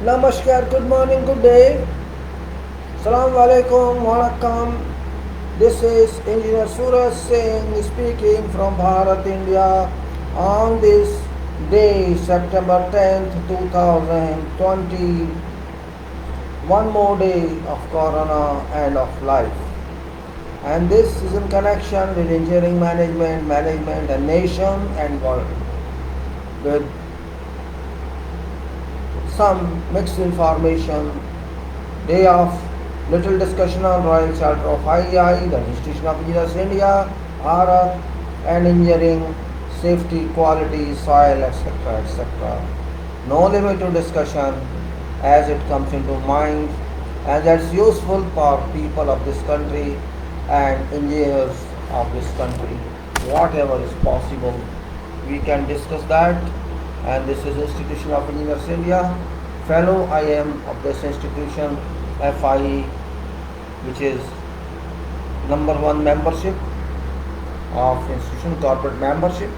Namaskar, good morning, good day. Assalamu alaikum, wanakkam. This is Engineer Suraj Singh speaking from Bharat, India on this day, September 10th, 2020. One more day of Corona and of life. And this is in connection with engineering management and nation and world. With some mixed information, day of little discussion on Royal Charter of IEI, the Institution of Engineers India, Bharat, and engineering, safety, quality, soil, etc. etc. No limit to discussion as it comes into mind, and that's useful for people of this country and engineers of this country. Whatever is possible, we can discuss that. And this is Institution of Engineers India. Fellow I am of this institution, FIE, which is number one membership of institution. Corporate membership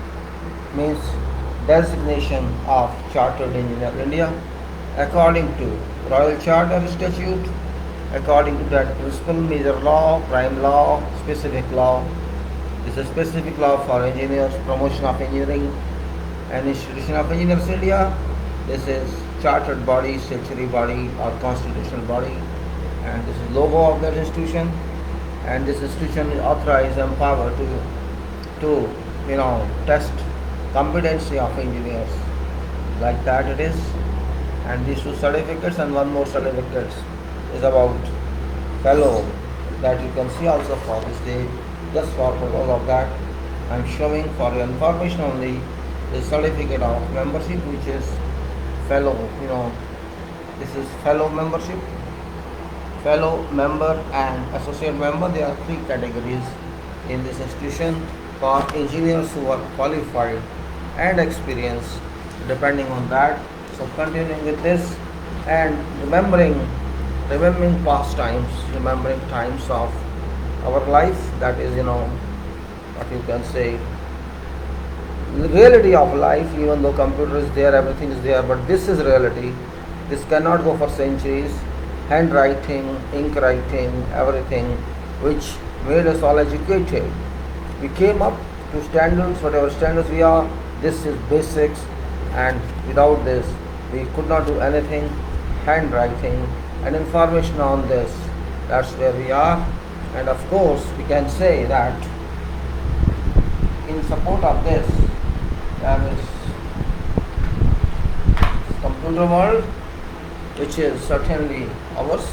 means designation of Chartered Engineer India according to Royal Charter Statute, according to that principal, major law, prime law, specific law. This is specific law for engineers, promotion of engineering and Institution of Engineers India. This is chartered body, statutory body or constitutional body, and this is logo of that institution. And this institution is authorized and empowered to test competency of engineers. Like that it is. And these two certificates and one more certificate is about fellow that you can see also for this day. Just for purpose of that, I am showing for your information only the certificate of membership, which is fellow. This is fellow membership, fellow member and associate member. There are three categories in this institution for engineers who are qualified and experienced, depending on that. So continuing with this and remembering past times, remembering times of our life, that is what you can say, reality of life. Even though computer is there, everything is there, but this is reality. This cannot go for centuries. Handwriting, ink writing, everything which made us all educated. We came up to standards, whatever standards we are. This is basics, and without this we could not do anything. Handwriting and information on this, that's where we are. And of course we can say that in support of this, there is computer world, which is certainly ours.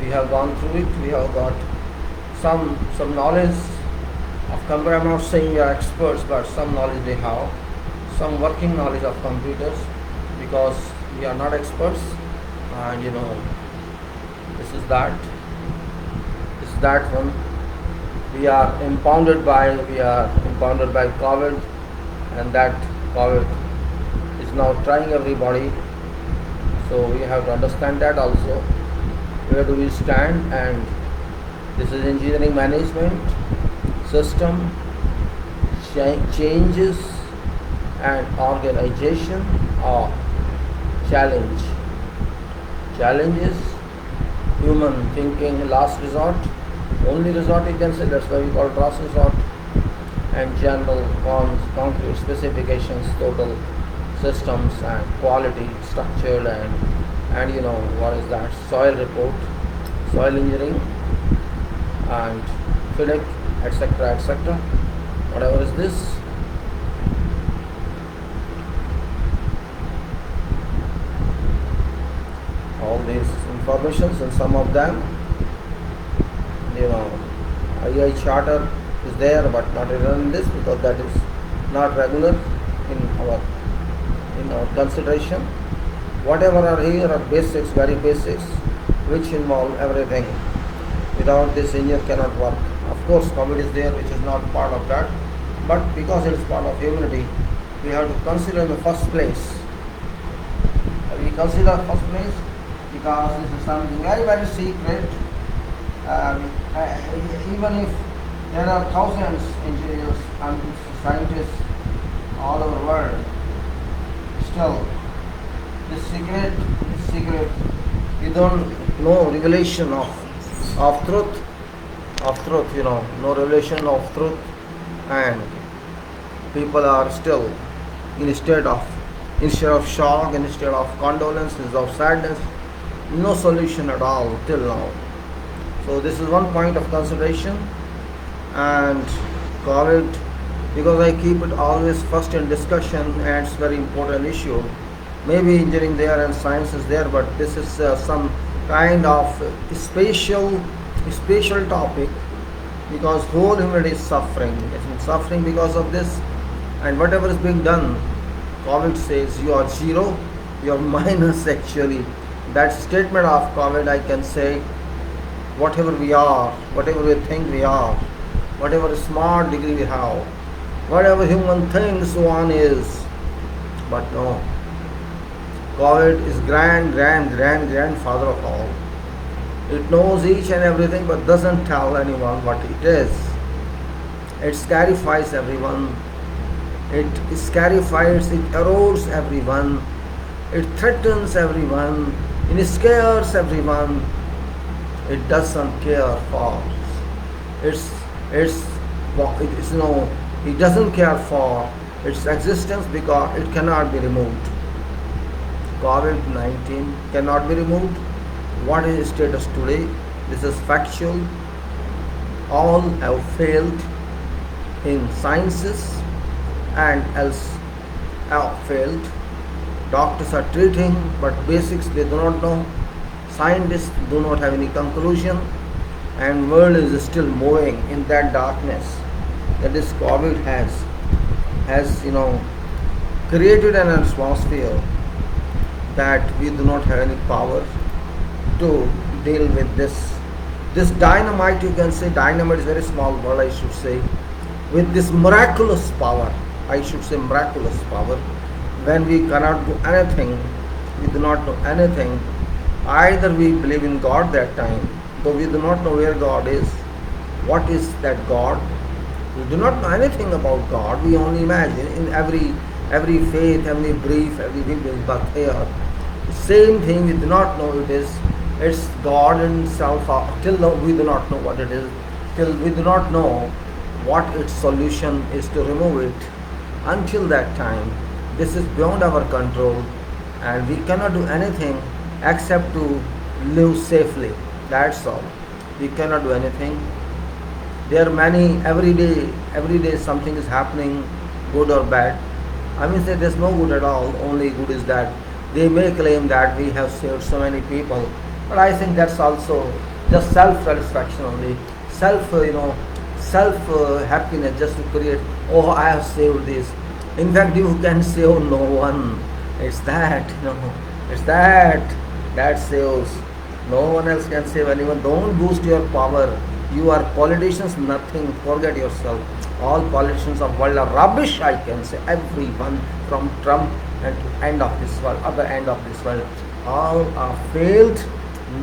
We have gone through it. We have got some knowledge of computer. I'm not saying we are experts, but some knowledge they have, some working knowledge of computers, because we are not experts. And this is that one. We are impounded by COVID, and that COVID is now trying everybody. So we have to understand that also. Where do we stand? And this is engineering management system changes and organization or challenge. Challenge is human thinking, last resort, only resort you can say. That's why we call it last resort. And general, concrete specifications, total systems and quality, structured and what is that? Soil report, soil engineering and FIDIC, etc. Whatever is this. All these informations, and some of them, IEI charter is there, but not written in this, because that is not regular in our consideration. Whatever are here are basics, very basics, which involve everything. Without this, engineer cannot work. Of course, COVID is there, which is not part of that, but because it is part of humanity, we have to consider in the first place. We consider first place because this is something very, very secret. Even if there are thousands of engineers and scientists all over the world, still This secret, you don't know revelation of truth, no revelation of truth, and people are still instead of shock, instead of condolence, instead of sadness, no solution at all till now. So this is one point of consideration. And COVID, because I keep it always first in discussion, and it's very important issue. Maybe engineering there and science is there, but this is some kind of spatial topic, because whole humanity is suffering. It's suffering because of this, and whatever is being done, COVID says you are zero, you are minus actually. That statement of COVID, I can say, whatever we are, whatever we think we are, whatever smart degree we have, whatever human thinks one is, but no. COVID is grandfather of all. It knows each and everything but doesn't tell anyone what it is. It scarifies everyone. It scarifies, it erodes everyone. It threatens everyone. It scares everyone. It doesn't care for. It doesn't care for its existence because it cannot be removed. COVID-19 cannot be removed. What is its status today? This is factual. All have failed in sciences and else have failed. Doctors are treating, but basics they do not know. Scientists do not have any conclusion, and world is still moving in that darkness that this COVID has created an atmosphere that we do not have any power to deal with this dynamite. You can say dynamite is a very small word, I should say, with this miraculous power. I should say miraculous power. When we cannot do anything, we do not know anything. Either we believe in God that time, though we do not know where God is. What is that God? We do not know anything about God. We only imagine in every faith, every belief, every religion, but here, same thing we do not know it is. It's God himself. Till now we do not know what it is. Till we do not know what its solution is to remove it. Until that time, this is beyond our control, and we cannot do anything except to live safely. That's all. We cannot do anything. There are many, every day something is happening, good or bad. I mean, say there's no good at all, only good is that they may claim that we have saved so many people, but I think that's also just self-satisfaction only, self-happiness, just to create, oh, I have saved this. In fact, you can save no one. It's that, it's that saves. No one else can save anyone. Don't boost your power. You are politicians, nothing. Forget yourself. All politicians of world are rubbish, I can say. Everyone from Trump and to end of this world, other end of this world, all are failed.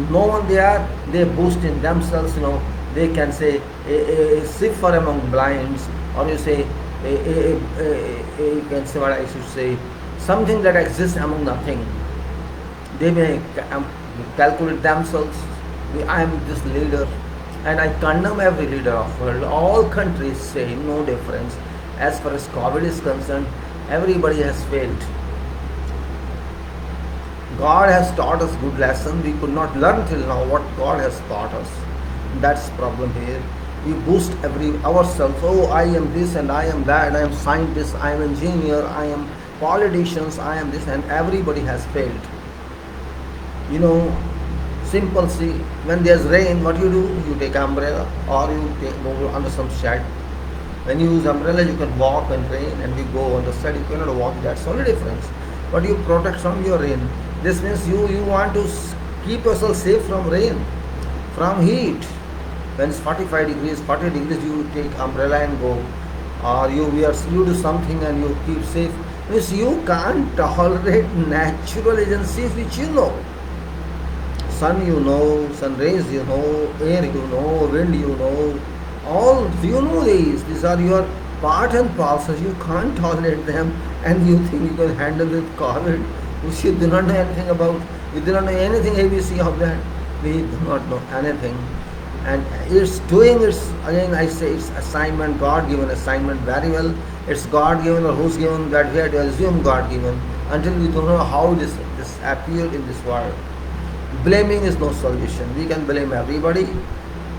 No one there. They boast in themselves. They can say a cipher among blinds, or you say you can say what I should say, something that exists among nothing. They may calculate themselves. I am this leader, and I condemn every leader of world. All countries say no difference. As far as COVID is concerned, everybody has failed. God has taught us good lesson. We could not learn till now what God has taught us. That's the problem here. We boost ourselves. Oh, I am this and I am that. I am scientist. I am engineer. I am politicians. I am this, and everybody has failed. Simple. See, when there's rain, what you do? You take umbrella, or you go under some shade. When you use umbrella, you can walk in rain, and you go on the side. You cannot walk. That's only difference. But you protect from your rain. This means you want to keep yourself safe from rain, from heat. When it's 45 degrees, 40 degrees, you take umbrella and go. Or you do something and you keep safe. Means you can't tolerate natural agencies which you know. Sun sun rays air wind all these. These are your part and parcels. You can't tolerate them, and you think you can handle with COVID. which we do not know anything about. We do not know anything ABC of that. We do not know anything. And it's doing its, again I say, it's assignment, God-given assignment very well. It's God-given or who's given, that we have to assume God-given until we don't know how this appeared in this world. Blaming is no solution. We can blame everybody.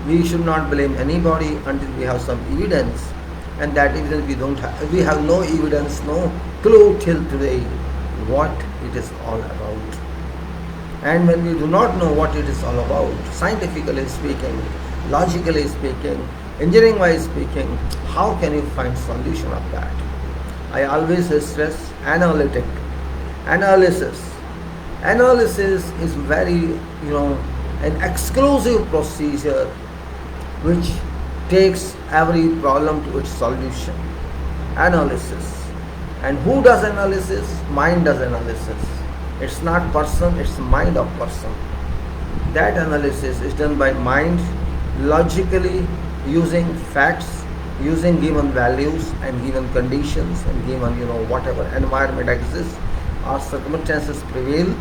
We should not blame anybody until we have some evidence. And that evidence we don't have. We have no evidence, no clue till today what it is all about. And when we do not know what it is all about, scientifically speaking, logically speaking, engineering-wise speaking, how can you find solution of that? I always stress analysis. Analysis is very, an exclusive procedure which takes every problem to its solution. Analysis. And who does analysis? Mind does analysis. It's not person, it's mind of person. That analysis is done by mind, logically, using facts, using given values and given conditions and given, whatever environment exists or circumstances prevail.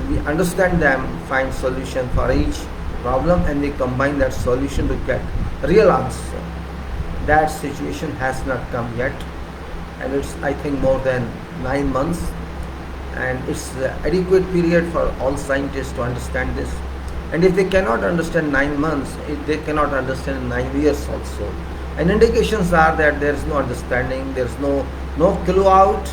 We understand them, find solution for each problem, and we combine that solution to get real answer. That situation has not come yet, and it's, I think, more than 9 months, and it's the adequate period for all scientists to understand this. And if they cannot understand 9 months, they cannot understand 9 years also. And indications are that there is no understanding, there is no clue out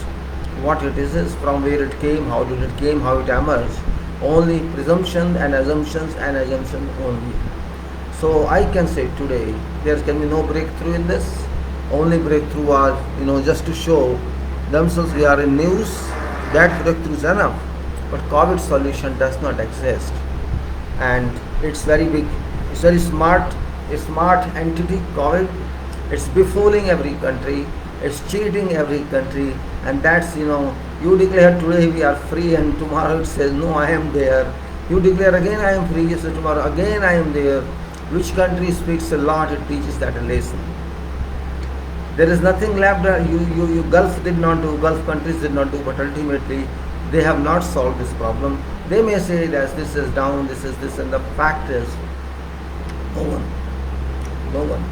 what it is, from where it came, how did it came, how it emerged. Only presumption and assumptions only. So I can say today there can be no breakthrough in this. Only breakthrough are, just to show themselves we are in news. That breakthrough is enough. But COVID solution does not exist. And it's very big, it's very smart, a smart entity, COVID. It's befooling every country, it's cheating every country, and that's, you declare today we are free and tomorrow it says no, I am there. You declare again I am free, so tomorrow again I am there. Which country speaks a lot, it teaches that a lesson. There is nothing left. Gulf countries did not do, but ultimately they have not solved this problem. They may say that this is down, this is this, and the fact is no one.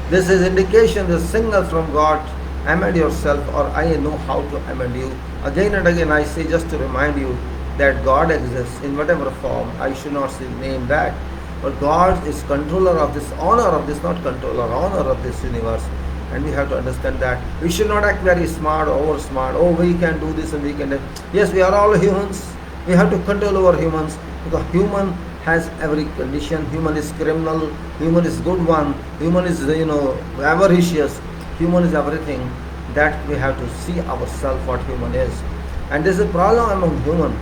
This is indication, the signal from God, amend yourself, or I know how to amend you. Again and again I say, just to remind you that God exists in whatever form. I should not say name that, but God is controller of this, owner of this, not controller, owner of this universe. And we have to understand that. We should not act very smart or over smart. Oh, we can do this and we can do. Yes, we are all humans. We have to control over humans, because human has every condition. Human is criminal, human is good one, human is avaricious, human is everything. That we have to see ourselves what human is. And there is a problem among human.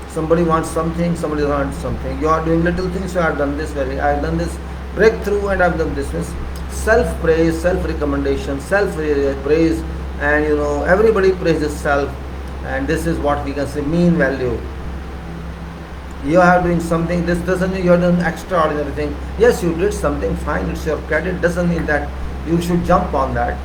Somebody wants something, somebody wants something. You are doing little things, so I have done this, I have done this breakthrough, and I have done this. Self-praise, self-recommendation, self-praise, and everybody praises self, and this is what we can say mean value. You are doing something, this doesn't mean you are doing extraordinary thing. Yes, you did something, fine, it's your credit, doesn't mean that you should jump on that.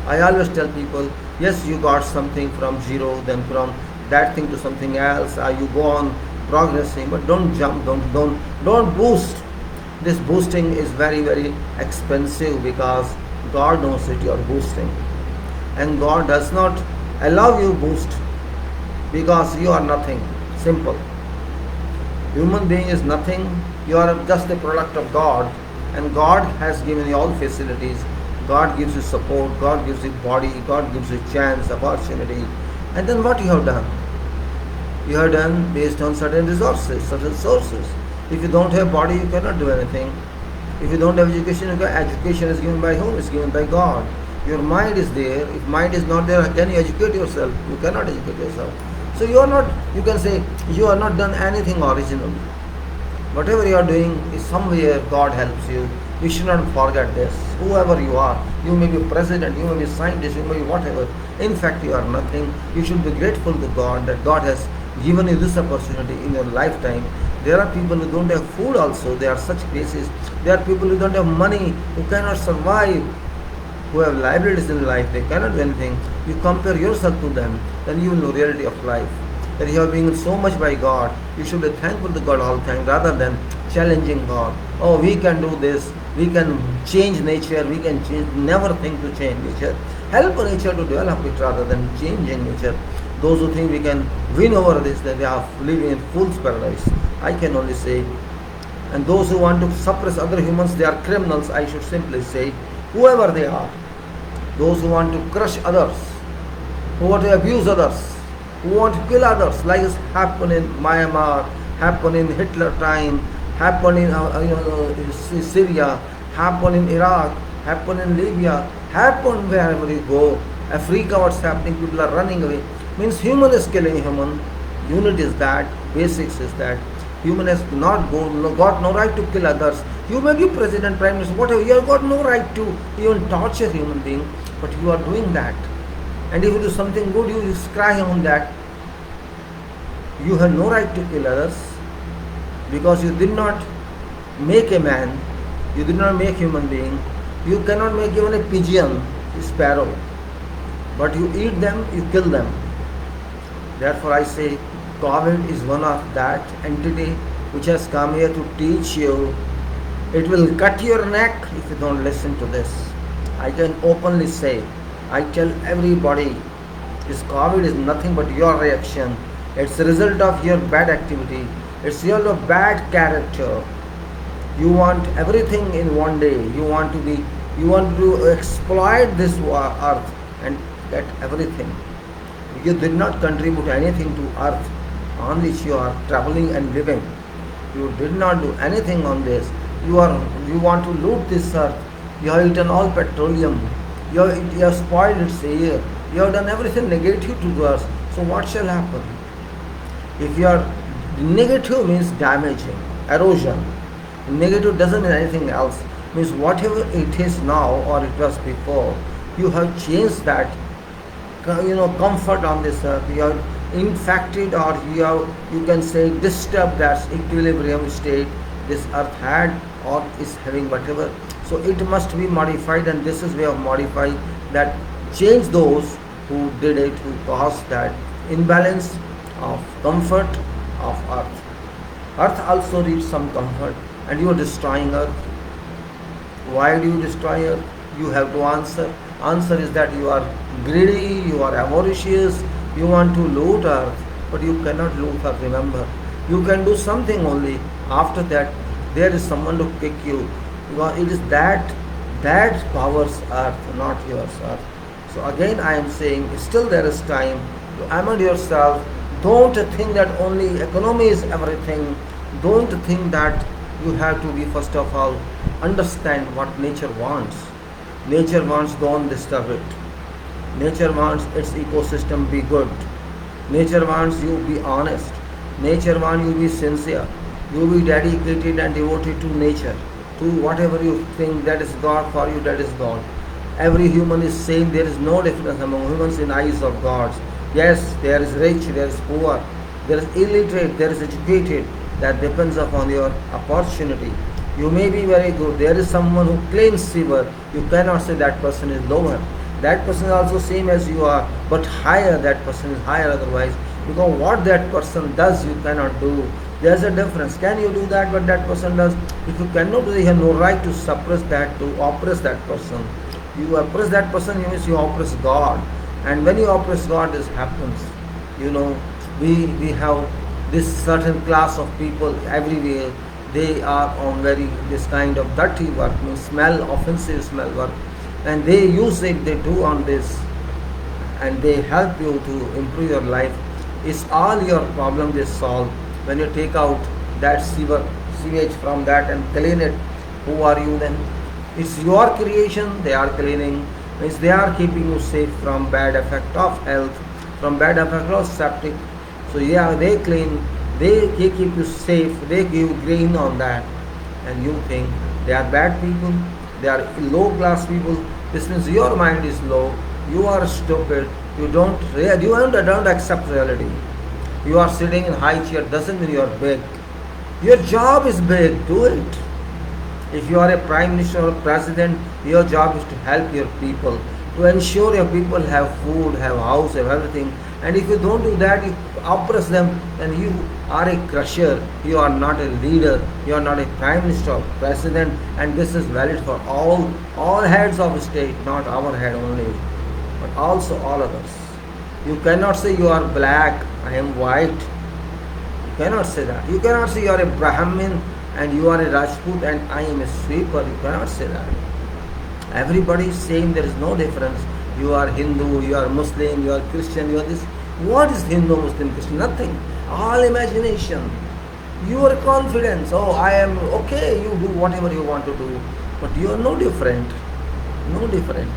I always tell people, yes, you got something from zero, then from that thing to something else, you go on progressing, but don't jump, don't boost. This boosting is very, very expensive, because God knows that you are boosting, and God does not allow you boost, because you are nothing. Simple. Human being is nothing. You are just a product of God, and God has given you all facilities. God gives you support, God gives you body, God gives you chance, opportunity. And then what you have done? You have done based on certain resources, certain sources. If you don't have body, you cannot do anything. If you don't have education, education is given by whom? It's given by God. Your mind is there. If mind is not there, can you educate yourself? You cannot educate yourself. So you can say you are not done anything originally. Whatever you are doing is somewhere God helps you. You should not forget this. Whoever you are, you may be president, you may be scientist, you may be whatever. In fact, you are nothing. You should be grateful to God that God has given you this opportunity in your lifetime. There are people who don't have food also. There are such cases. There are people who don't have money, who cannot survive, who have liabilities in life. They cannot do anything. You compare yourself to them, then you will know reality of life. that you have been so much by God. You should be thankful to God all the time rather than challenging God. Oh, we can do this, we can change nature, we can change, never think to change nature. Help nature to develop it rather than changing nature. Those who think we can win over this, that they are living in fool's paradise. I can only say, and those who want to suppress other humans, they are criminals. I should simply say, whoever they are, those who want to crush others, who want to abuse others, who want to kill others, like it's happened in Myanmar, happened in Hitler time, happened in Syria, happened in Iraq, happened in Libya, happened wherever you go. Africa, what's happening? People are running away. Means human is killing human. Unit is that. Basics is that. Human has got no right to kill others. You may be president, prime minister, whatever. You have got no right to even torture human being, but you are doing that. And if you do something good, you cry on that. You have no right to kill others because you did not make a man. You did not make human being. You cannot make even a pigeon, a sparrow. But you eat them, you kill them. Therefore I say, COVID is one of that entity which has come here to teach you. It will cut your neck if you don't listen to this. I can openly say, I tell everybody, this COVID is nothing but your reaction. It's a result of your bad activity. It's your bad character. You want everything in one day. You want to exploit this earth and get everything. You did not contribute anything to earth on which you are traveling and living. You did not do anything on this. You want to loot this earth. You have eaten all petroleum. You have spoiled its air. You have done everything negative to us. So what shall happen? If you are negative, means damaging, erosion. Negative doesn't mean anything else. Means whatever it is now or it was before, you have changed that comfort on this earth. You have infected, or you can say disturbed that equilibrium state this earth had or is having, whatever. So it must be modified, and this is way of modify that, change those who did it, who caused that imbalance of comfort of earth. Earth also needs some comfort, and you are destroying earth. Why do you destroy earth? You have to answer. Answer is that you are greedy, you are avaricious, you want to loot earth, but you cannot loot earth, remember. You can do something only. After that, there is someone to kick you. Because it is that powers earth, not yours earth. So again I am saying, still there is time to amend yourself. Don't think that only economy is everything. Don't think that you have to be, first of all, understand what nature wants. Nature wants, don't disturb it. Nature wants its ecosystem be good. Nature wants you be honest. Nature wants you be sincere. You be dedicated and devoted to nature. To whatever you think that is God for you, that is God. Every human is same. There is no difference among humans in eyes of gods. Yes, there is rich, there is poor, there is illiterate, there is educated. That depends upon your opportunity. You may be very good. There is someone who claims fever. You cannot say that person is lower. That person is also same as you are, but higher. That person is higher otherwise. Because what that person does, you cannot do. There is a difference. Can you do that what that person does? If you cannot do that, you have no right to suppress that, to oppress that person. You oppress that person, you means you oppress God. And when you oppress God, this happens. We have this certain class of people everywhere. They are on this kind of dirty work, means offensive smell work. And they use it, they do on this. And they help you to improve your life. It's all your problem they solve. When you take out that sewage from that and clean it, who are you then? It's your creation, they are cleaning. Means they are keeping you safe from bad effect of health, from bad effect of septic. So yeah, they clean, they keep you safe, they give green on that. And you think they are bad people, they are low class people. This means your mind is low, you are stupid, you don't accept reality. You are sitting in high chair, doesn't mean you are big. Your job is big, do it. If you are a prime minister or president, your job is to help your people, to ensure your people have food, have house, have everything, And if you don't do that, you oppress them, then you are a crusher, you are not a leader, you are not a prime minister or president, and this is valid for all heads of state, not our head only, but also all others. You cannot say you are black, I am white. You cannot say that. You cannot say you are a Brahmin and you are a Rajput and I am a sweeper. You cannot say that. Everybody is same, there is no difference. You are Hindu, you are Muslim, you are Christian, you are this. What is Hindu, Muslim, Christian? Nothing. All imagination. Your confidence. Oh, I am okay, you do whatever you want to do. But you are no different. No different.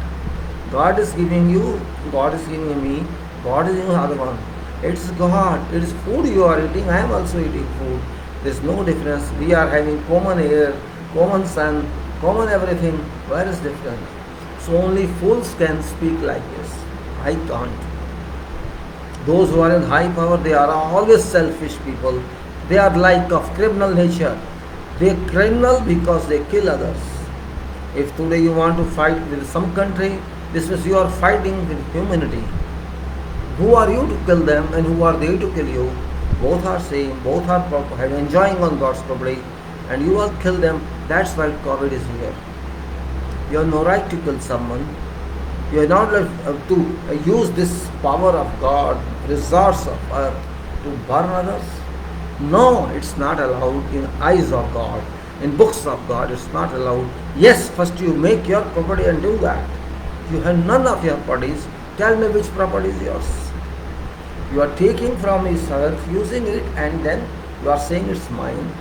God is giving you, God is giving me, God is giving other one. It's God. It is food you are eating. I am also eating food. There is no difference. We are having common air, common sun, common everything. Where is difference? So only fools can speak like this. I can't. Those who are in high power, they are always selfish people. They are like of criminal nature. They are criminal because they kill others. If today you want to fight with some country, this means you are fighting with humanity. Who are you to kill them and who are they to kill you? Both are same, both are enjoying on God's property, and you will kill them. That's why COVID is here. You have no right to kill someone. You are not allowed to use this power of God, resource of earth, to burn others. No, it's not allowed in eyes of God. In books of God, it's not allowed. Yes, first you make your property and do that. You have none of your properties. Tell me which property is yours. You are taking from his earth, using it, and then you are saying it's mine.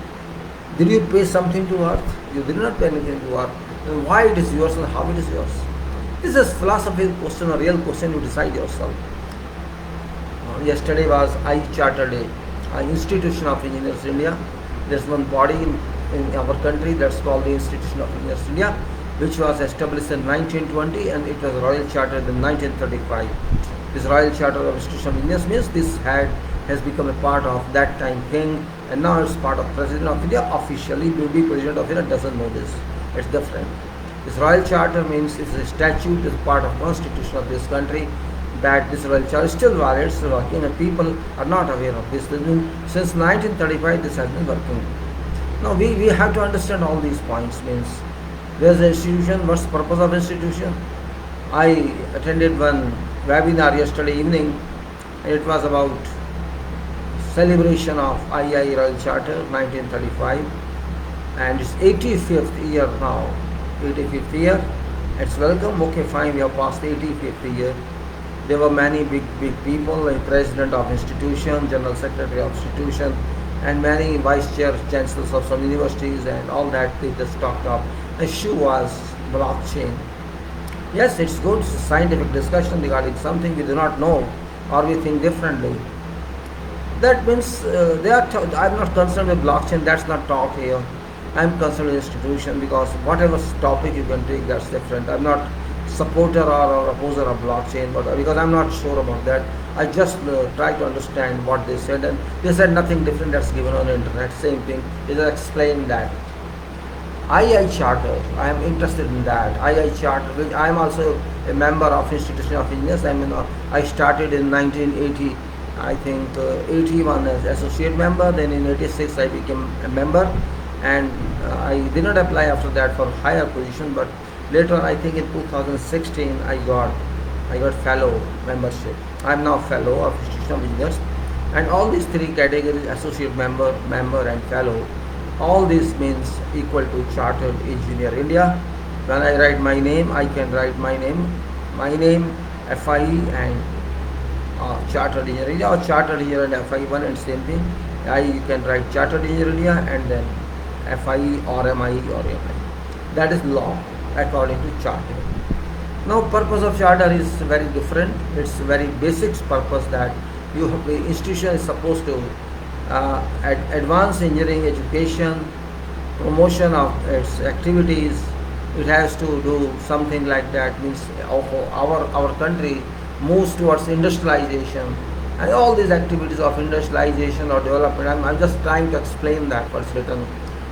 Did you pay something to earth? You did not pay anything to earth. Then why it is yours and how it is yours? This is a philosophical question, a real question. You decide yourself. Yesterday was I-Charter Day, Institution of Engineers India. There's one body in our country that's called the Institution of Engineers India, which was established in 1920 and it was Royal Charter in 1935. This Royal Charter of Institution of Engineers means this has become a part of that time king, and now it's part of President of India. Officially, maybe President of India doesn't know this. It's different. This Royal Charter means it's a statute, it's part of Constitution of this country, that this Royal Charter is still valid, still working, and people are not aware of this. Since 1935, this has been working. Now we have to understand all these points. Means there's an institution. What's the purpose of institution? I attended one webinar yesterday evening. It was about celebration of II Royal Charter 1935, and it's 85th year now. 85th year. It's welcome. Okay, fine. We have passed 85th year. There were many big people, like president of institution, general secretary of institution, and many vice chair chancellors of some universities, and all that. They just talked of. The issue was blockchain. Yes, it's good. It's a scientific discussion regarding something we do not know or we think differently. That means I'm not concerned with blockchain. That's not talk here. I'm concerned with institution, because whatever topic you can take, that's different. I'm not supporter or opposer of blockchain, but because I'm not sure about that, I just try to understand what they said, and they said nothing different that's given on the internet. Same thing. They just explain that. II Charter, I am interested in that. II Charter, which I am also a member of Institution of Engineers. I started in 1980, I think 81 as associate member. Then in 86 I became a member, and I did not apply after that for higher position. But later, I think in 2016, I got fellow membership. I am now fellow of Institution of Engineers, and all these three categories: associate member, and fellow. All this means equal to Chartered Engineer India. When I write my name, I can write my name, FIE, and Chartered Engineer India, or Chartered Engineer and FIE one and same thing. You can write Chartered Engineer India and then FIE or MIE or MI. That is law according to Charter. Now, purpose of Charter is very different. It's very basic purpose that the institution is supposed to advance engineering education, promotion of its activities. It has to do something like that. Means our country moves towards industrialization, and all these activities of industrialization or development. I'm just trying to explain that what's written.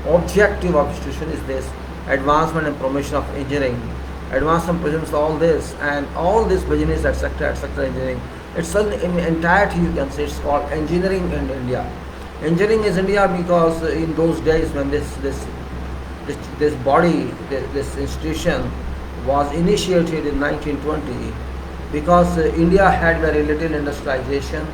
Objective of institution is this: advancement and promotion of engineering, advancement, promotion of all this, and all this business, etc., engineering. It's in entirety, you can say, it's called engineering in India. Engineering is India because in those days when this body, this institution was initiated in 1920, because India had very little industrialization,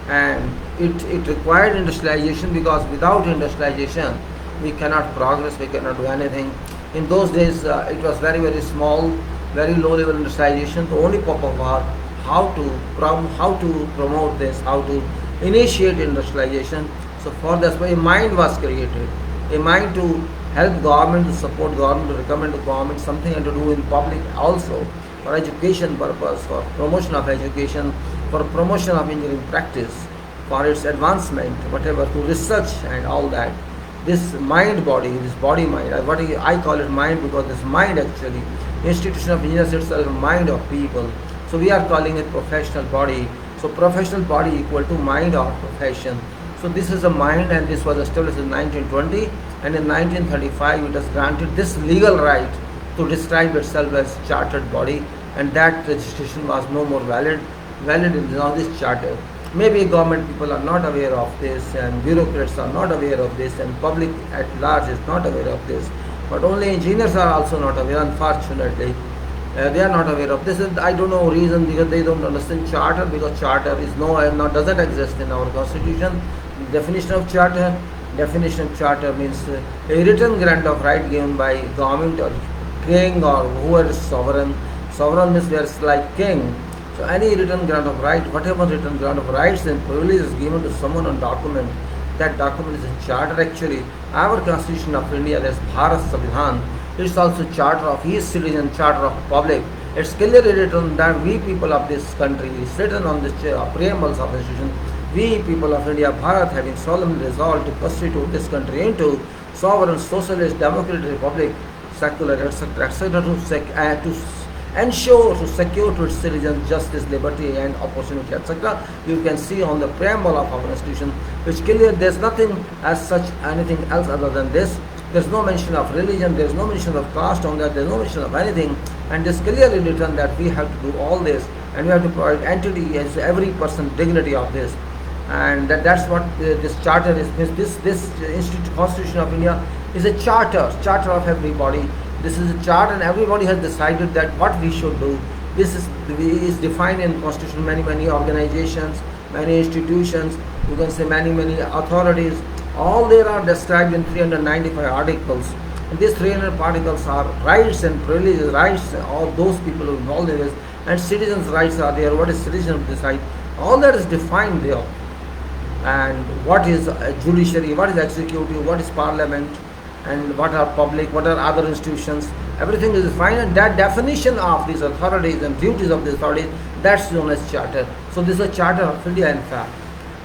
and it required industrialization, because without industrialization we cannot progress, we cannot do anything. In those days it was very, very small, very low level industrialization. The only purpose was how to promote this, how to initiate industrialization. So for this, a mind was created, a mind to help government, to support government, to recommend to government something, and to do in public also, for education purpose, for promotion of education, for promotion of engineering practice, for its advancement, whatever, to research and all that. This mind body, this body mind, I call it mind, because this mind actually, institution of engineers itself, mind of people. So we are calling it professional body. So professional body equal to mind or profession. So this is a mind, and this was established in 1920, and in 1935 it was granted this legal right to describe itself as chartered body, and that registration was no more valid in now this charter. Maybe government people are not aware of this, and bureaucrats are not aware of this, and public at large is not aware of this, but only engineers are also not aware, unfortunately. They are not aware of this, and I don't know reason, because they don't understand charter, because charter is doesn't exist in our constitution. Definition of charter means a written grant of right given by government or king or whoever is sovereign. Sovereign means there is like king. So any written grant of right, whatever written grant of rights and privileges is given to someone on document, that document is a charter actually. Our Constitution of India, there's Bharat Samvidhan, it's also charter of each citizen, charter of public. It's clearly written that we people of this country, it's written on the preambles of the institution, we people of India, Bharat, having solemnly resolved to constitute this country into sovereign, socialist, democratic republic, secular, etc., etc., to ensure, to secure to its citizens justice, liberty, and opportunity, etc. You can see on the preamble of our institution, which clearly there's nothing as such, anything else other than this. There's no mention of religion, there's no mention of caste on that, there's no mention of anything, and it's clearly written that we have to do all this, and we have to provide entity as every person dignity of this. And that's what this charter is. This Constitution of India is a charter of everybody. This is a charter, and everybody has decided that what we should do. This is defined in Constitution. Many organizations, many institutions, you can say many authorities. All there are described in 395 articles. And these 300 articles are rights and privileges, rights of those people who involved in this, and citizens' rights are there. What is citizen decide? All that is defined there. And what is judiciary, what is executive, what is parliament, and what are public, what are other institutions, everything is defined, and that definition of these authorities and duties of the authorities, that's known as charter. So this is a charter of India, in fact.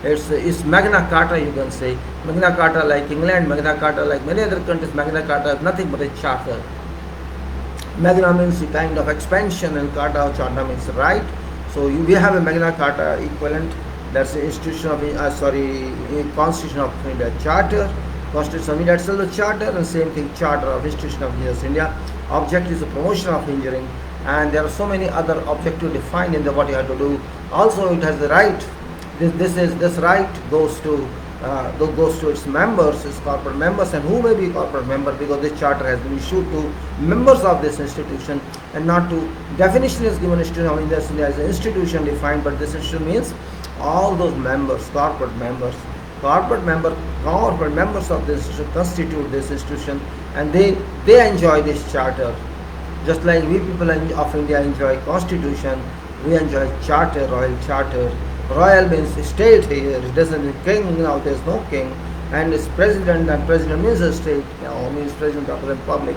It's Magna Carta, you can say. Magna Carta like England, Magna Carta like many other countries, Magna Carta is nothing but a charter. Magna means a kind of expansion, and Carta means right. So we have a Magna Carta equivalent. That's the institution of Constitution of India Charter. Constitution of India itself is a charter, and same thing, Charter of Institution of Engineers India. Object is the promotion of engineering, and there are so many other objectives defined in what you have to do. Also, it has the right. This right goes to its members, its corporate members, and who may be corporate member, because this charter has been issued to members of this institution, and not to definition is given. Institution of Engineers India as an institution defined, but this institution means all those members, corporate members of this institution constitute this institution, and they enjoy this charter. Just like we people of India enjoy constitution, we enjoy charter, royal charter. Royal means state here, it doesn't mean king, now there's no king, and it's president, and president means a state, means president of the republic.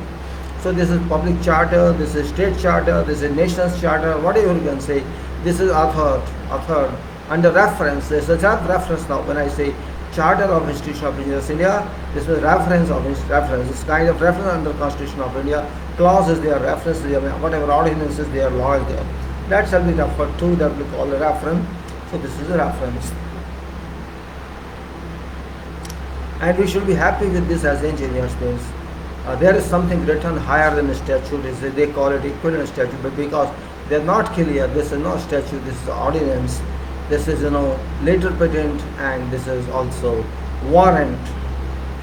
So this is public charter, this is state charter, this is nation's charter, whatever you can say. This is authored under reference. There's a reference now. When I say Charter of Institution of Engineers India, this is reference of reference. It's kind of reference under Constitution of India. Clauses, they are references, whatever ordinances, they are laws there. That shall be referred to, that we call a reference. So this is a reference. And we should be happy with this as engineers means. There is something written higher than a statute. They call it equivalent statute, but because they are not clear, this is not statute, this is ordinance. This is letter patent, and this is also warrant.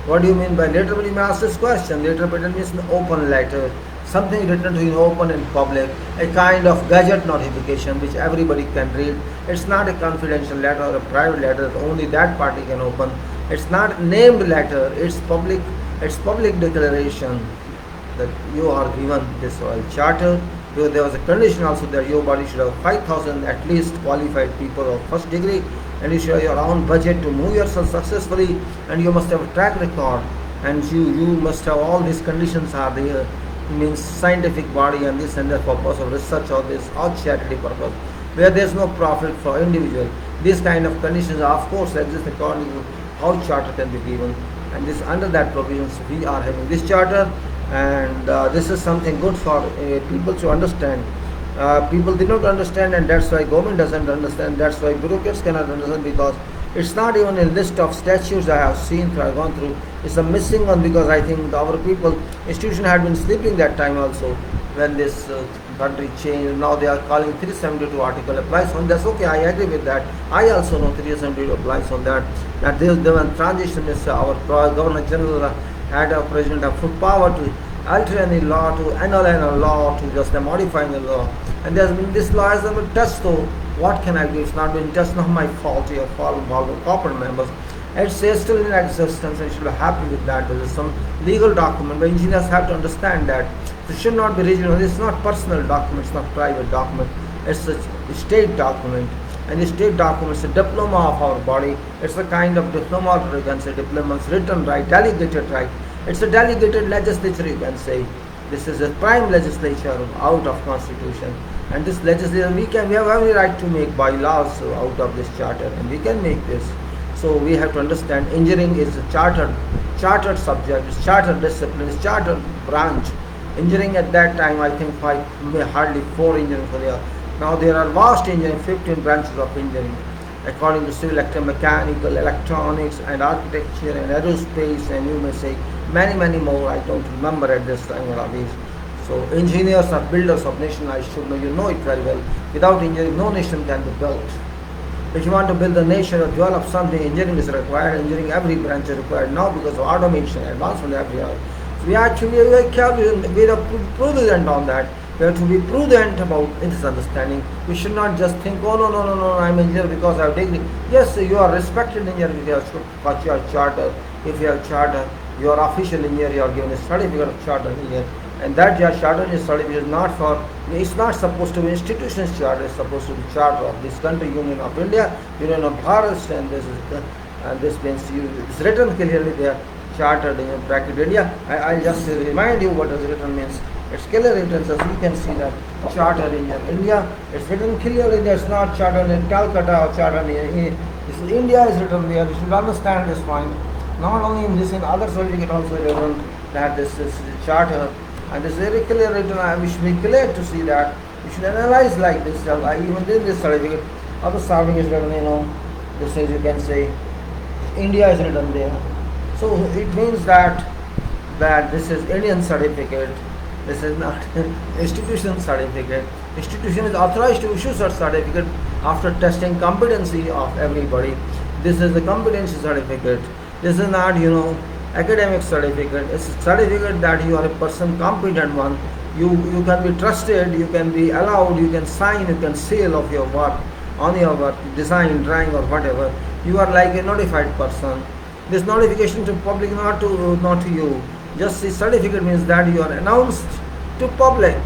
What do you mean by letter? When you may ask this question, letter patent means an open letter, something written to open in public, a kind of gadget notification which everybody can read. It's not a confidential letter or a private letter that only that party can open. It's not named letter. It's public. It's public declaration that you are given this Royal Charter. There was a condition also that your body should have 5,000 at least qualified people of first degree, and you should have your own budget to move yourself successfully, and you must have a track record, and you must have all these conditions are there. It means scientific body and this and that purpose of research or this or charity purpose, where there is no profit for individual. These kind of conditions of course exist according to how charter can be given, and this under that provisions we are having this charter. And this is something good for people to understand. People did not understand, and that's why government doesn't understand. That's why bureaucrats cannot understand, because it's not even a list of statutes I have seen through, I have gone through. It's a missing one, because I think our people, institution had been sleeping that time also when this country changed. Now they are calling 372 article applies on. That's okay, I agree with that. I also know 372 applies on that. That there was transition is our Governor General had a president of full power to alter any law, to annul a law, to just modify the law. And there's been this law has been touched, so what can I do? It's not been touched, not my fault. Your fault involving corporate members. It says still in existence, and you should be happy with that. There is some legal document, but engineers have to understand that it should not be regional. It's not personal document, it's not private document. It's a state document. And the state document is a diploma of our body. It's a kind of diploma, you can say diploma, it's written right, delegated right. It's a delegated legislature, you can say. This is a prime legislature out of constitution. And this legislature, we have every right to make bylaws out of this charter, and we can make this. So we have to understand engineering is a chartered subject, it's chartered discipline, it's chartered branch. Engineering at that time, I think hardly 4 engineering for there. Now there are vast engineering, 15 branches of engineering, according to civil, electromechanical, electronics, and architecture, and aerospace, and you may say many more. I don't remember at this time all of these. So engineers are builders of nation. I should know, you know it very well. Without engineering, no nation can be built. If you want to build a nation or develop something, engineering is required. Engineering, every branch is required now because of automation, advancement everywhere. So we actually are prudent on that. We have to be prudent about this understanding. We should not just think, oh no, I'm engineer because I have degree. Yes, you are respected engineer if you have your charter. If you have charter, you are official engineer, you are given a certificate of charter engineer. And that your charter certificate is not for, it's not supposed to be institution's charter, it's supposed to be charter of this country, Union of India, Union of Bharat, and this means it's written clearly there, chartered in bracket India. I'll just remind you what is written means. It's clearly written, so you can see that charter in India. It's written clearly. There's not charter in Calcutta or charter in India is written there. You should understand this point. Not only in this, in other certificate also written that this is charter, and it's very clear written. We should be clear to see that. You should analyze like this. Even in this certificate, other certificate is written. This is, you can say India is written there. So it means that this is Indian certificate. This is not institution certificate. Institution is authorized to issue such certificate after testing competency of everybody. This is the competency certificate. This is not, academic certificate. It's a certificate that you are a person, competent one. You can be trusted, you can be allowed, you can sign, you can seal of your work, on your work, design, drawing or whatever. You are like a notified person. This notification to public, not to you. Just the certificate means that you are announced to public,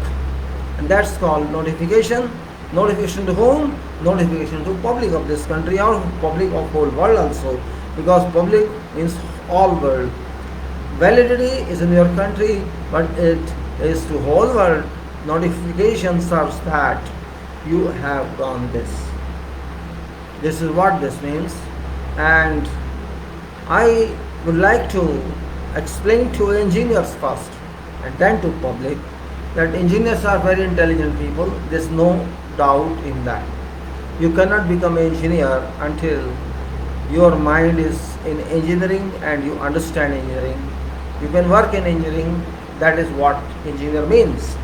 and that's called notification. Notification to whom? Notification to public of this country or public of whole world also, because public means all world. Validity is in your country, but it is to whole world. Notification serves that you have done this. This is what this means, and I would like to explain to engineers first and then to public that engineers are very intelligent people. There's no doubt in that. You cannot become an engineer until your mind is in engineering and you understand engineering. You can work in engineering, that is what engineer means.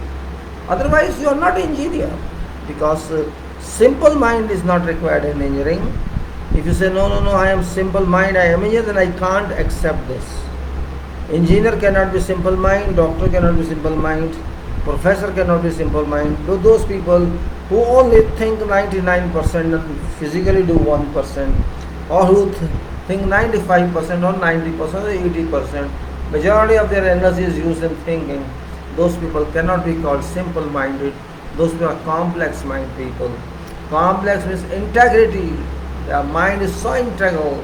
Otherwise you are not engineer, because Simple mind is not required in engineering. If you say, no, I am simple mind, I am engineer, then I can't accept this. Engineer cannot be simple mind, doctor cannot be simple mind, professor cannot be simple mind. Those people who only think 99% and physically do 1%, or who think 95% or 90% or 80%, majority of their energy is used in thinking. Those people cannot be called simple minded. Those people are complex mind people. Complex means integrity. The mind is so integral,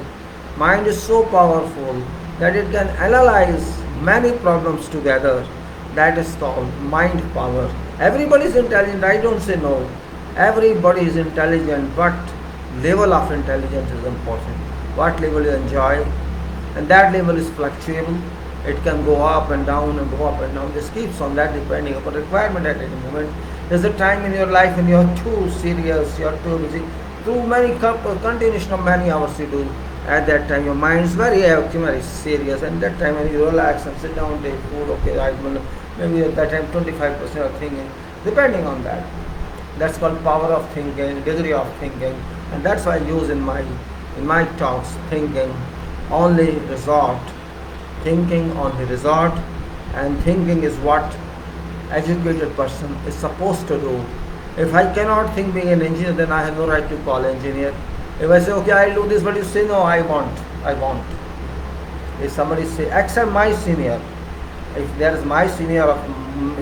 mind is so powerful that it can analyze many problems together. That is called mind power. Everybody is intelligent, I don't say no. Everybody is intelligent, but level of intelligence is important. What level you enjoy, and that level is fluctuable. It can go up and down and go up and down. This keeps on that depending upon requirement at any moment. There's a time in your life when you're too serious, you're too busy, too many continuation of many hours you do. At that time your mind is very active, very serious, and that time when you relax and sit down, take food, okay, right, maybe at that time 25% of thinking, depending on that. That's called power of thinking, degree of thinking, and that's why I use in my talks thinking only resort. Thinking on the resort, and thinking is what educated person is supposed to do. If I cannot think being an engineer, then I have no right to call engineer. If I say, okay, I'll do this, but you say, no, I won't. If somebody say, accept my senior, if there is my senior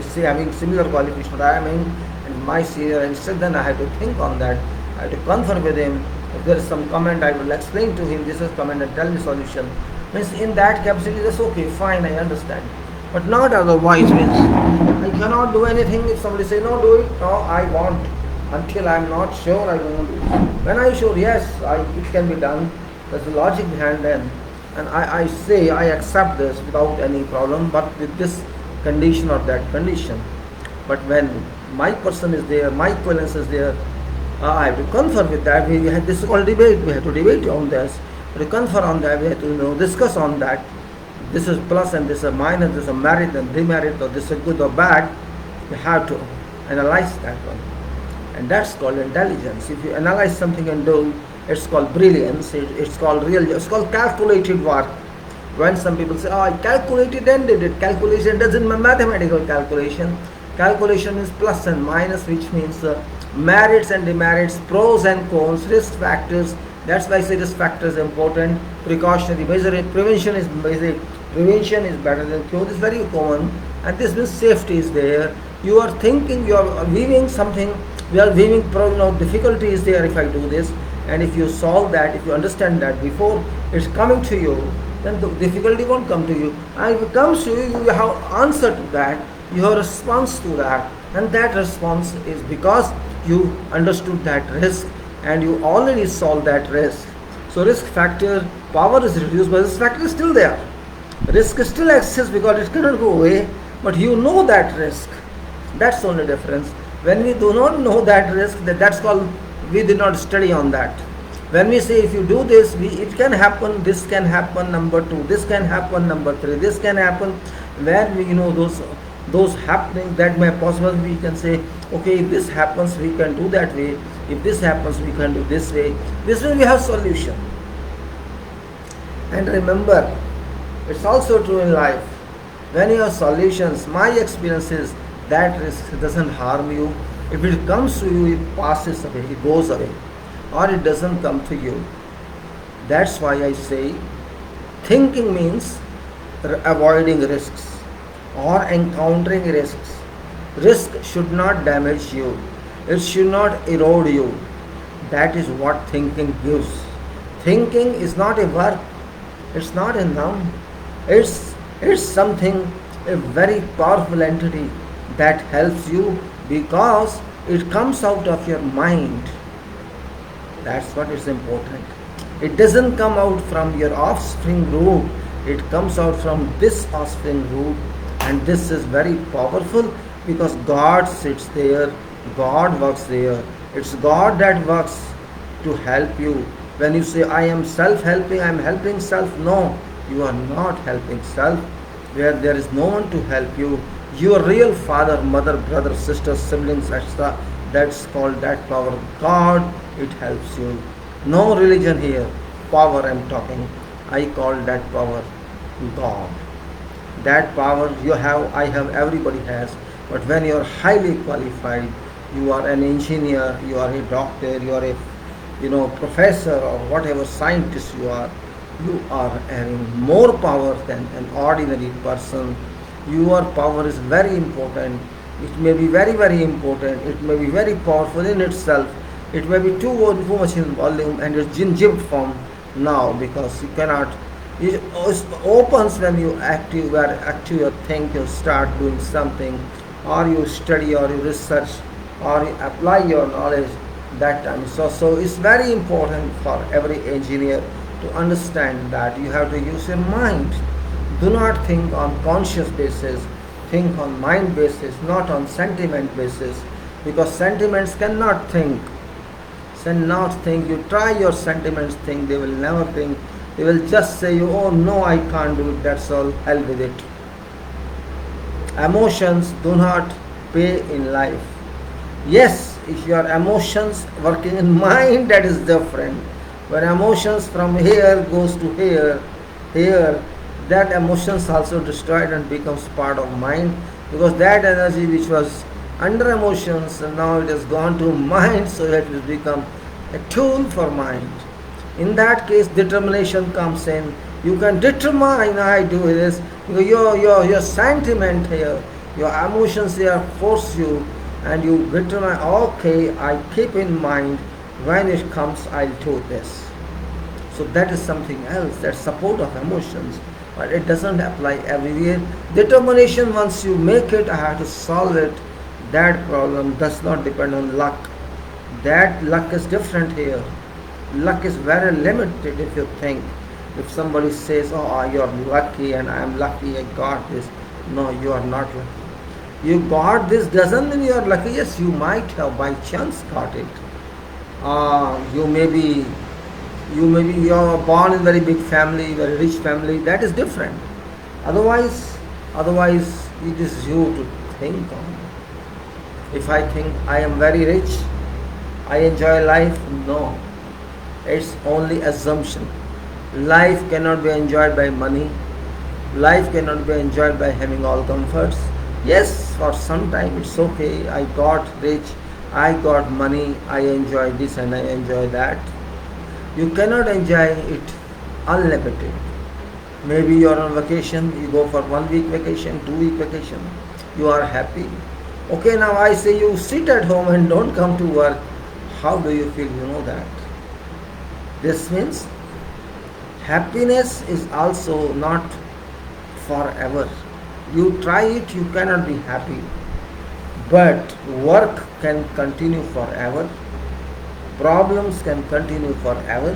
say having similar qualification that I am in, and my senior, and instead then I have to think on that. I have to confer with him. If there is some comment, I will explain to him, this is comment and tell me solution. Means in that capacity, that's okay, fine, I understand. But not otherwise, means I cannot do anything if somebody say, no, do it, no, I won't. Until I am not sure, I won't do it. When I am sure, yes, it can be done, there's a logic behind them. And I say, I accept this without any problem, but with this condition or that condition. But when my person is there, my equivalence is there, I have to confer with that. This is called debate, we have to debate on this. To confer on that, we have to discuss on that. This is plus and this is minus, this is merit and demerit, or this is good or bad. You have to analyze that one. And that's called intelligence. If you analyze something and do, it's called brilliance, it's called it's called calculated work. When some people say, oh, I calculated and did it. Calculation doesn't mean mathematical calculation. Calculation is plus and minus, which means merits and demerits, pros and cons, risk factors. That's why I say risk factor is important. Precautionary measure, prevention is better than cure. This is very common, and this means safety is there. You are thinking, you are weaving something. We are weaving difficulty is there if I do this, and if you solve that, if you understand that before it's coming to you, then the difficulty won't come to you. And if it comes to you, you have answer to that. You have response to that, and that response is because you understood that risk. And you already solved that risk. So risk factor, power is reduced, but risk factor is still there. Risk still exists because it cannot go away, but you know that risk. That's the only difference. When we do not know that risk, that's called we did not study on that. When we say if you do this, it can happen, this can happen, number 2, this can happen, number 3, this can happen. When we those happenings that may possible, we can say, okay, if this happens, we can do that way. If this happens, we can do this way. This way we have solution. And remember, it's also true in life. When you have solutions, my experience is that risk doesn't harm you. If it comes to you, it passes away, it goes away, or it doesn't come to you. That's why I say thinking means avoiding risks or encountering risks. Risk should not damage you. It should not erode you. That is what thinking gives. Thinking is not a verb. It's not a noun. It's something, a very powerful entity that helps you because it comes out of your mind. That's what is important. It doesn't come out from your offspring root. It comes out from this offspring root, and this is very powerful because God sits there. God works there. It's God that works to help you. When you say, I am self-helping, I am helping self, no, you are not helping self. Where there is no one to help you, your real father, mother, brother, sister, siblings, etc., That's called that power. God, it helps you. No religion here. Power I'm talking. I call that power God. That power you have, I have, everybody has. But when you are highly qualified, you are an engineer, you are a doctor, you are a professor or whatever scientist you are having more power than an ordinary person. Your power is very important. It may be very, very important. It may be very powerful in itself. It may be too much in volume and it's in gift form now, because you cannot. It opens when you active you think, you start doing something, or you study, or you research, or you apply your knowledge that time. So it's very important for every engineer to understand that you have to use your mind. Do not think on conscious basis, think on mind basis, not on sentiment basis, because sentiments cannot think. You try your sentiments think, they will never think. They will just say you, oh no, I can't do it, that's all, hell with it. Emotions do not pay in life. Yes, if your emotions working in mind, that is different. When emotions from here goes to here, that emotions also destroyed and becomes part of mind, because that energy which was under emotions and now it has gone to mind, so that it has become a tool for mind. In that case, determination comes in. You can determine, I do this, because your sentiment here, your emotions here force you, and you determine, okay, I keep in mind, when it comes I'll do this. So that is something else, that's support of emotions, but it doesn't apply everywhere. Determination, once you make it, I have to solve it, that problem does not depend on luck. That luck is different here. Luck is very limited. If you think, if somebody says, oh, you're lucky and I'm lucky, I got this. No, you are not lucky. You got this doesn't mean you are lucky. Yes, you might have by chance got it. You may be you're born in very big family, very rich family. That is different. Otherwise, it is you to think on. If I think I am very rich, I enjoy life. No, it's only assumption. Life cannot be enjoyed by money. Life cannot be enjoyed by having all comforts. Yes, for some time it's okay. I got rich, I got money, I enjoy this and I enjoy that. You cannot enjoy it unlimited. Maybe you are on vacation, you go for 1 week vacation, 2 week vacation, you are happy. Okay, now I say you sit at home and don't come to work. How do you feel? You know that. This means happiness is also not forever. You try it, you cannot be happy. But work can continue forever. Problems can continue forever.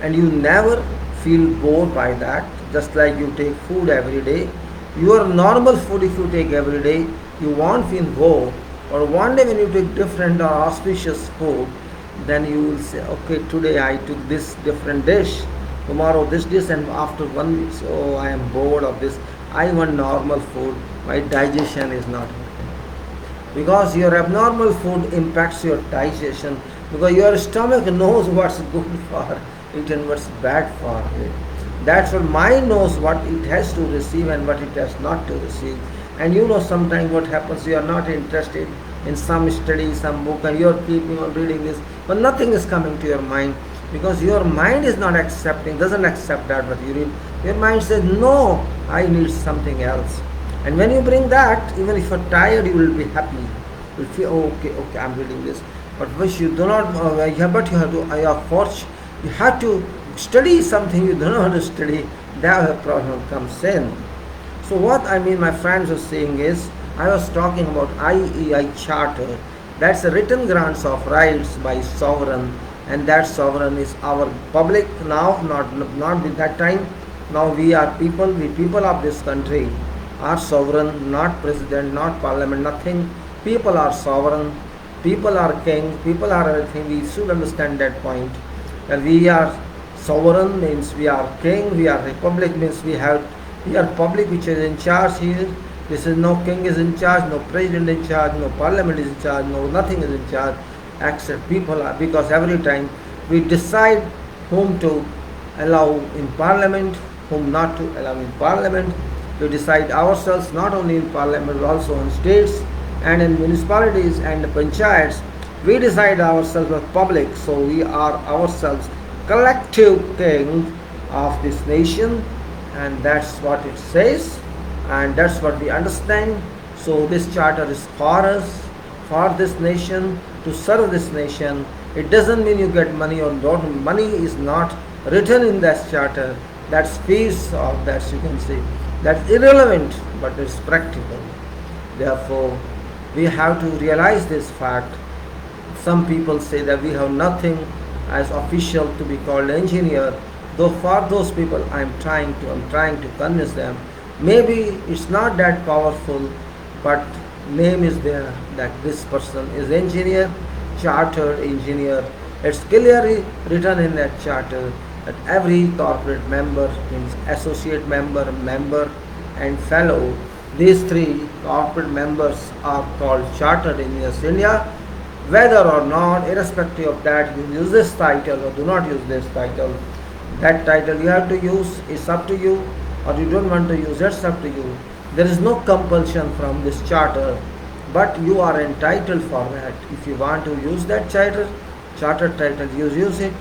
And you never feel bored by that. Just like you take food every day. Your normal food, if you take every day, you won't feel bored. Or one day when you take different or auspicious food, then you will say, okay, today I took this different dish, tomorrow this dish, and after 1 week, oh, I am bored of this. I want normal food. My digestion is not working. Because your abnormal food impacts your digestion, because your stomach knows what's good for it and what's bad for it. That's what mind knows what it has to receive and what it has not to receive. And sometimes what happens, you are not interested in some study, some book, and you are keeping on reading this, but nothing is coming to your mind, because your mind is not doesn't accept that what you read. Your mind says, no, I need something else. And when you bring that, even if you're tired, you will be happy. You will feel, okay, I'm reading this. But which you do not, you have to study something you don't know how to study, that a problem comes in. So what I mean, my friends are saying is, I was talking about IEI Charter. That's a written grants of rights by sovereign, and that sovereign is our public now, not with that time. Now we are people, we people of this country are sovereign, not president, not parliament, nothing. People are sovereign, people are king, people are everything. We should understand that point. That we are sovereign means we are king, we are republic means we are public which is in charge here, This is no king is in charge, no president in charge, no parliament is in charge, no nothing is in charge except people are, because every time we decide whom to allow in parliament, whom not to allow in parliament. We decide ourselves not only in parliament but also in states and in municipalities and panchayats. We decide ourselves as public, so we are ourselves collective king of this nation, and that's what it says, and that's what we understand. So this charter is for us, for this nation, to serve this nation. It doesn't mean you get money or don't. Money is not written in that charter. That's fees, or that's, you can say, that's irrelevant, but it's practical. Therefore, we have to realize this fact. Some people say that we have nothing as official to be called engineer. Though for those people, I'm trying to convince them. Maybe it's not that powerful, but name is there that this person is engineer, chartered engineer. It's clearly written in that charter that every corporate member means associate member, member and fellow. These three corporate members are called Chartered Engineers India. Whether or not, irrespective of that, you use this title or do not use this title, that title you have to use is up to you, or you don't want to use, that's up to you. There is no compulsion from this charter, but you are entitled for that. If you want to use that charter title, use it.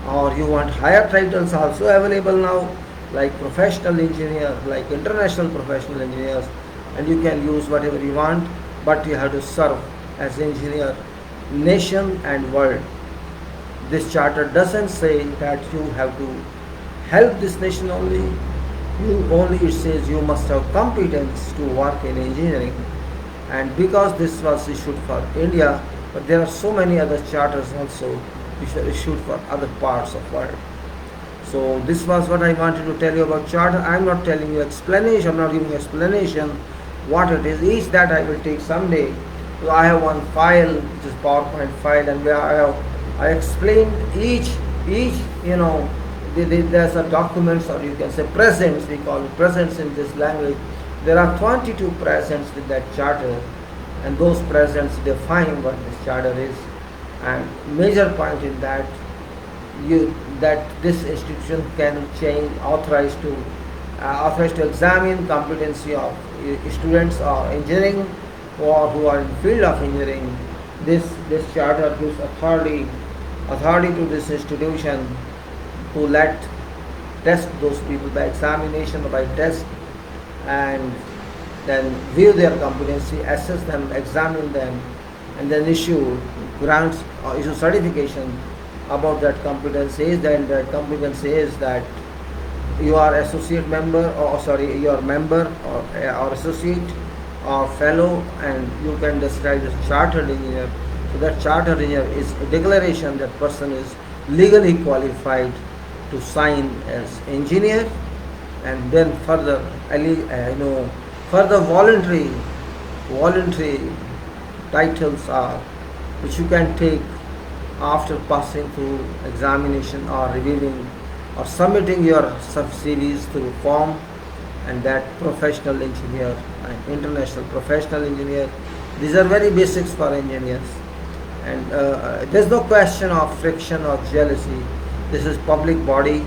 Or you want higher titles also available now, like professional engineer, like international professional engineers, and you can use whatever you want, but you have to serve as engineer, nation and world. This charter doesn't say that you have to help this nation only. It says you must have competence to work in engineering. And because this was issued for India, but there are so many other charters also which are issued for other parts of the world. So this was what I wanted to tell you about charter. I am not telling you explanation, I am not giving explanation what it is. Each that I will take someday. So I have one file, which is PowerPoint file, and where I explained each there's a documents, or you can say presents, we call it presents in this language. There are 22 presents with that charter, and those presents define what this charter is. And major point in that this institution can change, authorized to examine competency of students or engineering or who are in field of engineering. This charter gives authority to this institution to test those people by examination or by test, and then view their competency, assess them, examine them, and then issue grants or issue certification about that competency. Then that competency is that you are associate member, you are member or associate or fellow, and you can describe as chartered engineer. So that chartered engineer is a declaration that person is legally qualified to sign as engineer, and then further voluntary titles are which you can take after passing through examination or reviewing or submitting your sub-series through form, and that professional engineer and international professional engineer. These are very basics for engineers, and there's no question of friction or jealousy. This is public body,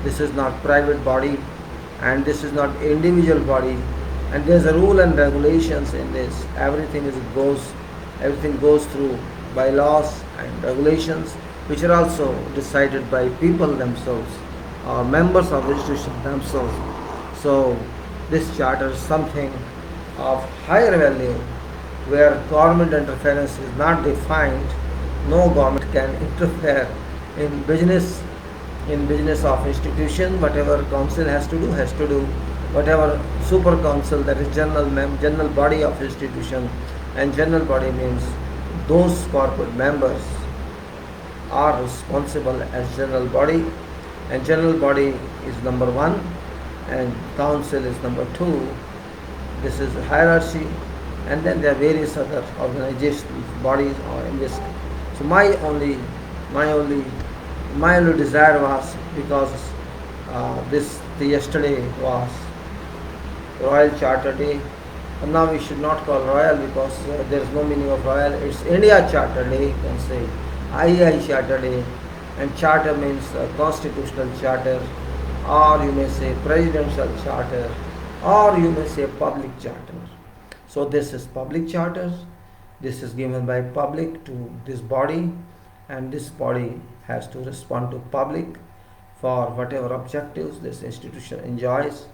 this is not private body, and this is not individual body, and there's a rule and regulations in this. Everything goes through bylaws and regulations, which are also decided by people themselves or members of the institution themselves. So this charter is something of higher value, where government interference is not defined. No government can interfere in business of institution. Whatever council has to do. Whatever super council, that is general body of institution, and general body means those corporate members are responsible as general body, and general body is number one and council is number two. This is hierarchy, and then there are various other organizational bodies or in this. So my only desire was, because yesterday was Royal Charter Day, And now we should not call royal because there is no meaning of royal. It's India Charter Day, you can say II Charter Day, and charter means constitutional charter, or you may say presidential charter, or you may say public charter. So this is public charter. This is given by public to this body, and this body has to respond to public for whatever objectives this institution enjoys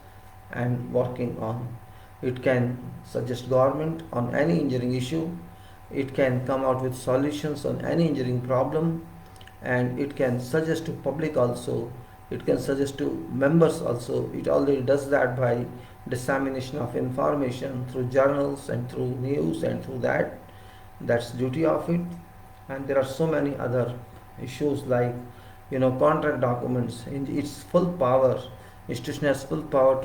and working on. It can suggest government on any engineering issue. It can come out with solutions on any engineering problem, and it can suggest to public also. It can suggest to members also. It already does that by dissemination of information through journals and through news and through that. That's duty of it. And there are so many other issues like contract documents. In its full power, institution has full power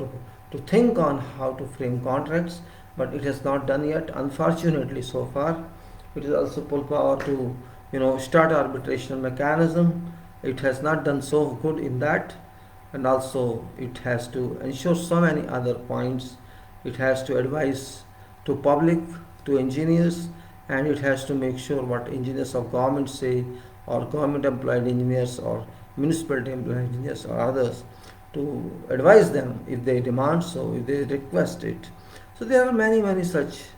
to think on how to frame contracts, but it has not done yet, unfortunately, so far. It is also full power to start arbitration mechanism. It has not done so good in that, and also it has to ensure so many other points. It has to advise to public, to engineers, and it has to make sure what engineers of government say, or government employed engineers, or municipality employed engineers, or others, to advise them if they demand so, if they request it. So there are many such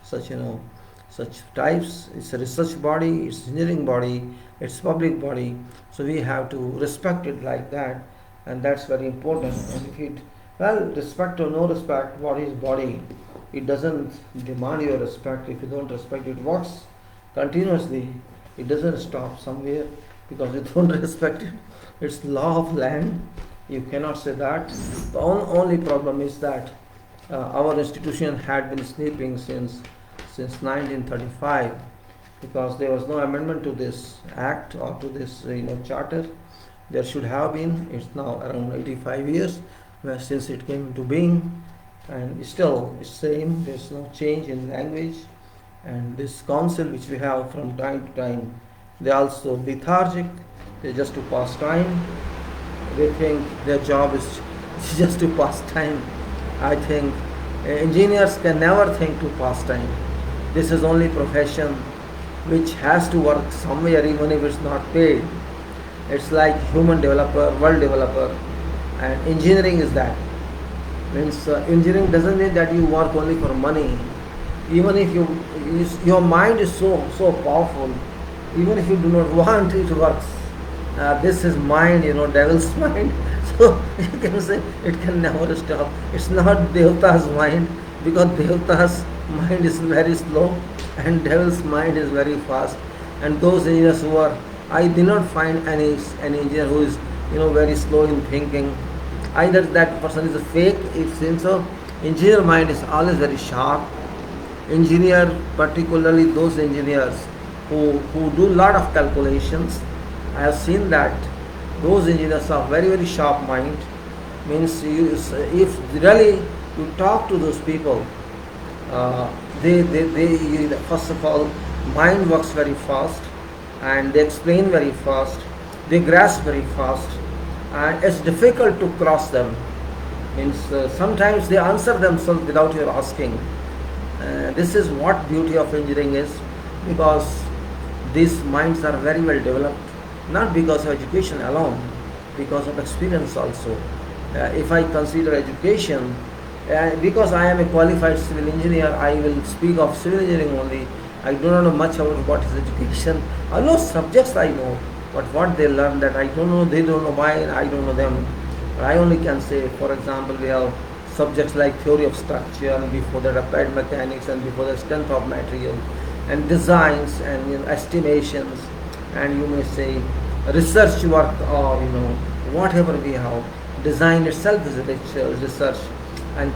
types. It's a research body, it's engineering body, it's public body. So we have to respect it like that, and that's very important. And if it, respect or no respect, what is body? It doesn't demand your respect. If you don't respect it, works continuously. It doesn't stop somewhere because you don't respect it. It's law of land. You cannot say that. The only problem is that our institution had been sleeping since 1935, because there was no amendment to this act or to this charter. There should have been. It's now around 85 years since it came into being, and still it's same. There's no change in language. And this council which we have from time to time, they also lethargic. They just to pass time. They think their job is just to pass time. I think engineers can never think to pass time. This is only profession which has to work somewhere, even if it's not paid. It's like human developer, world developer, and engineering is that. Means engineering doesn't mean that you work only for money. Even if your mind is so powerful, even if you do not want, it works. This is mind, devil's mind. So you can say it can never stop. It's not Devta's mind, because Devta's mind is very slow and devil's mind is very fast. And those engineers who are, I did not find any engineer who is very slow in thinking. Either that person is a fake, it seems so. Engineer mind is always very sharp. Engineer, particularly those engineers who do lot of calculations, I have seen that those engineers are very sharp mind. Means if really you talk to those people, they first of all, mind works very fast, and they explain very fast, they grasp very fast, and it's difficult to cross them. Means sometimes they answer themselves without your asking. This is what beauty of engineering is, because these minds are very well developed, not because of education alone, because of experience also. If I consider education, because I am a qualified civil engineer, I will speak of civil engineering only. I do not know much about what is education. I know subjects I know, but what they learn that I don't know, they don't know why, and I don't know them. But I only can say, for example, we have subjects like theory of structure, and before that applied mechanics, and before that strength of material, and designs, and estimations, and you may say research work, or whatever we have. Design itself is research, and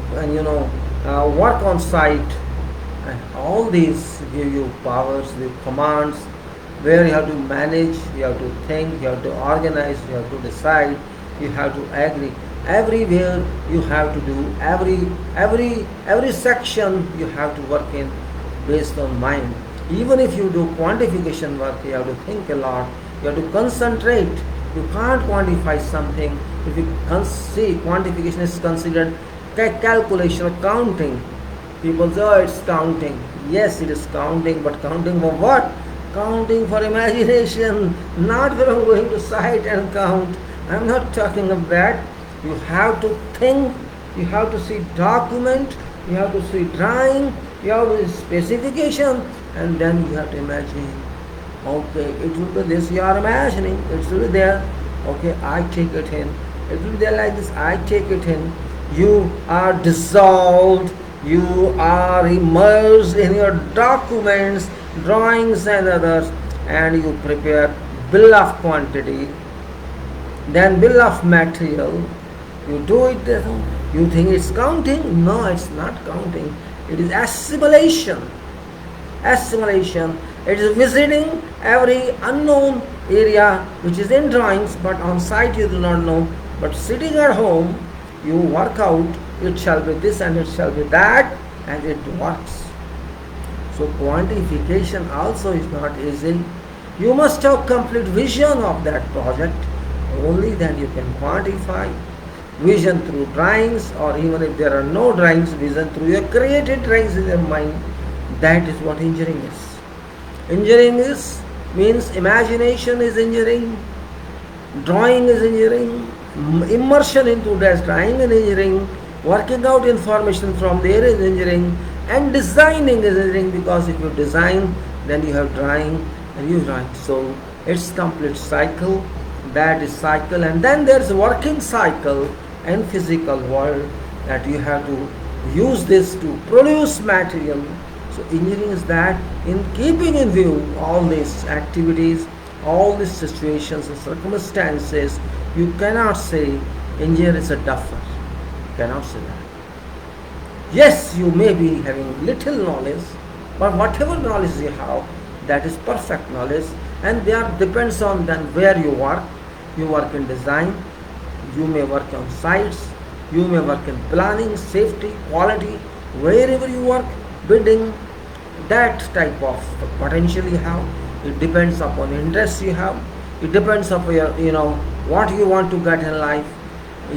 work on site, and all these give you powers, the commands, where you have to manage, you have to think, you have to organize, you have to decide, you have to agree. Everywhere you have to do, every section you have to work in based on mind. Even if you do quantification work, you have to think a lot, you have to concentrate. You can't quantify something if you see quantification is considered calculation or counting. People say, oh, it's counting. Yes, it is counting, but counting for what? Counting for imagination, not from going to site and count. I'm not talking of that. You have to think, you have to see document, you have to see drawing, you have to see specification, and then you have to imagine. Okay, it will be this, you are imagining, it will be there. Okay, I take it in. It will be there like this, I take it in. You are dissolved, you are immersed in your documents, drawings and others, and you prepare bill of quantity, then bill of material. You do it, you think it's counting? No, it's not counting. It is assimilation. Assimilation. It is visiting every unknown area which is in drawings, but on site you do not know. But sitting at home, you work out, it shall be this and it shall be that, and it works. So quantification also is not easy. You must have complete vision of that project. Only then you can quantify. Vision through drawings, or even if there are no drawings, vision through your created drawings in your mind. That is what engineering is. Engineering means imagination is engineering, drawing is engineering, immersion into that drawing is engineering, working out information from there is engineering, and designing is engineering, because if you design, then you have drawing and you write. So it's complete cycle. That is cycle, and then there's working cycle and physical world, that you have to use this to produce material. So engineering is that, in keeping in view all these activities, all these situations and circumstances, you cannot say engineer is a duffer. You cannot say that. Yes, you may be having little knowledge, but whatever knowledge you have, that is perfect knowledge, and there depends on then where you work. You work in design, you may work on sites, you may work in planning, safety, quality, wherever you work, bidding, that type of potential you have. It depends upon the interest you have. It depends upon your, what you want to get in life.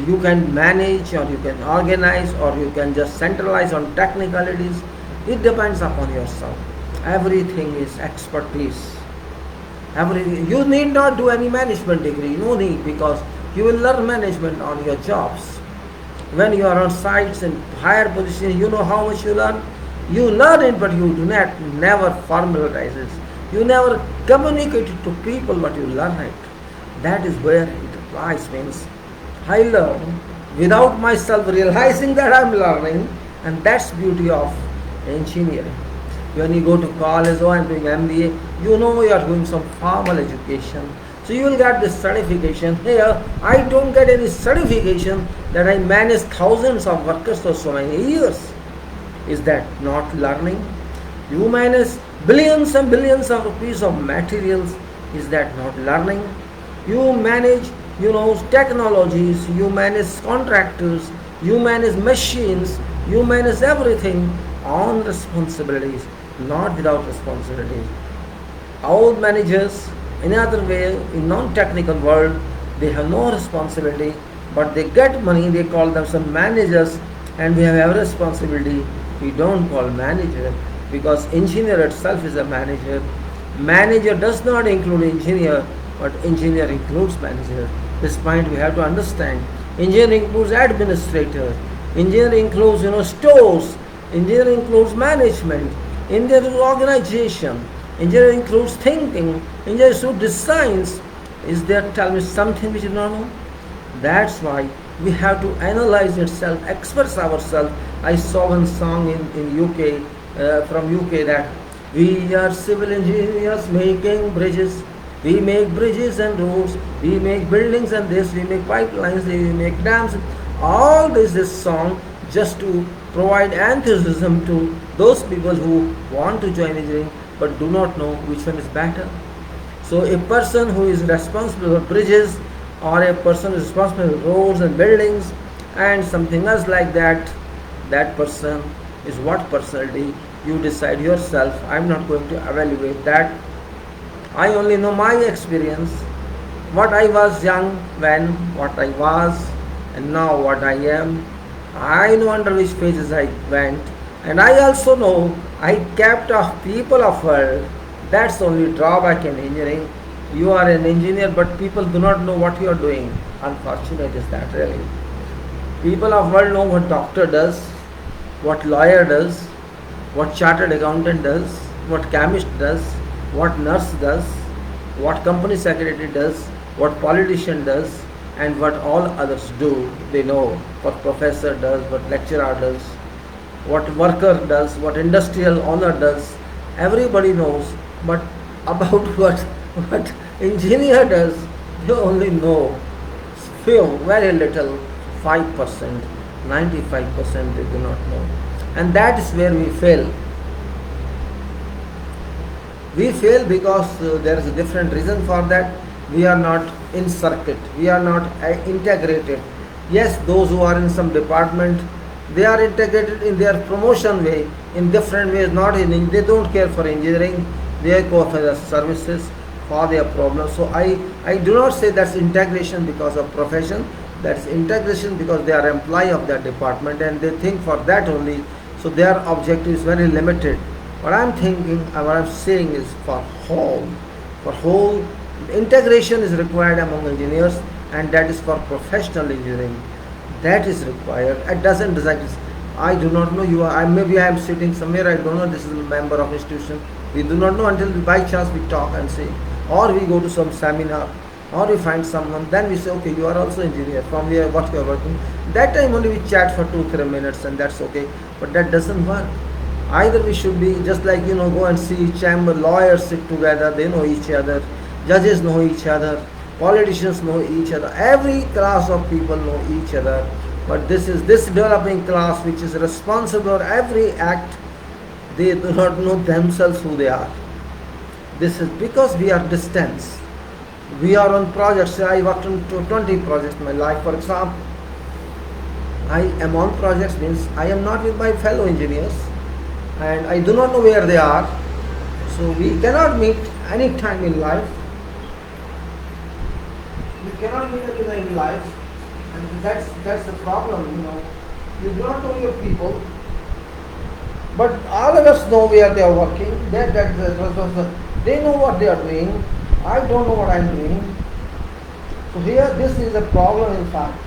You can manage, or you can organize, or you can just centralize on technicalities. It depends upon yourself. Everything is expertise. You need not do any management degree, no need, because you will learn management on your jobs. When you are on sites and higher positions, you know how much you learn. You learn it, but you do not never formalize it. You never communicate it to people, but you learn it. That is where it applies. Means I learn without myself realizing that I am learning, and that's beauty of engineering. When you go to college, or I am doing MBA, you know you are doing some formal education. So you will get this certification. Here, I don't get any certification that I manage thousands of workers for so many years. Is that not learning? You manage billions and billions of rupees of materials. Is that not learning? You manage, technologies, you manage contractors, you manage machines, you manage everything on responsibilities, not without responsibilities. All managers, in other way, in non-technical world, they have no responsibility, but they get money, they call themselves managers, and we have every responsibility. We don't call manager, because engineer itself is a manager. Manager does not include engineer, but engineer includes manager. This point we have to understand. Engineer includes administrator. Engineer includes, stores. Engineer includes management. Engineer includes organization. Engineer includes thinking. Engineer includes designs. Is there, tell me something which you don't know? That's why we have to analyze itself, express ourselves. I saw one song in UK, from UK, that we are civil engineers making bridges. We make bridges and roads. We make buildings and this. We make pipelines. We make dams. All this is song just to provide enthusiasm to those people who want to join engineering but do not know which one is better. So a person who is responsible for bridges, or a person who is responsible for roads and buildings and something else like that, that person is what personality? You decide yourself. I am not going to evaluate that. I only know my experience, what I was young when, what I was, and now what I am. I know under which phases I went, And I also know I kept of people of world. That's only drawback in engineering. You are an engineer, but people do not know what you are doing. Unfortunate is that, really. People of world know what doctor does, what lawyer does, what chartered accountant does, what chemist does, what nurse does, what company secretary does, what politician does, and what all others do. They know what professor does, what lecturer does, what worker does, what industrial owner does. Everybody knows, but about what engineer does, they only know few, very little, 5%, 95% they do not know. And that is where we fail. We fail because there is a different reason for that. We are not in circuit, we are not integrated. Yes, those who are in some department, they are integrated in their promotion way, in different ways, not in, they don't care for engineering, they go for the services, for their problems. So I do not say that's integration because of profession, that's integration because they are employee of that department and they think for that only, so their objective is very limited. What I'm thinking, what I'm saying is for whole, integration is required among engineers, and that is for professional engineering. That is required. It doesn't decide. I do not know you are. Maybe I am sitting somewhere. I don't know. This is a member of institution. We do not know until by chance we talk and say, or we go to some seminar, or we find someone. Then we say, okay, you are also engineer. From where what you are working. That time only we chat for 2-3 minutes, and that's okay. But that doesn't work. Either we should be just like, go and see chamber lawyers sit together, they know each other, judges know each other, politicians know each other, every class of people know each other. But this developing class which is responsible for every act, they do not know themselves who they are. This is because we are distance. We are on projects. I worked on 20 projects in my life. For example, I am on projects means I am not with my fellow engineers, and I do not know where they are. So we cannot meet any time in life. We cannot meet any time in life, and that's the problem. You do not know your people, but all of us know where they are working. They know what they are doing. I don't know what I am doing. So here, this is a problem. In fact,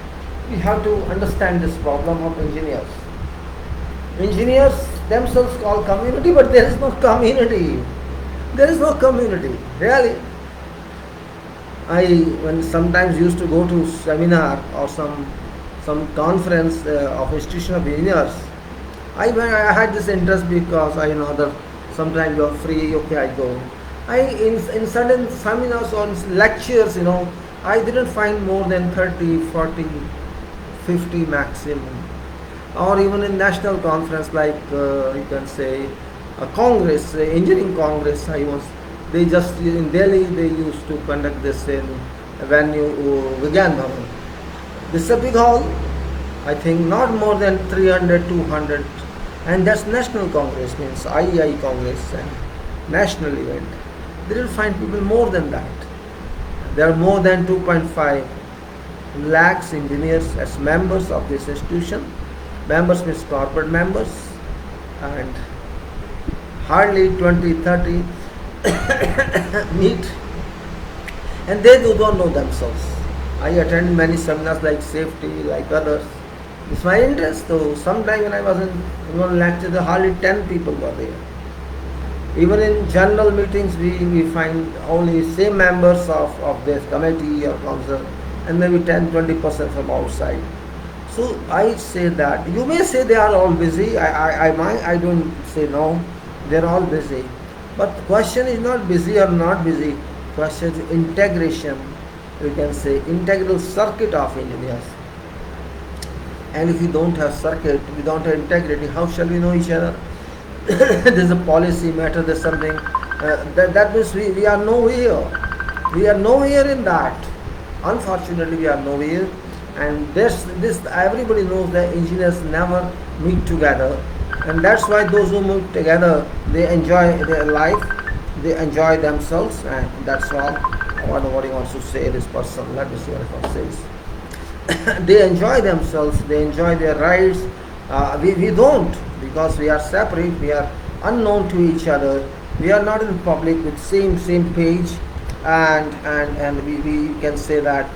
we have to understand this problem of engineers. Engineers themselves call community, but there is no community. There is no community, really. When sometimes used to go to seminar or some conference of institution of engineers, I had this interest because I know that sometimes you are free, okay, I go. In certain seminars or lectures, I didn't find more than 30, 40, 50 maximum. Or even in national conference like you can say a congress, engineering congress, they just in Delhi they used to conduct this in a venue, Vigyan Bhavan. This is a big hall, I think not more than 300, 200, and that's national congress, means IEI congress and national event. They will find people more than that. There are more than 2.5 lakhs engineers as members of this institution. Members means corporate members, and hardly 20, 30 meet, and they do not know themselves. I attend many seminars like safety, like others. It's my interest, though. Sometime when I was in one lecture, hardly 10 people were there. Even in general meetings, we find only same members of this committee or council, and maybe 10-20% from outside. So I say that you may say they are all busy. I don't say no, they're all busy. But the question is not busy or not busy. Question is integration. You can say integral circuit of engineers. And if we don't have circuit, we don't have integrity, how shall we know each other? There's a policy matter, there's something. That means we are nowhere. We are nowhere in that. Unfortunately, we are nowhere. And this everybody knows that engineers never meet together, and that's why those who meet together, they enjoy their life, they enjoy themselves, and that's all. I wonder what he wants to say, this person. Let me see what he says. They enjoy themselves, they enjoy their rides. We don't. because we are separate, we are unknown to each other, we are not in public with same page, and we can say that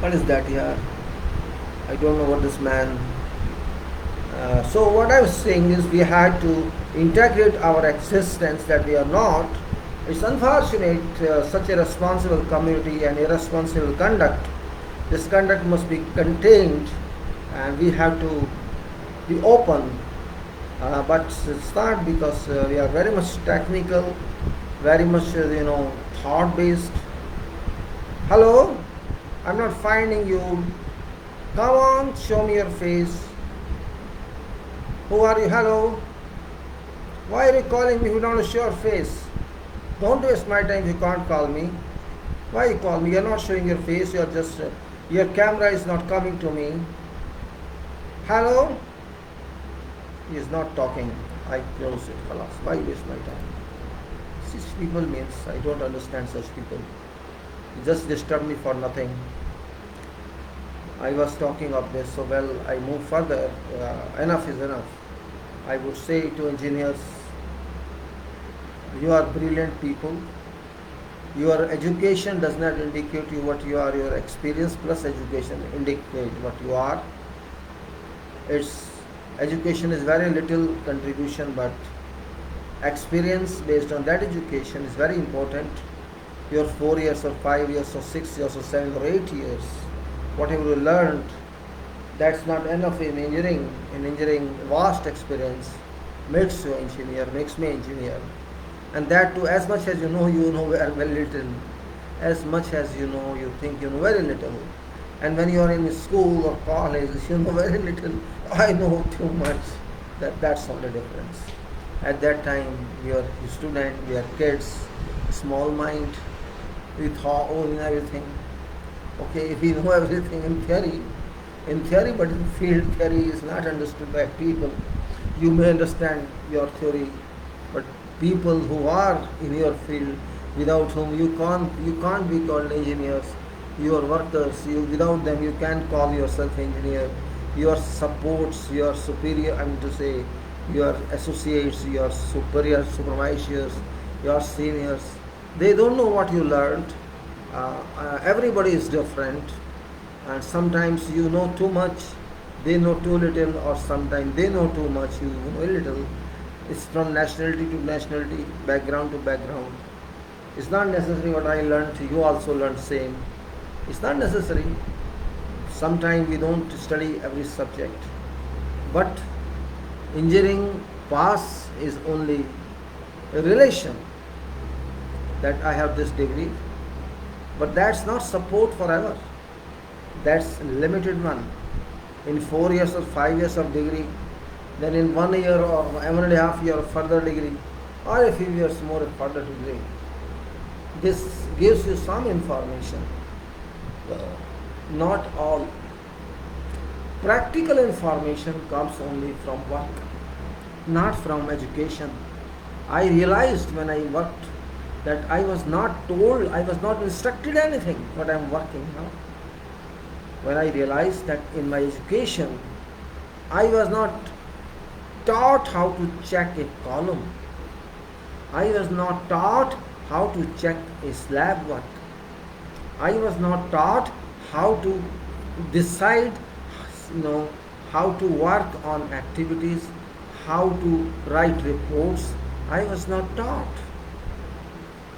what is that here? I don't know what this man. So what I was saying is we had to integrate our existence that we are not. It's unfortunate such a responsible community and irresponsible conduct. This conduct must be contained, and we have to be open. But it's not, because we are very much technical, very much thought based. Hello, I'm not finding you. Come on, show me your face. Who are you? Hello. Why are you calling me if you don't show your face? Don't waste my time if you can't call me. Why you call me? You're not showing your face. You're just your camera is not coming to me. Hello. He is not talking. I close it. Alas, why waste my time? Such people means I don't understand such people. You just disturb me for nothing. I was talking of this, so well, I move further. Enough is enough. I would say to engineers, you are brilliant people. Your education does not indicate you what you are. Your experience plus education indicate what you are. Its education is very little contribution, but experience based on that education is very important. Your 4 years or 5 years or 6 years or 7 or 8 years, whatever you learned, that's not enough in engineering. In engineering, vast experience makes you engineer, makes me engineer. And that too, as much as you know very little. As much as you know, you think you know very little. And when you are in school or college, you know very little. I know too much. That's not the difference. At that time, we are student, we are kids, small mind, we thought own everything. Okay, if we know everything in theory, but in field, theory is not understood by people. You may understand your theory, but people who are in your field, without whom you can't be called engineers. Your workers, without them you can't call yourself engineer. Your supports, your superior, I mean to say, your associates, your supervisors, your seniors, they don't know what you learned. Everybody is different, and sometimes you know too much, they know too little, or sometimes they know too much, you know a little. It's from nationality to nationality, background to background. It's not necessary what I learned, you also learn same. It's not necessary. Sometimes we don't study every subject. But engineering pass is only a relation that I have this degree. But that's not support forever. That's limited one. In 4 years or 5 years of degree, then in 1 year or 1.5 year further degree, or a few years more further degree. This gives you some information. Not all. Practical information comes only from work, not from education. I realized when I worked that I was not told, I was not instructed anything, but I am working now. When I realized that in my education, I was not taught how to check a column. I was not taught how to check a slab work. I was not taught how to decide, how to work on activities, how to write reports. I was not taught,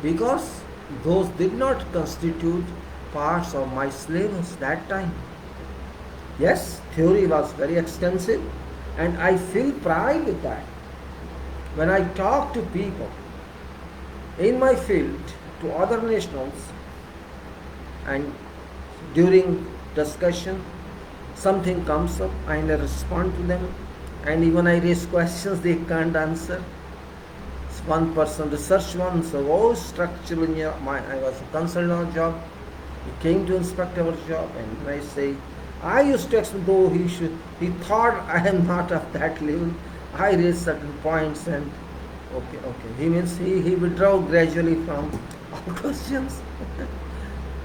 because those did not constitute parts of my syllabus that time. Yes, theory was very extensive, and I feel pride with that. When I talk to people in my field, to other nationals, and during discussion something comes up and I respond to them, and even I raise questions they can't answer. One person researched one, so structural engineer, I was a consultant on job, he came to inspect our job, and I say, I used to explain, though he thought I am not of that level, I raised certain points, and okay, he means he withdrew gradually from all questions.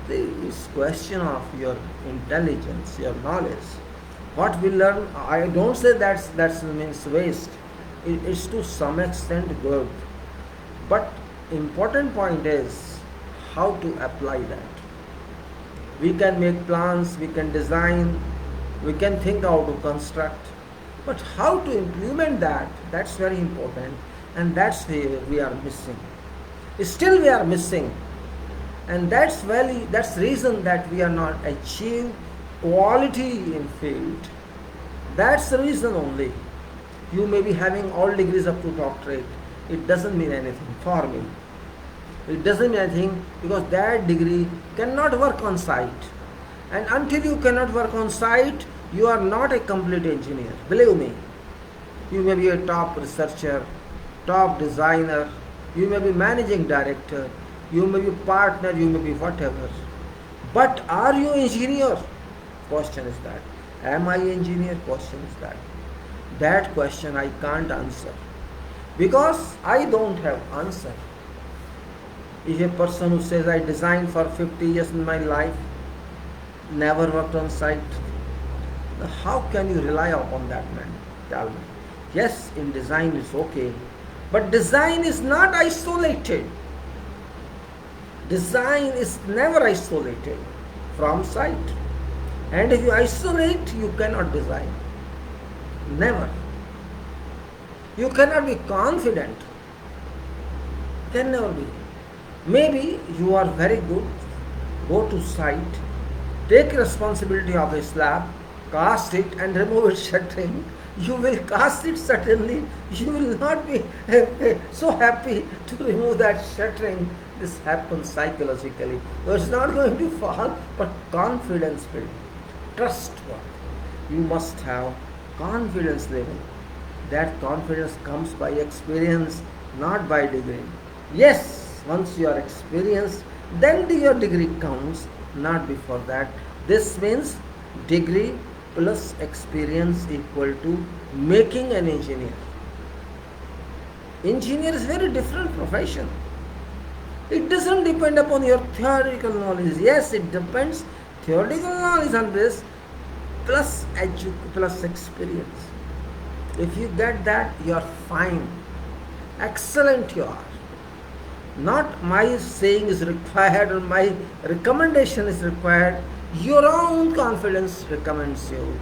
It's question of your intelligence, your knowledge. What we learn, I don't say that means waste. It's to some extent good. But important point is how to apply that. We can make plans, we can design, we can think how to construct, but how to implement that, that's very important, and that's where we are missing. Still we are missing, and that's reason that we are not achieve quality in field. That's the reason only. You may be having all degrees up to doctorate. It doesn't mean anything for me. It doesn't mean anything because that degree cannot work on site. And until you cannot work on site, you are not a complete engineer. Believe me. You may be a top researcher, top designer, you may be managing director, you may be partner, you may be whatever. But are you engineer? Question is that. Am I engineer? Question is that. That question I can't answer because I don't have answer. If a person who says I designed for 50 years in my life, never worked on site, how can you rely upon that man? Tell me. Yes, in design is okay, but design is not isolated. Design is never isolated from site. And if you isolate, you cannot design. Never. You cannot be confident. Can never be. Maybe you are very good, go to site, take responsibility of a slab, cast it and remove its shuttering. You will cast it certainly. You will not be so happy to remove that shuttering. This happens psychologically. So it's not going to fall, but confidence building. Trust what? You must have confidence level. That confidence comes by experience, not by degree. Yes, once you are experienced, then your degree counts, not before that. This means degree plus experience equal to making an engineer. Engineer is very different profession. It doesn't depend upon your theoretical knowledge. Yes, it depends theoretical knowledge on this plus experience. If you get that, you are fine. Excellent you are. Not my saying is required or my recommendation is required. Your own confidence recommends you.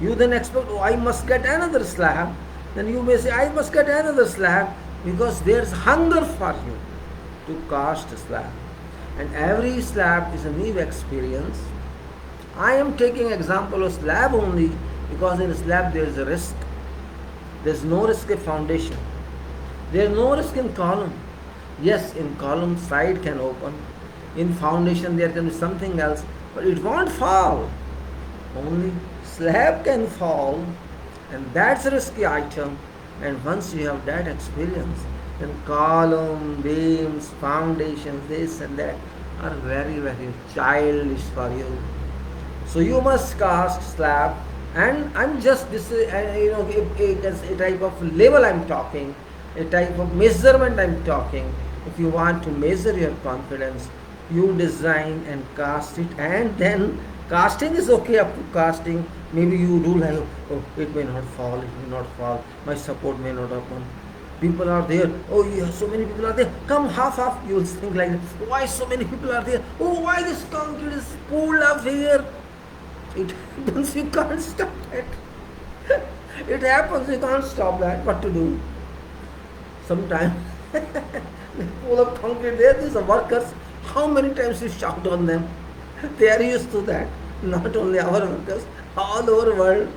You then expect, oh, I must get another slab. Then you may say, I must get another slab because there's hunger for you to cast a slab. And every slab is a new experience. I am taking example of slab only because in slab there is a risk. There is no risk in foundation. There is no risk in column. Yes, in column side can open. In foundation there can be something else, but it won't fall. Only slab can fall, and that's a risky item. And once you have that experience, then column, beams, foundations, this and that are very, very childish for you. So you must cast slab, and I'm just this a type of level I'm talking, a type of measurement I'm talking. If you want to measure your confidence, you design and cast it, and then casting is okay up to casting. Maybe you do like, oh, it may not fall, it may not fall, my support may not open. People are there, oh yeah, so many people are there, come half, you will think like that. Why so many people are there? Oh, why this concrete is pulled up here? It happens, you can't stop it. It happens, you can't stop that. What to do? Sometimes they pull up concrete there, these are workers. How many times you shout on them? They are used to that. Not only our workers, all over the world,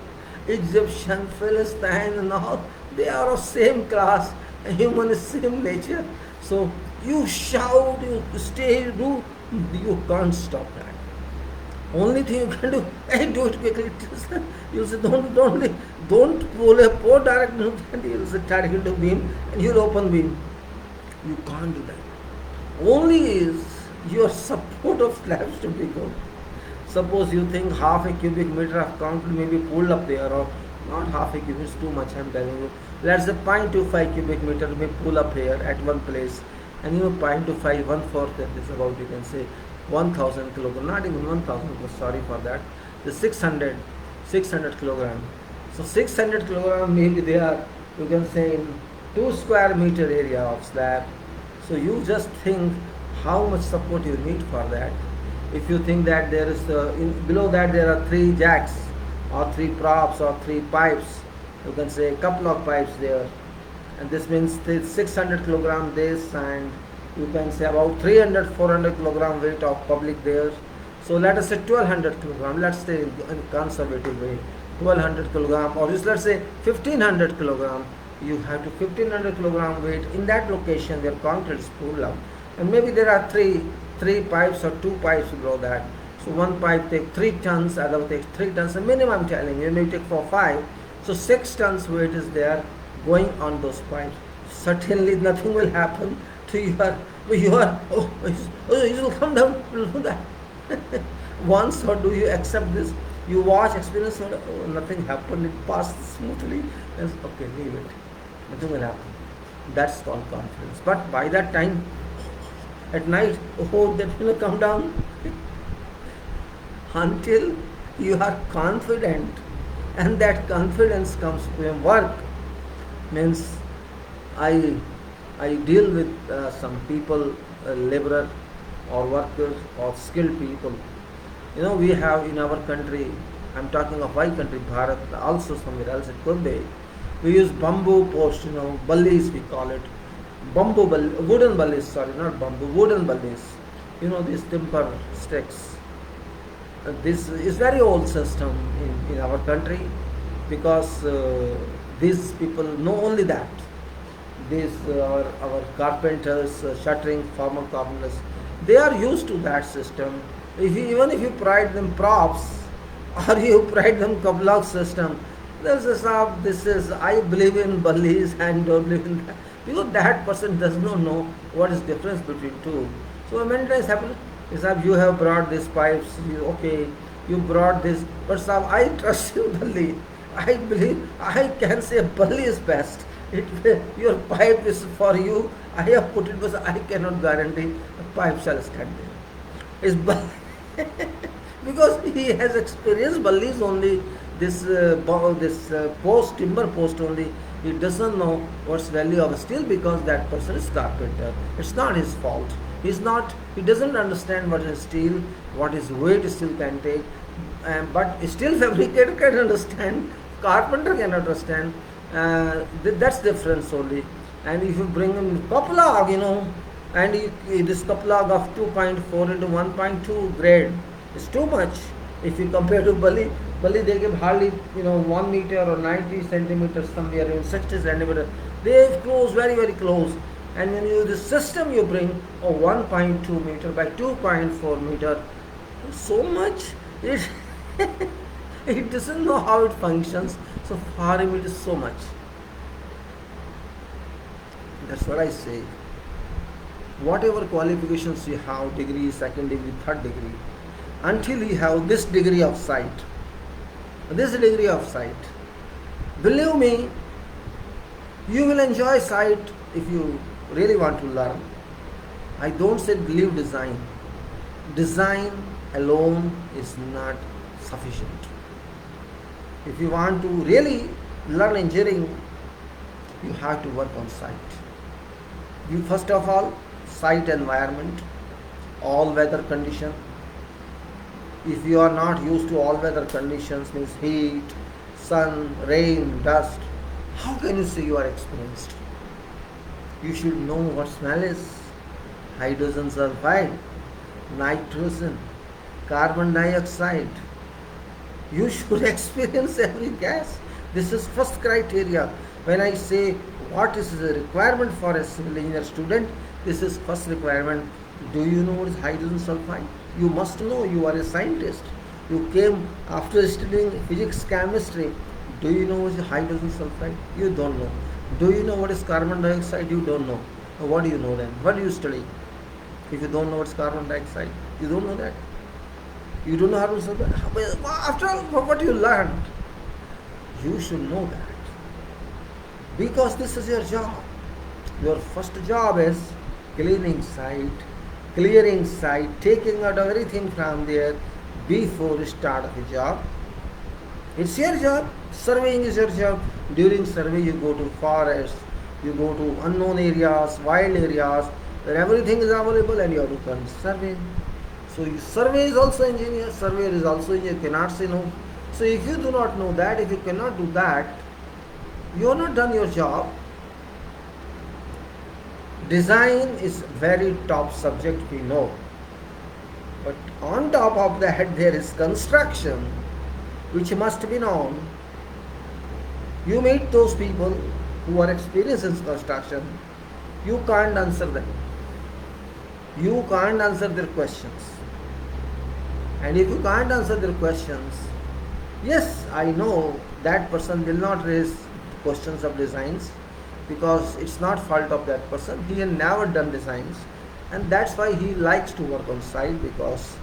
Egyptian, Philistine and all, they are of same class, human is same nature. So you shout, you stay, you can't stop that. Only thing you can do, hey, do it quickly. You say, don't pull a port directly, you'll say direct into beam and you'll open beam. You can't do that. Only is your support of slabs to be good. Suppose you think half a cubic meter of concrete may be pulled up there, or not half a cubic, it's too much, I'm telling you. Let's say 0.25 cubic meter may pull up here at one place, and you know 0.25, 1/4, that is about, you can say, 1000 kilogram, not even 1000, sorry for that, the 600 kilogram. So 600 kilogram, maybe they are, you can say, in 2 square meter area of slab. So you just think how much support you need for that. If you think that there is below that there are 3 jacks or 3 props or 3 pipes, you can say a couple of pipes there, and this means 600 kilogram this, and you can say about 300-400 kilogram weight of public there. So let us say 1200 kilogram, let's say in conservative way 1200 kilogram, or just let's say 1500 kilogram. You have to 1500 kilogram weight in that location where concrete is pulled up, and maybe there are three pipes or 2 pipes below that. So one pipe takes 3 tons, other takes 3 tons, and minimum I'm telling you, maybe take 5. So 6 tons weight is there going on those pipes. Certainly nothing will happen to your it will come down, will do that. Once, or do you accept this? You watch, experience, nothing happened, it passed smoothly, and okay, leave it. Nothing will happen. That's called confidence. But by that time, at night, that will come down. Until you are confident, and that confidence comes when work. Means I deal with some people, laborer or workers or skilled people. We have in our country, I'm talking of my country, Bharat, also somewhere else it could be, we use bamboo posts, ballis we call it. Wooden ballis, sorry, not bamboo, wooden ballis. These timber sticks. This is very old system in our country, because these people know only that. These our carpenters, shuttering, former carpenters, they are used to that system. Even if you provide them props, or you provide them kablog system, this is I believe in ballis and don't believe in that, because that person does not know what is difference between two. So many times happen is that you have brought these pipes, you brought this, but sir, I trust you balli. I believe, I can say balli is best. Your pipe is for you. I have put it, but I cannot guarantee the pipe shall stand there. Is because he has experienced ballis only, this post, timber post only. He doesn't know what's value of steel, because that person is carpenter. It's not his fault. He doesn't understand what is steel, what is weight steel can take. But steel fabricator can understand, carpenter can understand. That's difference only. And if you bring in kaplog, and this kaplog of 2.4 into 1.2 grade is too much. If you compare to balli they give hardly 1 meter or 90 centimeters, somewhere in 60 centimeters. They close very, very close. And when you use the system, you bring a 1.2 meter by 2.4 meter, so much it doesn't know how it functions. So for him it is so much. That's what I say. Whatever qualifications you have, degree, second degree, third degree, until you have this degree of sight, believe me, you will enjoy sight if you really want to learn. I don't say leave design. Design alone is not sufficient. If you want to really learn engineering, you have to work on site. You first of all, site environment, all weather condition. If you are not used to all weather conditions, means heat, sun, rain, dust, how can you say you are experienced? You should know what smell is. Hydrogen sulfide, nitrogen, carbon dioxide. You should experience every gas. This is first criteria. When I say what is the requirement for a civil engineer student, this is first requirement. Do you know what is hydrogen sulfide? You must know, you are a scientist. You came after studying physics, chemistry. Do you know what is hydrogen sulfide? You don't know. Do you know what is carbon dioxide? You don't know. What do you know then? What do you study? If you don't know what's carbon dioxide, you don't know that. You don't know hydrogen sulfide. After all, what you learned, you should know that. Because this is your job. Your first job is cleaning site, clearing site, taking out everything from there before you start the job. It's your job. Surveying is your job. During survey, you go to forests, you go to unknown areas, wild areas, where everything is available, and you have to come survey. So survey is also engineer. Surveyor is also engineer. Cannot say no. So if you do not know that, if you cannot do that, you have not done your job. Design is very top subject, we know. But on top of that, there is construction, which must be known. You meet those people who are experienced in construction, you can't answer them. You can't answer their questions. And if you can't answer their questions, yes, I know that person will not raise questions of designs, because it's not fault of that person. He has never done designs, and that's why he likes to work on site, because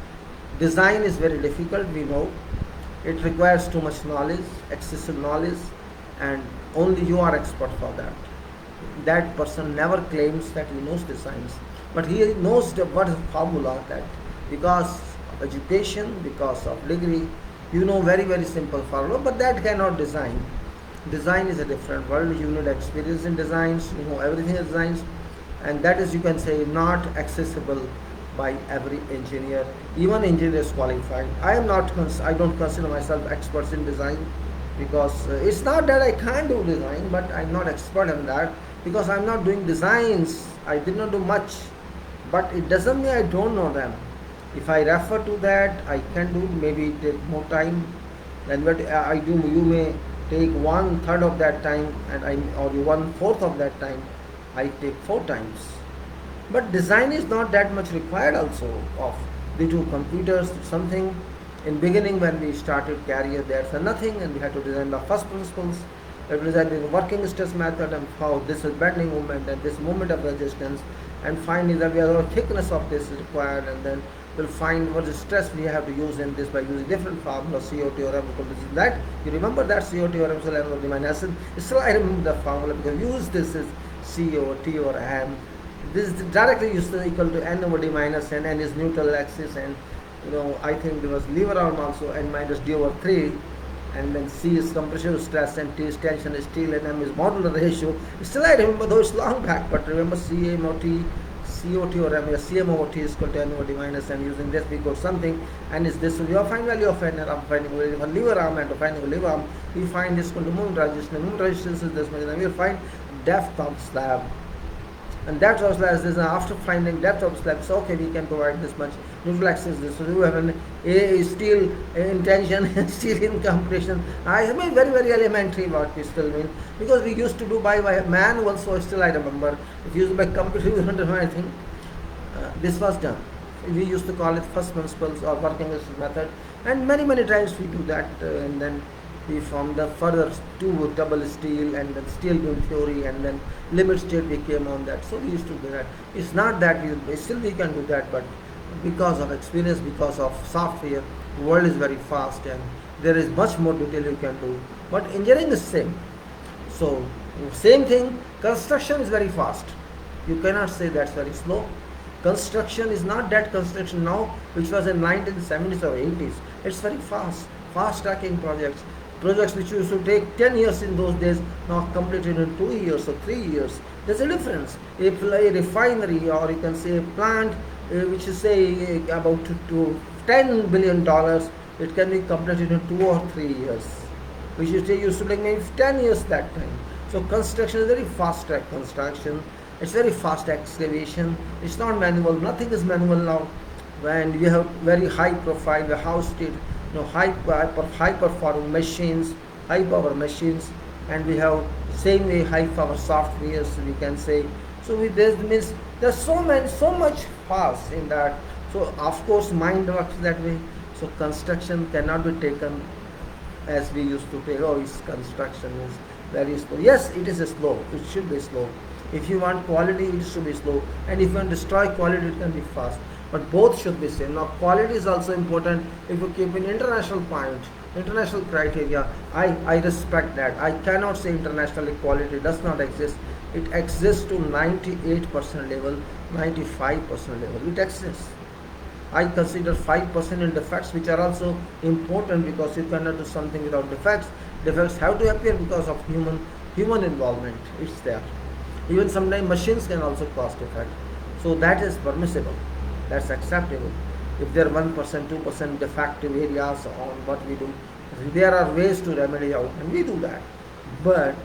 design is very difficult, we know. It requires too much knowledge, excessive knowledge, and only you are expert for that. That person never claims that he knows designs, but he knows what is the formula that, because of education, because of degree, you know very, very simple formula, but that cannot design. Design is a different world. You need experience in designs, you know everything is designs, and that is, you can say, not accessible by every engineer. Even engineers qualified. I don't consider myself experts in design, because it's not that I can't do design, but I'm not expert in that, because I'm not doing designs. I did not do much, but it doesn't mean I don't know them. If I refer to that, I can do, maybe take more time than what I do. You may take 1/3 of that time, or 1/4 of that time, I take 4 times. But design is not that much required also of the two computers, something. In beginning when we started career, there's nothing, and we had to design the first principles. We design the working stress method, and how this is bending moment and this moment of resistance, and finally the thickness of this is required, and then we'll find what is stress we have to use in this by using different formulas, CO theorem, that. You remember that CO theorem, so level of the minus acid. Still I remember the formula, because use this is CO, T or M. This is directly used to equal to N over D minus N. N is neutral axis, and I think there was lever arm also, N minus D over 3. And then C is compression stress, and T is tension steel, and M is modular ratio. Still I remember, though it's long back, but remember CMOT, COT or M, CM over T is equal to N over D minus N. Using this we got something, and is this, so you find value of N, and finding value of lever arm, and finding a lever arm, we find this equal to moment resistance. Moment resistance is this much, and we will find depth of slab. And depth of slab is, after finding depth of slab, so okay, we can provide this much. Neutral axis this, so you have an A steel in tension, steel in compression. I mean, very, very elementary what we still mean, because we used to do by manual, so still I remember. If used by computer, you don't know anything. This was done. We used to call it first principles or working method, and many, many times we do that, and then we form the further two double steel, and then steel beam theory, and then limit state we came on that. So we used to do that. It's not that still we can do that, but because of experience, because of software, the world is very fast, and there is much more detail you can do. But engineering is same. So same thing. Construction is very fast. You cannot say that's very slow. Construction is not that construction now, which was in 1970s or 80s. It's very fast. Fast tracking projects which used to take 10 years in those days, now completed in 2 years or 3 years. There's a difference. A refinery, or you can say a plant, which is say about to $10 billion, it can be completed in 2 or 3 years, which used to take maybe 10 years that time. So construction is very fast track construction. It's very fast excavation. It's not manual. Nothing is manual now. When we have very high profile, the house state, high performing machines, high power machines, and we have same way high power softwares, we can say. So this means there's so much fast in that. So of course mind works that way. So construction cannot be taken as we used to take. Its construction is very slow. Yes, it is slow. It should be slow. If you want quality, it should be slow, and if you want to destroy quality, it can be fast. But both should be same. Now quality is also important. If you keep an international point, international criteria, I respect that. I cannot say international equality does not exist. It exists to 98% level, 95% level. It exists. I consider 5% in defects, which are also important because you cannot do something without defects. Defects have to appear because of human involvement. It's there. Even sometimes machines can also cause defect. So that is permissible. That's acceptable. If there are 1%, 2% defective areas on what we do, there are ways to remedy out, and we do that. But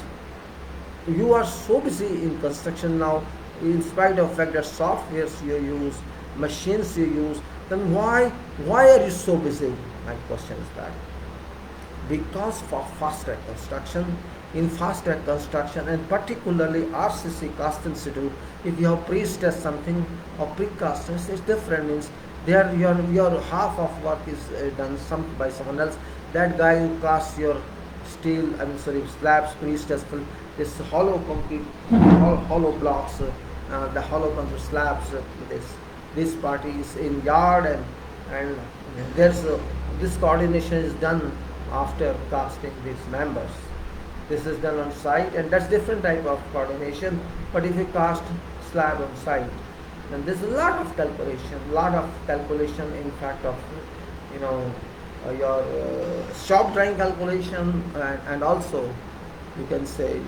you are so busy in construction now, in spite of the fact that softwares you use, machines you use, then why are you so busy? My question is that because for fast track construction, in fast track construction, and particularly RCC Cast Institute, if you have pre-test something or pre-cast, it's different. Means there your half of work is done by someone else. That guy who casts your steel, slabs, pre-test this hollow concrete, hollow blocks, the hollow concrete slabs. This party is in yard, and there's this coordination is done after casting these members. This is done on site, and that's different type of coordination. But if you cast slab on site, then there's a lot of calculation, in fact, of your shop drawing calculation, and also you can say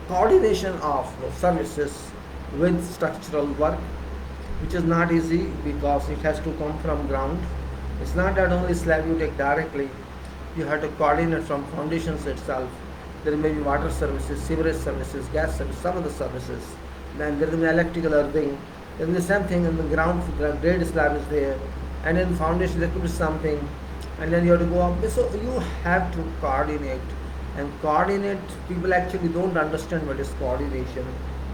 coordination of services with structural work, which is not easy because it has to come from ground. It's not that only slab you take directly. You have to coordinate from foundations itself. There may be water services, sewerage services, gas services, some of the services. Then there is an electrical earthing. Then the same thing in the ground, grade slab is there. And in foundation there could be something. And then you have to go up. So you have to coordinate. And coordinate, people actually don't understand what is coordination.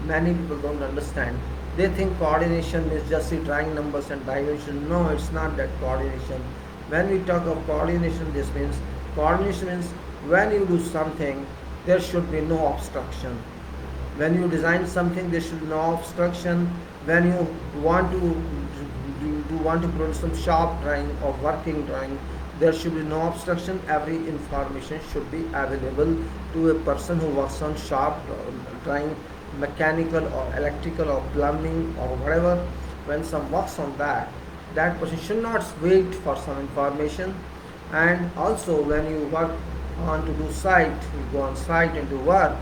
Many people don't understand. They think coordination is just drawing numbers and dimension. No, it's not that coordination. When we talk of coordination, coordination means when you do something, there should be no obstruction. When you design something, there should be no obstruction. When you want to produce some shop drawing or working drawing, there should be no obstruction. Every information should be available to a person who works on shop drawing, mechanical or electrical or plumbing or whatever. When some works on that person should not wait for some information. And also when you work on to do site, you go on site and do work.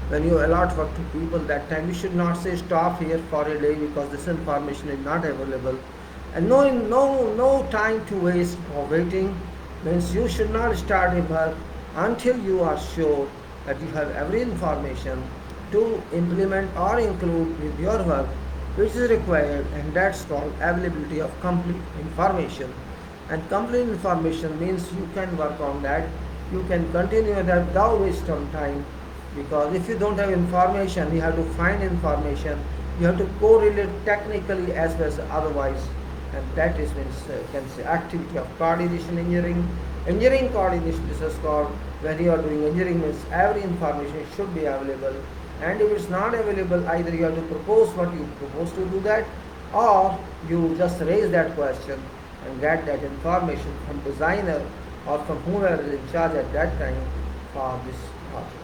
When you allot work to people, that time you should not say stop here for a day because this information is not available. And no time to waste or waiting. Means you should not start a work until you are sure that you have every information to implement or include with your work which is required, and that's called availability of complete information. And complete information means you can work on that, you can continue that without waste of time, because if you don't have information, you have to find information, you have to correlate technically as well as otherwise, and that is means can say activity of coordination engineering. Engineering coordination, this is called when you are doing engineering, means every information should be available. And if it's not available, either you have to propose what you propose to do that, or you just raise that question and get that information from designer or from whoever is in charge at that time for this project.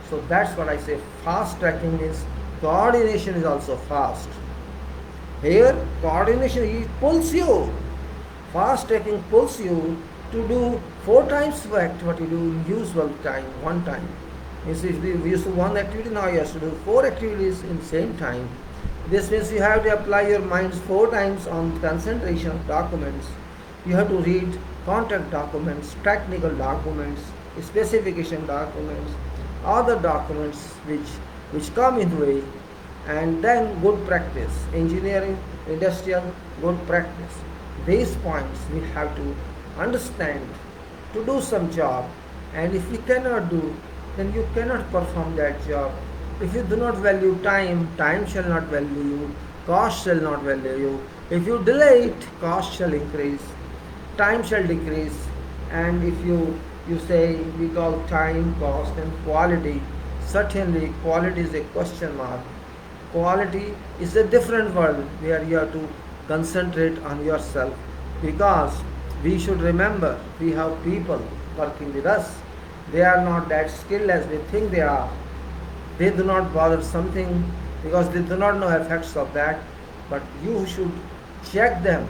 So that's what I say. Fast tracking means coordination is also fast. Here, coordination it pulls you. Fast tracking pulls you to do 4 times what you do in usual time, 1 time. If we used to 1 activity, now you have to do 4 activities in the same time. This means you have to apply your minds 4 times on concentration of documents. You have to read contract documents, technical documents, specification documents, other documents which come in the way, and then good practice, engineering, industrial, good practice. These points we have to understand to do some job, and if we cannot do, then you cannot perform that job. If you do not value time, time shall not value you, cost shall not value you. If you delay it, cost shall increase, time shall decrease. And if you say we call time, cost and quality, certainly quality is a question mark. Quality is a different world where you have to concentrate on yourself, because we should remember we have people working with us. They are not that skilled as we think they are. They do not bother something because they do not know effects of that, but you should check them,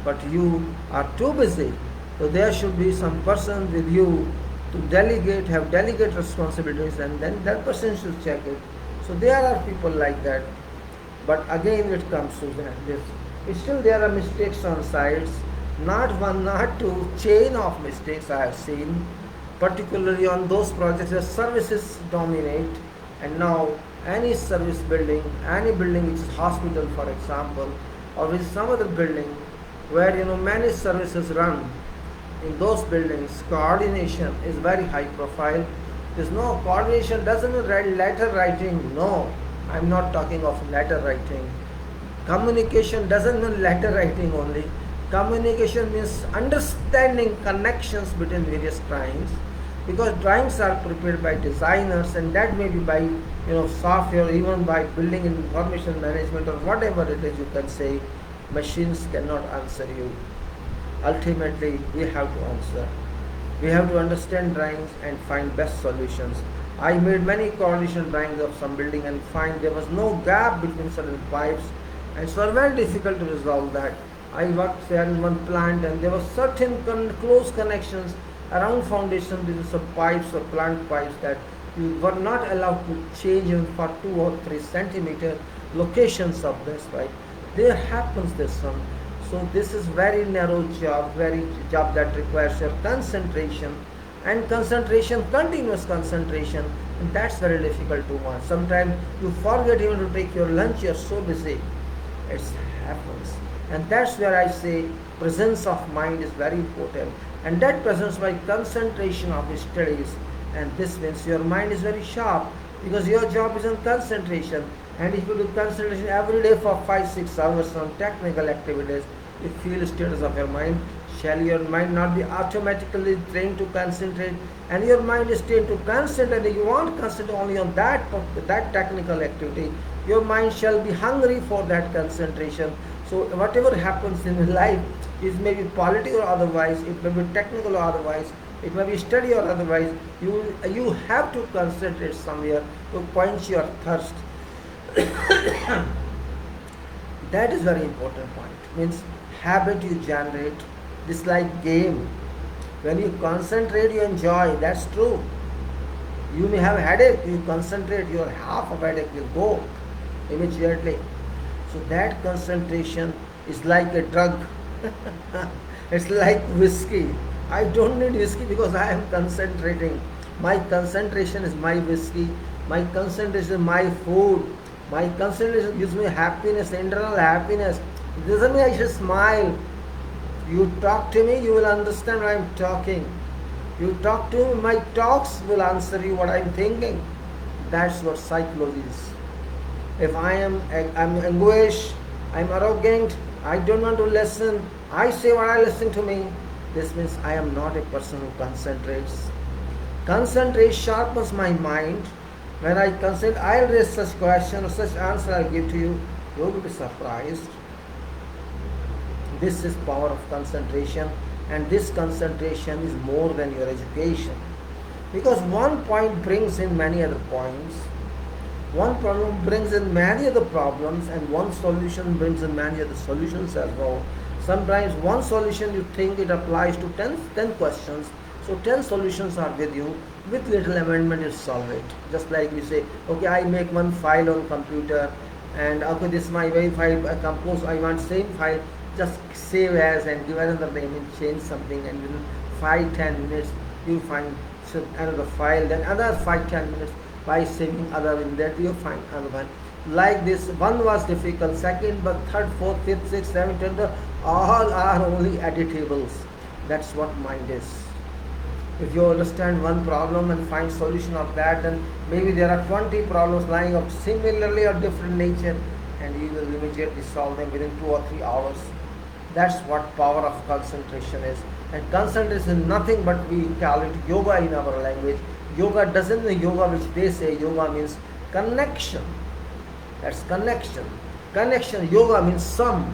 but you are too busy. So there should be some person with you to delegate, have delegate responsibilities, and then that person should check it. So there are people like that. But again it comes to this. Still there are mistakes on sites, not one, not two, chain of mistakes I have seen, particularly on those projects where services dominate. And now any service building, any building which is hospital for example, or with some other building where many services run, in those buildings coordination is very high profile. There's no coordination, doesn't mean letter writing, no, I'm not talking of letter writing. Communication doesn't mean letter writing only. Communication means understanding connections between various drawings, because drawings are prepared by designers, and that may be by software, even by building information management or whatever it is you can say. Machines cannot answer you. Ultimately, we have to answer. We have to understand drawings and find best solutions. I made many coordination drawings of some building and find there was no gap between certain pipes, and it's very difficult to resolve that. I worked there in one plant and there were certain close connections around foundation business of pipes or plant pipes that you were not allowed to change even for 2 or 3 centimeter locations of this pipe. There happens this one. So this is very narrow job, very job that requires your concentration, and concentration, continuous concentration, and that's very difficult to watch. Sometimes you forget even to take your lunch, you're so busy. It happens. And that's where I say presence of mind is very important. And that presence by concentration of studies. And this means your mind is very sharp because your job is in concentration. And if you do concentration every day for 5-6 hours on technical activities, you feel status of your mind. Shall your mind not be automatically trained to concentrate? And your mind is trained to concentrate, and you want to concentrate only on that technical activity. Your mind shall be hungry for that concentration. So whatever happens in life, it may be political or otherwise, it may be technical or otherwise, it may be study or otherwise, you have to concentrate somewhere to quench your thirst. That is very important point. Means habit you generate. This like game. When you concentrate, you enjoy. That's true. You may have a headache. You concentrate, your half of headache will go immediately. So that concentration is like a drug. It's like whiskey. I don't need whiskey because I am concentrating. My concentration is my whiskey. My concentration is my food. My concentration gives me happiness, internal happiness. It doesn't mean I should smile. You talk to me, you will understand what I am talking. You talk to me, my talks will answer you what I am thinking. That's what psychology is. If I'm anguished, I'm arrogant, I don't want to listen, I say what I listen to me, this means I am not a person who concentrates. Concentrate sharpens my mind. When I concentrate, I'll raise such question, such answer I'll give to you. You will be surprised. This is power of concentration, and this concentration is more than your education. Because one point brings in many other points. One problem brings in many other problems, and one solution brings in many other solutions as well. Sometimes one solution you think it applies to 10 questions, so 10 solutions are with you. With little amendment you solve it. Just like we say, okay, I make one file on computer, and okay, this is my very file I compose, I want same file, just save as and give another name and change something, and within 5-10 minutes you find another file, then another 5-10 minutes by saving other in that you find another one. Like this, one was difficult, second, but third, fourth, fifth, sixth, seventh, tenth, all are only editables. That's what mind is. If you understand one problem and find solution of that, then maybe there are 20 problems lying of similarly or different nature, and you will immediately solve them within 2 or 3 hours. That's what power of concentration is. And concentration is nothing but we call it yoga in our language. Yoga doesn't mean yoga which they say. Yoga means connection. That's connection. Connection. Yoga means sum.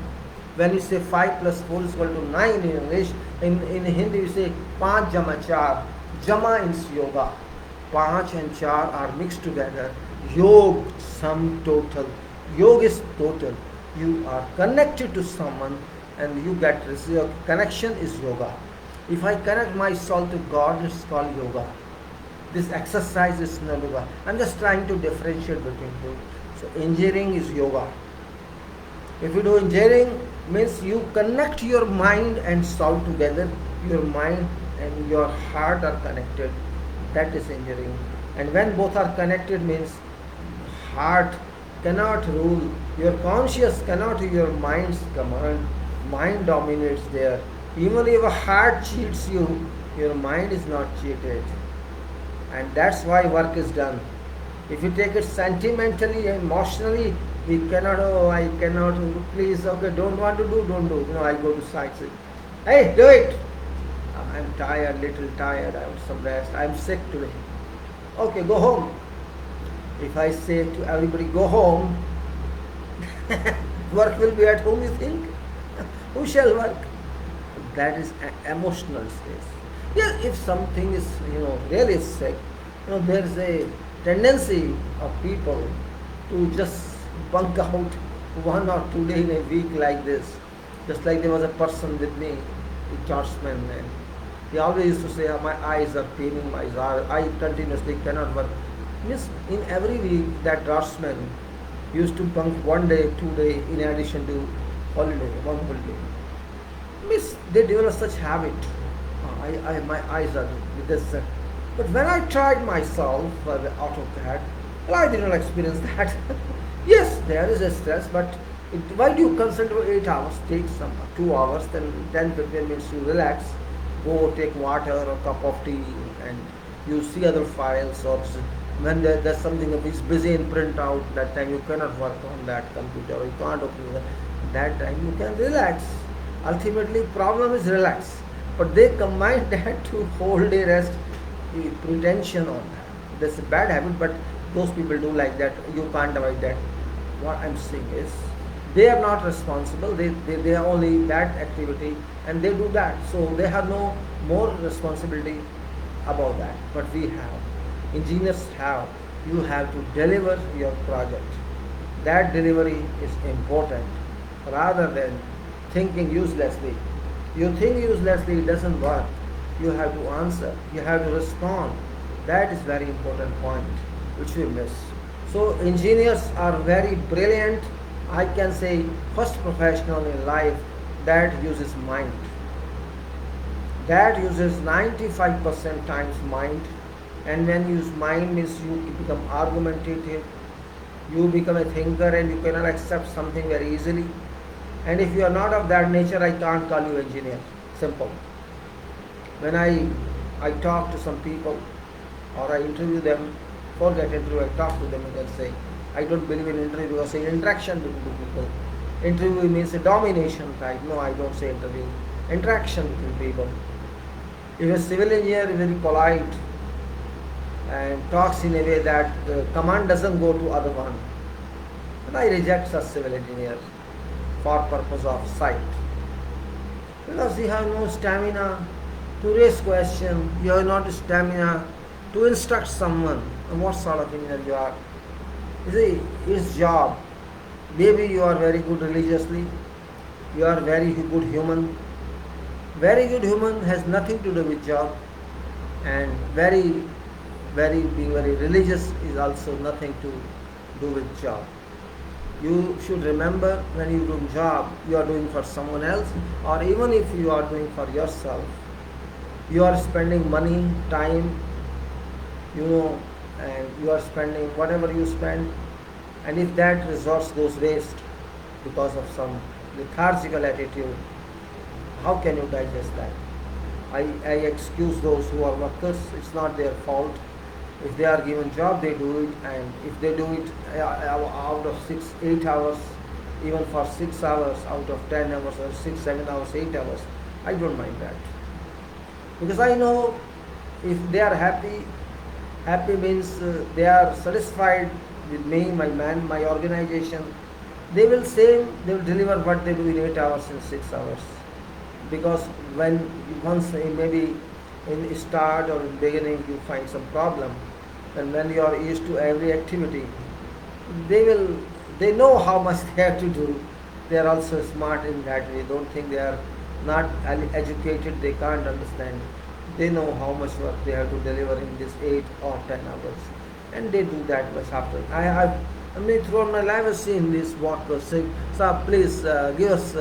When you say 5 plus 4 is equal to 9 in English, in Hindi you say 5 jama 4. Jama is yoga. 5 and 4 are mixed together. Yog, sum total. Yog is total. You are connected to someone and you get your connection is yoga. If I connect my soul to God, it's called yoga. This exercise is no yoga. I'm just trying to differentiate between two. So engineering is yoga. If you do engineering, means you connect your mind and soul together. Your mind and your heart are connected. That is engineering. And when both are connected, means heart cannot rule. Your conscious cannot do your mind's command. Mind dominates there. Even if a heart cheats you, your mind is not cheated. And that's why work is done. If you take it sentimentally, emotionally, we cannot, oh, I cannot, please, okay, don't want to do, don't do. You know, I go to sightseeing. Hey, do it. I'm tired, little tired, I want some rest, I'm sick today. Okay, go home. If I say to everybody, go home, work will be at home, you think? Who shall work? That is an emotional space. Yes, if something is, really sick, there is a tendency of people to just bunk out 1 or 2 days in a week like this. Just like there was a person with me, a churchman, and he always used to say, my eyes are paining, my eyes are, I continuously cannot work. Means in every week that draftsman used to bunk 1 day, 2 days in addition to holiday, one holiday. Means they develop such habit. My eyes are with this. But when I tried myself out of that, well, I did not experience that. Yes, there is a stress, but why do you concentrate 8 hours? Take some 2 hours, then 10-15 minutes you relax, go take water or cup of tea, and you see other files, or when there's something which is busy in printout, that time you cannot work on that computer, or you can't open it. That time you can relax. Ultimately, problem is relax. But they combine that to whole day rest, pretension on that. That's a bad habit, but those people do like that. You can't avoid that. What I'm saying is, they are not responsible. They are only that activity, and they do that. So they have no more responsibility about that. But we have. Engineers have. You have to deliver your project. That delivery is important rather than thinking uselessly. You think uselessly, it doesn't work. You have to answer. You have to respond. That is very important point which we miss. So engineers are very brilliant. I can say first professional in life that uses mind. That uses 95% times mind. And when you use mind means you become argumentative. You become a thinker and you cannot accept something very easily. And if you are not of that nature, I can't call you engineer. Simple. When I talk to some people or I interview them, forget interview, I talk to them and they'll say, I don't believe in interview because I say interaction between people. Interview means a domination type. No, I don't say interview. Interaction between people. If a civil engineer is very polite and talks in a way that the command doesn't go to other one, and I reject such civil engineer for purpose of sight. Because you have no stamina to raise question, you have not stamina to instruct someone. And what sort of engineer you are? You see, his job, maybe you are very good religiously, you are very good human. Very good human has nothing to do with job, and being very religious is also nothing to do with job. You should remember when you do job, you are doing for someone else, or even if you are doing for yourself, you are spending money, time, and you are spending whatever you spend, and if that resource goes waste because of some lethargical attitude, how can you digest that? I excuse those who are workers, it's not their fault. If they are given job, they do it, and if they do it out of 6-8 hours, even for 6 hours out of 10 hours, or 6-7 hours, 8 hours, I don't mind that. Because I know if they are happy means they are satisfied with me, my man, my organization, they will deliver what they do in 8 hours in 6 hours. Because once maybe in start or in beginning you find some problem, And when you are used to every activity, they will they know how much they have to do. They are also smart in that way. Don't think they are not educated, they can't understand. They know how much work they have to deliver in this 8 or 10 hours, and they do that much after. I mean, throughout my life I've seen these workers saying, sir, please give us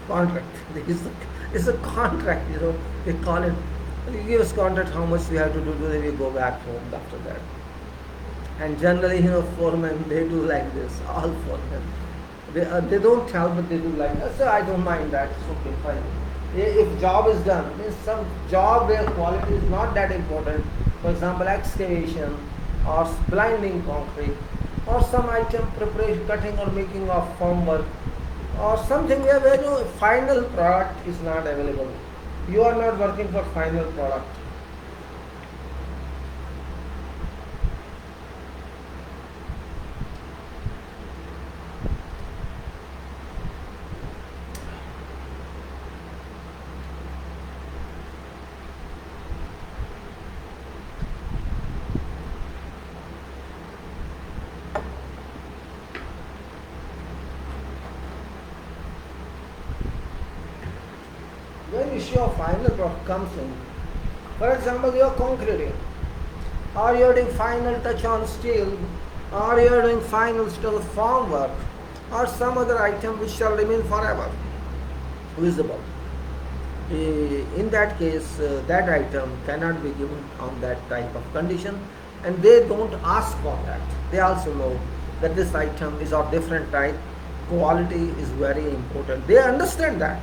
contract. It's a contract, they call it. You give us contract how much we have to do, then we go back home after that. And generally, foremen, they do like this, all foremen. They don't tell, but they do like that. So I don't mind that. It's okay, fine. If job is done, means some job where quality is not that important, for example, excavation or blinding concrete, or some item preparation, cutting or making of formwork, or something where final product is not available. You are not working for final product. When issue of final product comes in, for example, you are concreting, or you are doing final touch on steel, or you are doing final steel formwork, or some other item which shall remain forever visible. In that case, that item cannot be given on that type of condition, and they don't ask for that. They also know that this item is of different type. Quality is very important. They understand that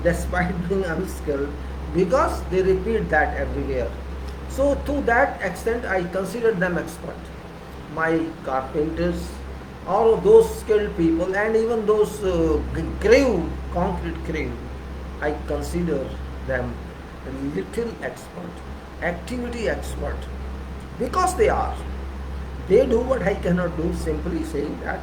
despite being unskilled, because they repeat that everywhere. So to that extent, I consider them expert. My carpenters, all of those skilled people, and even those concrete crew, I consider them a little expert, activity expert, because they are. They do what I cannot do, simply saying that.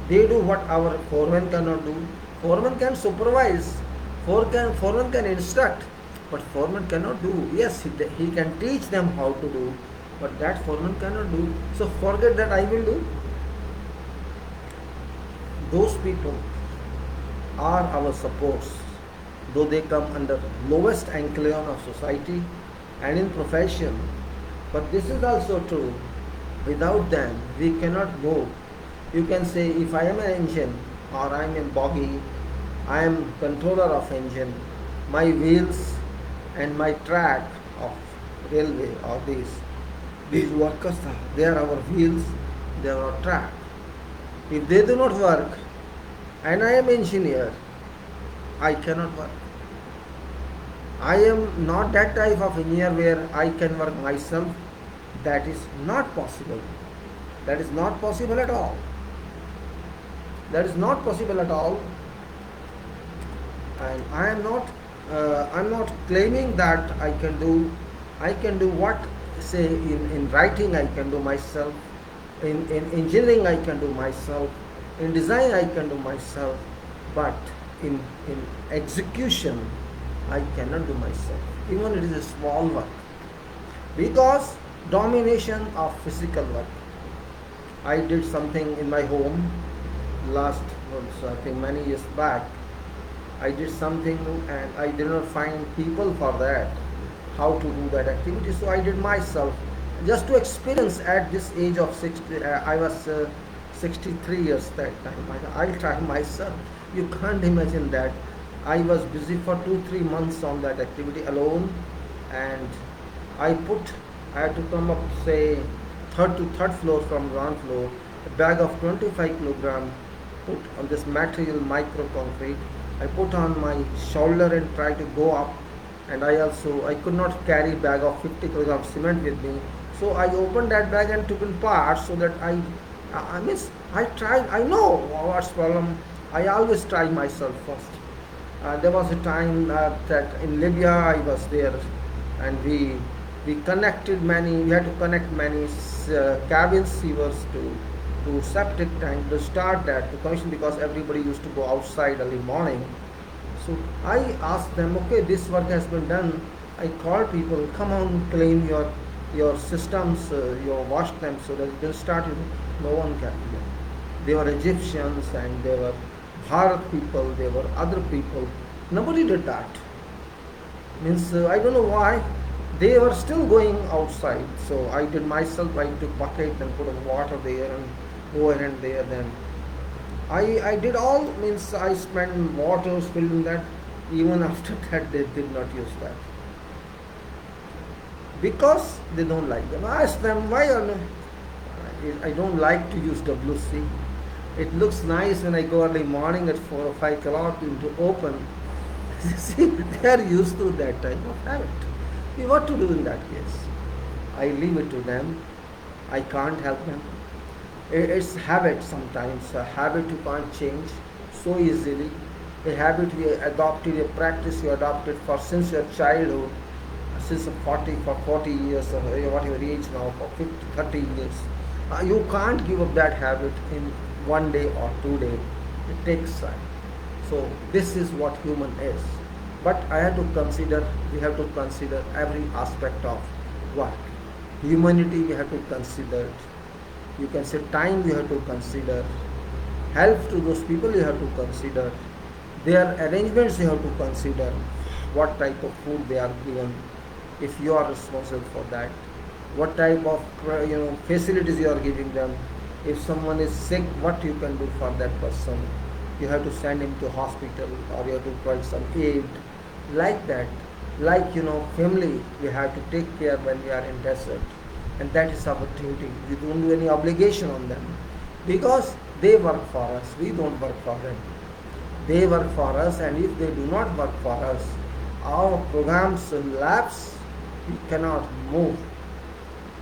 They do what our foreman cannot do. Foreman can supervise, foreman can instruct, but foreman cannot do. Yes, he can teach them how to do, but that foreman cannot do. So forget that I will do. Those people are our supports, though they come under lowest echelon of society and in profession. But this is also true. Without them, we cannot move. You can say, if I am an engine or I am in boggy, I am controller of engine, my wheels and my track of railway or these workers, they are our wheels, they are our track. If they do not work and I am engineer, I cannot work. I am not that type of engineer where I can work myself. That is not possible. That is not possible at all. That is not possible at all. And I am not claiming that I can do what, say, in writing I can do myself, in engineering I can do myself, in design I can do myself, but in execution I cannot do myself, even it is a small work, because domination of physical work. I did something in my home last, I think many years back. I did something and I did not find people for that, how to do that activity, so I did myself, just to experience at this age of 60. I was 63 years that time. I'll try myself. You can't imagine that. I was busy for 2-3 months on that activity alone, and I had to come up, say, third floor from ground floor, a bag of 25 kilogram, put on this material micro concrete. I put on my shoulder and try to go up, and I could not carry bag of 50 kilogram cement with me. So I opened that bag and took in parts, so that I tried. I know what's problem. I always try myself first. There was a time that in Libya I was there, and we connected many. We had to connect many cabin sewers to septic tank to start that to commission, because everybody used to go outside early morning. So I asked them, okay, this work has been done. I called people, come on, claim your your systems, you wash them so that they'll start, no one can. They were Egyptians and they were Bharat people, they were other people. Nobody did that. Means I don't know why they were still going outside. So I did myself. I took bucket and put water there and go ahead there. Then I did all, means I spent water filled in that. Even after that, they did not use that because they don't like them. I asked them why. I don't like to use WC. It looks nice when I go early morning at 4 or 5 o'clock into open. See, they are used to that type of habit. What to do in that case? I leave it to them. I can't help them. It's habit sometimes. A habit you can't change so easily. A habit you adopted, a practice you adopted for since your childhood, since 40 years or whatever age now, for 50, 30 years. You can't give up that habit in 1 day or 2 days. It takes time. So this is what human is. But we have to consider every aspect of work. Humanity we have to consider. You can say time we have to consider. Help to those people you have to consider. Their arrangements you have to consider. What type of food they are given, if you are responsible for that. What type of facilities you are giving them. If someone is sick, what you can do for that person. You have to send him to hospital or you have to provide some aid. Like that. Like family, we have to take care when we are in desert. And that is our duty. We don't do any obligation on them. Because they work for us, we don't work for them. They work for us, and if they do not work for us, our programs and labs, we cannot move.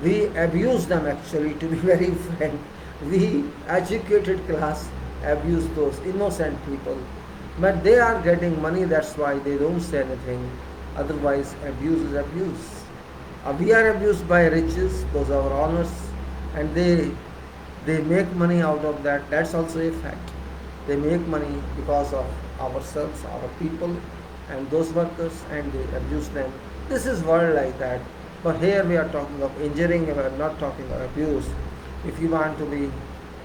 We abuse them actually, to be very frank. We, educated class, abuse those innocent people. But they are getting money, that's why they don't say anything. Otherwise, abuse is abuse. We are abused by riches, those are our honors, and they make money out of that. That's also a fact. They make money because of ourselves, our people, and those workers, and they abuse them. This is world like that. But here we are talking of injuring, we are not talking of abuse. If you want to be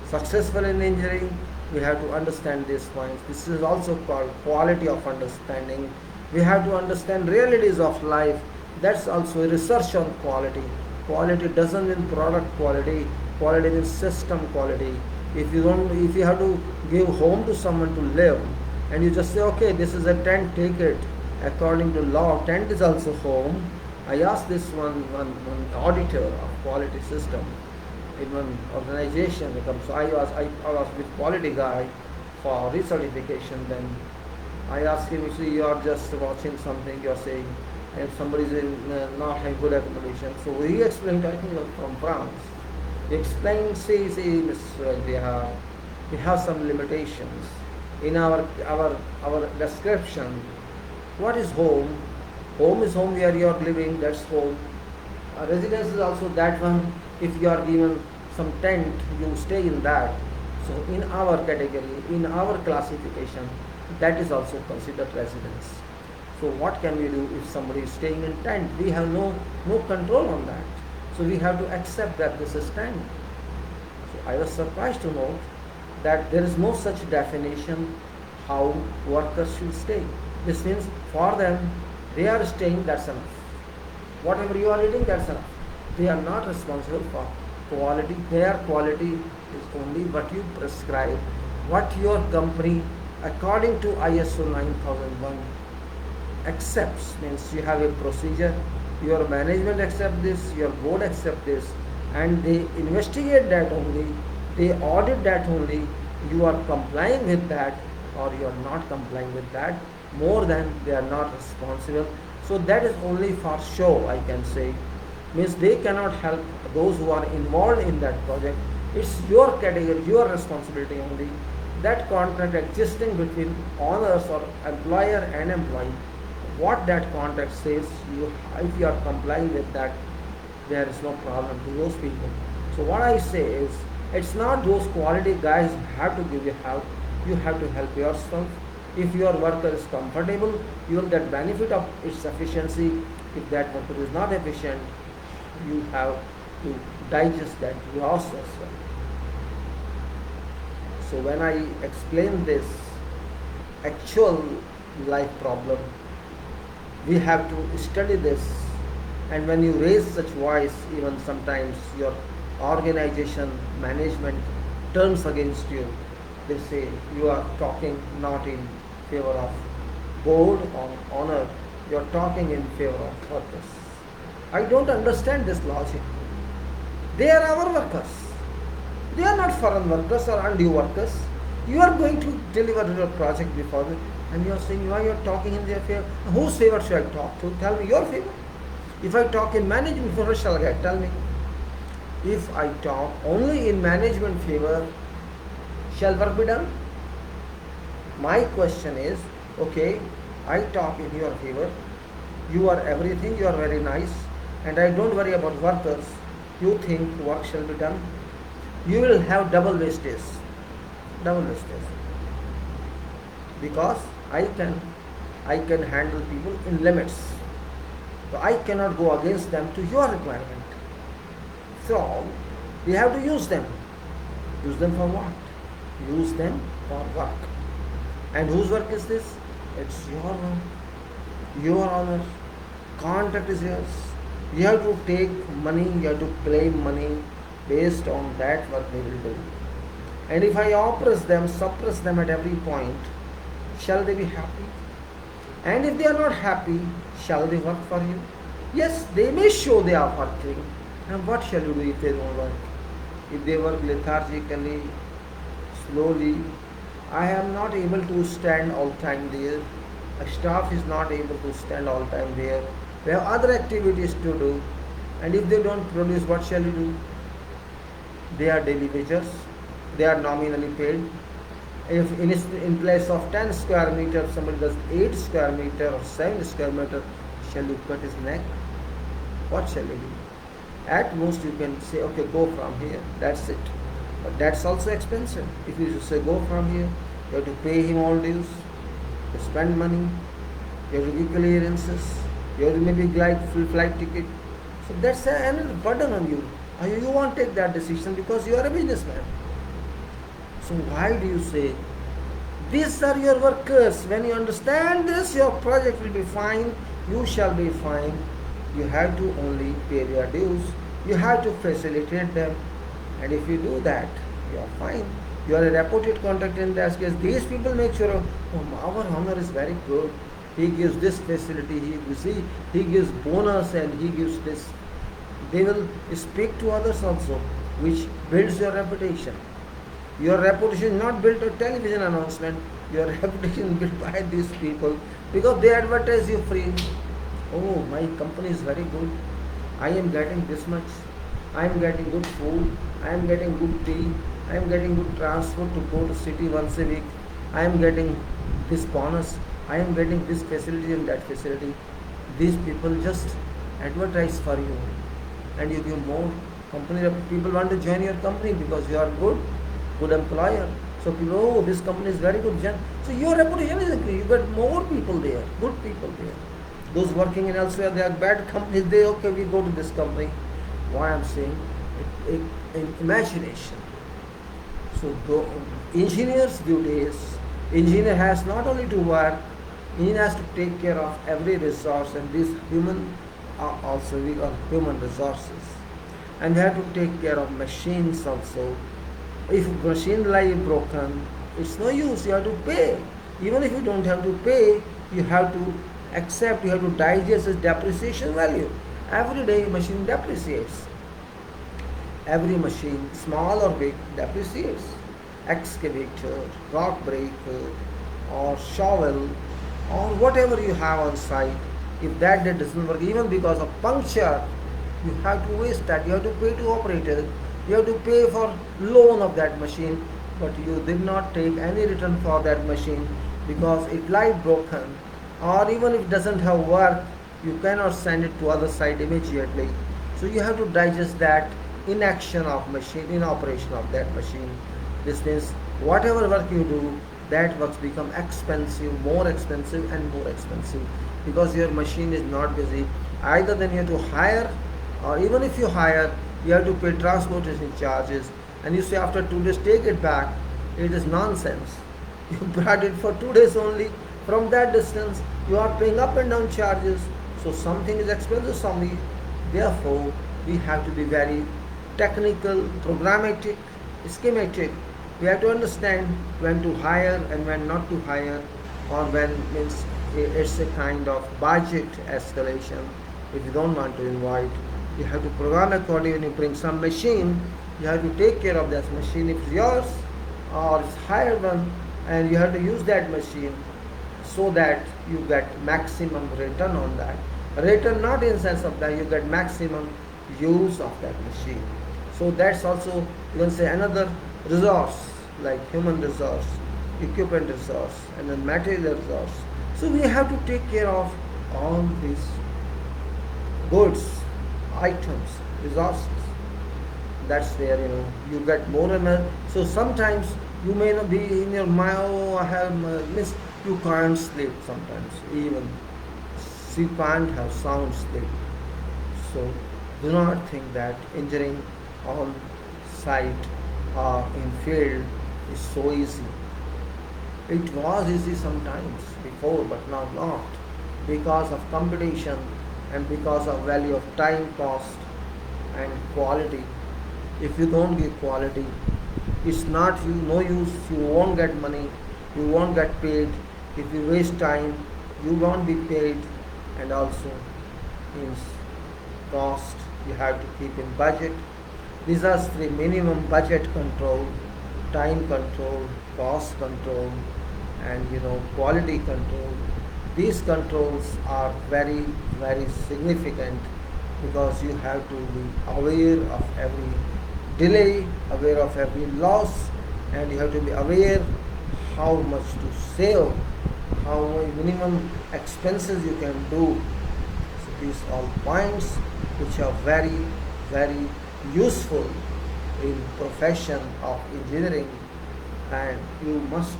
successful in engineering, we have to understand these points. This is also called quality of understanding. We have to understand realities of life. That's also a research on quality. Quality doesn't mean product quality. Quality means system quality. If you have to give home to someone to live, and you just say, okay, this is a tent, take it. According to law, tent is also home. I asked this one auditor of quality system in one organization. So I was with quality guy for recertification. Then I asked him, see, you are just watching something, you are saying, and somebody is not having good accommodation. So he explained, I think from France. He explained, see, Miss we have some limitations in our description. What is home? Home is home where you are living, that's home. Residence is also that one. If you are given some tent, you stay in that. So in our category, in our classification, that is also considered residence. So what can we do if somebody is staying in tent? We have no control on that. So we have to accept that this is tent. So I was surprised to know that there is no such definition how workers should stay. This means for them, they are staying, that's enough. Whatever you are eating, that's enough. They are not responsible for quality. Their quality is only what you prescribe, what your company, according to ISO 9001, accepts. Means you have a procedure, your management accepts this, your board accepts this, and they investigate that only, they audit that only. You are complying with that or you are not complying with that. More than they are not responsible. So that is only for show, I can say. Means they cannot help those who are involved in that project. It's your category, your responsibility only. That contract existing between owners or employer and employee, what that contract says, if you are complying with that, there is no problem to those people. So what I say is, it's not those quality guys have to give you help. You have to help yourself. If your worker is comfortable, you will get benefit of its efficiency. If that worker is not efficient, you have to digest that loss as well. So when I explain this actual life problem, we have to study this. And when you raise such voice, even sometimes your organization management turns against you. They say you are talking not in favor of board or honor, you are talking in favor of workers. I don't understand this logic. They are our workers. They are not foreign workers or undue workers. You are going to deliver your project before them, and you are saying why you are talking in their favor. Whose favor should I talk to? Tell me your favor. If I talk in management favor, shall I tell me? If I talk only in management favor, shall work be done? My question is, okay, I talk in your favor, you are everything, you are very nice, and I don't worry about workers, you think work shall be done? You will have double wastage. Double wastage. Because I can handle people in limits. So I cannot go against them to your requirement. So we have to use them. Use them for what? Use them for work. And whose work is this? It's your work. Your honor. Contract is yours. You have to take money, you have to claim money based on that work they will do. And if I oppress them, suppress them at every point, shall they be happy? And if they are not happy, shall they work for you? Yes, they may show they are working. And what shall you do if they don't work? If they work lethargically, slowly, I am not able to stand all time there. A staff is not able to stand all time there. We have other activities to do. And if they don't produce, what shall you do? They are daily wages. They are nominally paid. If in place of 10 square meter, somebody does 8 square meter or 7 square meter, shall you cut his neck? What shall you do? At most you can say, okay, go from here, that's it. But that's also expensive. If you say go from here, you have to pay him all dues, you spend money, you have to give clearances, you have to maybe like full flight ticket. So that's another burden on you. You won't take that decision because you are a businessman. So why do you say, these are your workers? When you understand this, your project will be fine, you shall be fine. You have to only pay their dues. You have to facilitate them. And if you do that, you are fine. You are a reputed contractor in that case. These people make sure, oh, our honor is very good. He gives this facility, he gives bonus and he gives this. They will speak to others also, which builds your reputation. Your reputation is not built on television announcement. Your reputation is built by these people because they advertise you free. Oh, my company is very good. I am getting this much. I am getting good food. I am getting good tea. I am getting good transport to go to city once a week. I am getting this bonus. I am getting this facility and that facility. These people just advertise for you, and you give more. People want to join your company because you are good employer. So people, oh, this company is very good. So your reputation is increased. You get more people there, good people there. Those working in elsewhere, they are bad companies. Okay, we go to this company. Why I'm saying, imagination. So engineer's duties, engineer has not only to work, he has to take care of every resource, and these human are also we are human resources. And we have to take care of machines also. If machine lie broken, it's no use, you have to pay. Even if you don't have to pay, you have to accept, you have to digest its depreciation value. Every day machine depreciates. Every machine, small or big, depreciates. Excavator, rock breaker, or shovel, or whatever you have on site, if that day doesn't work, even because of puncture, you have to waste that. You have to pay to operator. You have to pay for loan of that machine, but you did not take any return for that machine because it lie broken, or even if it doesn't have work, you cannot send it to other side immediately. So you have to digest that in action of machine, in operation of that machine. This means whatever work you do, that works become expensive and more expensive because your machine is not busy. Either then you have to hire or even if you hire, you have to pay transportation charges, and you say after 2 days take it back. It is nonsense. You brought it for 2 days only. From that distance, you are paying up and down charges. So something is expensive something. Therefore, we have to be very technical, programmatic, schematic. We have to understand when to hire and when not to hire, or when means it's a kind of budget escalation. If you don't want to invite, you have to program accordingly. When you bring some machine, you have to take care of that machine if it's yours or it's hired one, and you have to use that machine so that you get maximum return on that. Return not in sense of that you get maximum use of that machine. So that's also, you can say, another resource, like human resource, equipment resource, and then material resource. So we have to take care of all these goods, items, resources. That's where you get more and more. So sometimes you may not be in your mind, oh, I have missed. You can't sleep sometimes, even you can't have sound sleep. So do not think that engineering on site or in field is so easy. It was easy sometimes before, but now not, because of competition and because of value of time, cost, and quality. If you don't give quality, it's not you no use. You won't get money. You won't get paid. If you waste time, you won't be paid, and also means cost. You have to keep in budget. These are three: minimum budget control, time control, cost control, and quality control. These controls are very, very significant, because you have to be aware of every delay, aware of every loss, and you have to be aware how much to save, how much minimum expenses you can do. So these are points which are very, very useful in profession of engineering, and you must,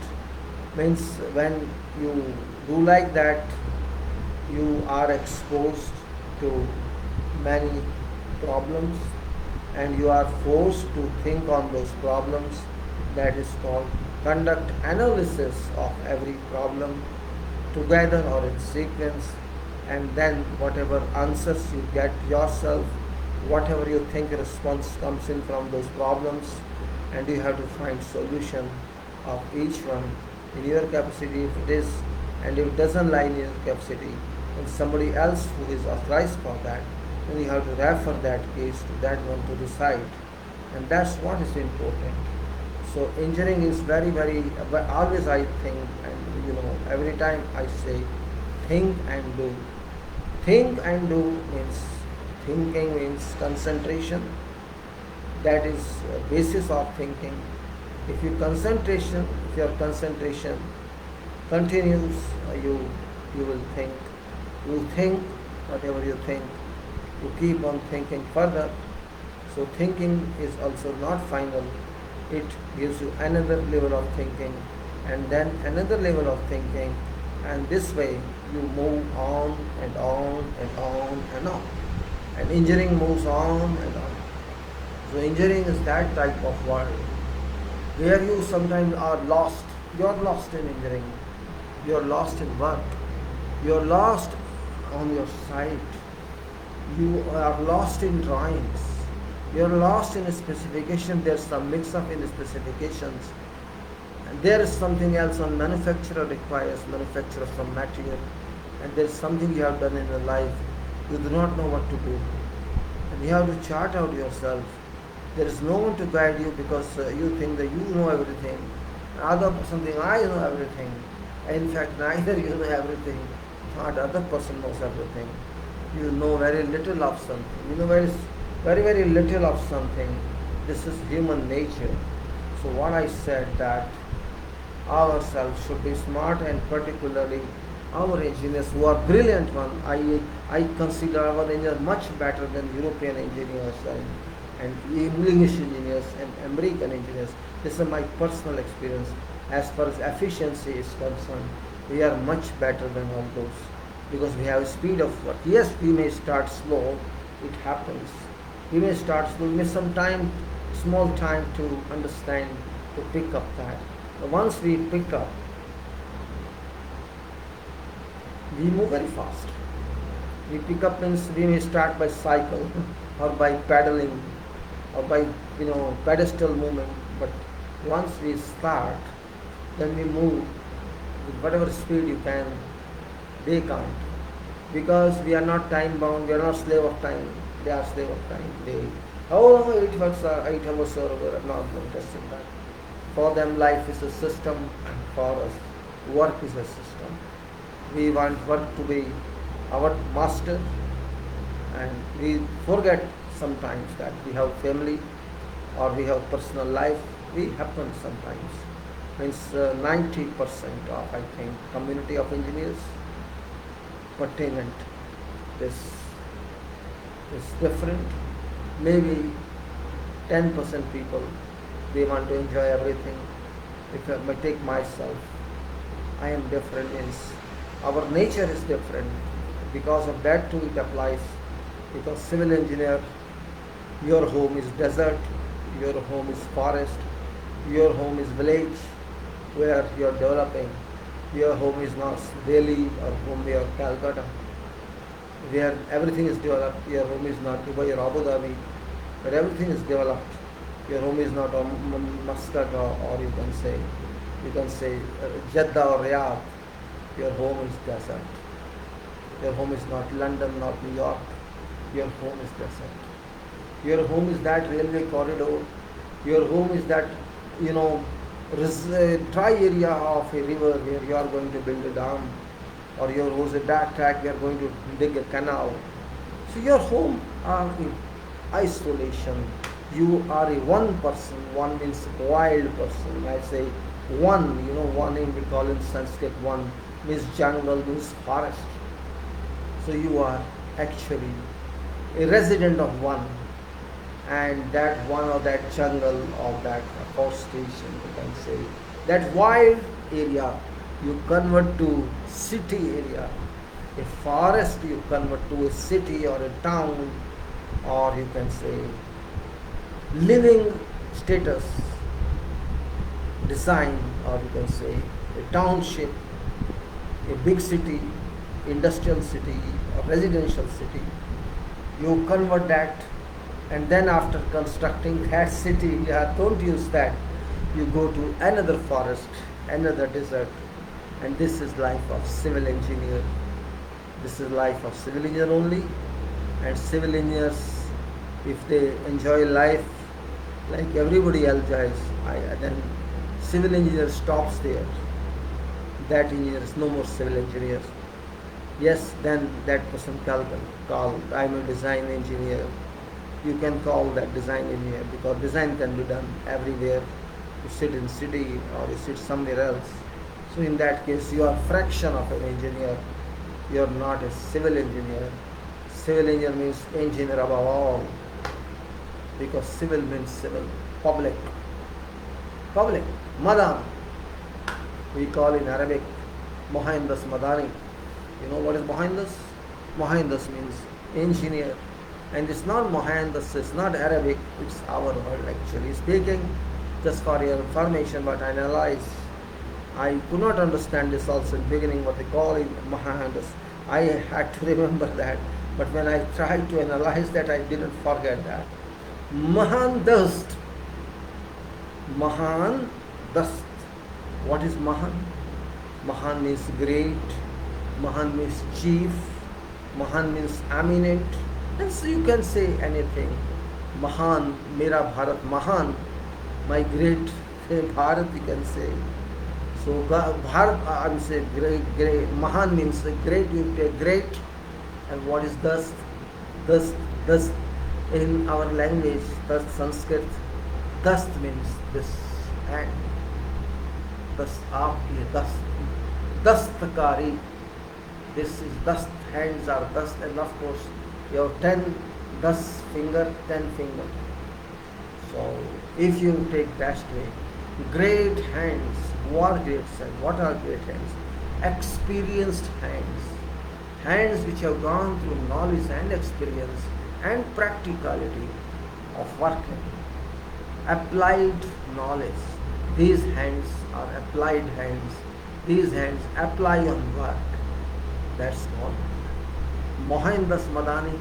means when you do like that, you are exposed to many problems, and you are forced to think on those problems. That is called conduct analysis of every problem together or in sequence, and then whatever answers you get yourself, whatever you think response comes in from those problems, and you have to find solution of each one in your capacity if it is, and if it doesn't lie in your capacity, and somebody else who is authorized for that, then you have to refer that case to that one to decide, and that's what is important. So engineering is very, very, always I think, and every time I say, think and do. Think and do means, thinking means concentration. That is basis of thinking. If your concentration continues, you will think. You think whatever you think. You keep on thinking further. So thinking is also not final. It gives you another level of thinking, and then another level of thinking, and this way you move on and on and on and on. And engineering moves on and on. So engineering is that type of world where you sometimes are lost. You are lost in engineering. You are lost in work. You are lost on your site. You are lost in drawings. You are lost in a specification. There's some mix-up in the specifications. And there is something else on manufacturer requires manufacturer some material. And there is something you have done in your life. You do not know what to do. And you have to chart out yourself. There is no one to guide you, because you think that you know everything. Other person thinks, I know everything. In fact, neither you know everything, not other person knows everything. You know very little of something. You know very, very, very little of something. This is human nature. So what I said, that ourselves should be smart, and particularly our engineers who are brilliant one. I consider our engineers much better than European engineers and English engineers and American engineers. This is my personal experience. As far as efficiency is concerned, we are much better than all those, because we have speed of work. Yes, we may start slow, it happens. We may start, we may some time, small time to understand, to pick up that. But once we pick up, we move very fast. We pick up means we may start by cycle or by paddling or by pedestal movement. But once we start, then we move with whatever speed you can. They can't, because we are not time bound. We are not slave of time. They are slave of time. They how long 8 hours are not interested in that. For them, life is a system, and for us, work is a system. We want work to be our master, and we forget sometimes that we have family or we have personal life. We happen sometimes. Means 90% of, I think, community of engineers pertinent this is different. Maybe 10% people, they want to enjoy everything. If I take myself, I am different, means our nature is different. Because of that too it applies. Because civil engineer, your home is desert, your home is forest, your home is village where you are developing. Your home is not Delhi or Bombay or Calcutta, where everything is developed. Your home is not Dubai or Abu Dhabi, where everything is developed. Your home is not Muscat or you can say Jeddah or Riyadh. Your home is desert. Your home is not London, not New York. Your home is desert. Your home is that railway corridor. Your home is that dry area of a river where you are going to build a dam, or your home is a dark track we are going to dig a canal. So your home are in isolation. You are a one person. One means wild person. I say one. One name we call in Sanskrit. One means jungle, means forest. So you are actually a resident of one, and that one or that jungle or that forestation, you can say, that wild area you convert to city area. A forest you convert to a city or a town, or you can say living status design, or you can say a township, a big city, industrial city or residential city. You convert that, and then after constructing that city, don't use that. You go to another forest, another desert, and this is life of civil engineer. This is life of civil engineer only. And civil engineers, if they enjoy life like everybody else enjoys, then civil engineer stops there. That engineer is no more civil engineer. Yes, then that person called I'm a design engineer. You can call that design engineer, because design can be done everywhere. You sit in city or you sit somewhere else. So in that case, you are a fraction of an engineer. You are not a civil engineer. Civil engineer means engineer above all, because civil means civil, public, Madan. We call in Arabic Mohandas Madani. You know what is Mohandas? Mohandas means engineer. And it's not Mohandas, it's not Arabic, it's our word actually speaking, just for your information, but I analyze. I could not understand this also in the beginning, what they call in Mohandas. I had to remember that. But when I tried to analyze that, I didn't forget that. Mahan Dast. Mahan Dast. What is Mahan? Mahan means great. Mahan means chief. Mahan means eminent. And so you can say anything. Mahan, Mera Bharat Mahan, my great Bharat, you can say. So Bharat, I would say great. Mahan means great, you take great. And what is dust? Dust in our language, dust Sanskrit, dust means this hand. Dust aapki dust. Dastakari. This is dust, hands are dust, and of course you have 10 dust finger, 10 finger. So if you take that way, great hands, what are great hands? What are great hands? Experienced hands. Hands which have gone through knowledge and experience, and practicality of working. Applied knowledge. These hands are applied hands. These hands apply on work. That's all. Mohandas Madani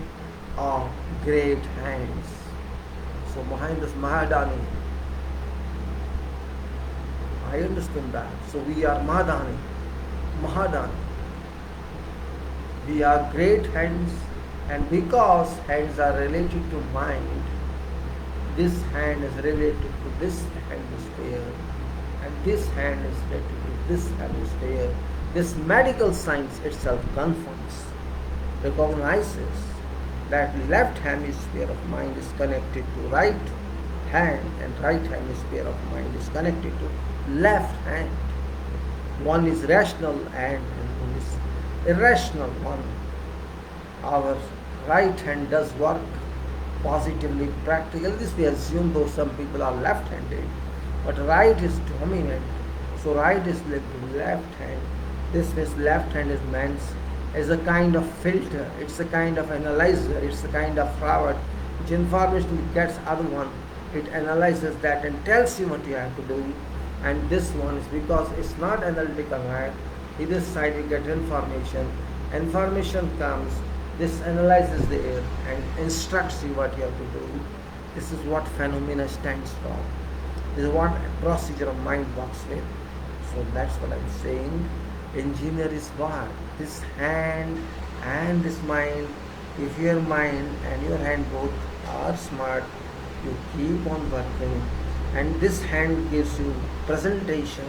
are great hands. So Mohandas Mahadani, I understand that. So we are Mahadani. We are great hands, and because hands are related to mind, this hand is related to this hemisphere, and this hand is related to this hemisphere. This medical science itself confirms, recognizes that left hemisphere of mind is connected to right hand, and right hemisphere of mind is connected to left hand. One is rational and one is irrational one. Our right hand does work positively, practically. This we assume, though some people are left-handed, but right is dominant. So right is linked to left hand. This means left hand is meant as a kind of filter. It's a kind of analyzer. It's a kind of forward which information gets other one. It analyzes that and tells you what you have to do. And this one is because it's not analytical, right? Either side you get information. Information comes. This analyzes the air and instructs you what you have to do. This is what phenomena stands for. This is what procedure of mind works with. So that's what I'm saying. Engineer is what? This hand and this mind. If your mind and your hand both are smart, you keep on working. And this hand gives you presentation.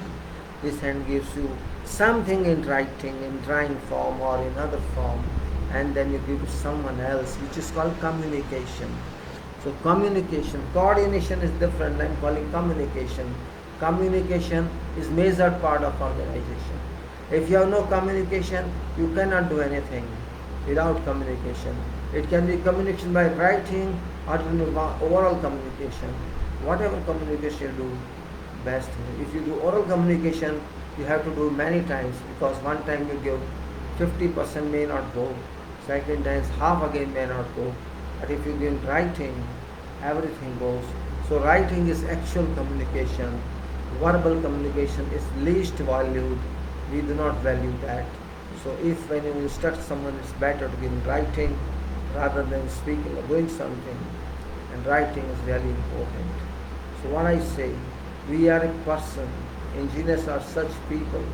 This hand gives you something in writing, in drawing form or in other form. And then you give it to someone else, which is called communication. So communication, coordination is different. I'm calling communication. Communication is major part of organization. If you have no communication, you cannot do anything without communication. It can be communication by writing or oral communication. Whatever communication you do, best. If you do oral communication, you have to do many times, because one time you give 50% may not go. Second times half again may not go. But if you give writing, everything goes. So writing is actual communication. Verbal communication is least valued. We do not value that. So if when you instruct someone, it's better to give writing rather than speaking or doing something. And writing is very important. So what I say, we are a person. Engineers are such people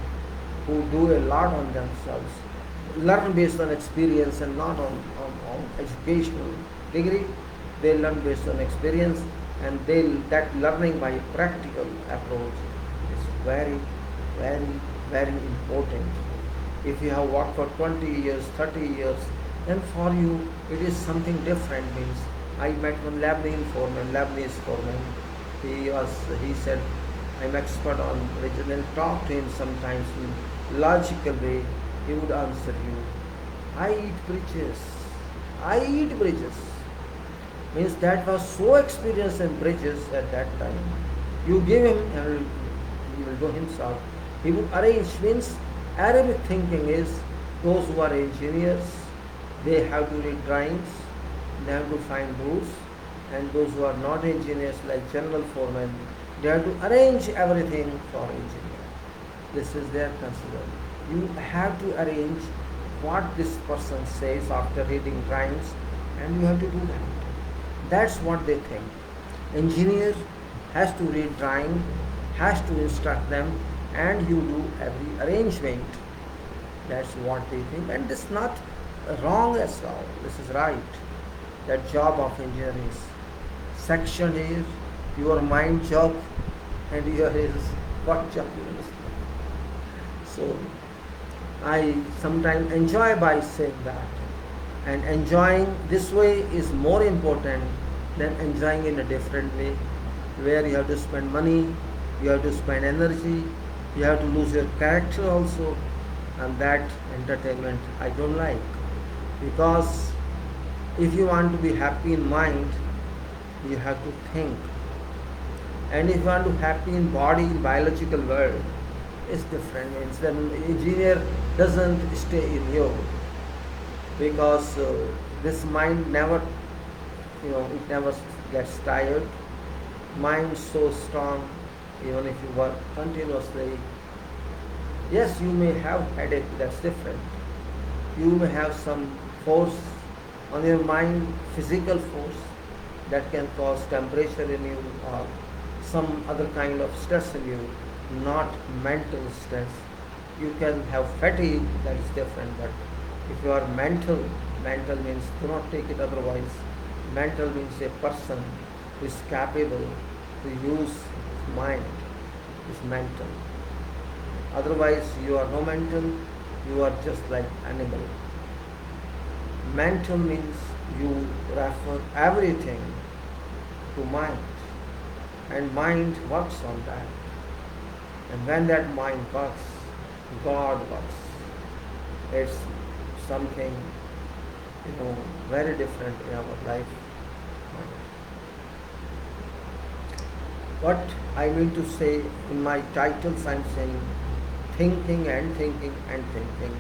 who do a lot on themselves. Learn based on experience and not on educational degree. They learn based on experience, and that learning by practical approach is very, very, very important. If you have worked for 20 years, 30 years, then for you it is something different. Means I met one Lebanese foreman. He said, I'm expert on religion, and talk to him sometimes in logical way. He would answer you, I eat bridges. Means that was so experienced in bridges at that time. You give him and he will do himself. He would arrange. Means Arabic thinking is, those who are engineers, they have to read drawings, they have to find rules, and those who are not engineers like general foremen, they have to arrange everything for engineer. This is their consideration. You have to arrange what this person says after reading drawings, and you have to do that. That's what they think. Engineer has to read drawing, has to instruct them, and you do every arrangement. That's what they think, and this is not wrong as well. This is right. That job of engineer is section is your mind job, and here is what job you understand. So I sometimes enjoy by saying that, and enjoying this way is more important than enjoying in a different way, where you have to spend money, you have to spend energy, you have to lose your character also, and that entertainment I don't like. Because if you want to be happy in mind, you have to think, and if you want to be happy in body, in biological world, it's different. Means when engineer doesn't stay in you, because this mind never it never gets tired. Mind so strong, even if you work continuously. Yes, you may have headache, that's different. You may have some force on your mind, physical force that can cause temperature in you or some other kind of stress in you, not mental stress. You can have fatigue, that is different, but if you are mental means do not take it otherwise. Mental means a person who is capable to use his mind is mental. Otherwise, you are no mental, you are just like animal. Mental means you refer everything to mind, and mind works on that. And when that mind works, God works. It's something, very different in our life. What I mean to say in my titles, I'm saying thinking and thinking and thinking.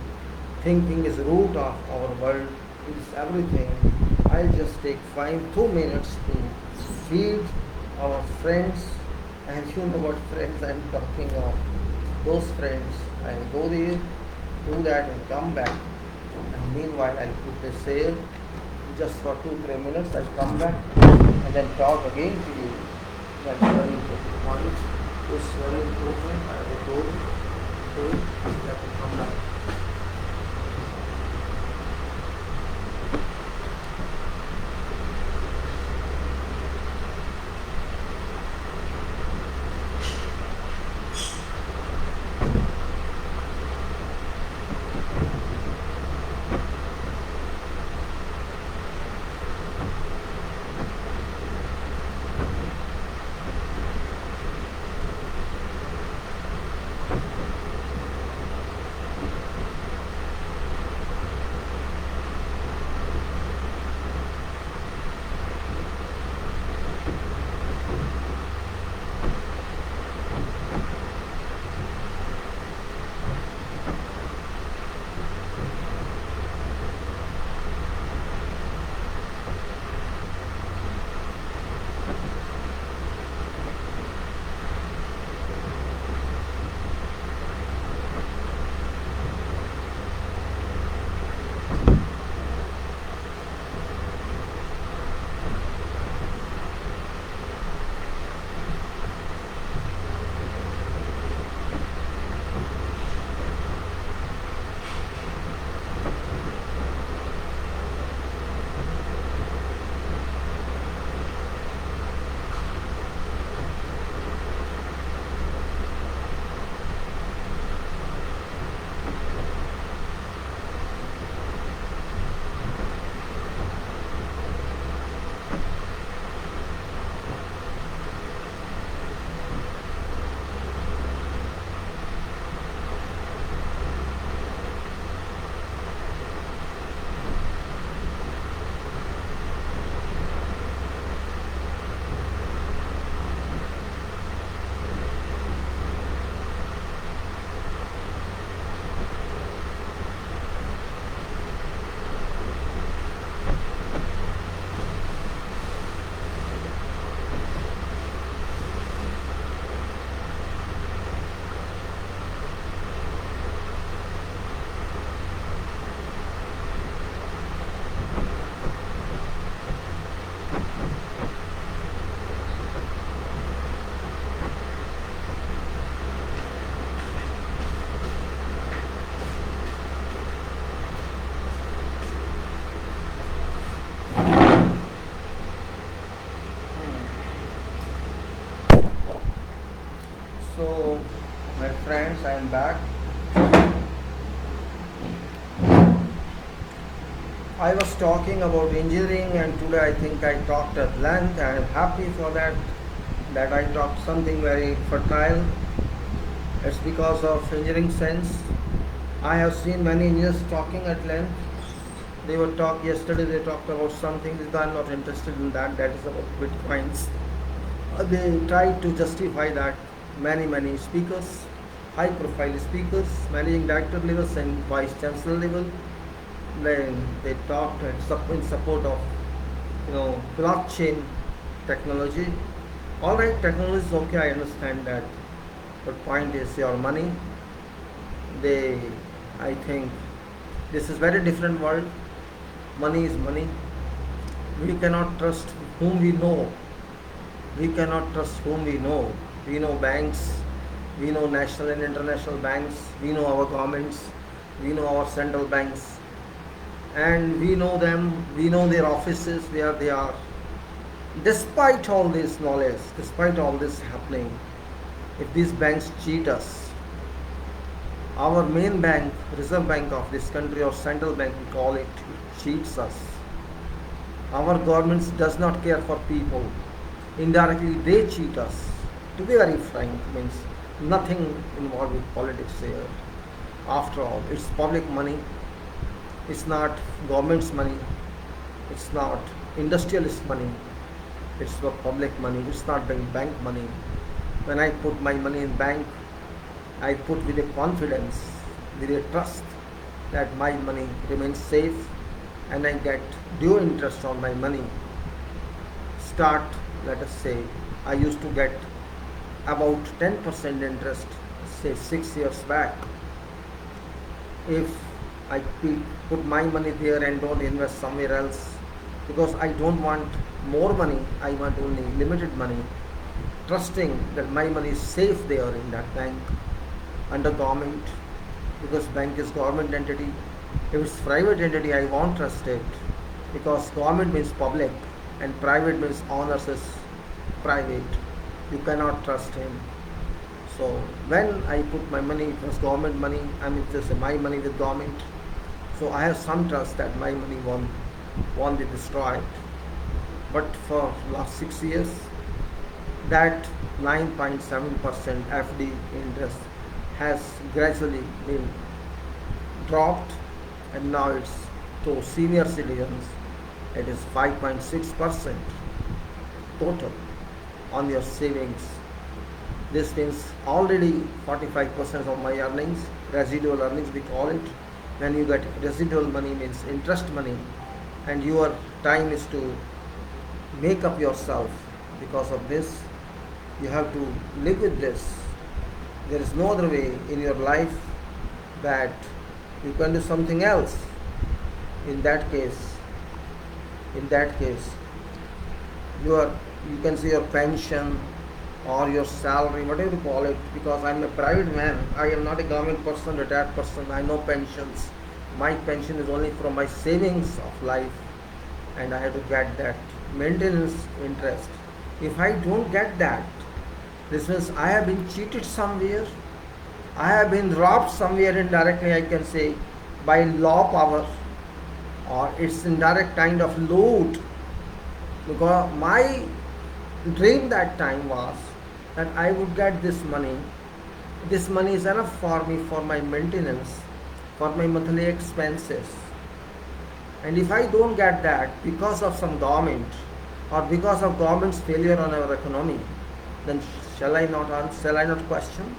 Thinking is root of our world, is everything. I'll just take 2 minutes to feed our friends, and you know what friends I'm talking of. Those friends, I'll go there, do that and come back. And meanwhile, I'll put the sale just for 2-3 minutes. I'll come back and then talk again to you. That's very important point. It's very important. I have told you have to come back. So, my friends, I am back. I was talking about engineering, and today I think I talked at length. I am happy for that I talked something very fertile. It's because of engineering sense. I have seen many engineers talking at length. Yesterday they talked about something that I'm not interested in that is about bitcoins. They tried to justify that. Many speakers, high profile speakers, managing director levels and vice chancellor level, then they talked in support of blockchain technology. All right, technology is okay, I understand that, but point is your money. They, I think, this is very different world. Money is money. We cannot trust whom we know. We cannot trust whom we know. We know banks, we know national and international banks, we know our governments, we know our central banks, and we know them, we know their offices, where they are. Despite all this knowledge, despite all this happening, if these banks cheat us, our main bank, Reserve Bank of this country or central bank, we call it cheats us. Our governments does not care for people. Indirectly, they cheat us. To be very frank, means nothing involved with politics here. After all, it's public money. It's not government's money. It's not industrialist money. It's not public money. It's not bank money. When I put my money in bank, I put with a confidence, with a trust that my money remains safe and I get due interest on my money. Start, let us say, I used to get about 10% interest, say 6 years back. If I put my money there and don't invest somewhere else, because I don't want more money, I want only limited money, trusting that my money is safe there in that bank under government, because bank is government entity. If it's private entity, I won't trust it, because government means public and private means owners is private. You cannot trust him. So when I put my money, it was government money, I mean just my money with government. So I have some trust that my money won't be destroyed. But for last 6 years, that 9.7% FD interest has gradually been dropped, and now it's to senior citizens it is 5.6% total on your savings. This means already 45% of my earnings, residual earnings we call it. When you get residual money means interest money, and your time is to make up yourself. Because of this, you have to live with this. There is no other way in your life that you can do something else. In that case, you can see your pension or your salary, whatever you call it, because I'm a private man, I am not a government person, retired person, I know pensions. My pension is only from my savings of life, and I have to get that maintenance interest. If I don't get that, this means I have been cheated somewhere, I have been robbed somewhere indirectly, I can say, by law power, or it's indirect kind of loot. Because my dream that time was that I would get this money. This money is enough for me for my maintenance, for my monthly expenses. And if I don't get that because of some government or because of government's failure on our economy, then shall I not question?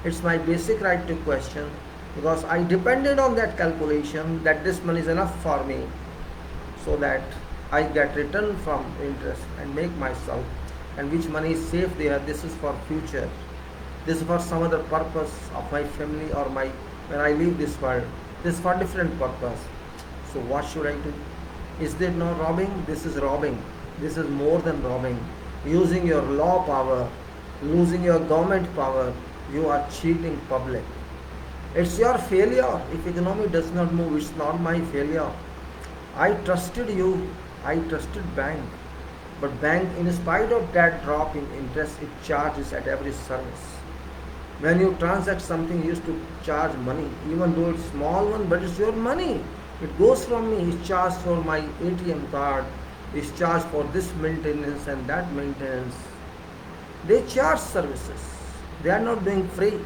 It's my basic right to question, because I depended on that calculation that this money is enough for me, so that I get return from interest and make myself, and which money is safe there. This is for future. This is for some other purpose of my family or my when I leave this world. This is for different purpose. So what should I do? Is there no robbing? This is robbing. This is more than robbing. Using your law power, losing your government power, you are cheating public. It's your failure. If economy does not move, it's not my failure. I trusted you. I trusted bank. But bank, in spite of that drop in interest, it charges at every service. When you transact something, you used to charge money, even though it's small one, but it's your money. It goes from me. It's charged for my ATM card. It's charged for this maintenance and that maintenance. They charge services. They are not doing free.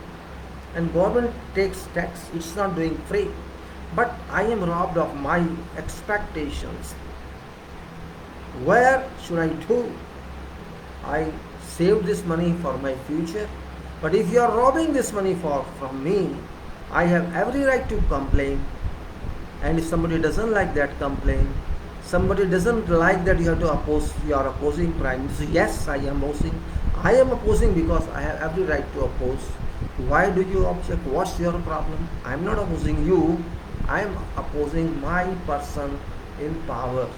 And government takes tax. It's not doing free. But I am robbed of my expectations. Where should I do? I save this money for my future. But if you are robbing this money from me, I have every right to complain. And if somebody doesn't like that complaint, Somebody doesn't like that you have to oppose, you are opposing Prime Minister. Yes, I am opposing. I am opposing because I have every right to oppose. Why do you object? What's your problem? I am not opposing you. I am opposing my person in power.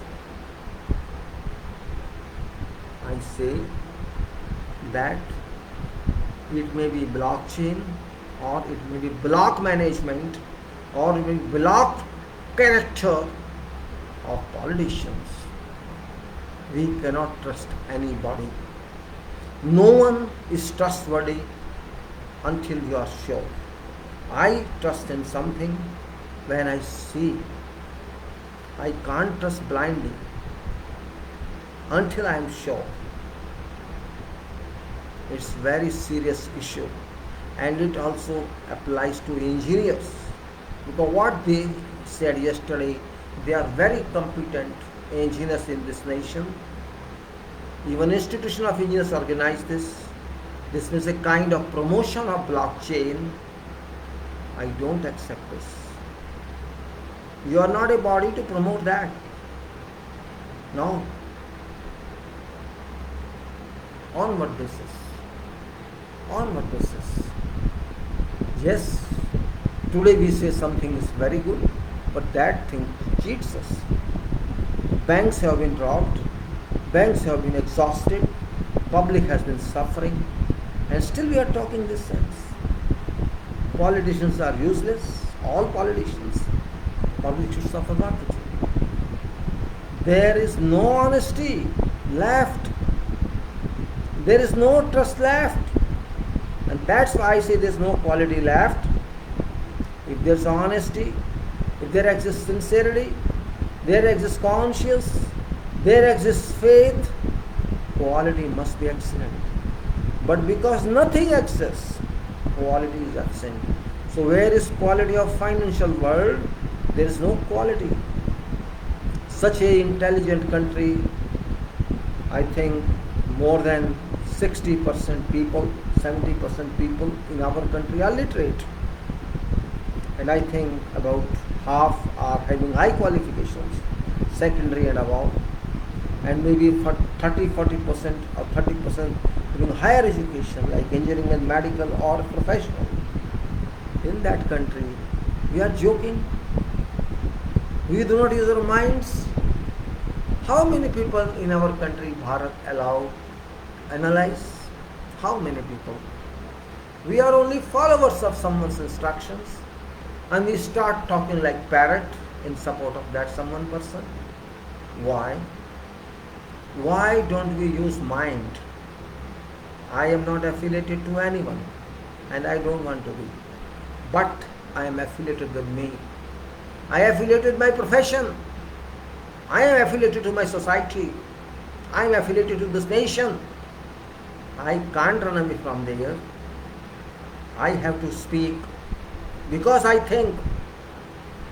I say that it may be blockchain, or it may be block management, or it may be block character of politicians. We cannot trust anybody. No one is trustworthy until you are sure. I trust in something when I see. I can't trust blindly until I am sure. It's very serious issue, and it also applies to engineers, because what they said yesterday, they are very competent engineers in this nation. Even institution of engineers organize this. This is a kind of promotion of blockchain. I don't accept this. You are not a body to promote that. No. On what basis? On what basis? Yes, today we say something is very good, but that thing cheats us. Banks have been robbed, banks have been exhausted, public has been suffering, and still we are talking this sense. Politicians are useless, all politicians. Public should suffer gratitude. There is no honesty left. There is no trust left. And that's why I say there is no quality left. If there is honesty, if there exists sincerity, there exists conscience, there exists faith, quality must be excellent. But because nothing exists, quality is absent. So where is quality of financial world? There is no quality. Such a intelligent country, I think more than 60% people, 70% people in our country are literate. And I think about half are having high qualifications, secondary and above. And maybe 30-40% or 30% having higher education like engineering and medical or professional. In that country, we are joking. We do not use our minds. How many people in our country, Bharat, allow, analyze? How many people? We are only followers of someone's instructions, and we start talking like parrot in support of that someone person. Why? Why don't we use mind? I am not affiliated to anyone, and I don't want to be. But I am affiliated with me. I am affiliated with my profession. I am affiliated to my society. I am affiliated to this nation. I can't run away from there. I have to speak because I think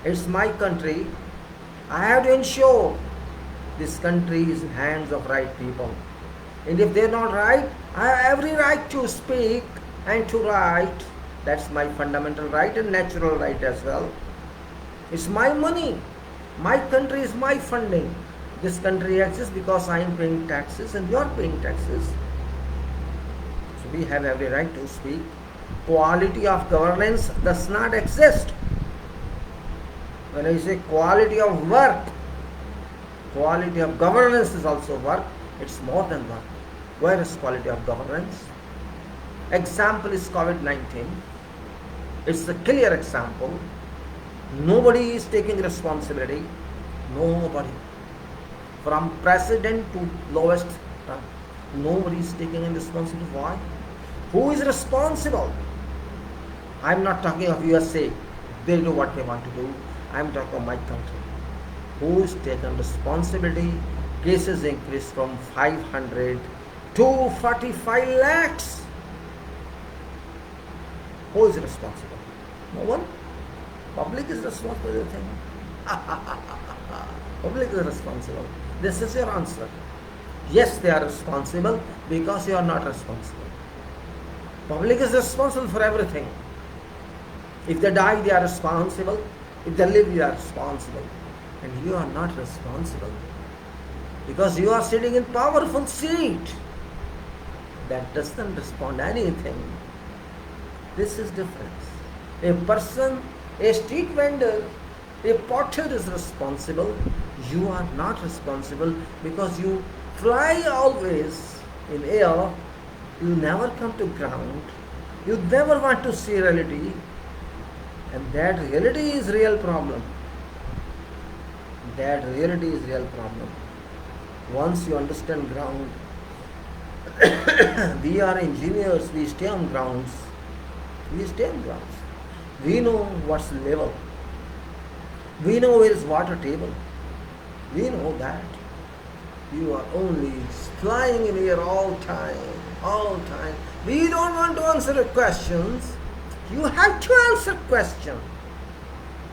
it's my country. I have to ensure this country is in hands of right people. And if they're not right, I have every right to speak and to write. That's my fundamental right and natural right as well. It's my money. My country is my funding. This country exists because I am paying taxes and you are paying taxes. So we have every right to speak. Quality of governance does not exist. When I say quality of work, quality of governance is also work. It's more than work. Where is quality of governance? Example is COVID-19. It's a clear example. Nobody is taking responsibility. Nobody. From president to lowest rank. Nobody is taking any responsibility. Why? Who is responsible? I am not talking of USA. They do what they want to do. I am talking of my country. Who is taking responsibility? Cases increased from 500 to 45 lakhs. Who is responsible? No one. Public is responsible for everything. Public is responsible. This is your answer. Yes, they are responsible because you are not responsible. Public is responsible for everything. If they die, they are responsible. If they live, they are responsible. and you are not responsible because you are sitting in powerful seat that doesn't respond anything. This is difference. A person, a street vendor, a potter is responsible. You are not responsible because you fly always in air. You never come to ground. You never want to see reality. And that reality is real problem. That reality is real problem. Once you understand ground, we are engineers, we stay on grounds. We stay on grounds. We know what's level. We know where is water table. We know that. You are only flying in air all time. We don't want to answer questions. You have to answer question.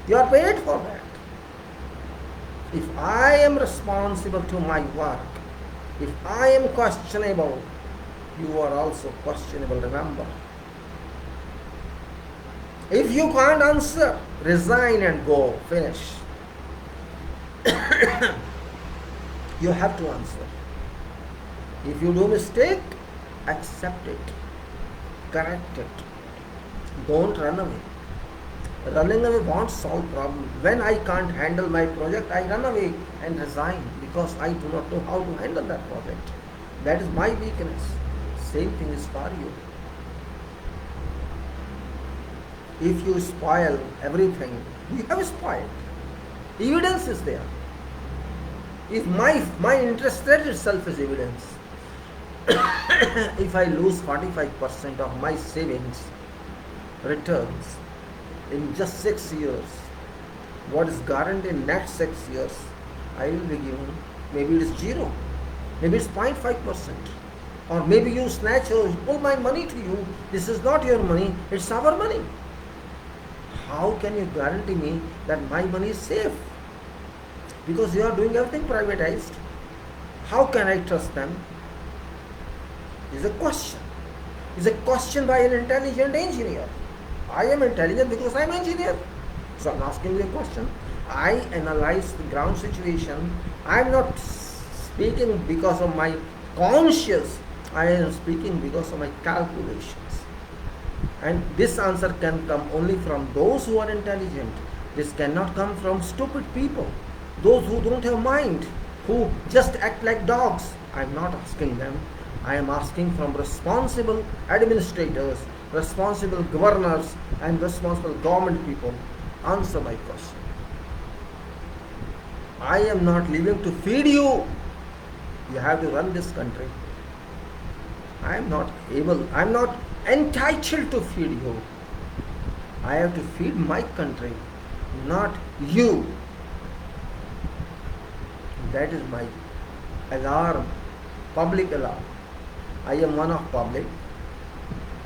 You are paid for that. If I am responsible to my work, if I am questionable, you are also questionable, remember. If you can't answer, resign and go, finish. You have to answer. If you do mistake, accept it, correct it. Don't run away. Running away won't solve problem. When I can't handle my project, I run away and resign because I do not know how to handle that project. That is my weakness. Same thing is for you. If you spoil everything, you have spoiled. Evidence is there. If my interest rate itself is evidence. If I lose 45% of my savings returns in just 6 years, what is guaranteed in next 6 years? I will be given, maybe it is 0, maybe it's 0.5%, or maybe you snatch or pull my money to you. This is not your money, it's our money. How can you guarantee me that my money is safe? Because you are doing everything privatized. How can I trust them? Is a question. Is a question by an intelligent engineer. I am intelligent because I am engineer. So I am asking you a question. I analyze the ground situation. I am not speaking because of my conscience. I am speaking because of my calculations. And this answer can come only from those who are intelligent. This cannot come from stupid people. Those who don't have mind, who just act like dogs. I am not asking them. I am asking from responsible administrators, responsible governors, and responsible government people. Answer my question. I am not living to feed you. You have to run this country. I am not entitled to feed you. I have to feed my country, not you. That is my alarm, public alarm. I am one of public,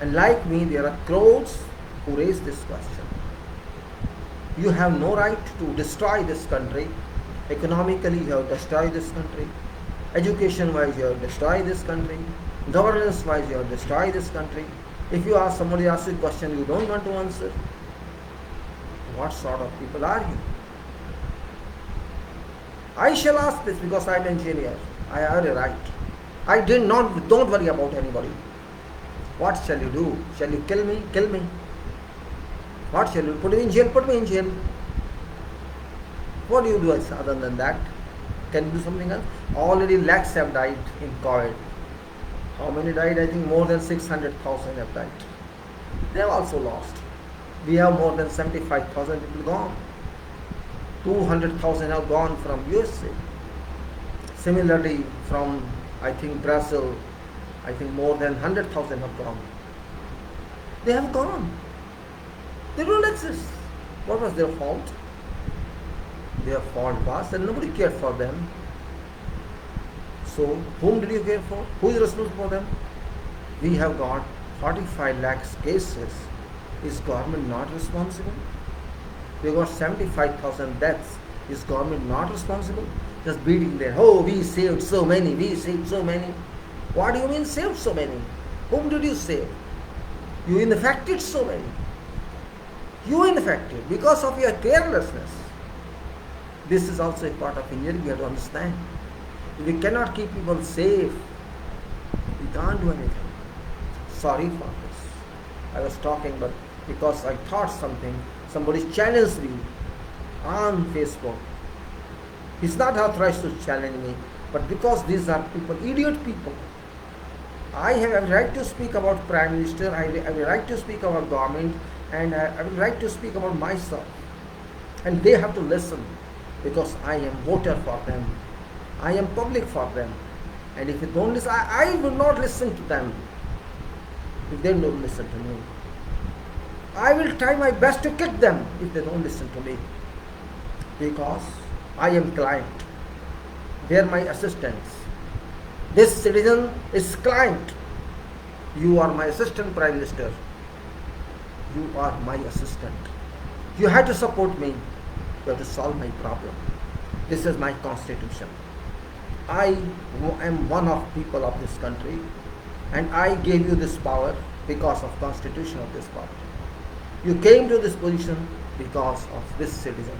and like me there are crowds who raise this question. You have no right to destroy this country. Economically you have destroyed this country. Education wise you have destroyed this country. Governance wise you have destroyed this country. If you ask somebody asks you a question you don't want to answer, what sort of people are you? I shall ask this because I am an engineer. I have a right. Don't worry about anybody. What shall you do? Shall you kill me? Kill me. What shall you put me in jail? Put me in jail. What do you do other than that? Can you do something else? Already lakhs have died in COVID. How many died? I think more than 600,000 have died. They have also lost. We have more than 75,000 people gone. 200,000 have gone from USA. Similarly, from I think Brazil, I think more than 100,000 have gone. They have gone. They don't exist. What was their fault? Their fault was that nobody cared for them. So, whom did you care for? Who is responsible for them? We have got 45 lakhs cases. Is government not responsible? We got 75,000 deaths. Is government not responsible? Just beating there. Oh, we saved so many. We saved so many. What do you mean saved so many? Whom did you save? You infected so many. You infected because of your carelessness. This is also a part of engineering, we have to understand. If we cannot keep people safe, we can't do anything. Sorry for this. I was talking, but because I thought something, somebody challenged me on Facebook. He's not authorized to challenge me, but because these are people, idiot people, I have a right to speak about Prime Minister, I have a right to speak about government, and I have a right to speak about myself. And they have to listen, because I am voter for them. I am public for them. And if they don't listen, I will not listen to them if they don't listen to me. I will try my best to kick them if they don't listen to me, because I am client. They are my assistants. This citizen is client. You are my assistant Prime Minister. You are my assistant. You have to support me. You have to solve my problem. This is my constitution. I am one of people of this country, and I gave you this power because of constitution of this power. You came to this position because of this citizen,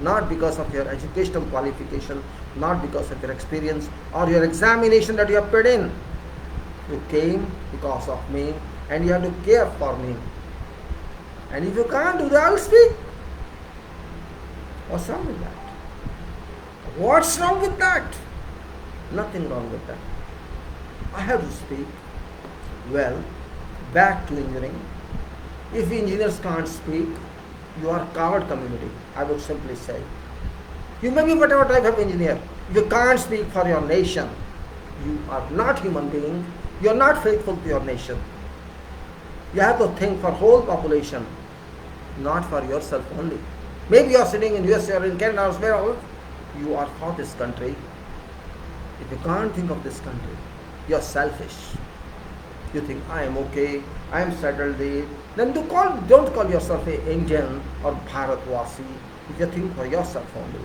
not because of your educational qualification, not because of your experience or your examination that you have put in. You came because of me, and you have to care for me. And if you can't do that, I'll speak. What's wrong with that? What's wrong with that? Nothing wrong with that. I have to speak. Well, back to engineering. If engineers can't speak, you are coward community, I would simply say. You may be whatever type of engineer. If you can't speak for your nation, you are not human being. You are not faithful to your nation. You have to think for whole population, not for yourself only. Maybe you are sitting in US or in Canada or somewhere else. You are for this country. If you can't think of this country, you are selfish. You think, I am okay, I am settled there. Then don't call yourself an Indian or Bharatvasi if you think for yourself only.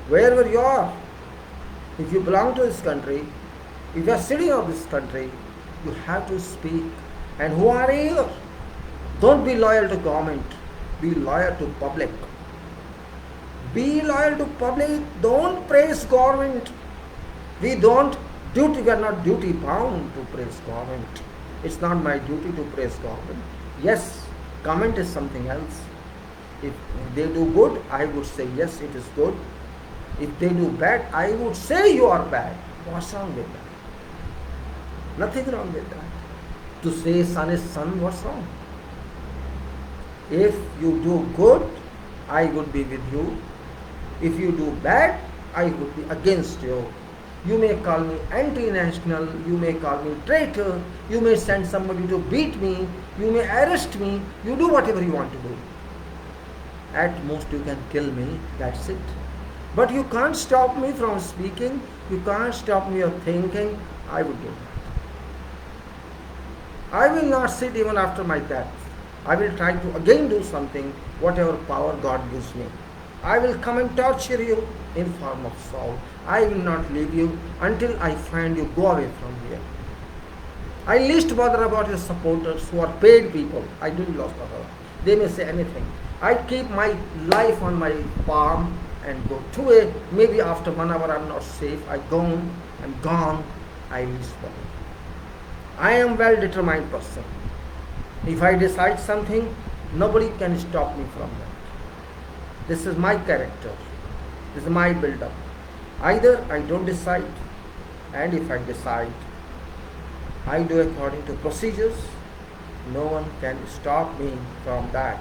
Wherever you are, if you belong to this country, if you are sitting of this country, you have to speak. And who are you? Don't be loyal to government. Be loyal to public. Be loyal to public. Don't praise government. We are not duty bound to praise government. It's not my duty to praise government. Yes, comment is something else. If they do good, I would say yes, it is good. If they do bad, I would say you are bad. What's wrong with that? Nothing wrong with that. To say son is son, what's wrong? If you do good, I would be with you. If you do bad, I would be against you. You may call me anti-national, you may call me traitor, you may send somebody to beat me, you may arrest me, you do whatever you want to do. At most you can kill me, that's it. But you can't stop me from speaking, you can't stop me of thinking. I would do that. I will not sit even after my death. I will try to again do something, whatever power God gives me. I will come and torture you in form of soul. I will not leave you until I find you. Go away from here. I least bother about your supporters who are paid people. I do not bother. They may say anything. I keep my life on my palm and go to it. Maybe after 1 hour I'm not safe. I'm gone. I least bother. I am well-determined person. If I decide something, nobody can stop me from that. This is my character. This is my build-up. Either I don't decide, and if I decide, I do according to procedures. No one can stop me from that.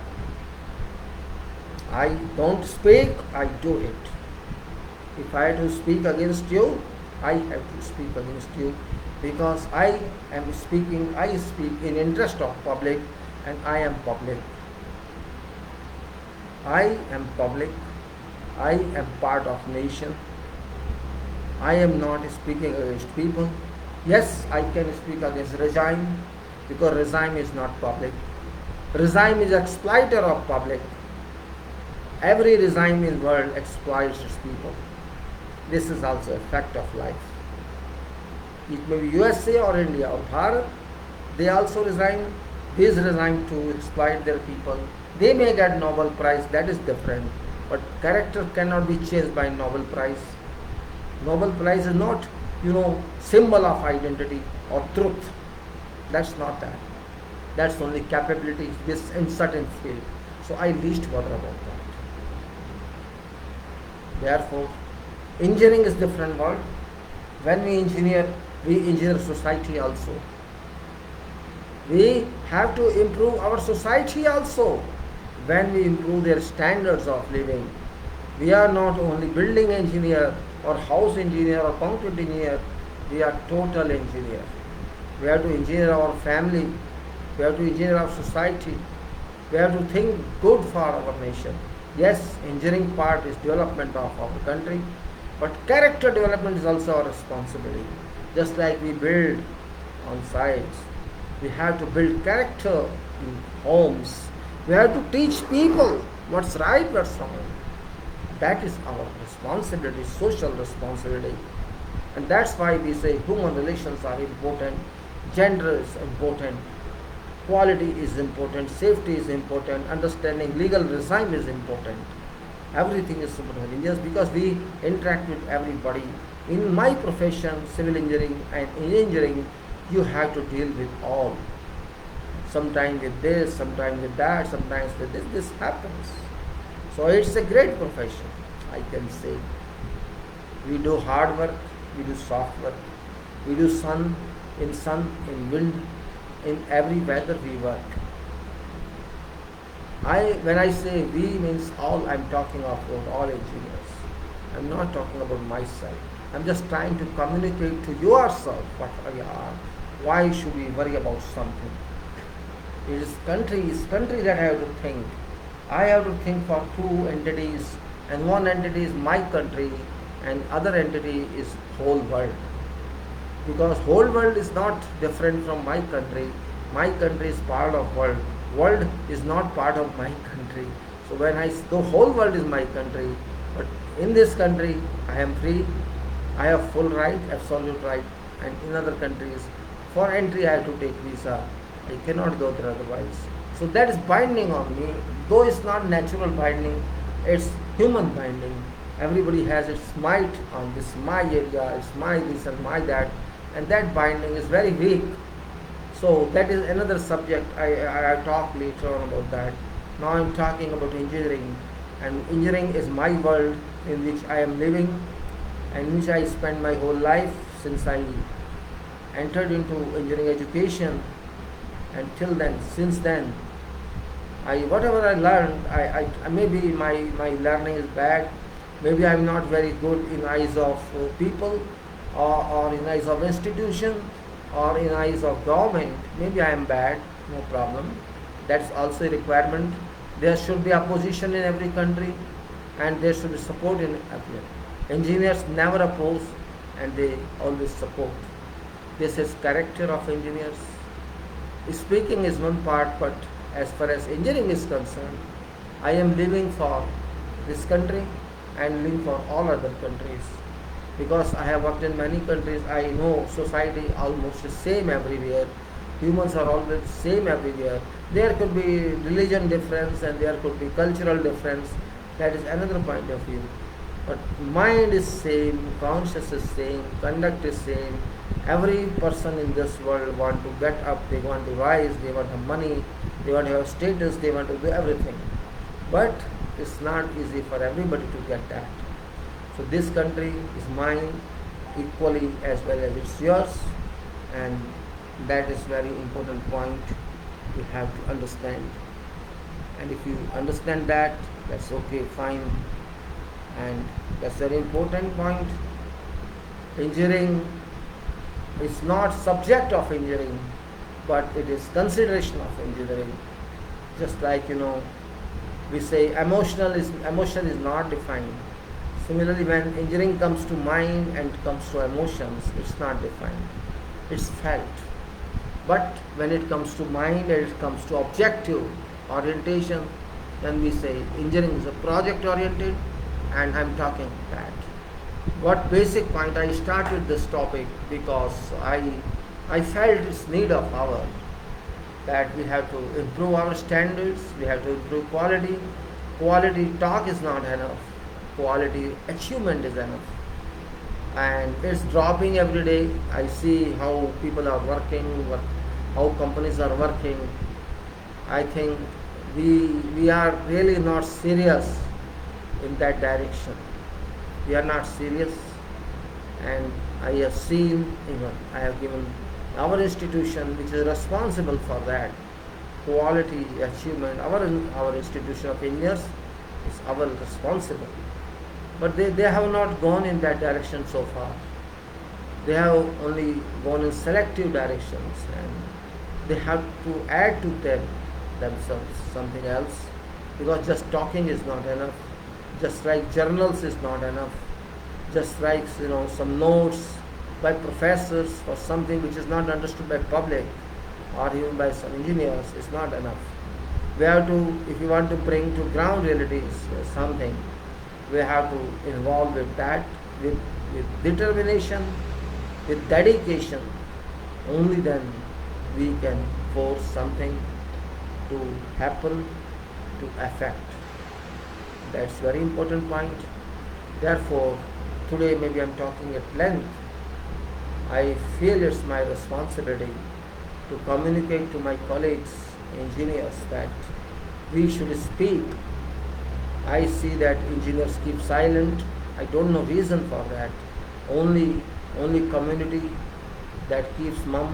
I don't speak, I do it. If I have to speak against you, I have to speak against you, because I speak in interest of public, and I am public. I am public. I am part of nation. I am not speaking against people. Yes, I can speak against regime, because regime is not public. Regime is exploiter of public. Every regime in the world exploits its people. This is also a fact of life. It may be USA or India or Bharat, they also resign. These resign to exploit their people. They may get Nobel Prize, that is different. But character cannot be changed by Nobel Prize. Nobel Prize is not, symbol of identity or truth. That's not that. That's only capability in certain field. So I least bother about that. Therefore, engineering is different world. When we engineer society also. We have to improve our society also. When we improve their standards of living, we are not only building engineer or house engineer or concrete engineer, we are total engineer. We have to engineer our family, we have to engineer our society, we have to think good for our nation. Yes, engineering part is development of our country, but character development is also our responsibility. Just like we build on sites, we have to build character in homes. We have to teach people what's right, what's wrong. That is our responsibility, social responsibility. And that's why we say human relations are important, gender is important, quality is important, safety is important, understanding legal regime is important. Everything is important. Just because we interact with everybody. In my profession, civil engineering and engineering, you have to deal with all. Sometimes with this, sometimes with that, sometimes with this. This happens. So it's a great profession, I can say. We do hard work, we do soft work, we do sun, in wind, in every weather we work. When I say we means all, I'm talking about all engineers. I'm not talking about myself. I'm just trying to communicate to yourself what we are. Why should we worry about something? It is country that I have to think. I have to think for two entities, and one entity is my country and other entity is whole world. Because whole world is not different from my country. My country is part of world. World is not part of my country. So when the whole world is my country, but in this country I am free, I have full right, absolute right, and in other countries, for entry I have to take visa. I cannot go there otherwise. So that is binding on me, though it's not natural binding, it's human binding. Everybody has its might on this, my area, it's my this and my that, and that binding is very weak. So that is another subject, I talk later on about that. Now I'm talking about engineering, and engineering is my world in which I am living and in which I spend my whole life since I entered into engineering education. And till then, since then, whatever I learned, I maybe my learning is bad, maybe I'm not very good in eyes of people, or in eyes of institution, or in eyes of government. Maybe I am bad, no problem. That's also a requirement. There should be opposition in every country, and there should be support in every. Engineers never oppose, and they always support. This is character of engineers. Speaking is one part, but as far as engineering is concerned, I am living for this country and living for all other countries. Because I have worked in many countries, I know society almost the same everywhere. Humans are always the same everywhere. There could be religion difference and there could be cultural difference. That is another point of view. But mind is same, conscious is same, conduct is same. Every person in this world want to get up, they want to rise, they want the money, they want to have status, they want to do everything. But it's not easy for everybody to get that. So this country is mine equally as well as it's yours, and that is very important point you have to understand. And if you understand that, that's okay, fine. And that's a very important point. Engineering is not subject of engineering, but it is consideration of engineering. Just like we say emotion is not defined. Similarly, when engineering comes to mind and comes to emotions, it's not defined. It's felt. But when it comes to mind and it comes to objective orientation, then we say engineering is a project oriented, and I'm talking that. What basic point I started this topic because I felt its need of hour. that we have to improve our standards, we have to improve quality. Quality talk is not enough, quality achievement is enough. And it's dropping every day. I see how people are working, how companies are working. I think we are really not serious in that direction. We are not serious, and I have seen, I have given our institution, which is responsible for that quality achievement. Our institution of engineers is our responsible, but they have not gone in that direction so far. They have only gone in selective directions, and they have to add to themselves something else, because just talking is not enough, just write journals is not enough, just write some notes by professors for something which is not understood by public or even by some engineers is not enough. We have to, if you want to bring to ground realities something, we have to involve with that, with determination, with dedication. Only then we can force something to happen, to affect. That's very important point. Therefore, today maybe I'm talking at length. I feel it's my responsibility to communicate to my colleagues, engineers, that we should speak. I see that engineers keep silent. I don't know reason for that. Only community that keeps mum,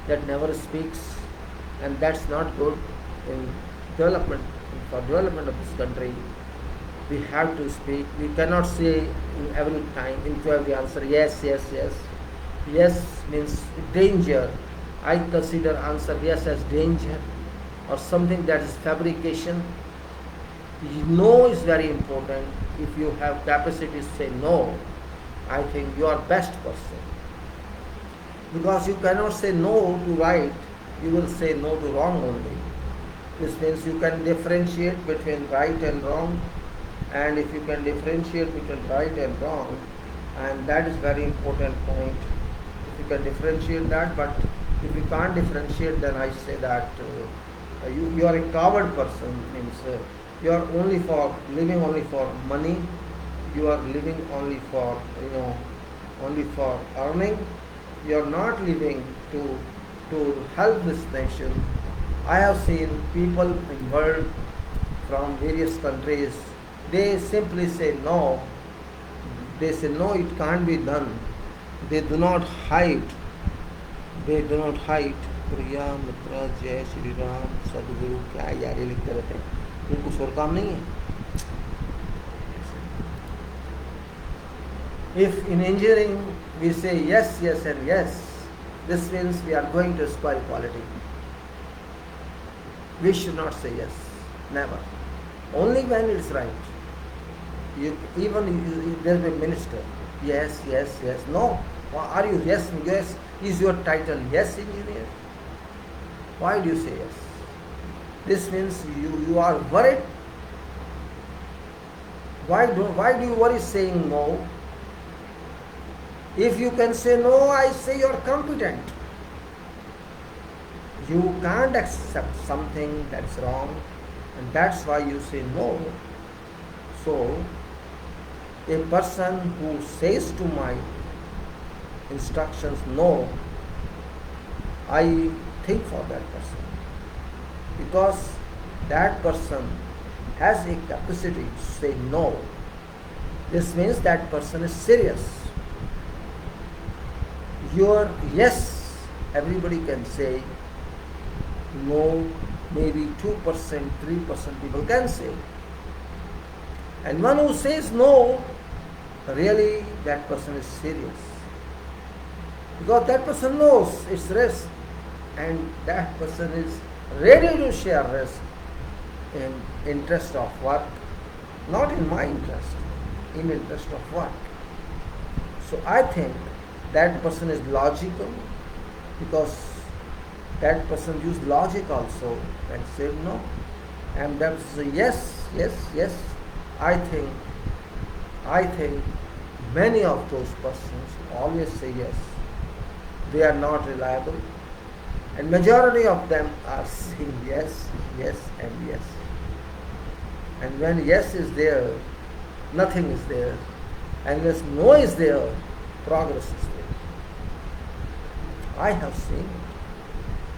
that never speaks, and that's not good in development, for development of this country. We have to speak. We cannot say in every time, into every answer, yes, yes, yes. Yes means danger. I consider answer yes as danger or something that is fabrication. No is very important. If you have capacity to say no, I think you are best person. Because you cannot say no to right, you will say no to wrong only. This means you can differentiate between right and wrong, and if you can differentiate between right and wrong, and that is very important point. If you can differentiate that, but if you can't differentiate, then I say that you are a coward person. Means you are only for living only for money. You are living only for only for earning. You are not living to help this nation. I have seen people in world from various countries. They simply say no. They say no, it can't be done. They do not hide. They do not hide. प्रिया मित्र जय श्री राम सदगुरु, क्या यार ये लिखते रहते हैं, इनको कुछ और काम नहीं है. If in engineering we say yes, yes and yes, this means we are going to spoil quality. We should not say yes, never. Only when it's right. Even there will be a minister, yes, yes, yes, no. Are you yes, yes? Is your title yes engineer? Why do you say yes? This means you are worried. Why do you worry saying no? If you can say no, I say you are competent. You can't accept something that's wrong, and that's why you say no. So, a person who says to my instructions no, I think for that person, because that person has a capacity to say no. This means that person is serious. Your yes, everybody can say. No, maybe 2%, 3% people can say. And one who says no, really that person is serious. Because that person knows its risk, and that person is ready to share risk in interest of work, not in my interest, in interest of work. So I think that person is logical, because that person used logic also and said no. And that is yes, yes, yes. I think many of those persons always say yes. They are not reliable. And majority of them are saying yes, yes and yes. And when yes is there, nothing is there. And when no is there, progress is there. I have seen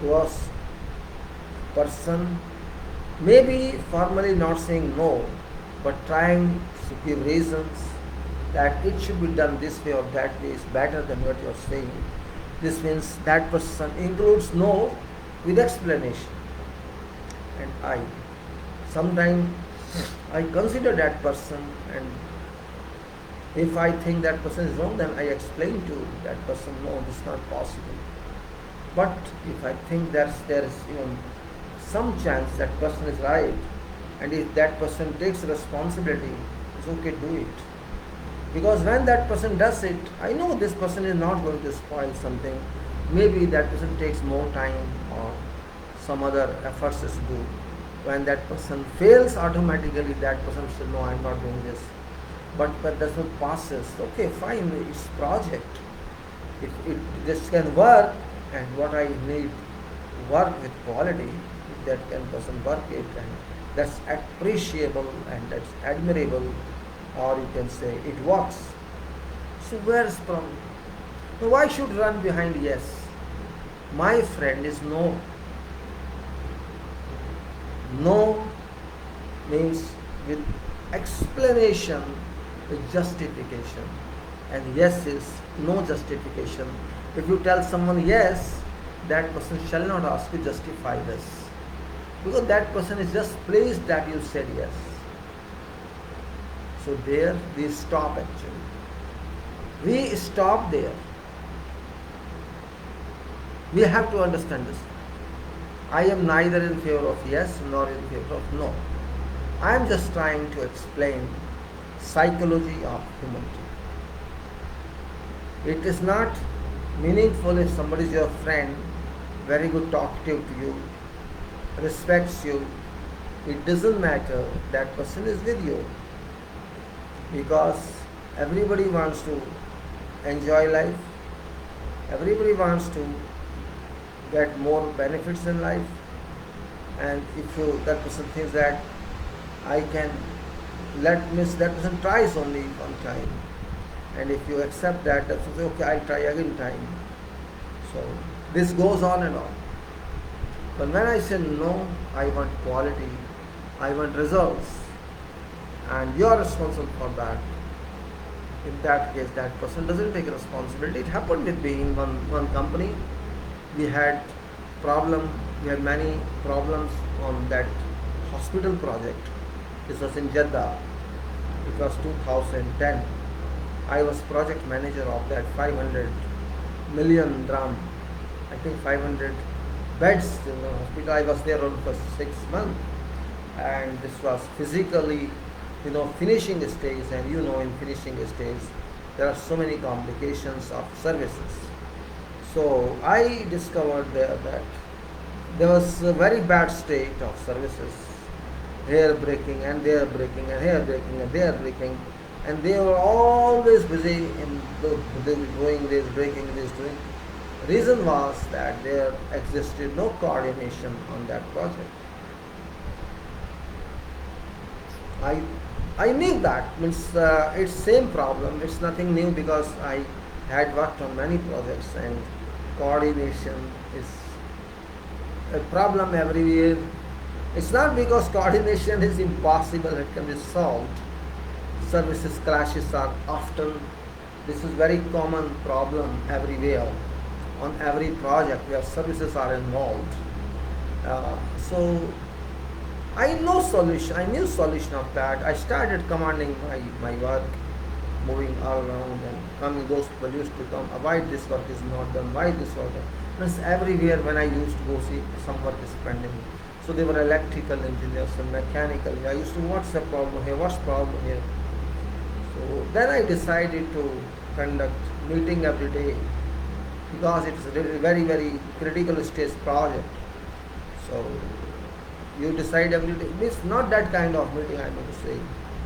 was person maybe formally not saying no, but trying to give reasons that it should be done this way or that way is better than what you are saying. This means that person includes no with explanation. And I sometimes I consider that person, and if I think that person is wrong, then I explain to that person, no, this is not possible. But if I think that there is even some chance that person is right, and if that person takes responsibility, it's okay, do it. Because when that person does it, I know this person is not going to spoil something. Maybe that person takes more time or some other efforts is due. When that person fails automatically, that person says, no, I'm not doing this. But when that person passes, okay, fine, it's project. If this can work, and what I need work with quality, if that can person work it, and that's appreciable and that's admirable, or you can say it works. So where's the problem? Now why should run behind yes? My friend is no. No means with explanation, with justification. And yes is no justification. If you tell someone yes, that person shall not ask you justify this. Because that person is just pleased that you said yes. So there we stop actually. We stop there. We have to understand this. I am neither in favor of yes nor in favor of no. I am just trying to explain psychology of humanity. It is not meaningful if somebody is your friend, very good talkative to you, respects you. It doesn't matter, that person is with you. Because everybody wants to enjoy life. Everybody wants to get more benefits in life. And if that person thinks that I can that person tries only one time. And if you accept that person says, okay, I'll try again time. So this goes on and on. But when I say no, I want quality, I want results, and you are responsible for that. In that case, that person doesn't take responsibility. It happened with me in one company. We had many problems on that hospital project. This was in Jeddah. It was 2010. I was project manager of that 500 million dirham, I think 500 beds in the hospital. I was there for 6 months, and this was physically, finishing stage, and in finishing stage there are so many complications of services. So I discovered there that there was a very bad state of services, here breaking and there breaking and here breaking and there breaking, and they were always busy in doing this, breaking this, doing. Reason was that there existed no coordination on that project. I knew that, means it's same problem, it's nothing new, because I had worked on many projects, and coordination is a problem everywhere. It's not because coordination is impossible, it can be solved. Services clashes are often, this is very common problem everywhere, on every project where services are involved. So I knew solution of that. I started commanding my work, moving all around and coming. Those people used to come, why this work is not done, why this work is done. Means everywhere when I used to go see some work is pending. So they were electrical engineers and mechanical. I used to, what's the problem here, what's the problem here? So then I decided to conduct meeting every day, because it's a very, very critical stage project. So you decide every day. It's not that kind of meeting, I'm going to say.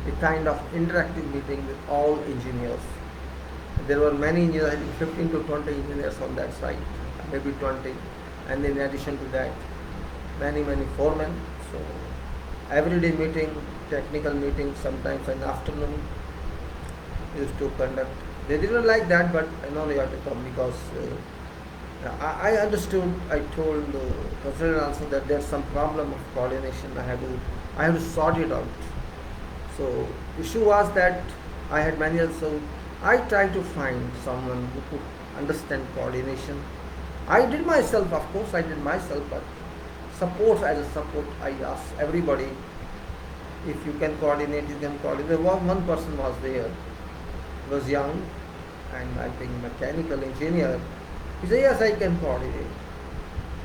A kind of interactive meeting with all engineers. There were many engineers, I think 15 to 20 engineers on that site, maybe 20. and in addition to that, many foremen. So everyday meeting, technical meeting, sometimes in the afternoon used to conduct. They didn't like that, but I know you have to come because I understood. I told the president also that there's some problem of coordination. I have to sort it out. So issue was that I had manuals, so I tried to find someone who could understand coordination. I did myself, of course, I did myself, but support as a support, I asked everybody if you can coordinate, you can coordinate. There was one person was there, was young, and I think mechanical engineer. He said, yes, I can coordinate.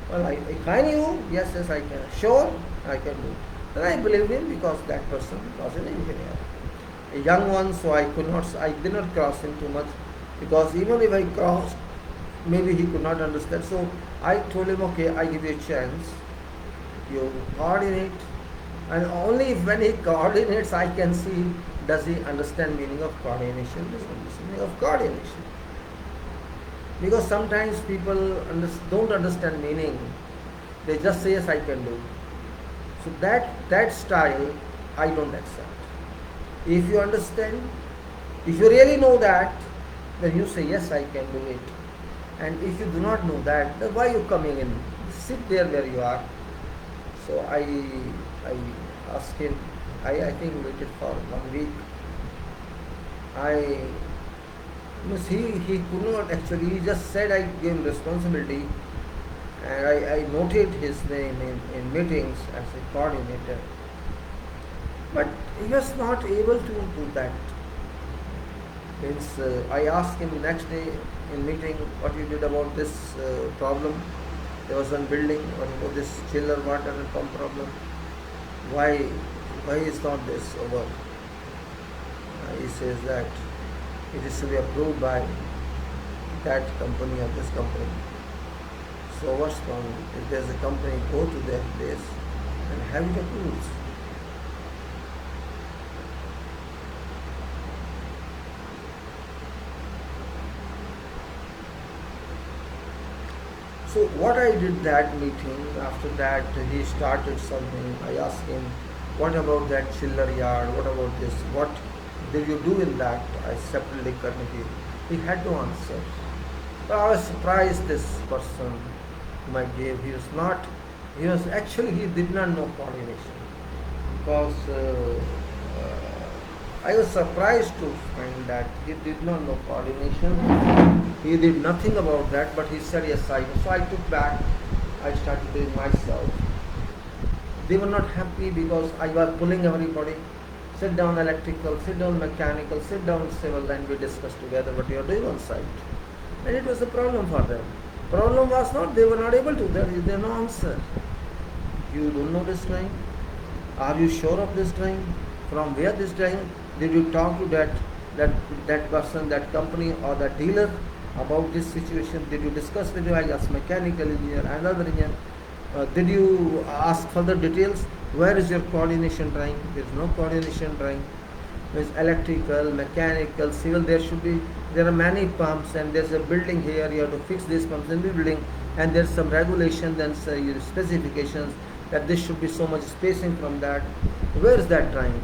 Well, if I knew, yes, I can. Sure, I can do. Then I believed him because that person was an engineer. A young one, so I did not cross him too much because even if I crossed, maybe he could not understand. So I told him, okay, I give you a chance. You coordinate, and only when he coordinates, I can see does he understand meaning of coordination, does he understand meaning of coordination. Because sometimes people don't understand meaning. They just say, yes, I can do. So that style, I don't accept. If you understand, if you really know that, then you say, yes, I can do it. And if you do not know that, then why are you coming in? Sit there where you are. So I asked him, I think waited for 1 week. He could not actually, he just said I gave him responsibility, and I noted his name in meetings as a coordinator. But he was not able to do that. Means I asked him the next day in meeting what you did about this problem. There was one building, what about this chiller water and pump problem? Why is not this over? He says that it is to be approved by that company or this company. So what's wrong? If there's a company, go to their place and have it approved. So what I did that meeting, after that he started something. I asked him, what about that chiller yard? What about this? What did you do in that? I separately committee. He had to answer. But I was surprised this person whom I gave. He did not know coordination. Because I was surprised to find that he did not know coordination. He did nothing about that, but he said, yes, I know. So I took back. I started doing myself. They were not happy because I was pulling everybody. Sit down electrical, sit down mechanical, sit down civil, and we discuss together what you are doing on site. And it was a problem for them. Problem was not, they were not able to. There is no answer. You don't know this drawing? Are you sure of this drawing? From where this drawing? Did you talk to that person, that company or that dealer about this situation? Did you discuss with I asked mechanical engineer, another engineer? Did you ask further details? Where is your coordination drawing? There is no coordination drawing. There is electrical, mechanical, civil. There are many pumps, and there's a building here. You have to fix these pumps in the building, and there's some regulations and specifications that this should be so much spacing from that. Where is that drawing?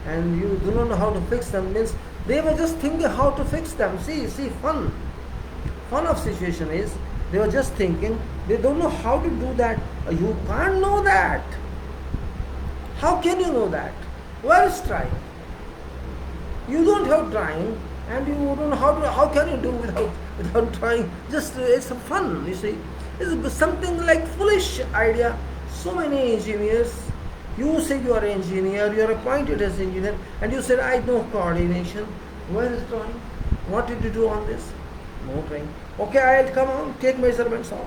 And you do not know how to fix them. Means they were just thinking how to fix them. See, fun of situation is they were just thinking. They don't know how to do that. You can't know that. How can you know that? Where is trying? You don't have trying, and you don't know how can you do without trying? Just it's fun, you see. It's something like foolish idea. So many engineers, you say you are an engineer, you are appointed as engineer, and you said I know coordination. Where is drawing? What did you do on this? No drawing. Okay, I'll come on, take measurements of.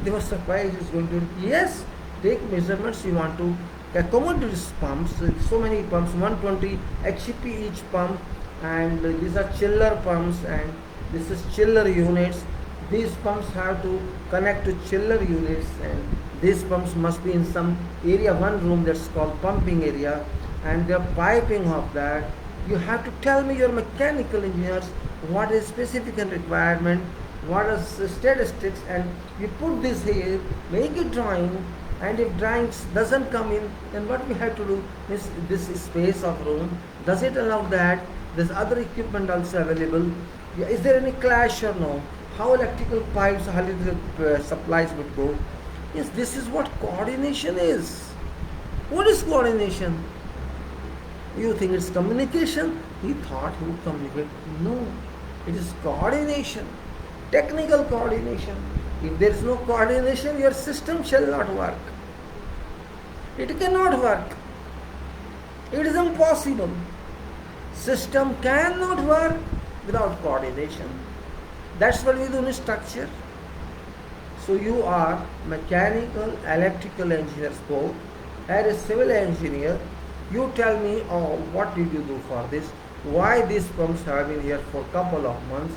They were surprised. It's going to yes, take measurements. You want to accommodate these pumps. So many pumps, 120 HP each pump, and these are chiller pumps, and this is chiller units. These pumps have to connect to chiller units, and these pumps must be in some area, one room that's called pumping area, and the piping of that. You have to tell me, your mechanical engineers, what is specific and requirement. what is the statistics, and we put this here, make a drawing, and if drawings doesn't come in, then what we have to do is this space of room, does it allow that? There's other equipment also available. Is there any clash or no? How electrical pipes, how electrical supplies would go? Yes, this is what coordination is. What is coordination? You think it's communication? He thought he would communicate. No, it is coordination, technical coordination. If there is no coordination, your system shall not work. It cannot work. It is impossible. System cannot work without coordination. That's what we do in structure. So you are mechanical, electrical engineers both. As a civil engineer, you tell me, oh, what did you do for this? Why these pumps have been here for a couple of months,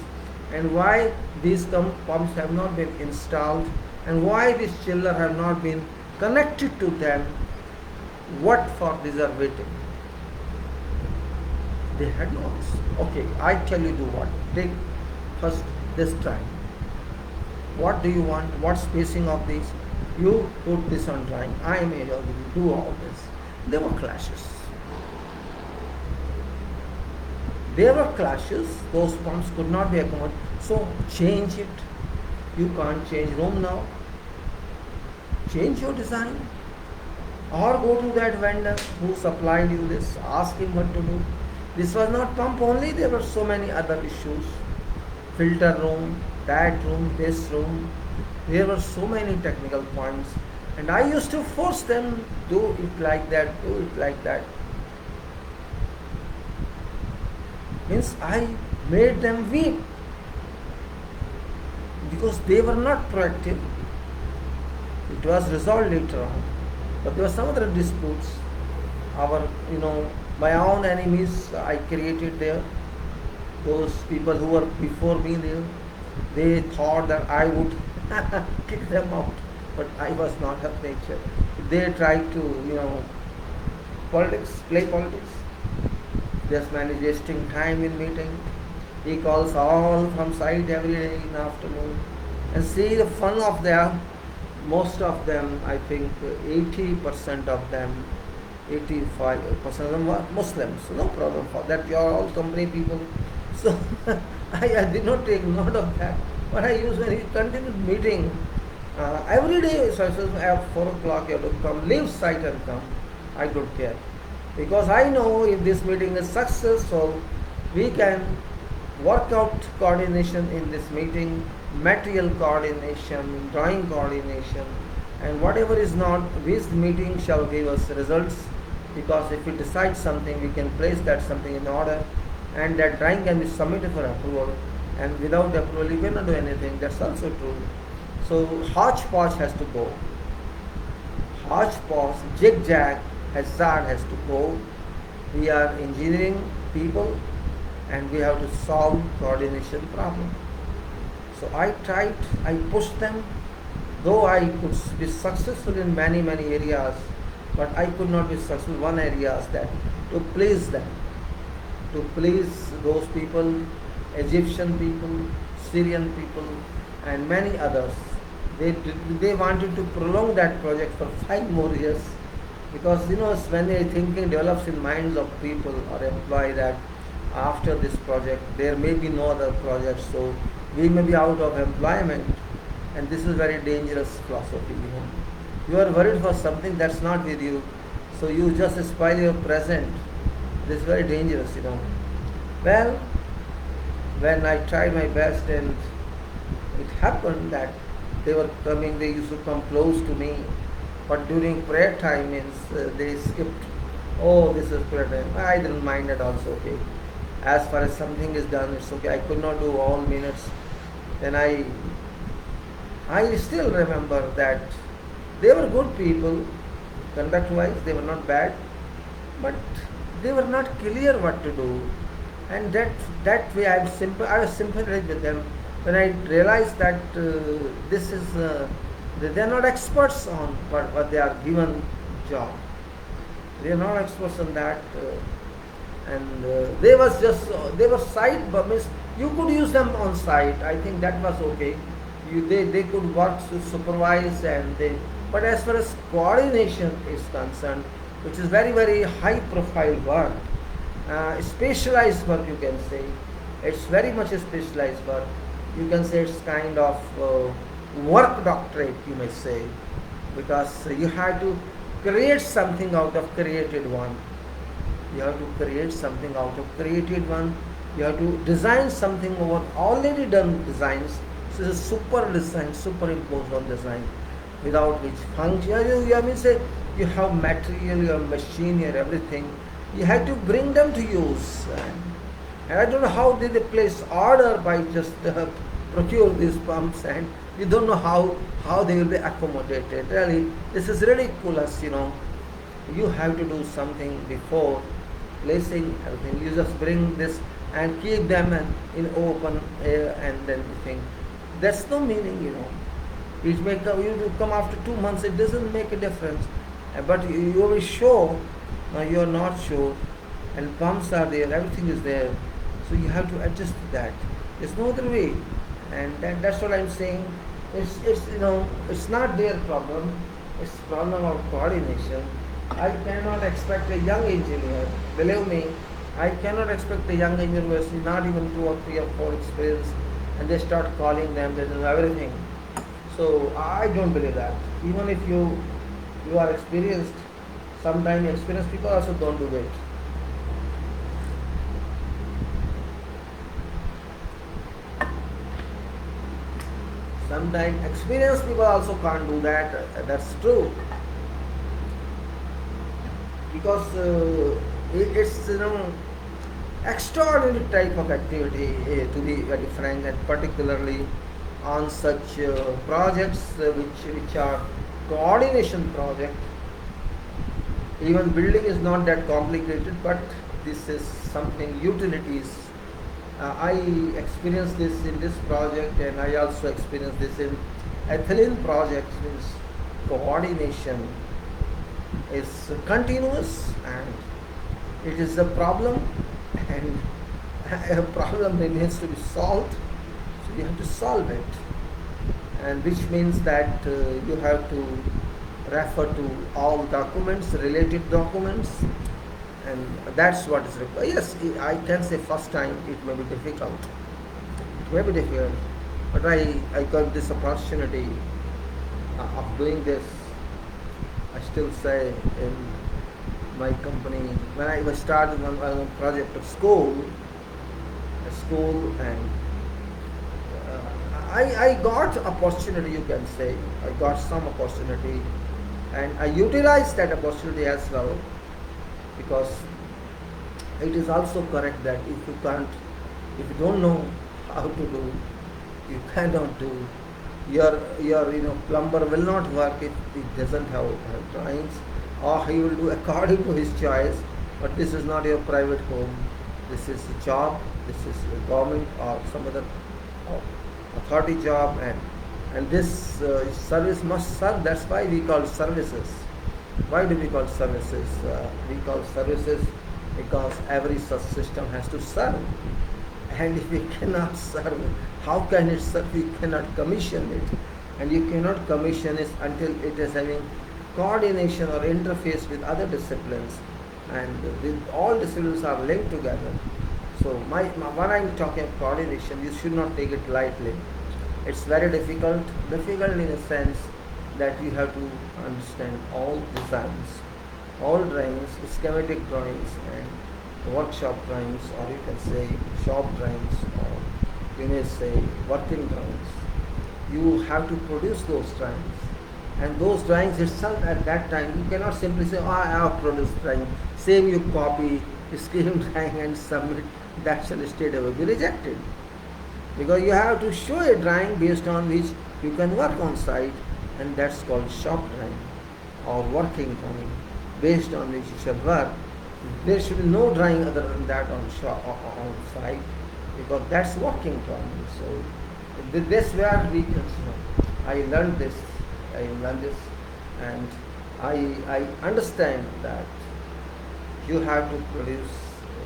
and why these pumps have not been installed, and why these chillers have not been connected to them? What for these are waiting? They had no answer. Okay, I tell you do what. Take first this drawing. What do you want? What spacing of these? You put this on drawing. I am able to do all this. There were clashes. There were clashes. Those pumps could not be accommodated. So change it. You can't change room now. Change your design. Or go to that vendor who supplied you this. Ask him what to do. This was not pump only. There were so many other issues. Filter room, that room, this room. There were so many technical points. And I used to force them, do it like that, do it like that. Means I made them weak. Because they were not proactive. It was resolved later on. But there were some other disputes. My own enemies I created there. Those people who were before me there, they thought that I would kick them out. But I was not of nature. They tried to, play politics. Just wasting time in meeting. He calls all from site every day in the afternoon. And see the fun of them. Most of them, I think 80% of them, 85% of them were Muslims. So no problem for that. You are all company people. So I did not take note of that. But I usually continued meeting every day. So I said, at 4 o'clock you have to come, leave site and come. I don't care. Because I know if this meeting is successful, we can work out coordination in this meeting, material coordination, drawing coordination, and whatever is not, this meeting shall give us results. Because if we decide something, we can place that something in order, and that drawing can be submitted for approval. And without approval, you cannot do anything. That's also true. So hodgepodge has to go. Hodgepodge, zigzag, hazard has to go. We are engineering people, and we have to solve coordination problem. So I pushed them, though I could be successful in many areas, but I could not be successful in one area, is that to please them, to please those people, Egyptian people, Syrian people, and many others. They wanted to prolong that project for 5 more years, because when the thinking develops in minds of people or employee that after this project there may be no other project, so we may be out of employment, and this is very dangerous philosophy. You are worried for something that's not with you, so you just spoil your present. This is very dangerous. Well, when I tried my best, and it happened that they used to come close to me, but during prayer time they skipped. Oh, this is prayer time. I didn't mind it also, okay. As far as something is done, it's okay. I could not do all minutes. Then I still remember that they were good people, conduct-wise, they were not bad, but they were not clear what to do. And that way I was sympathetic with them. When I realized that this is they are not experts on what they are given job. They are not experts on that, and they were side, but You could use them on site. I think that was okay. They could work to supervise but as far as coordination is concerned, which is very, very high profile work, specialized work you can say. It's very much a specialized work. You can say it's kind of work doctorate, you may say, because you have to create something out of created one. You have to create something out of created one. You have to design something over already done designs. So it's a super design, superimposed on design, without which function. I mean, say you have material, you have machine, you have everything. You have to bring them to use. And I don't know how they place order by just procure these pumps, and you don't know how they will be accommodated. Really, this is ridiculous. You have to do something before placing everything. You just bring this and keep them in open air, and then you think that's no meaning. It may come, you come after 2 months. It doesn't make a difference. But you will show. Now you are not sure, and pumps are there. Everything is there. So you have to adjust to that. There's no other way, and that's what I'm saying. It's not their problem. It's problem of coordination. I cannot expect a young engineer. Believe me, I cannot expect a young engineer who has not even 2 or 3 or 4 experience, and they start calling them. They know everything. So I don't believe that. Even if you are experienced, sometimes experienced people also don't do it. Sometimes experienced people also can't do that. That's true. Because it's extraordinary type of activity, to be very frank, and particularly on such projects which are coordination projects. Even building is not that complicated, but this is something utilities. I experienced this in this project, and I also experienced this in ethylene projects. Means coordination is continuous, and it is a problem, and a problem remains to be solved. So you have to solve it, and which means that you have to refer to all documents, related documents, and that's what is required. Yes, I can say first time it may be difficult. It may be difficult, but I got this opportunity of doing this. I still say in my company, when I was started on a project of school, and I got opportunity, you can say. I got some opportunity, and I utilized that opportunity as well, because it is also correct that if you don't know how to do, you cannot do. Your plumber will not work if he doesn't have drawings, or he will do according to his choice. But this is not your private home. This is a job. This is a government or some other authority job, and this service must serve. That's why we call services. Why do we call services? We call services because every such system has to serve. And if we cannot serve, how can it serve? We cannot commission it. And you cannot commission it until it is having coordination or interface with other disciplines. And all disciplines are linked together. So when I'm talking of coordination, you should not take it lightly. It's very difficult in a sense that you have to understand all designs, all drawings, schematic drawings, and workshop drawings, or you can say shop drawings, or you may say working drawings. You have to produce those drawings, and those drawings itself at that time, you cannot simply say, I have produced drawing, same you copy, scheme drawing and submit. That shall straight away be rejected, because you have to show a drawing based on which you can work on site, and that's called shop drawing or working drawing, based on which you shall work. There should be no drawing other than that on site, because that's working drawing. So this where we can. I learned this, and I understand that you have to produce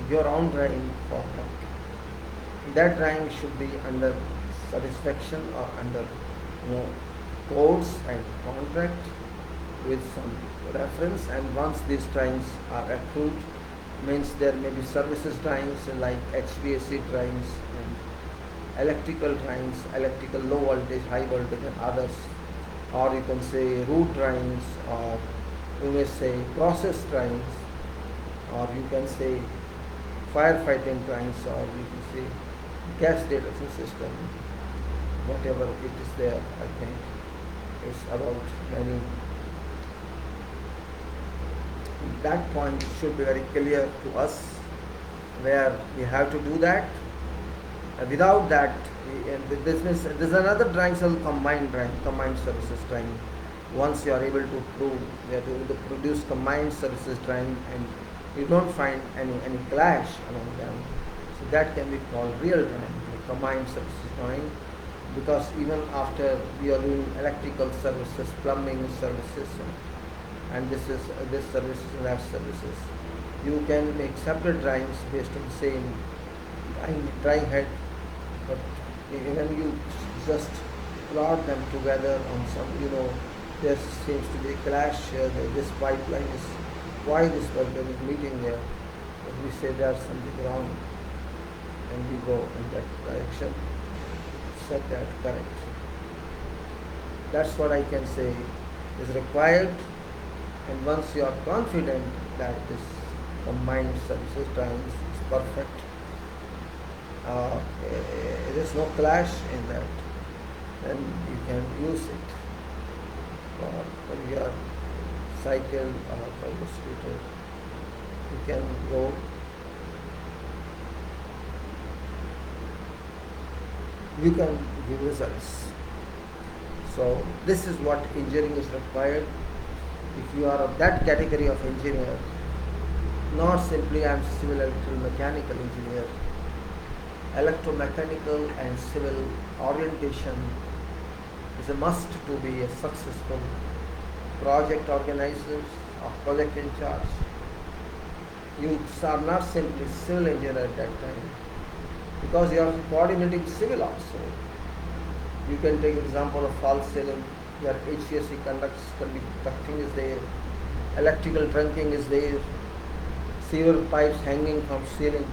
your own drawing for work. that drawing should be under satisfaction or under codes and contract with some reference, and once these drawings are approved, means there may be services drawings like HVAC drawings and electrical drawings, electrical low voltage, high voltage and others, or you can say route drawings, or you may say process drawings, or you can say firefighting drawings, or you can say gas detection system, whatever it is there. I think it's about many. That point should be very clear to us where we have to do that. Without that, in the business, there's another drawing called combined services drawing. Once you are able to prove, we are able to produce combined services drawing, and you don't find any clash among them, so that can be called real drawing, combined services drawing, because even after we are doing electrical services, plumbing services, and this services and that services, you can make separate drawings based on the same drawing head, but when you just plot them together on some, there seems to be a clash here. This pipeline is, why this pipeline is meeting here? But we say there's something wrong, and we go in that direction, set that correct. That's what I can say is required. And once you are confident that this combined services drawings is perfect, there is no clash in that, then you can use it for your cycle or for your scooter. You can go. You can give results. So this is what engineering is required. If you are of that category of engineer, not simply I am civil electrical mechanical engineer, electromechanical and civil orientation is a must to be a successful project organizer or project in charge. You are not simply civil engineer at that time, because you are coordinating civil also. You can take example of false ceiling, where HVAC conducting is there, electrical trunking is there, sewer pipes hanging from ceiling.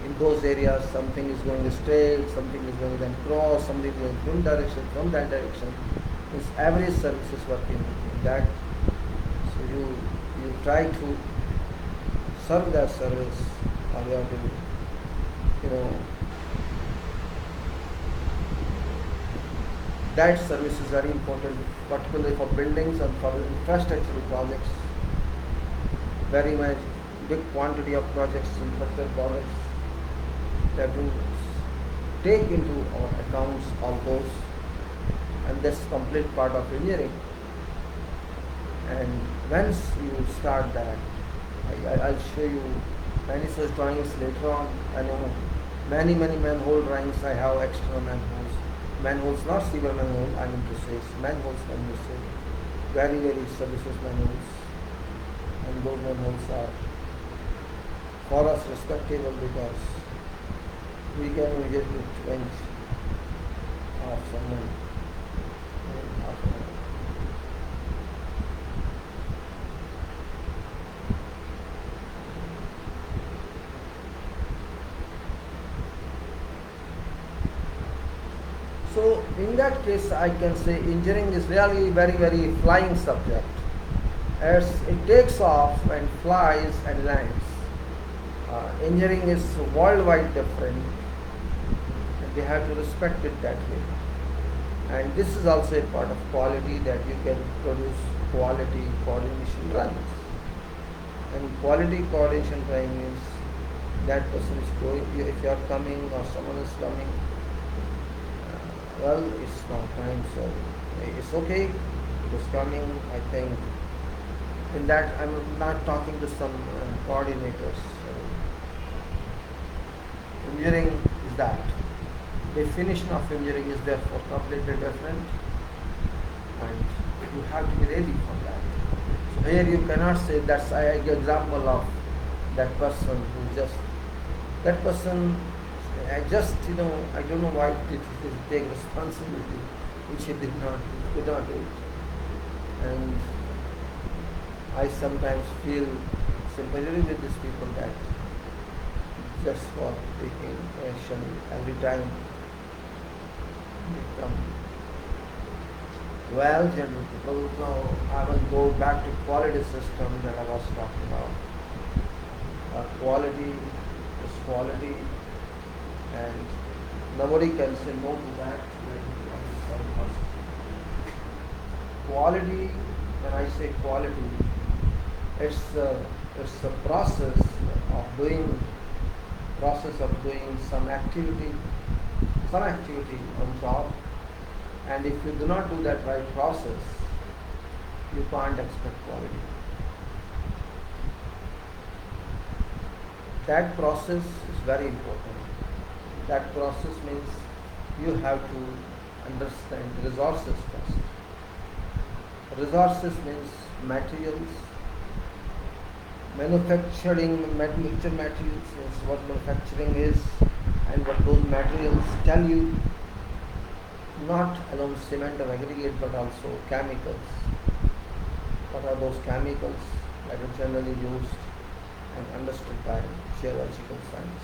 In those areas, something is going straight, something is going then cross, something is going from from that direction. Means every service is working in that. So you try to serve that service, or you have to, that service is very important, particularly for buildings and for infrastructure projects. Very much big quantity of projects, infrastructure projects, that will take into our accounts all those, and that's complete part of engineering. And once you start that, I'll show you many such drawings later on. I know many manhole drawings. I have external manholes, not sewer manhole, I mean to say manholes, very services manholes, and those manholes are for us respectable, because we can immediately quench of someone. So in that case, I can say engineering is really very flying subject, as it takes off and flies and lands. Engineering is worldwide different, and we have to respect it that way. And this is also a part of quality, that you can produce quality coordination drawings. And quality coordination drawing means that person is going, if you are coming or someone is coming, well, it's not time, so it's okay, it is coming. I think in that I'm not talking to some coordinators. Engineering is that. Definition of engineering is therefore completely different, and you have to be ready for that. So here you cannot say, that's I give example of that person who just, that person I just, I don't know why did he take responsibility, which he did not, did not do it. And I sometimes feel sympathy with these people that just for taking action every time they come. Well, general people, now I will go back to quality system that I was talking about. Quality is quality, and nobody can say no to that. Quality, when I say quality, it's a process of doing some activity on job, and if you do not do that right process, you can't expect quality. That process is very important. That process means you have to understand resources first. Resources means materials. Manufacturing materials is what manufacturing is, and what those materials tell you, not alone cement or aggregate but also chemicals. What are those chemicals that are generally used and understood by geological science?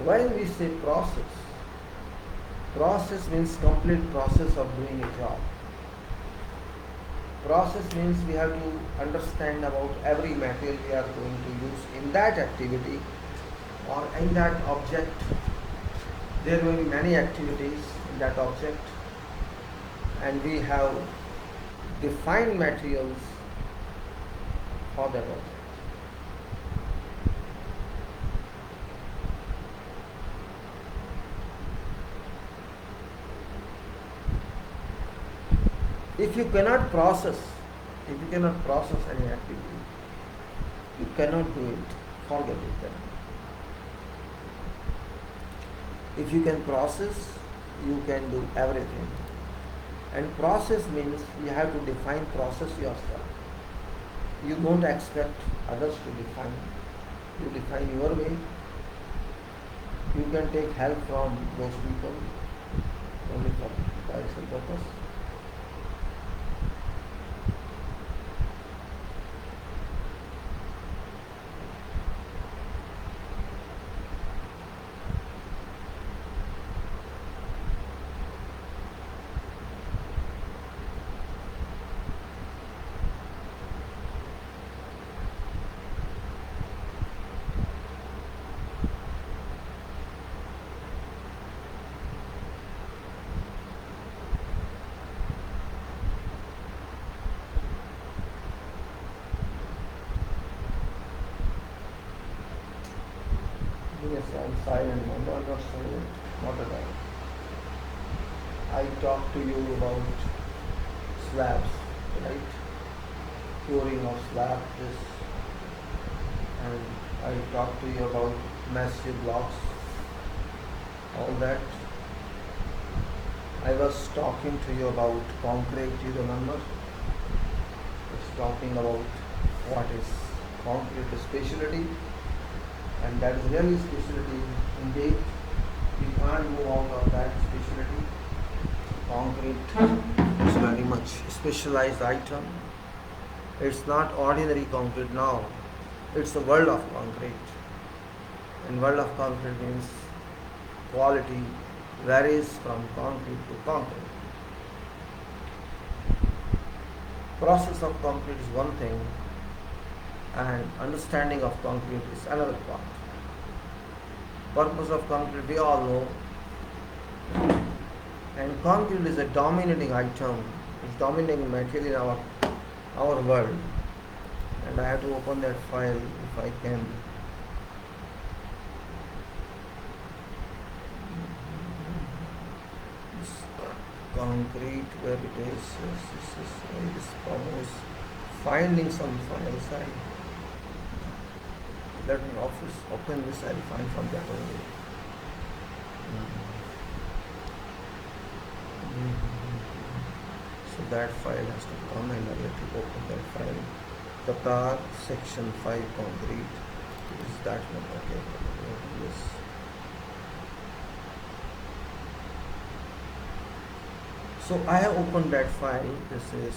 When we say process means complete process of doing a job. Process means we have to understand about every material we are going to use in that activity or in that object. There will be many activities in that object, and we have defined materials for that object. If you cannot process any activity, you cannot do it. Forget it then. If you can process, you can do everything. And process means you have to define process yourself. You don't expect others to define. You define your way. You can take help from those people only for comparison purpose. Yes, I'm silent. No, I'm not silent. Not at all. I talked to you about slabs, right? Curing of slabs, and I talked to you about massive blocks, all that. I was talking to you about concrete, you remember? It's talking about what is concrete specialty, and that is really specialty indeed. We can't move out of that specialty. Concrete is very much specialized item. It's not ordinary concrete now. It's a world of concrete. And world of concrete means quality varies from concrete to concrete. Process of concrete is one thing, and understanding of concrete is another part. Purpose of concrete we all know, and concrete is a dominating item, it's dominating material in our world. And I have to open that file if I can. This concrete, where it is, this problem is finding some files. let me open this. I'll find from that only. So that file has to come, and I have to open that file. Qatar section 5 concrete is that one. Okay, yes. So I have opened that file. This is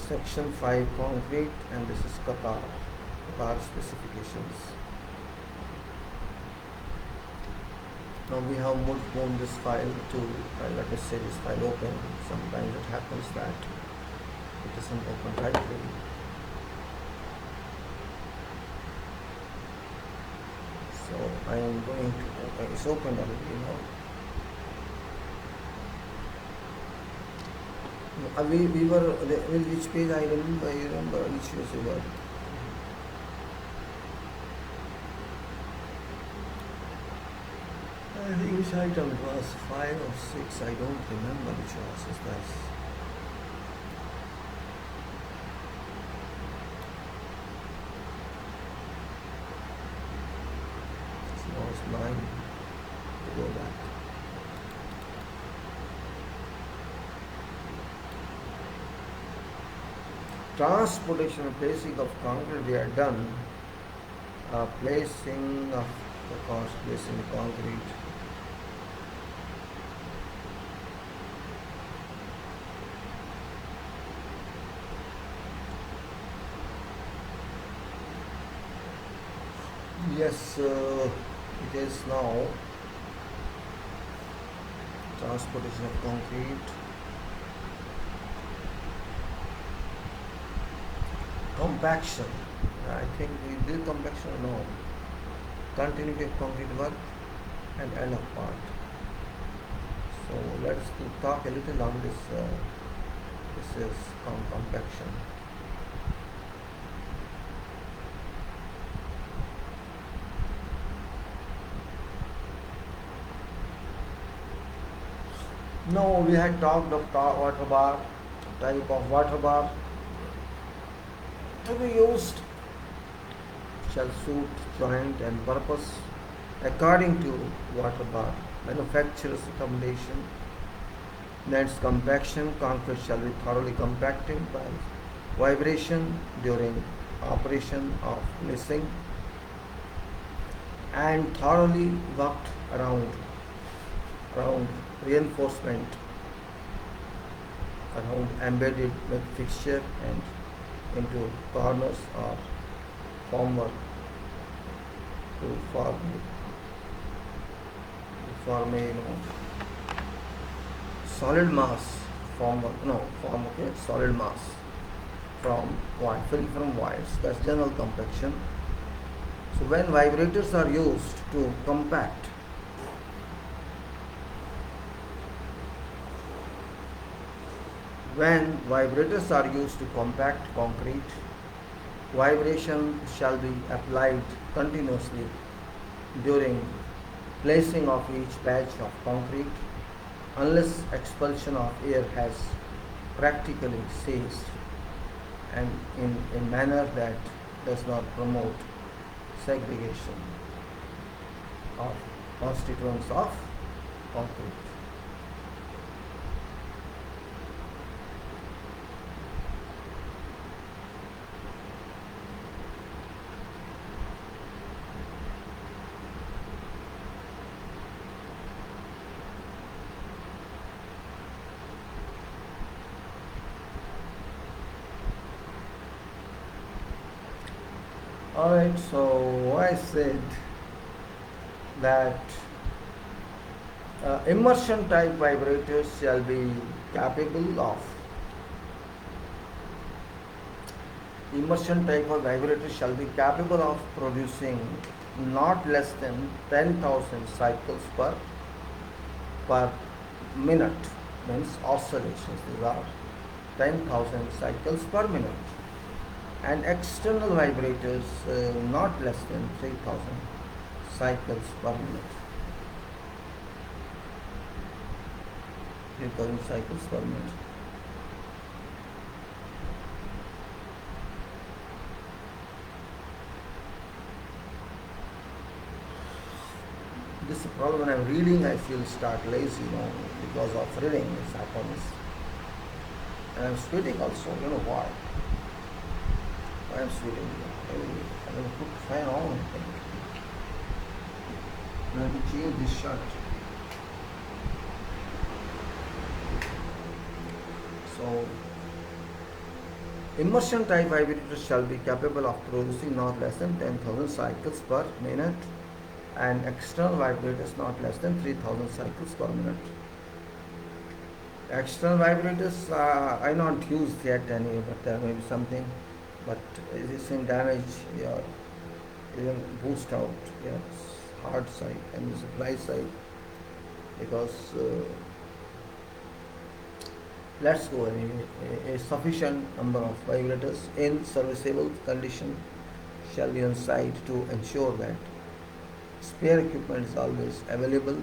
section 5 concrete, and this is Qatar specifications. Now we have moved on this file to, let us say this file open. Sometimes it happens that it isn't open right away. So I am going to open, it's open already now. We were, which page I remember, which was we were. I think which item it was, 5 or 6, I don't remember which was this. So now it's 9 to go back. Transportation and placing of concrete, we are done. Placing of the placing concrete. Yes, it is now transportation of concrete. Compaction. I think we did compaction or no. Continuity of concrete work and end of part. So let's talk a little on this. This is compaction. No, we had talked of water bar, type of water bar. We used shall suit joint and purpose according to water bar. Manufacturer's recommendation. Next, compaction. Concrete shall be thoroughly compacted by vibration during operation of placing and thoroughly worked around reinforcement around embedded with fixture and into corners or formwork to form a solid mass solid mass from wires. That's general compaction. So when vibrators are used to compact concrete, vibration shall be applied continuously during placing of each patch of concrete unless expulsion of air has practically ceased and in a manner that does not promote segregation of constituents of concrete. Alright, so I said that immersion type vibrators shall be capable of producing not less than 10,000 cycles per minute, means oscillations. These are 10,000 cycles per minute. And external vibrators not less than 3,000 cycles per minute. 3,000 cycles per minute. all when I'm reading, I feel start lazy, because of reading. It happens. And I'm sweating also. You know why? Why I'm sweating? I will put fan on. I think. Let me change this shirt. So, immersion type vibrators shall be capable of producing not less than 10,000 cycles per minute, and external vibrators not less than 3,000 cycles per minute. External vibrators I not used yet any, but there may be something, but it is in damage or even boost out hard side and the supply side, because let's go anyway. A sufficient number of vibrators in serviceable condition shall be on site to ensure that spare equipment is always available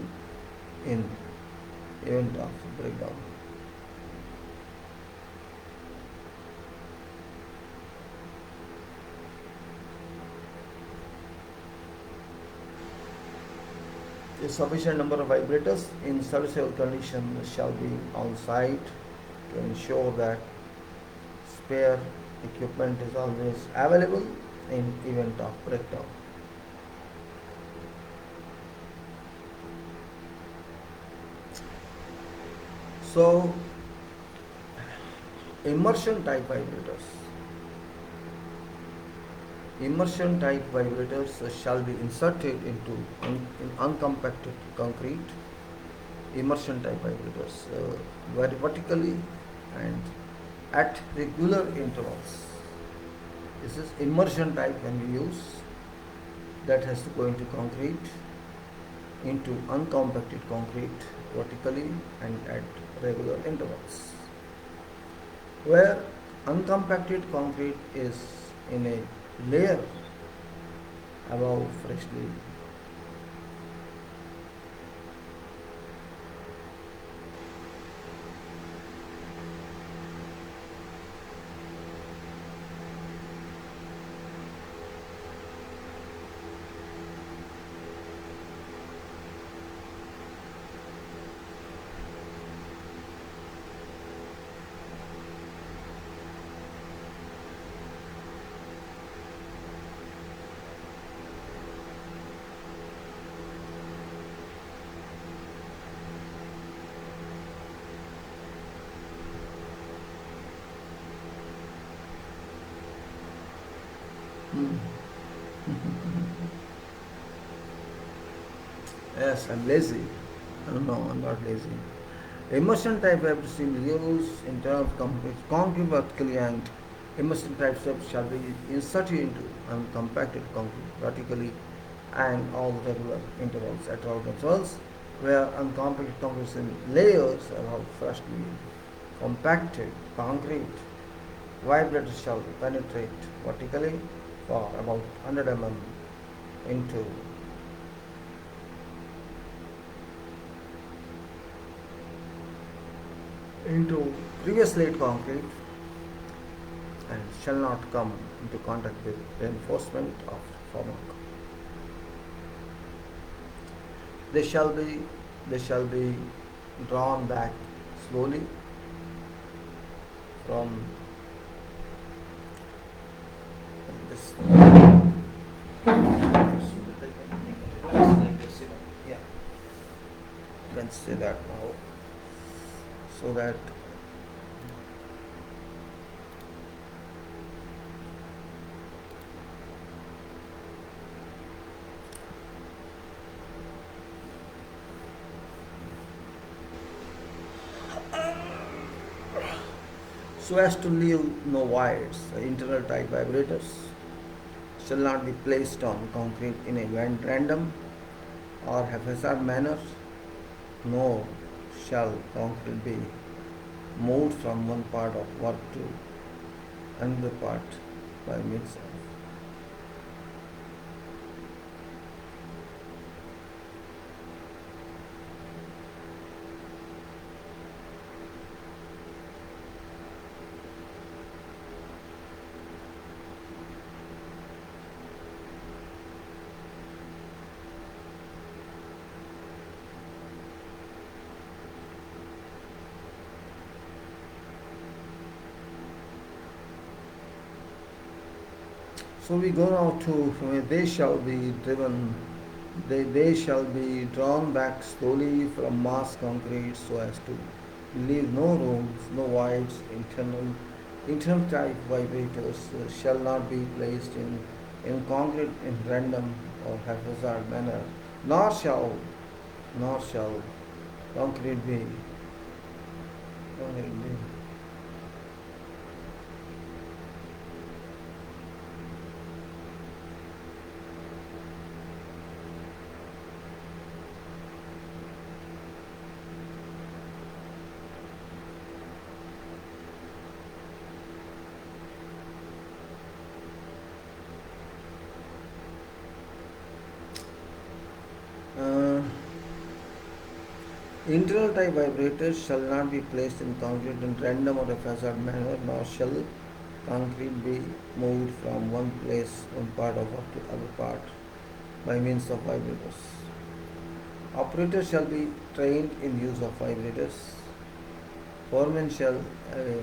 in event of breakdown. A sufficient number of vibrators in serviceable condition shall be on site to ensure that spare equipment is always available in event of breakdown. So, immersion type vibrators. Immersion type vibrators shall be inserted into uncompacted concrete. Immersion type vibrators very vertically and at regular intervals. This is immersion type when we use, that has to go into concrete, into uncompacted concrete vertically and at regular intervals. Where uncompacted concrete is in a layer above freshly Yes, I'm lazy. No, I'm not lazy. Immersion type web is used in terms of concrete vertically, and immersion type steps shall be inserted into uncompacted concrete vertically and all regular intervals at all intervals, where uncompacted concrete is in layers above freshly compacted concrete. Vibrators shall penetrate vertically for about 100 mm into previous laid concrete and shall not come into contact with reinforcement of formwork. They shall be drawn back slowly from this. Yeah, you can say that now, so that so as to leave no voids. Internal type vibrators shall not be placed on concrete in a random or haphazard manner, nor shall concrete be moved from one part of work to another part by means of So we go now to they shall be driven, they shall be drawn back slowly from mass concrete so as to leave no rooms, no voids. Internal type vibrators shall not be placed in concrete in random or haphazard manner, nor shall nor shall concrete be concrete be uh, Internal type vibrators shall not be placed in concrete in random or haphazard manner, nor shall concrete be moved from one place, one part of to other part by means of vibrators. Operators shall be trained in use of vibrators. Foremen shall alright.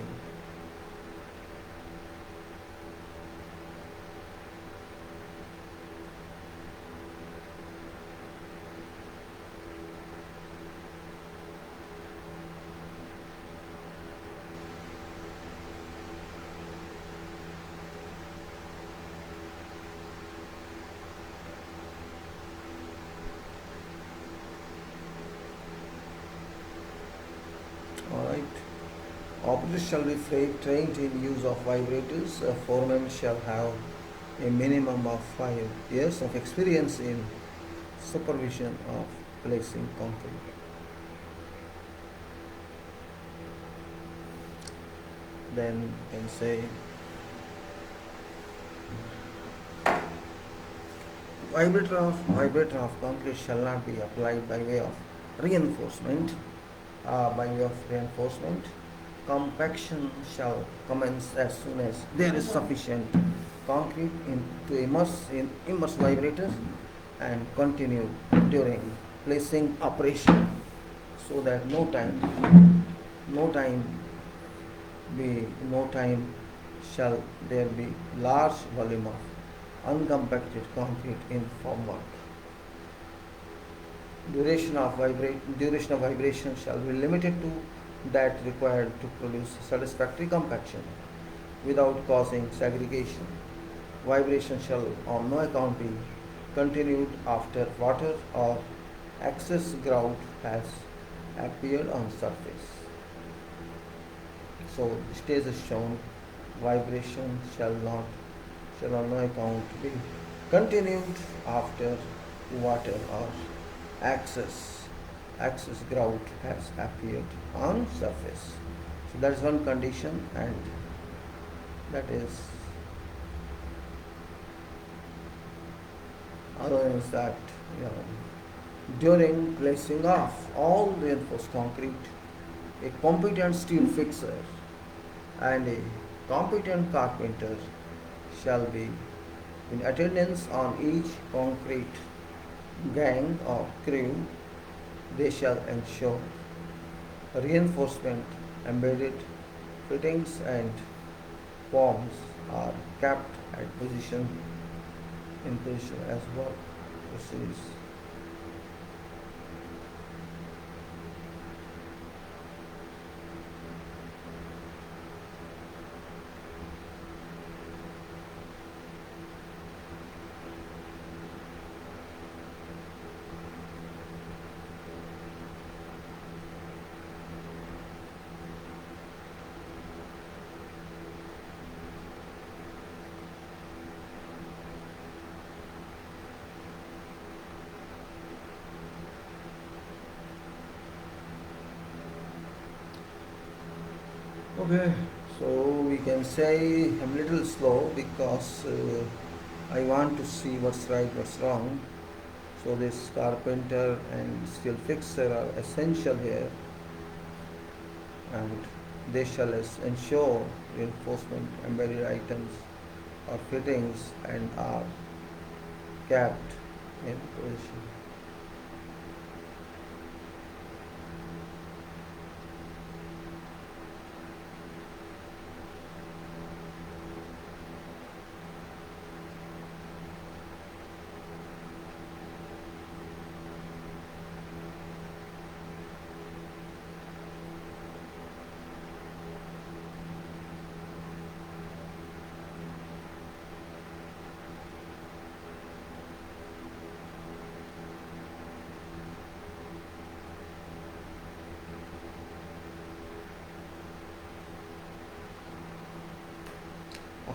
Operators shall be trained in use of vibrators. A foreman shall have a minimum of 5 years of experience in supervision of placing concrete. Then you can say vibrator of concrete shall not be applied by way of reinforcement. Compaction shall commence as soon as there is sufficient concrete to immerse vibrators and continue during placing operation, so that no time no time shall there be large volume of uncompacted concrete in formwork. Duration of vibration shall be limited to that required to produce satisfactory compaction without causing segregation. Vibration shall on no account be continued after water or excess grout has appeared on surface. So the stage is shown. Vibration shall on no account be continued after water or excess grout has appeared on surface. So that is one condition, and that is other is that during placing of all reinforced concrete, a competent steel fixer and a competent carpenter shall be in attendance on each concrete gang or crew. They shall ensure reinforcement, embedded fittings and forms are kept at position as work proceeds. Okay, so we can say I'm a little slow because I want to see what's right, what's wrong. So this carpenter and steel fixer are essential here, and they shall ensure reinforcement embedded items or fittings and are kept in position.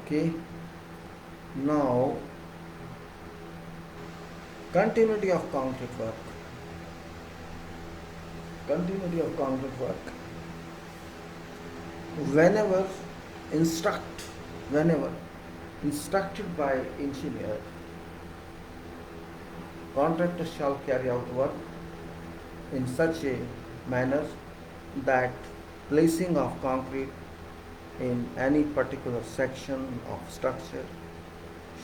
Okay, now continuity of concrete work. Continuity of concrete work. Whenever instruct, whenever instructed by engineer, contractor shall carry out work in such a manner that placing of concrete in any particular section of structure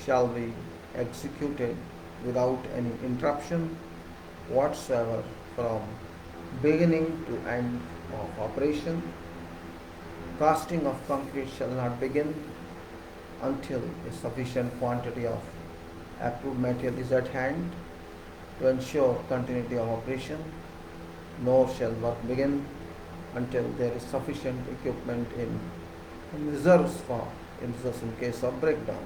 shall be executed without any interruption whatsoever from beginning to end of operation. Casting of concrete shall not begin until a sufficient quantity of approved material is at hand to ensure continuity of operation, nor shall work begin until there is sufficient equipment in reserves in case of breakdown.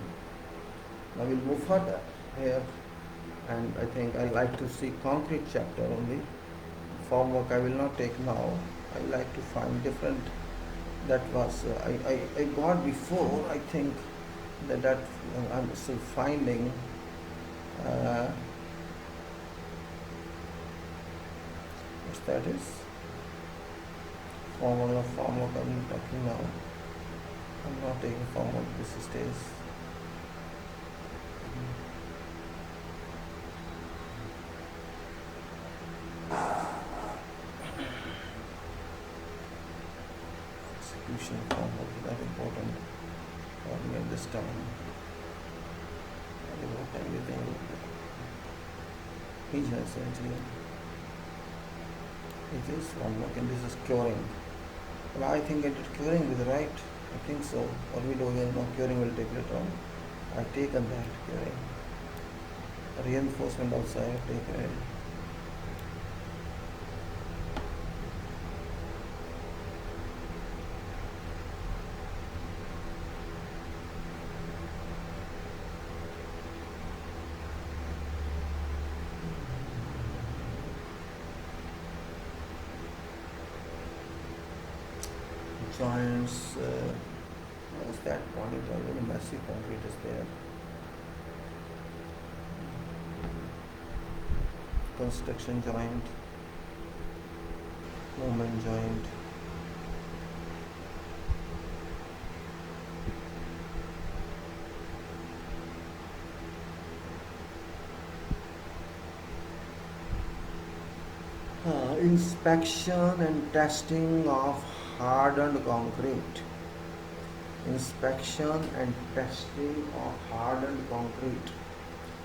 Now we'll move further here, and I think I like to see concrete chapter only. Formwork I will not take now. I like to find different. That was I got before. I think that I'm still finding. What that is? Formwork I'm talking now. I'm not taking formwork this stage. Execution formwork is not important for me at this time. I don't know everything. Essentially. It is formwork and this is curing. Well, I think I did curing with right. I think so. Or we do again, no, curing will take later on. I've taken that curing. Reinforcement also I have taken it. Joints, what's that point? It's already messy concrete is there. Construction joint, movement joint. Inspection and testing of hardened concrete. Inspection and testing of hardened concrete.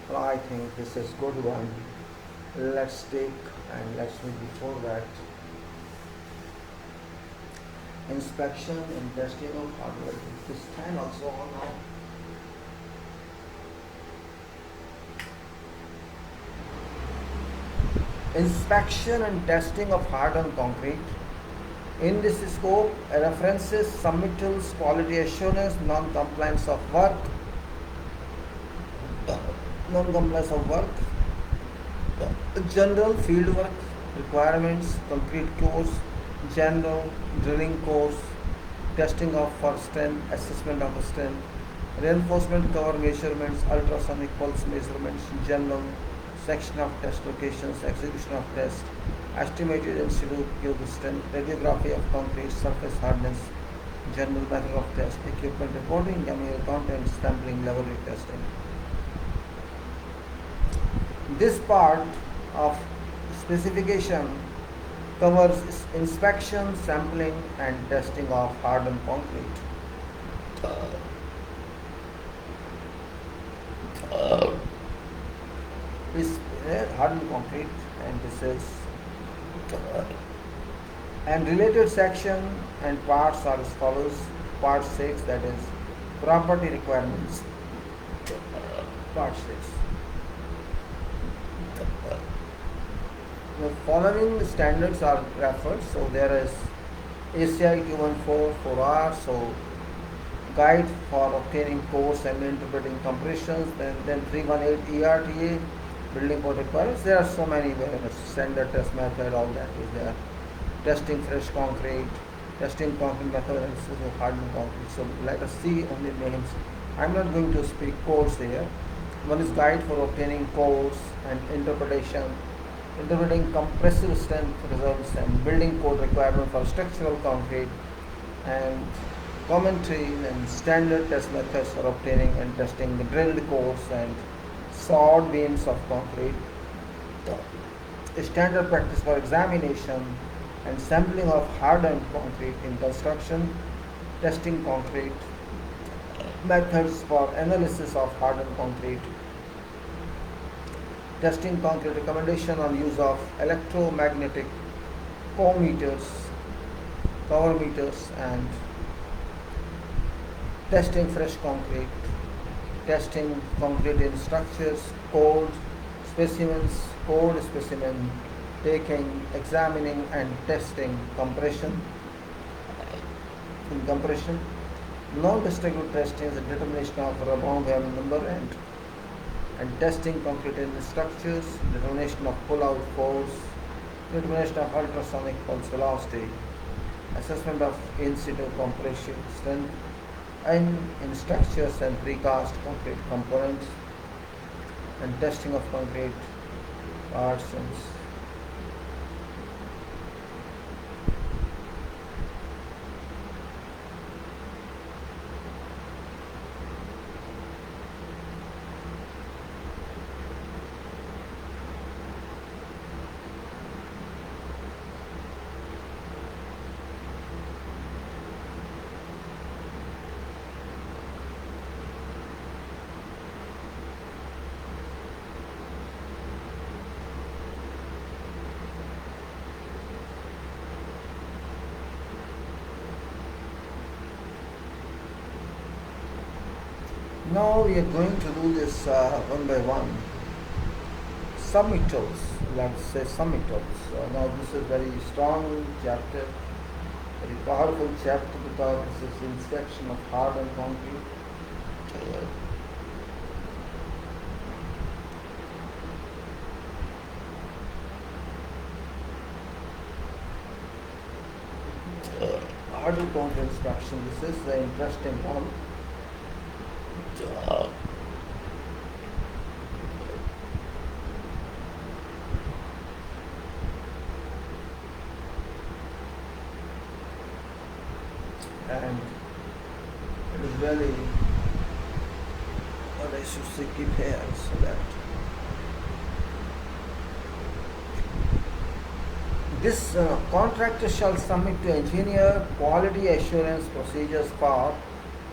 Well, I think this is good one. Let's take and let's do before that. Inspection and testing of hardened. This can also on now. Inspection and testing of hardened concrete. In this scope, references, submittals, quality assurance, non-compliance of work, general field work requirements, concrete course, general drilling course, testing of for strength, assessment of strength, reinforcement cover measurements, ultrasonic pulse measurements, general section of test locations, execution of test, estimated institute cube strength, radiography of concrete surface hardness, general method of test, equipment reporting, chemical contents, sampling, laboratory testing. This part of specification covers inspection, sampling and testing of hardened concrete. Is hardened concrete, and this is and related section and parts are as follows. Part 6, that is property requirements. Part 6. The following standards are referred. So there is ACI 214 4R, so guide for obtaining course and interpreting compressions, then 318 ERTA, building code requirements. There are so many standard test method, all that is there. Testing fresh concrete, testing concrete method, and so hardened concrete. So let us see only names. I'm not going to speak codes here. One is guide for obtaining codes and interpreting compressive strength results and building code requirement for structural concrete, and commentary and standard test methods for obtaining and testing the drilled cores and sawed beams of concrete, a standard practice for examination and sampling of hardened concrete in construction, testing concrete, methods for analysis of hardened concrete, testing concrete, recommendation on use of electromagnetic power meters, and testing fresh concrete, testing concrete in structures, cold specimen, taking, examining and testing compression. In compression, non-destructive testing is a determination of rebound number and testing concrete in structures, determination of pull-out force, determination of ultrasonic pulse velocity, assessment of in-situ compression strength and in structures and precast concrete components, and testing of concrete parts. Now we are going to do this one by one. Submittals, let's say submittals. Now this is very strong chapter, very powerful chapter because this is inspection of hardened concrete. Hardened concrete inspection. This is the interesting one. And it is really what I should say, keep here so that this contractor shall submit to engineer quality assurance procedures for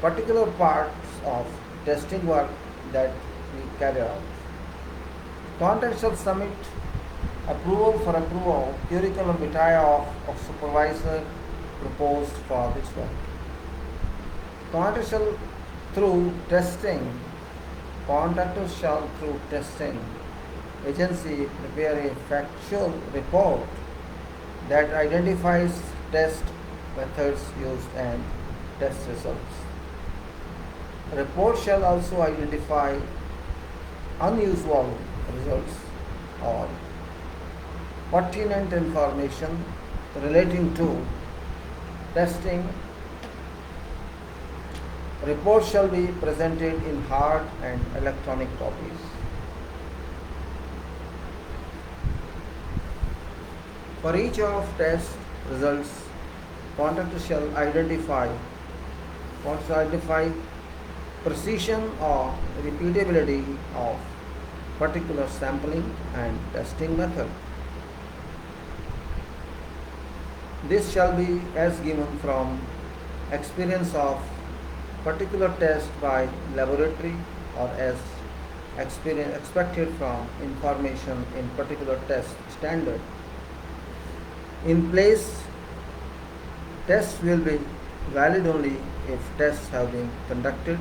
particular parts of testing work that we carry out. Contractor shall submit approval curriculum vitae of supervisor proposed for this work. Contractor shall through testing agency prepare a factual report that identifies test methods used and test results. The report shall also identify unusual results or pertinent information relating to testing. Report shall be presented in hard and electronic copies. For each of test results, contractor shall identify precision or repeatability of particular sampling and testing method. This shall be as given from experience of particular test by laboratory or as expected from information in particular test standard. In place, tests will be valid only if tests have been conducted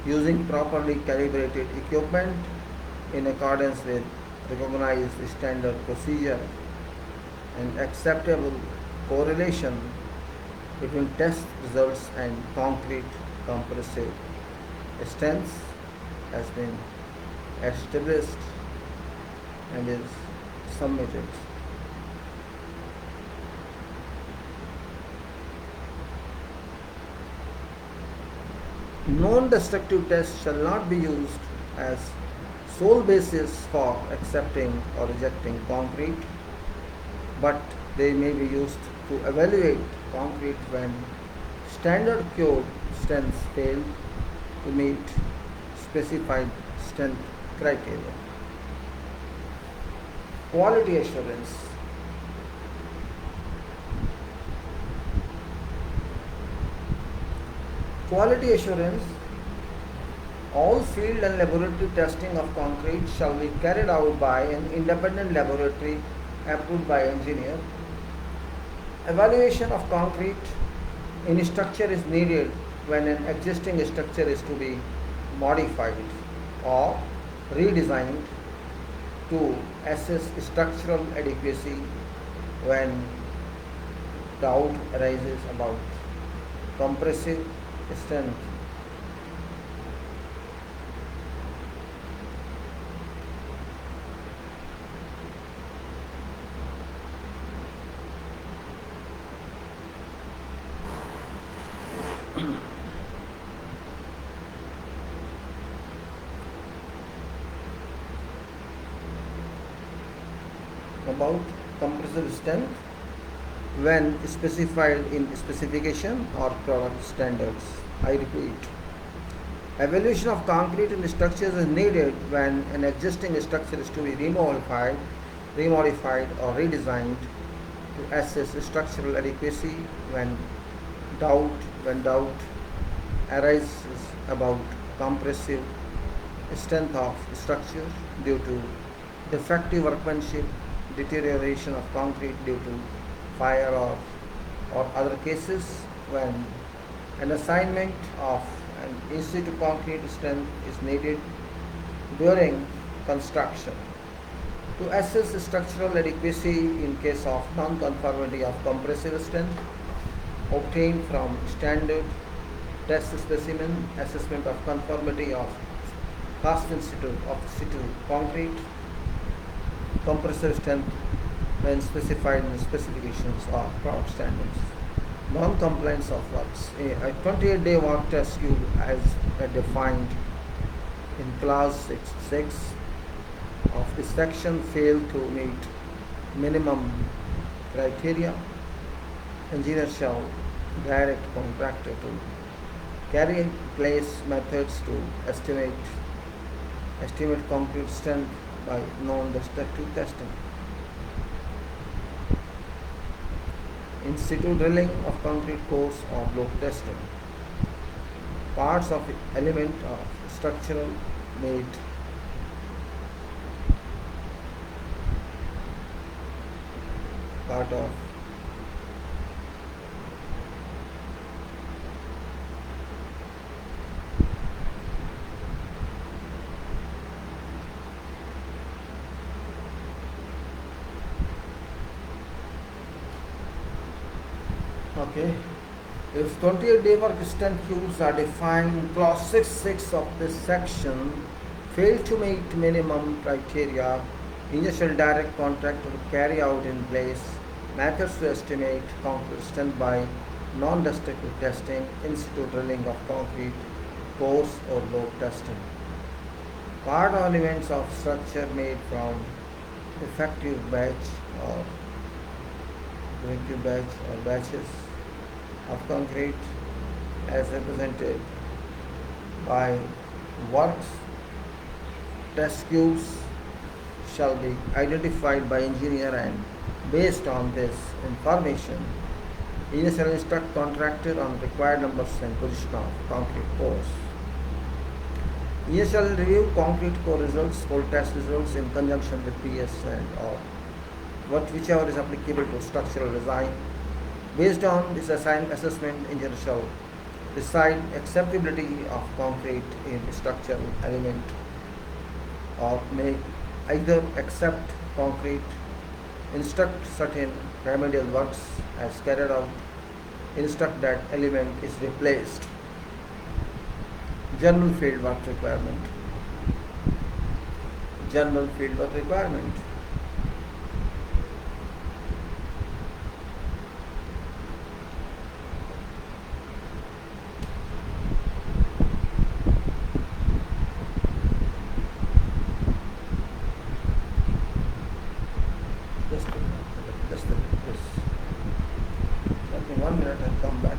using properly calibrated equipment in accordance with recognized standard procedure and acceptable correlation between test results and concrete compressive strengths has been established and is submitted. Non-destructive tests shall not be used as sole basis for accepting or rejecting concrete, but they may be used to evaluate concrete when standard code strengths fail to meet specified strength criteria. Quality assurance. Quality assurance. All field and laboratory testing of concrete shall be carried out by an independent laboratory approved by engineer. Evaluation of concrete in structure is needed when an existing structure is to be modified or redesigned to assess structural adequacy when doubt arises about compressive strength. About compressive strength when specified in specification or product standards. I repeat, evaluation of concrete in structures is needed when an existing structure is to be remodified or redesigned to assess structural adequacy when doubt arises about compressive strength of structure due to defective workmanship, deterioration of concrete due to fire or other cases when an assignment of an in situ concrete strength is needed during construction. To assess structural adequacy in case of non-conformity of compressive strength obtained from standard test specimen, assessment of conformity of cast in situ concrete, compressive strength when specified in specifications or product standards. Non-compliance of works. A 28-day work test cube as defined in clause 6 of this section failed to meet minimum criteria. Engineer shall direct contractor to carry in place methods to estimate concrete strength by non-destructive testing. In situ drilling of concrete cores or block testing. Parts of element of structural made part of okay. If 28-day work strength cubes are defined in clause 6 of this section fail to meet minimum criteria, engineer shall direct contractor to carry out in place methods to estimate concrete strength by non-destructive testing, in situ drilling of concrete cores or block testing. Part or elements of structure made from effective batch or batches of concrete as represented by works test cubes shall be identified by engineer, and based on this information engineer shall instruct contractor on required numbers and position of concrete cores. Engineer shall review concrete core results, core test results in conjunction with PS and or whichever is applicable to structural design. Based on this assessment, engineer shall decide acceptability of concrete in structural element or may either accept concrete, instruct certain remedial works as carried out, instruct that element is replaced. General field work requirement. General field work requirement. minute and come back.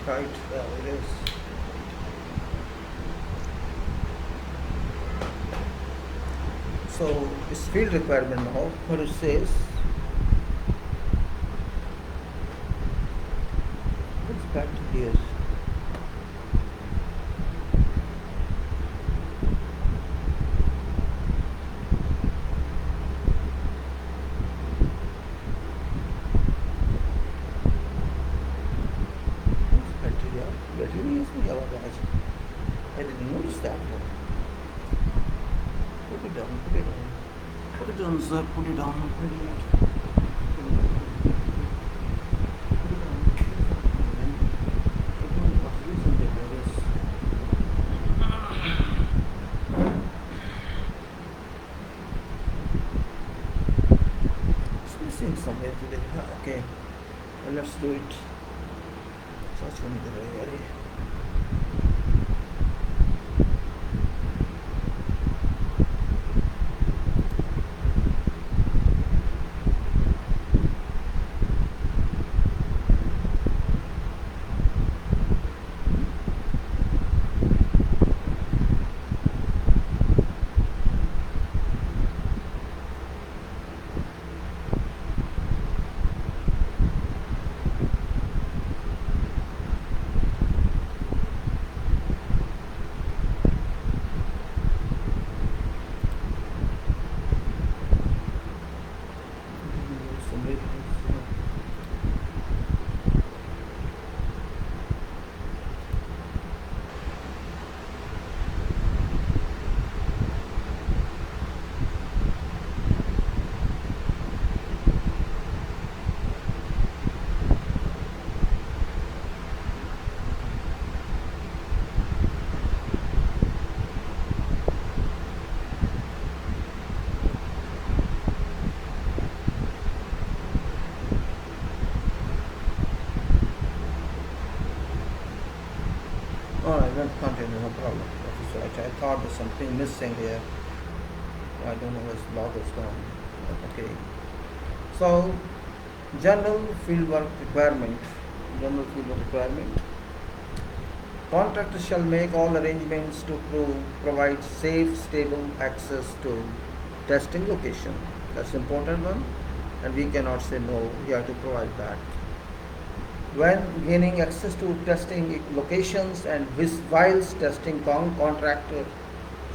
Right, it is. So it's field requirement now. What it says. Let's back to here. I didn't notice that one. Put it down, put it down. Put it down, sir, put it down, put it down. It's missing somewhere today. Okay, well, let's do it. Such one is Alright, let's continue, no problem. That is right. I thought there's something missing here. I don't know where this log is gone. Okay. So, general fieldwork requirement. General fieldwork requirement. Contractor shall make all arrangements to provide safe, stable access to testing location. That's important one. And we cannot say no, we have to provide that. When gaining access to testing locations and whilst testing, contractor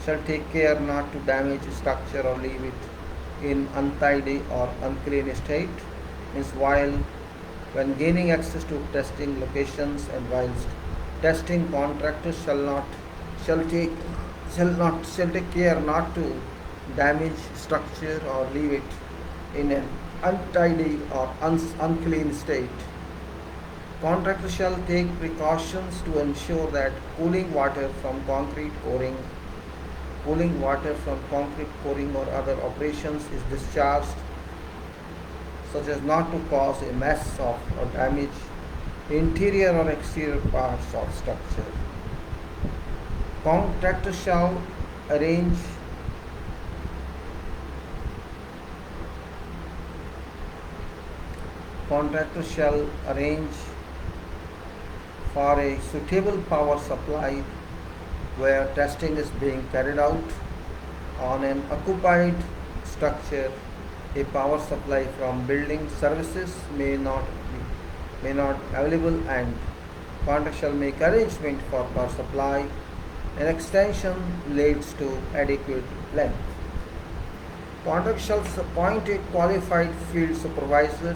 shall take care not to damage structure or leave it in untidy or unclean state. Means when gaining access to testing locations and whilst Testing contractors shall take shall take care not to damage structure or leave it in an untidy or unclean state. Contractors shall take precautions to ensure that cooling water from concrete pouring or other operations is discharged such as not to cause a mess of or damage interior or exterior parts of structure. Contractors shall arrange contractors shall arrange for a suitable power supply where testing is being carried out on an occupied structure. A power supply from building services may not available, and contractor shall make arrangement for power supply. An extension leads to adequate length. Contractor shall appoint a qualified field supervisor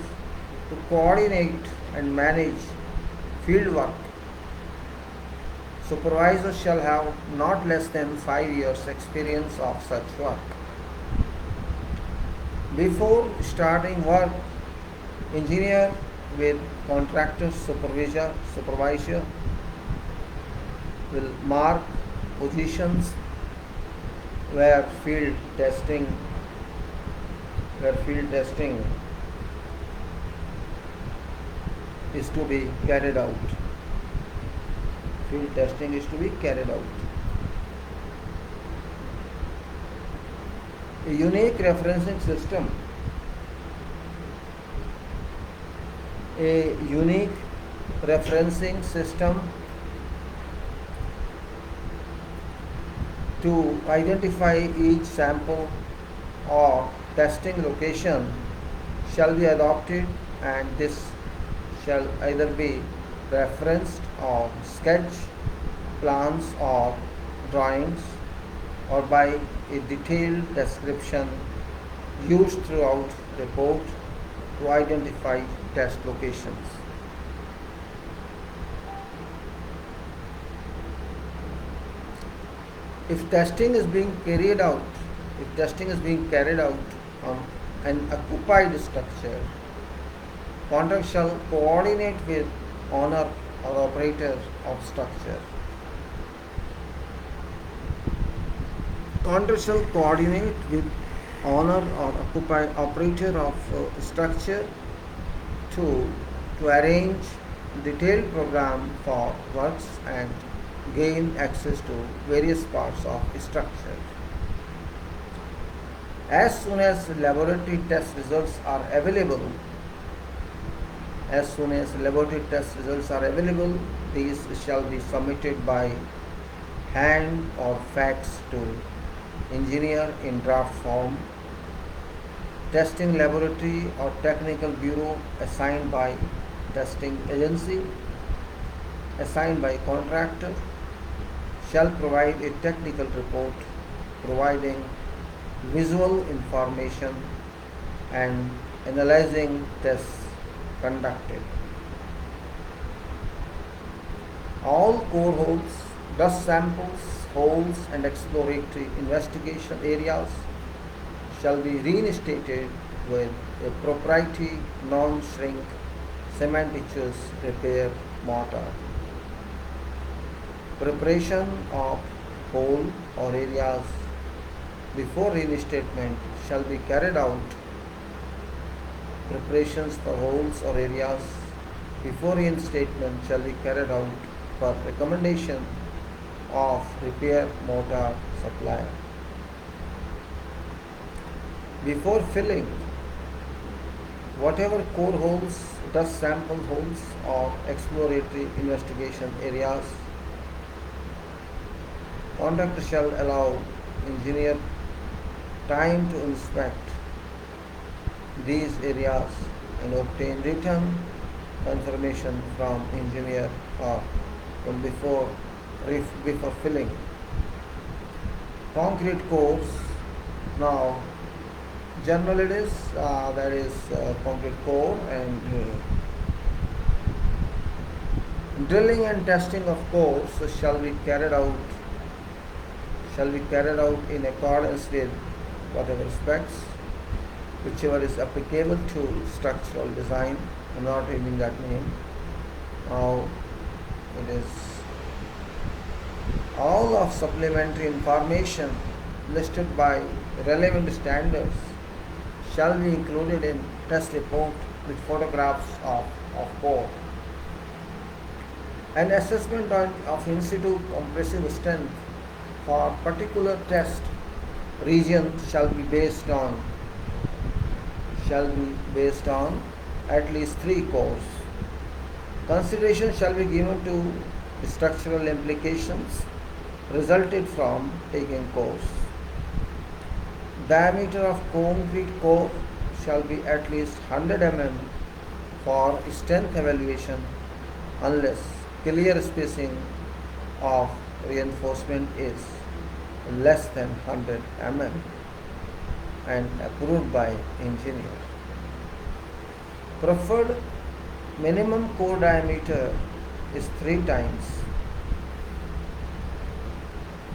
to coordinate and manage field work. Supervisors shall have not less than 5 years experience of such work. Before starting work, engineer with contractor supervisor will mark positions where field testing is to be carried out. Field testing is to be carried out. A unique referencing system. A unique referencing system to identify each sample or testing location shall be adopted, and this shall either be referenced on sketch, plans or drawings, or by a detailed description used throughout report to identify test locations. If testing is being carried out on an occupied structure, contractor shall coordinate with owner or operator of structure. Contractor shall coordinate with owner or operator of structure to arrange detailed program for works and gain access to various parts of structure. As soon as laboratory test results are available, these shall be submitted by hand or fax to engineer in draft form. Testing laboratory or technical bureau assigned by testing agency, assigned by contractor, shall provide a technical report providing visual information and analyzing tests conducted. All core holes, dust samples, holes and exploratory investigation areas shall be reinstated with a proprietary non-shrink cementitious repair mortar. Preparation of hole or areas before reinstatement shall be carried out. Preparations for holes or areas before reinstatement shall be carried out per recommendation of repair mortar supplier. Before filling, whatever core holes, dust sample holes or exploratory investigation areas, contractor shall allow engineer time to inspect these areas and obtain written confirmation from engineer or from before filling. Concrete cores, now generally it is concrete core, and Drilling and testing of course shall be carried out in accordance with whatever specs, whichever is applicable to structural design. I'm not reading that name. Now it is all of supplementary information listed by relevant standards shall be included in test report with photographs of core. An assessment of in situ compressive strength for particular test region shall be based on at least 3 cores. Consideration shall be given to structural implications resulted from taking course. Diameter of concrete core shall be at least 100 mm for strength evaluation unless clear spacing of reinforcement is less than 100 mm and approved by engineer. Preferred minimum core diameter is 3 times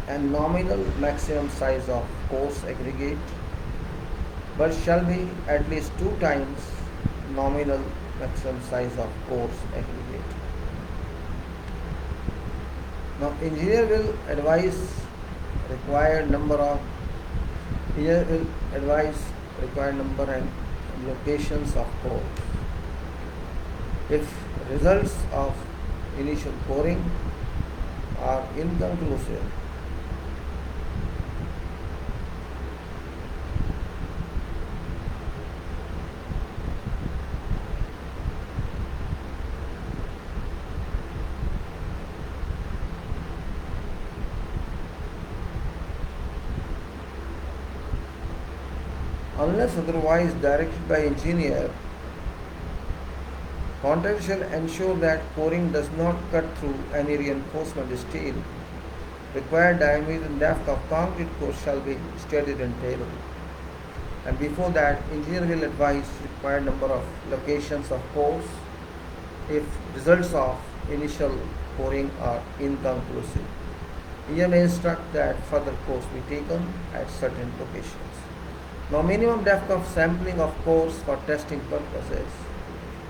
and nominal maximum size of coarse aggregate, but shall be at least 2 times nominal maximum size of coarse aggregate. Now engineer will advise required number and locations of cores. If results of initial coring are inconclusive, unless otherwise directed by engineer, contractor shall ensure that coring does not cut through any reinforcement steel. Required diameter and depth of concrete core shall be stated in table. And before that, engineer will advise required number of locations of cores if results of initial coring are inconclusive. Engineer may instruct that further course be taken at certain locations. Now, minimum depth of sampling of cores for testing purposes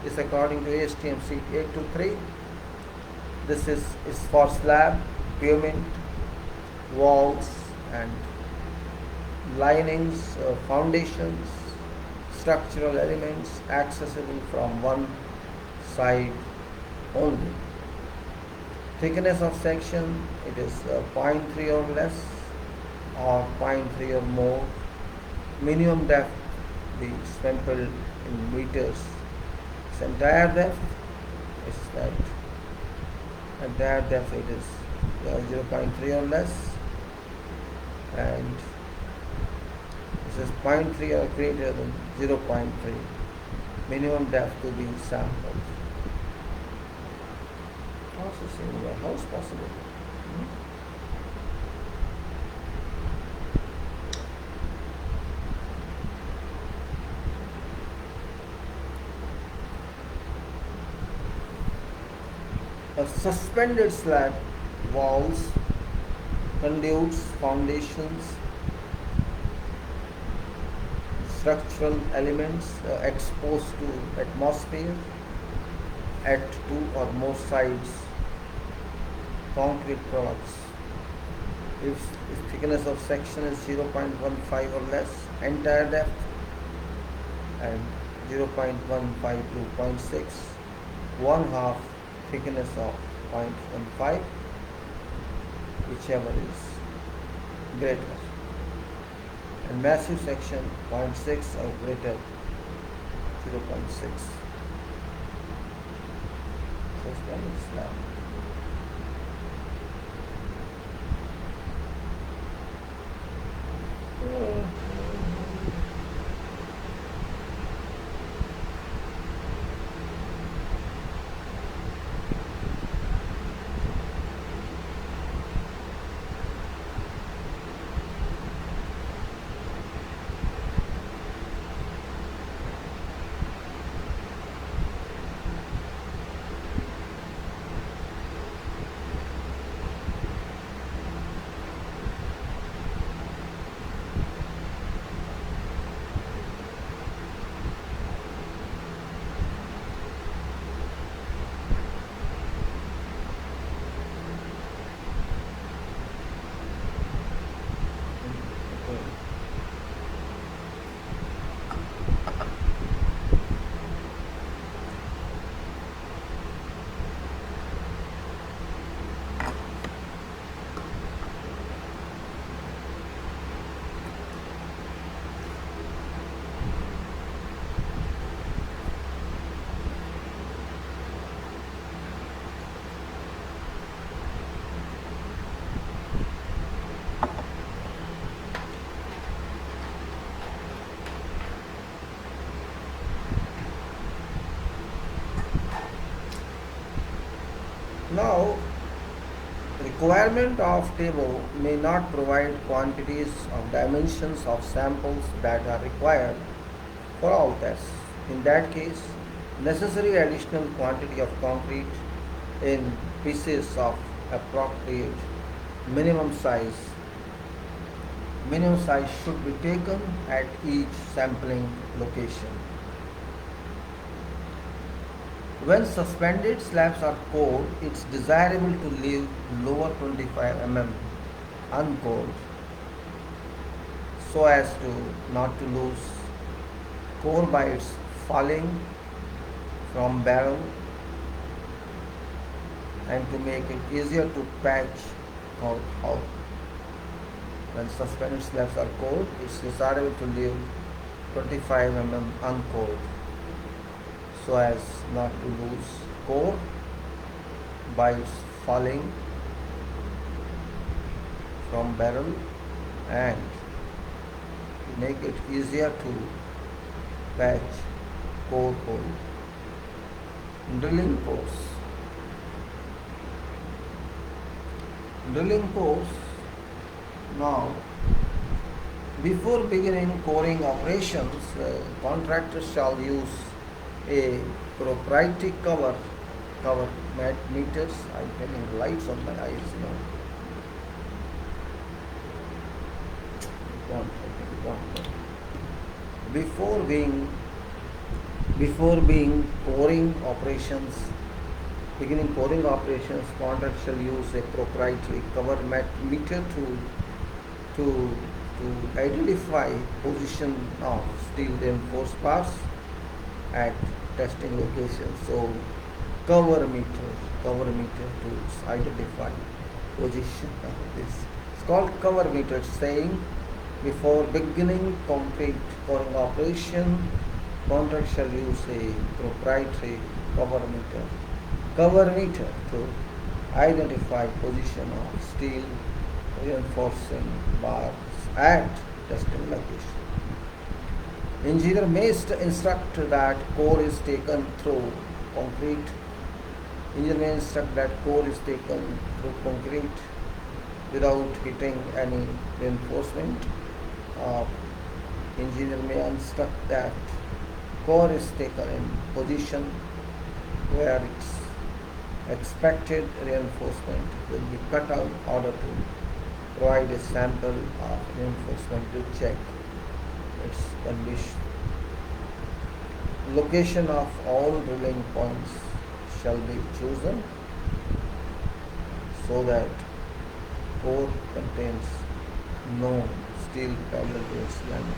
is according to ASTM sheet 823. This is for slab, pavement, walls and linings, foundations, structural elements accessible from one side only. Thickness of section, it is 0.3 or less or 0.3 or more. Minimum depth be sampled in meters. Its entire depth it is 0.3 or less, and this is 0.3 or greater than 0.3. Minimum depth to be sampled. Processing, how is possible? A suspended slab, walls, conduits, foundations, structural elements exposed to atmosphere at 2 or more sides, concrete products. If thickness of section is 0.15 or less, entire depth, and 0.15 to 0.6, 1/2 thickness of 0.15, whichever is greater, and massive section 0.6 or greater, 0.6. Suspended slab. Requirement of table may not provide quantities of dimensions of samples that are required for all tests. In that case, necessary additional quantity of concrete in pieces of appropriate minimum size minimum size should be taken at each sampling location. When suspended slabs are cored, it's desirable to leave lower 25 mm uncored so as to not to lose core by its falling from barrel and to make it easier to patch out. When suspended slabs are cored, it's desirable to leave 25 mm uncored so as not to lose core by its falling from barrel and make it easier to patch core hole. Drilling course. Drilling course. Now, before beginning coring operations, contractors shall use a proprietary cover meters. I'm having lights on my eyes now. Before being coring operations, beginning coring operations, contractors shall use a proprietary cover meter to identify position of steel reinforced bars at testing locations. So cover meter to identify position of this. It's called cover meter, saying before beginning concrete coring operation, contractor shall use a proprietary cover meter to identify position of steel reinforcing bars at testing location. Engineer may instruct that core is taken through concrete. Engineer may instruct that core is taken through concrete without hitting any reinforcement. Engineer may instruct that core is taken in position where its expected reinforcement will be cut out in order to provide a sample of reinforcement to check its condition. Location of all drilling points shall be chosen so that core contains no steel parallel to its length.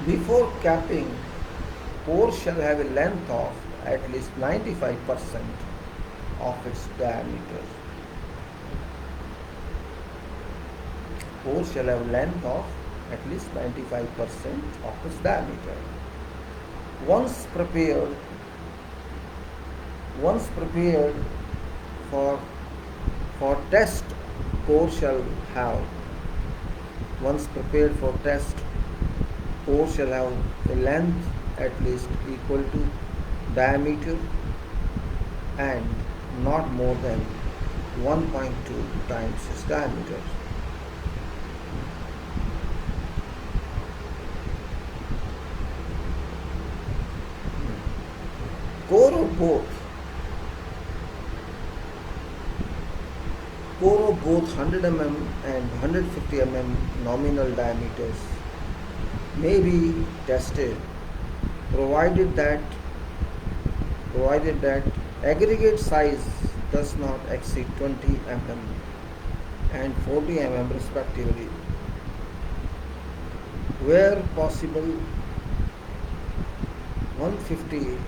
Before capping, core shall have a length of at least 95% of its diameter. Core shall have a length of at least 95% of its diameter. Once prepared for test, core shall have core shall have a length at least equal to diameter and not more than 1.2 times its diameter. Core of both 100 mm and 150 mm nominal diameters may be tested provided that aggregate size does not exceed 20 mm and 40 mm respectively. Where possible, 150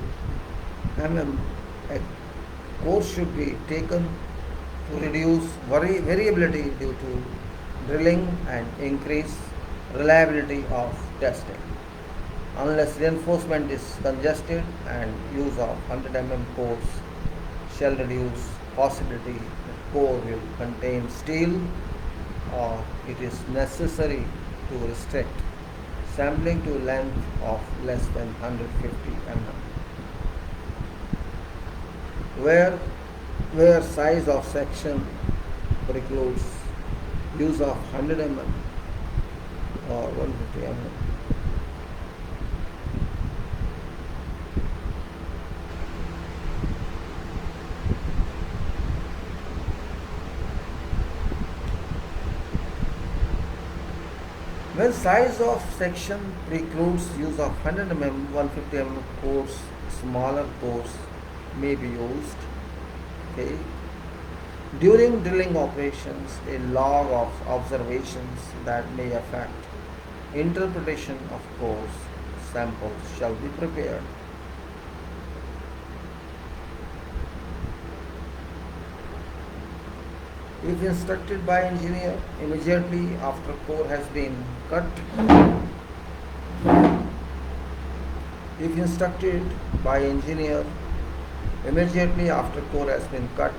mm core should be taken to reduce variability due to drilling and increase reliability of testing. Unless reinforcement is congested and use of 100 cores shall reduce possibility that core will contain steel, or it is necessary to restrict sampling to length of less than 150 where size of section precludes use of 100 or 150 When size of section precludes use of 100 150 cores, smaller cores may be used. Okay. During drilling operations, a log of observations that may affect interpretation of cores samples shall be prepared. If instructed by engineer immediately after core has been cut, if instructed by engineer immediately after core has been cut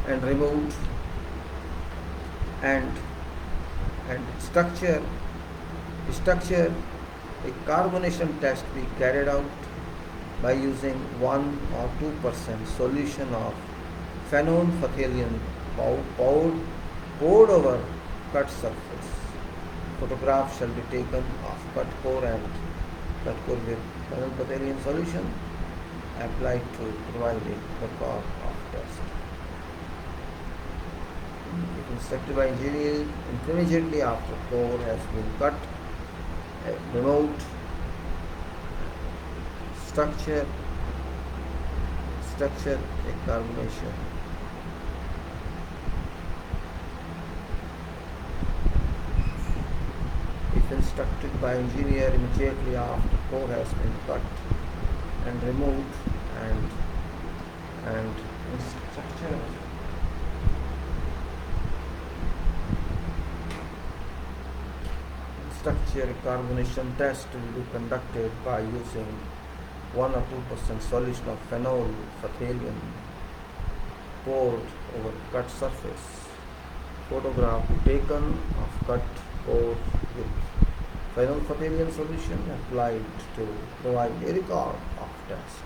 and removed, and structure a carbonation test be carried out by using 1 or 2% solution of phenolphthalein poured over cut surface. Photograph shall be taken of cut core and cut core with phenolphthalein solution applied to provide a record of test. If instructed by engineer, immediately after core has been cut, removed, structure a carbonation. If instructed by engineer immediately after core has been cut and removed and structure a carbonation test will be conducted by using 1 or 2% solution of phenolphthalein poured over cut surface. Photograph taken of cut core with phenolphthalein solution applied to provide a record of test.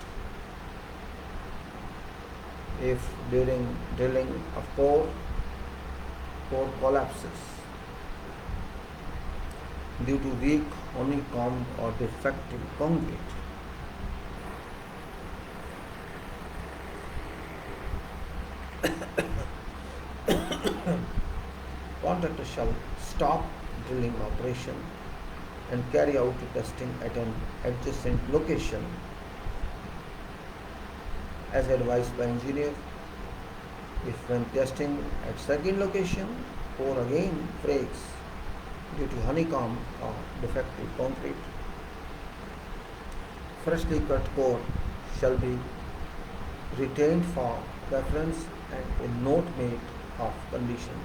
If during drilling of core collapses due to weak honeycomb or defective concrete, contractor shall stop drilling operation and carry out testing at an adjacent location as advised by engineer. If when testing at second location core again breaks due to honeycomb or defective concrete, freshly cut core shall be retained for reference and a note made of condition.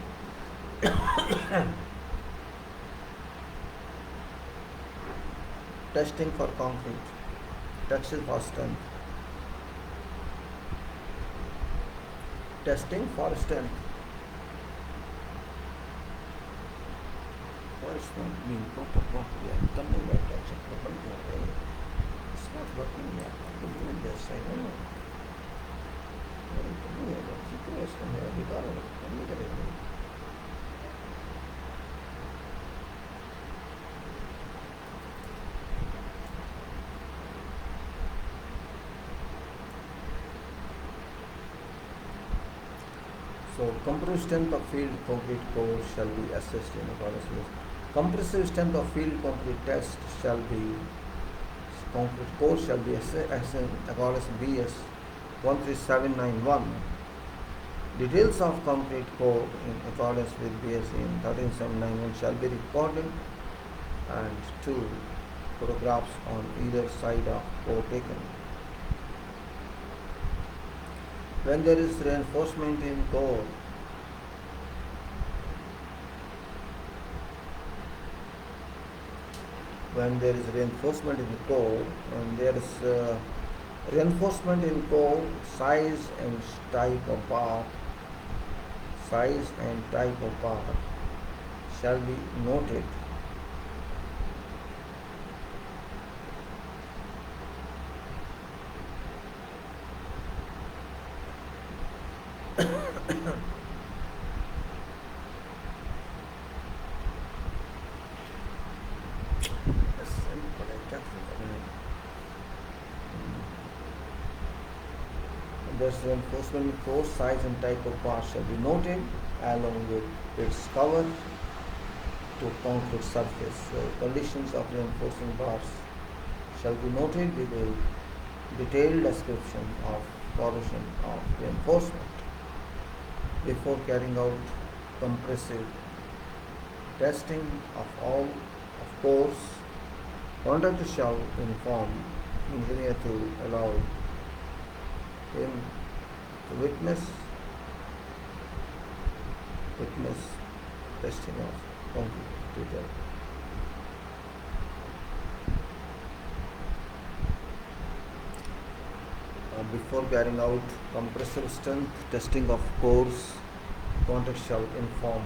Testing for concrete, testing for strength. Testing for strength. Why is not being properly? I'm coming back to check the button. It's not working yet. I'm doing this. I don't know. So compressive strength of field concrete core shall be assessed in accordance with compressive strength of field concrete test shall be concrete core shall be assessed in accordance with BS 13791. Details of concrete core in accordance with BS 13791 shall be recorded, and 2 photographs on either side of core taken. When there is reinforcement in core, when there is reinforcement in the core, and there is reinforcement in core, size and type of part, size and type of part shall be noted. Thus, reinforcement in core, size and type of part shall be noted along with its cover to concrete surface. So, conditions of reinforcing parts shall be noted with a detailed description of corrosion of reinforcement. Before carrying out compressive testing of all of course, contractor shall inform engineer to allow him to witness testing of concrete. Before carrying out compressive strength testing of cores, contractor shall inform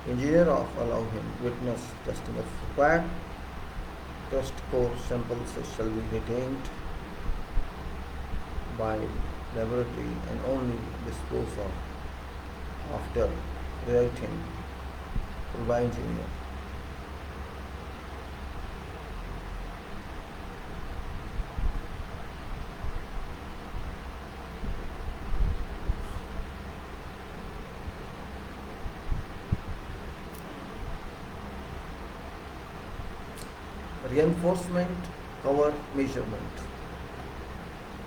engineer of allow him witness testing of required test core samples shall be retained by laboratory and only disposed of after writing by engineer. Reinforcement cover measurement.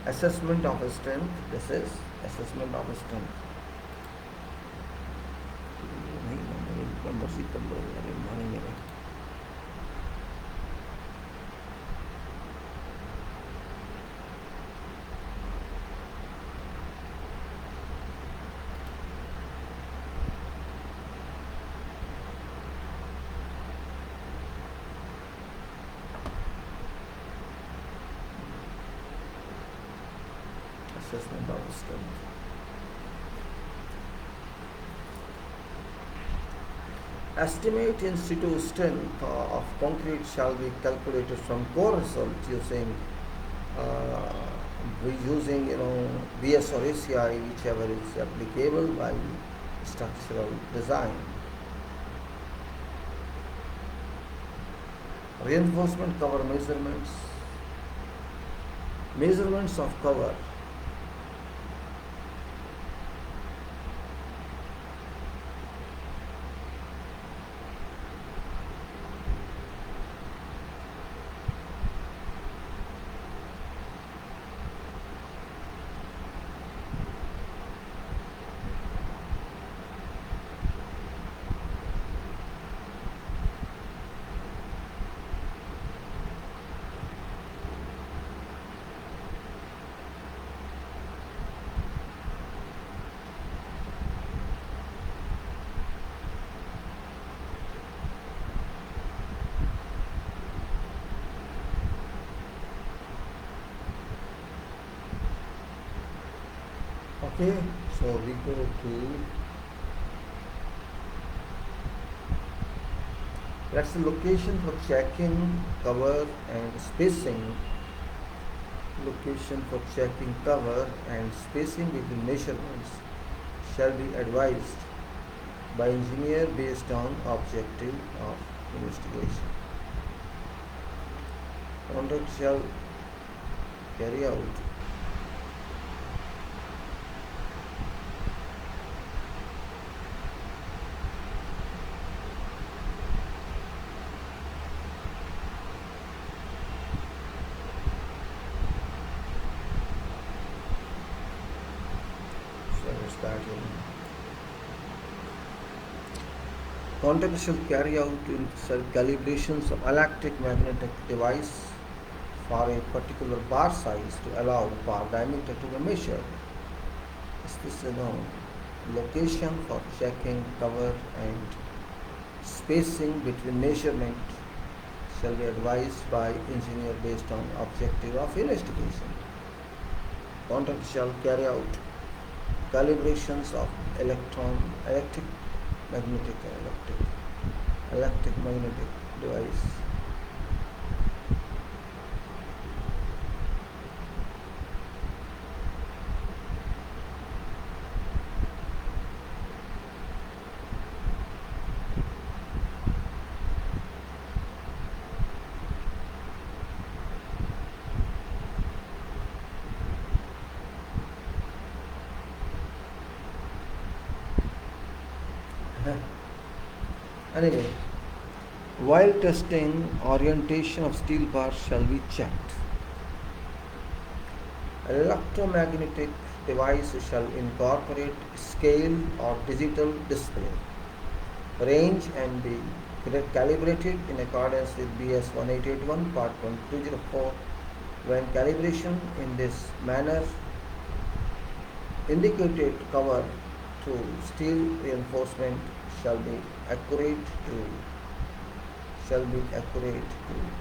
Assessment of strength. This is assessment of strength. Assessment of strength. Estimate in situ strength of concrete shall be calculated from core result using BS or ACI, whichever is applicable by structural design. Reinforcement cover measurements. Measurements of cover. Okay, so we go to that's the location for checking cover and spacing. Location for checking cover and spacing between measurements shall be advised by engineer based on objective of investigation. Contractor shall carry out Contractor shall carry out calibrations of electromagnetic device for a particular bar size to allow bar diameter to be measured. this location for checking cover and spacing between measurement shall be advised by engineer based on objective of investigation. Contractor shall carry out calibrations of electric, magnetic, electric magnetic device. Anyway, while testing, orientation of steel bars shall be checked. Electromagnetic device shall incorporate scale or digital display, range and be calibrated in accordance with BS 1881 Part 1204. When calibration in this manner, indicated cover to steel reinforcement shall be accurate to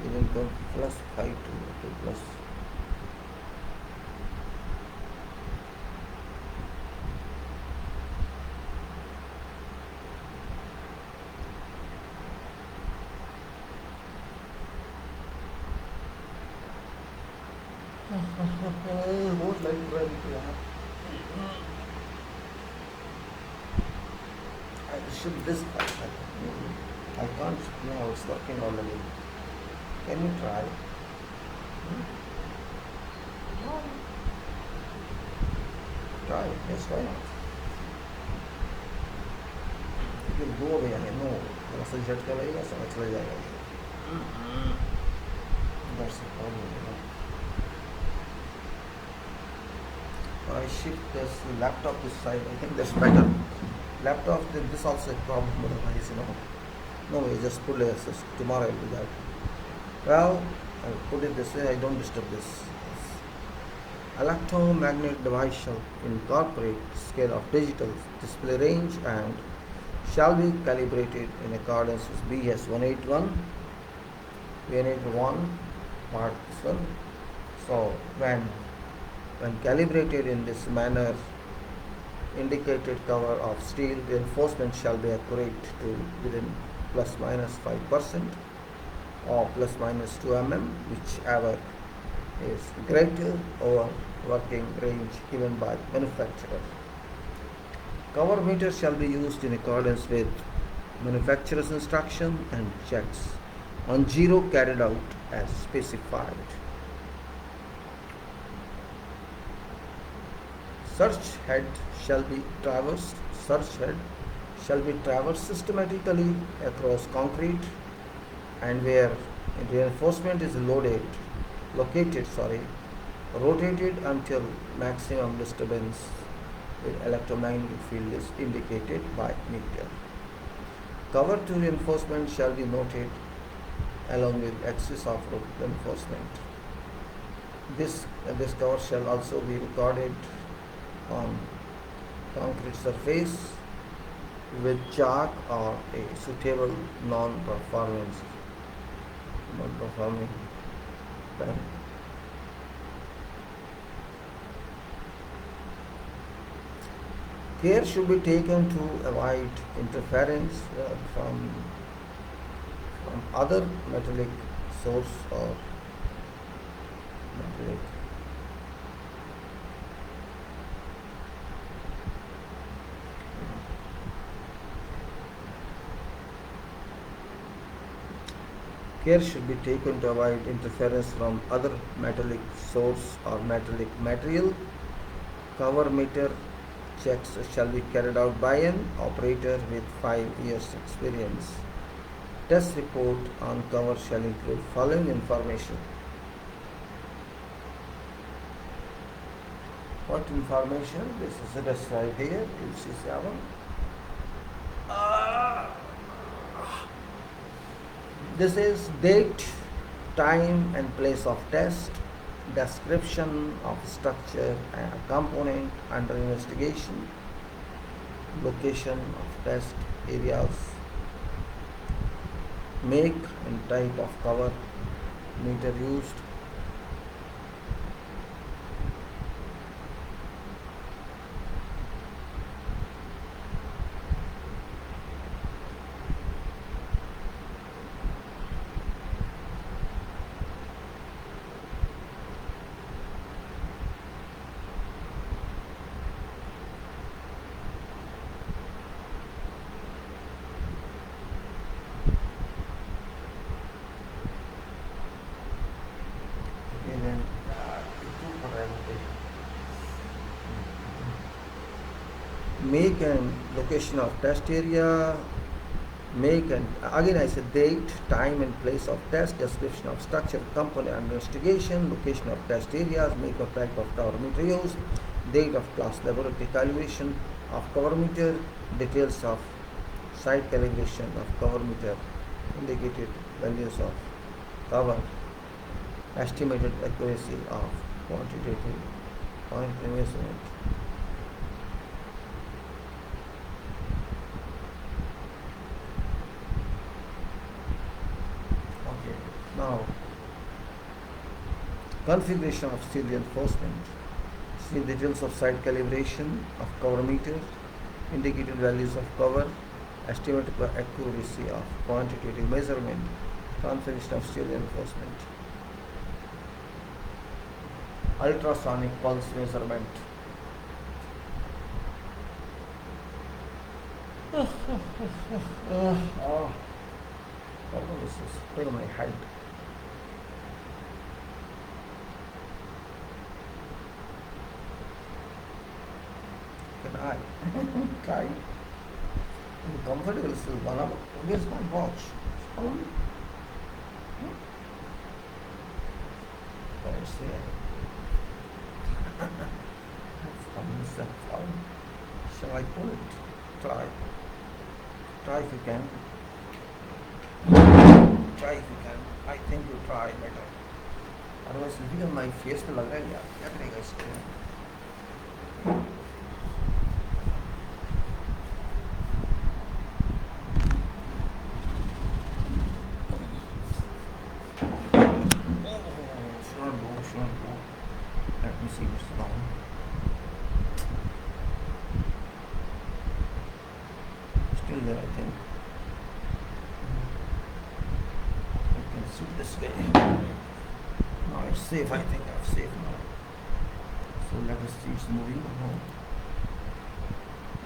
even plus 5 to plus. Most likely I should this. I can't. No, it's working already. Can you try? Try. Yes, why not? It will go away. No, थोड़ा सा झटका लगेगा, समझ चला जाएगा. That's the problem. I shift this laptop this side. I think that's better. Laptop, this also a problem, otherwise, no way, just pull it. Tomorrow I'll do that. Well, I'll put it this way, I don't disturb this. Electromagnetic device shall incorporate scale of digital display range and shall be calibrated in accordance with BS 181 Part 1. So when calibrated in this manner, indicated cover of steel reinforcement shall be accurate to within plus minus 5% or plus minus 2 mm, whichever is greater over working range given by manufacturer. Cover meter shall be used in accordance with manufacturer's instruction and checks on zero carried out as specified. Search head shall be traversed systematically across concrete, and where reinforcement is located, rotated until maximum disturbance with electromagnetic field is indicated by meter. Cover to reinforcement shall be noted along with axis of reinforcement. This cover shall also be recorded on concrete surface with chalk or a suitable non-performing pen. Care should be taken to avoid interference from other metallic source or metallic. Care should be taken to avoid interference from other metallic source or metallic material. Cover meter checks shall be carried out by an operator with 5 years experience. Test report on cover shall include following information. What information? This is described here. You see 7. This is date, time and place of test, description of structure and component under investigation, location of test areas, make and type of cover meter used, and then make and location of test area, make and again I said date, time and place of test, description of structure, component under investigation, location of test areas, make or type of cover meter used, date of class laboratory calibration of cover meter, details of site calibration of cover meter, indicated values of cover, estimated accuracy of quantitative point measurement. Okay, now configuration of steel reinforcement. See details of site calibration of cover meter, indicated values of cover, estimated accuracy of quantitative measurement, configuration of steel reinforcement. Ultrasonic pulse measurement. What is this? Pain in my head. Can I try? I'm comfortable still. Where's my watch? Let's see. Shall I pull it? Try. Try if you can. Try if you can. I think you try better. Otherwise, looking at my face में लग रहा है यार क्या करेगा इसके? Should not go. Let me see what's wrong. Still there, I think. I can see this way. Now it's safe, I think I'm safe now. So let us see it's moving or no.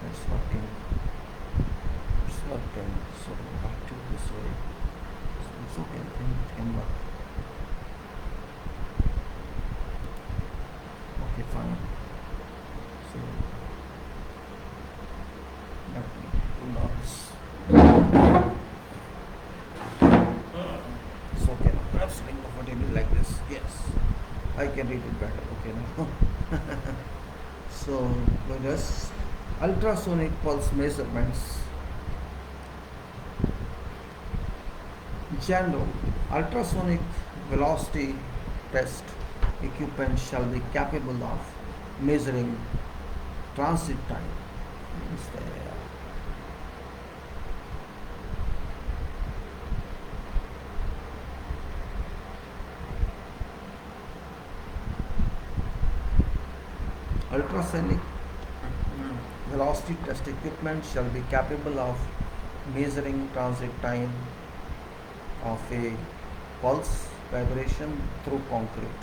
It's working. It's working. So back to this way. So it's okay, I think it can work. Okay, fine. So let me pull out this. It's okay now. Perhaps sitting comfortably like this. Yes, I can read it better. Okay now. So let us ultrasonic pulse measurements. General ultrasonic velocity test equipment shall be capable of measuring transit time. Means ultrasonic velocity test equipment shall be capable of measuring transit time of a pulse vibration through concrete.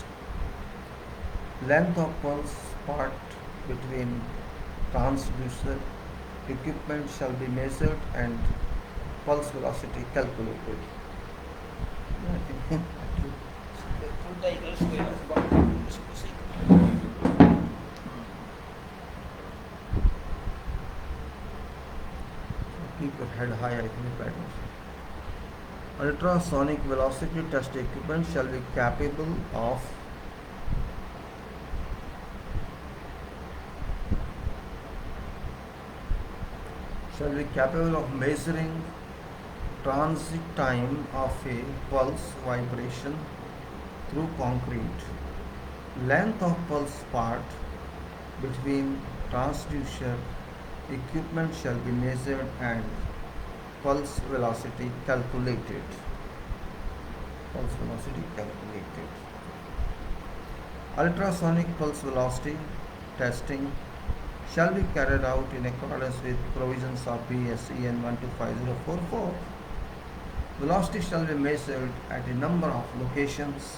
Length of pulse part between transducer equipment shall be measured and pulse velocity calculated. I think keep your head high, I think it's better. Ultrasonic velocity test equipment shall be capable of measuring transit time of a pulse vibration through concrete. Length of pulse part between transducer equipment shall be measured and pulse velocity calculated. Pulse velocity calculated. Ultrasonic pulse velocity testing shall be carried out in accordance with provisions of BSEN 125044. Velocity shall be measured at a number of locations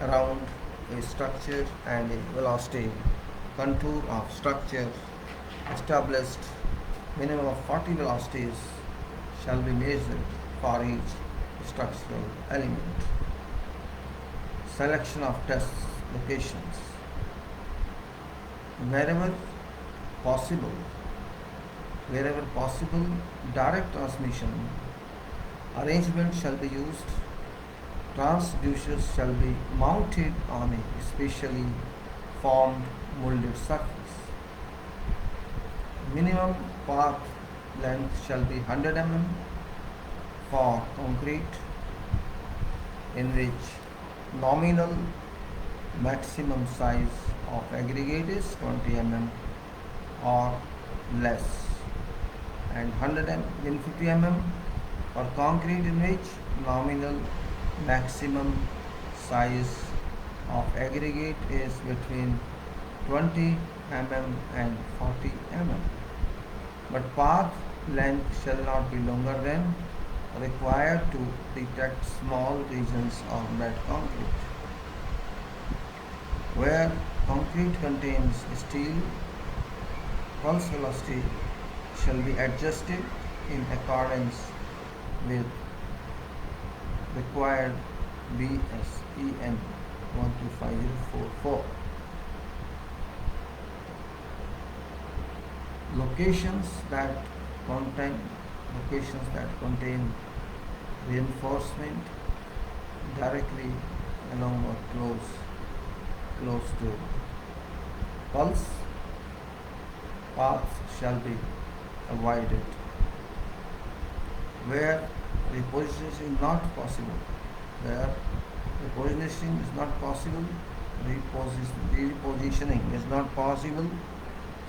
around a structure, and a velocity contour of structure established minimum of 40 velocities shall be measured for each structural element. Selection of test locations. Wherever possible, direct transmission arrangement shall be used. Transducers shall be mounted on a specially formed molded surface. Minimum path length shall be 100 mm for concrete, in which nominal maximum size of aggregate is 20 mm or less, and 150 mm for concrete, in which nominal maximum size of aggregate is between 20 mm and 40 mm. But path length shall not be longer than required to detect small regions of bad concrete. Where concrete contains steel, pulse velocity shall be adjusted in accordance with required BSEN 125044. Locations that contain reinforcement directly along or close to pulse paths shall be avoided. Where repositioning is not possible, repositioning is not possible,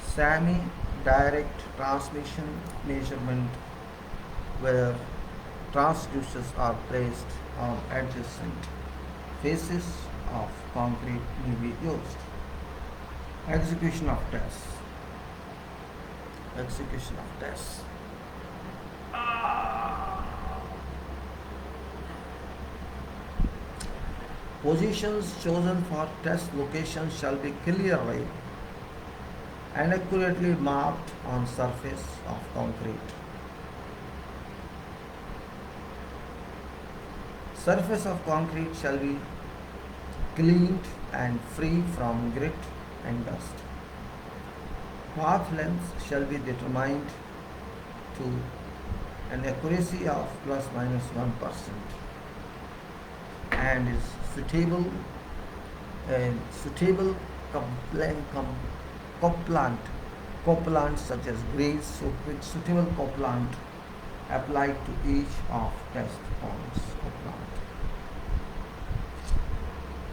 semi-direct transmission measurement where transducers are placed on adjacent faces of concrete may be used. Execution of tests. Positions chosen for test locations shall be clearly and accurately marked on surface of concrete. Surface of concrete shall be cleaned and free from grit and dust. Path length shall be determined to an accuracy of plus minus 1% and is suitable coplant such as grease, with suitable coplant applied to each of test points.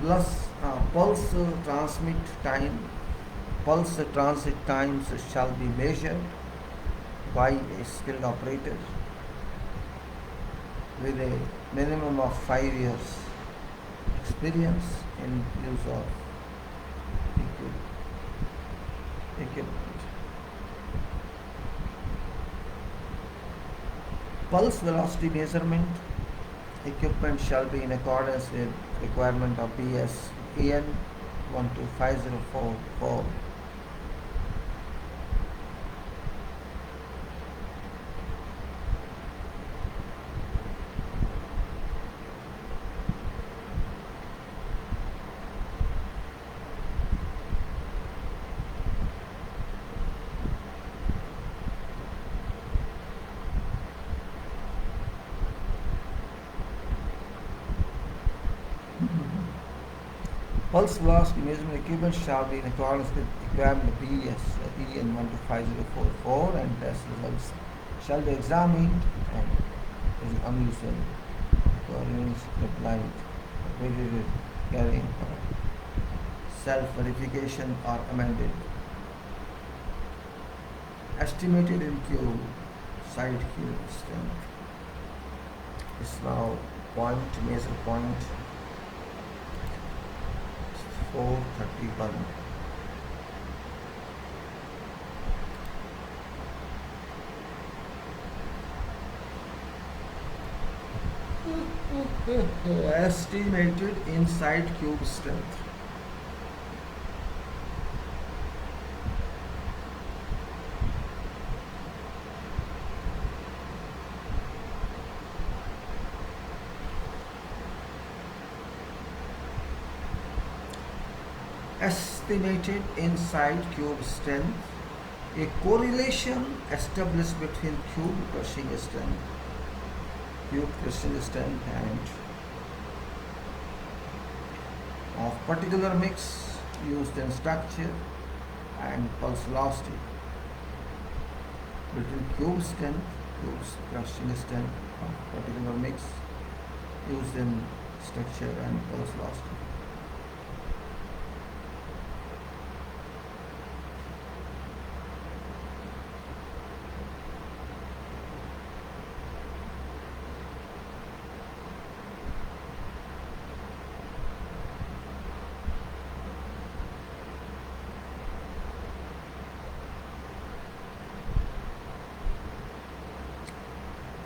Plus pulse transit times shall be measured by a skilled operator with a minimum of 5 years experience in use of equipment. Pulse velocity measurement equipment shall be in accordance with requirement of BSEN 125044. Pulse velocity measurement equipment shall be in accordance with requirement of BSEN 125044, and test results shall be examined and is unusual for units applied carrying self-verification are amended. Estimated in cube, side cube strength is now measure point 431. Estimated inside cube strength. Estimated inside cube strength, a correlation established between cube crushing strength and of particular mix used in structure and pulse velocity. Between cube crushing strength of particular mix used in structure and pulse velocity.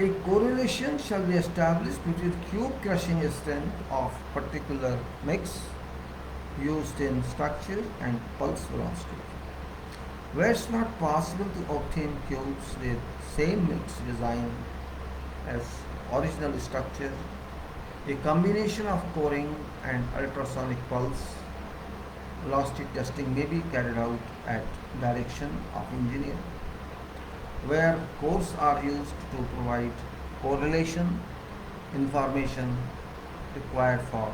A correlation shall be established between cube crushing strength of particular mix used in structure and pulse velocity. Where it's not possible to obtain cubes with same mix design as original structure, a combination of coring and ultrasonic pulse velocity testing may be carried out at direction of engineer, where cores are used to provide correlation information required for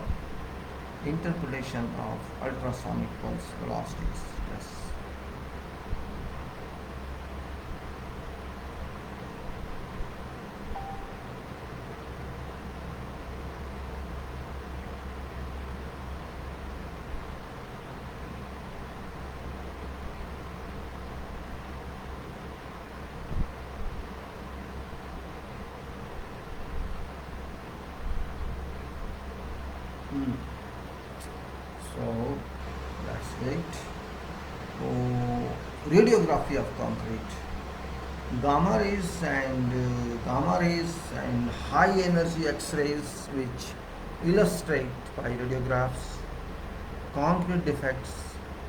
interpretation of ultrasonic pulse velocities. Yes. So that's great. So radiography of concrete, gamma rays and high energy X-rays, which illustrate by radiographs concrete defects.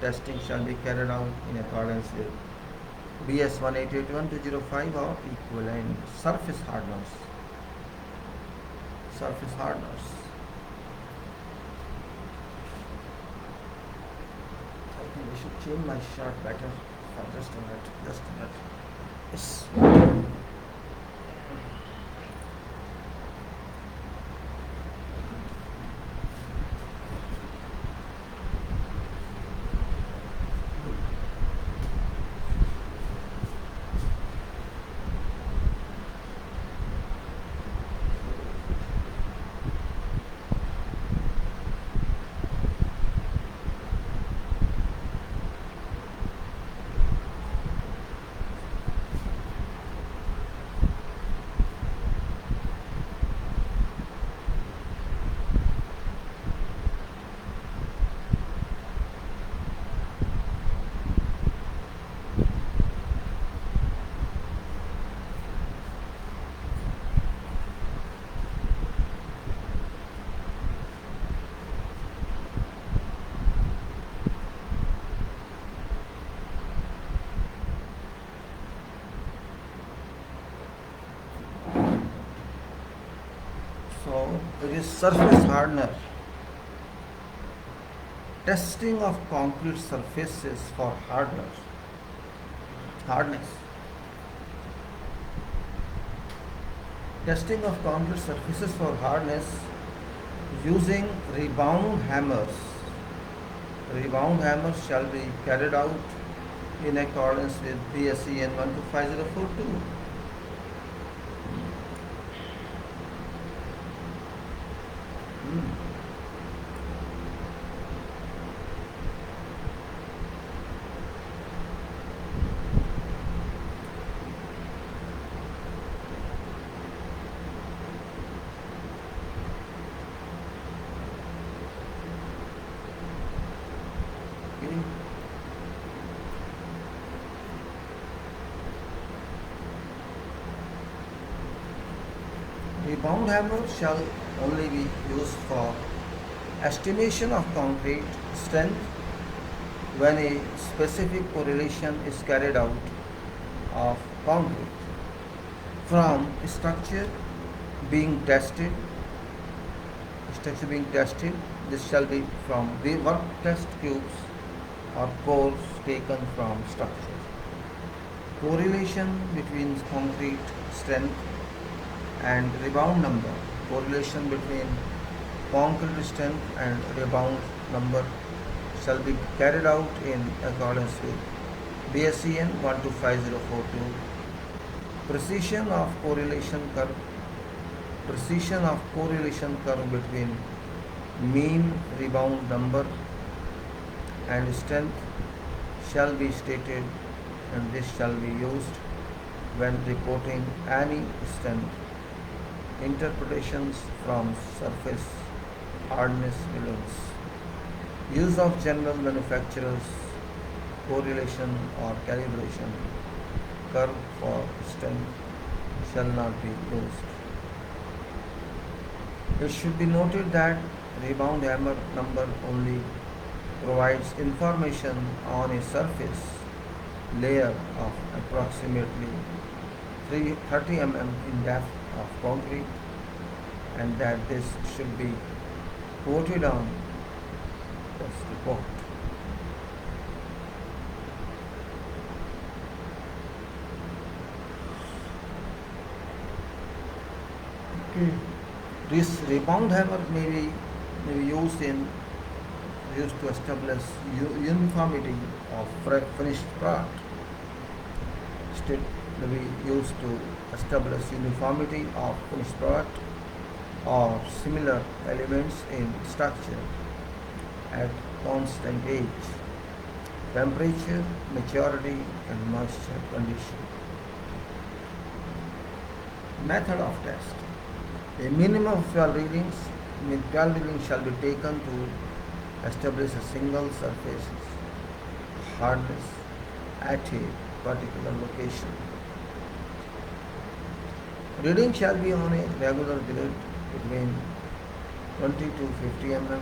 Testing shall be carried out in accordance with BS 1881205 or equivalent surface hardeners. I should change my shirt better for just a minute. Yes. So it is surface hardener. Testing of concrete surfaces for hardness. Testing of concrete surfaces for hardness using rebound hammers. Rebound hammers shall be carried out in accordance with BSE N 125042. Rebound hammer shall only be used for estimation of concrete strength when a specific correlation is carried out of concrete from being tested structure being tested. This shall be from the work test cubes or cores taken from structure. Correlation between concrete strength and rebound number. Correlation between concrete strength and rebound number shall be carried out in accordance with BSEN 125042. Precision of correlation curve between mean rebound number and strength shall be stated, and this shall be used when reporting any strength interpretations from surface hardness results. Use of general manufacturers correlation or calibration curve for strength shall not be used. It should be noted that rebound hammer number only provides information on a surface layer of approximately 30 mm in depth of concrete, and that this should be quoted on this report. Okay. This rebound hammer may be used to establish uniformity of finished product. It may be used to establish uniformity of finished product or similar elements in structure at constant age, temperature, maturity, and moisture condition. Method of test. A minimum of 12 readings shall be taken to establish a single surface hardness at a particular location. Reading shall be on a regular grid between 20 to 50 mm.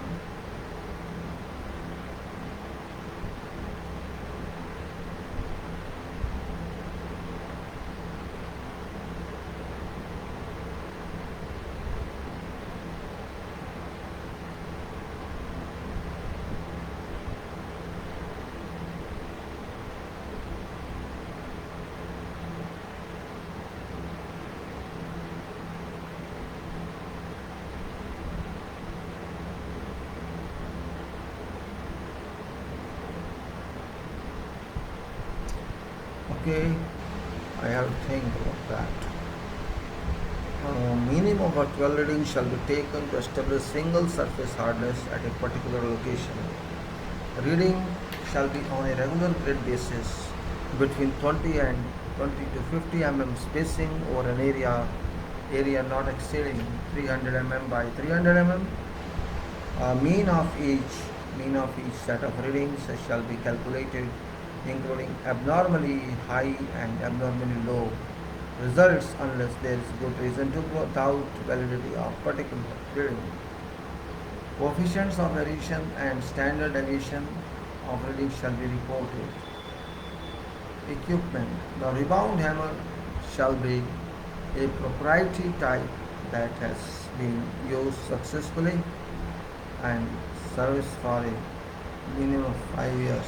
Okay, I have to think about that. Minimum of 12 readings shall be taken to establish single surface hardness at a particular location. Reading shall be on a regular grid basis between 20 to 50 mm spacing over an area not exceeding 300 mm by 300 mm. Mean of each set of readings shall be calculated, including abnormally high and abnormally low results, unless there is good reason to doubt validity of particular reading. Coefficients of variation and standard deviation of readings shall be reported. Equipment. The rebound hammer shall be a proprietary type that has been used successfully and service for a minimum of 5 years.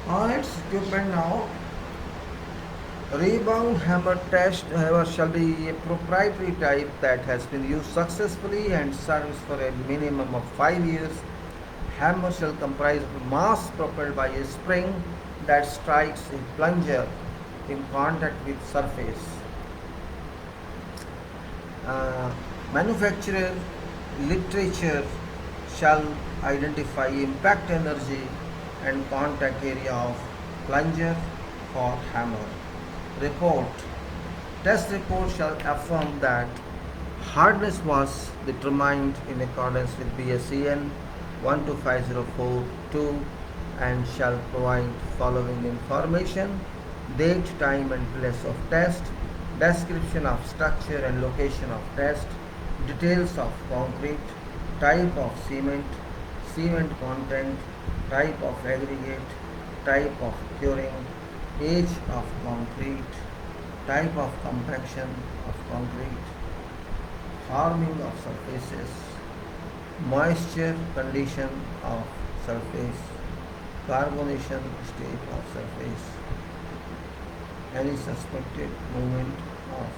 On its equipment now, rebound hammer test hammer shall be a proprietary type that has been used successfully and serves for a minimum of 5 years. Hammer shall comprise of a mass propelled by a spring that strikes a plunger in contact with surface. Uh, Manufacturer literature shall identify impact energy and contact area of plunger for hammer. Report. Test report shall affirm that hardness was determined in accordance with BSEN 125042 and shall provide following information: date, time and place of test, description of structure and location of test, details of concrete, type of cement, cement content, type of aggregate, type of curing, age of concrete, type of compaction of concrete, forming of surfaces, moisture condition of surface, carbonation state of surface, any suspected movement of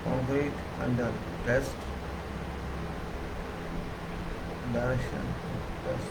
concrete under test, direction of test.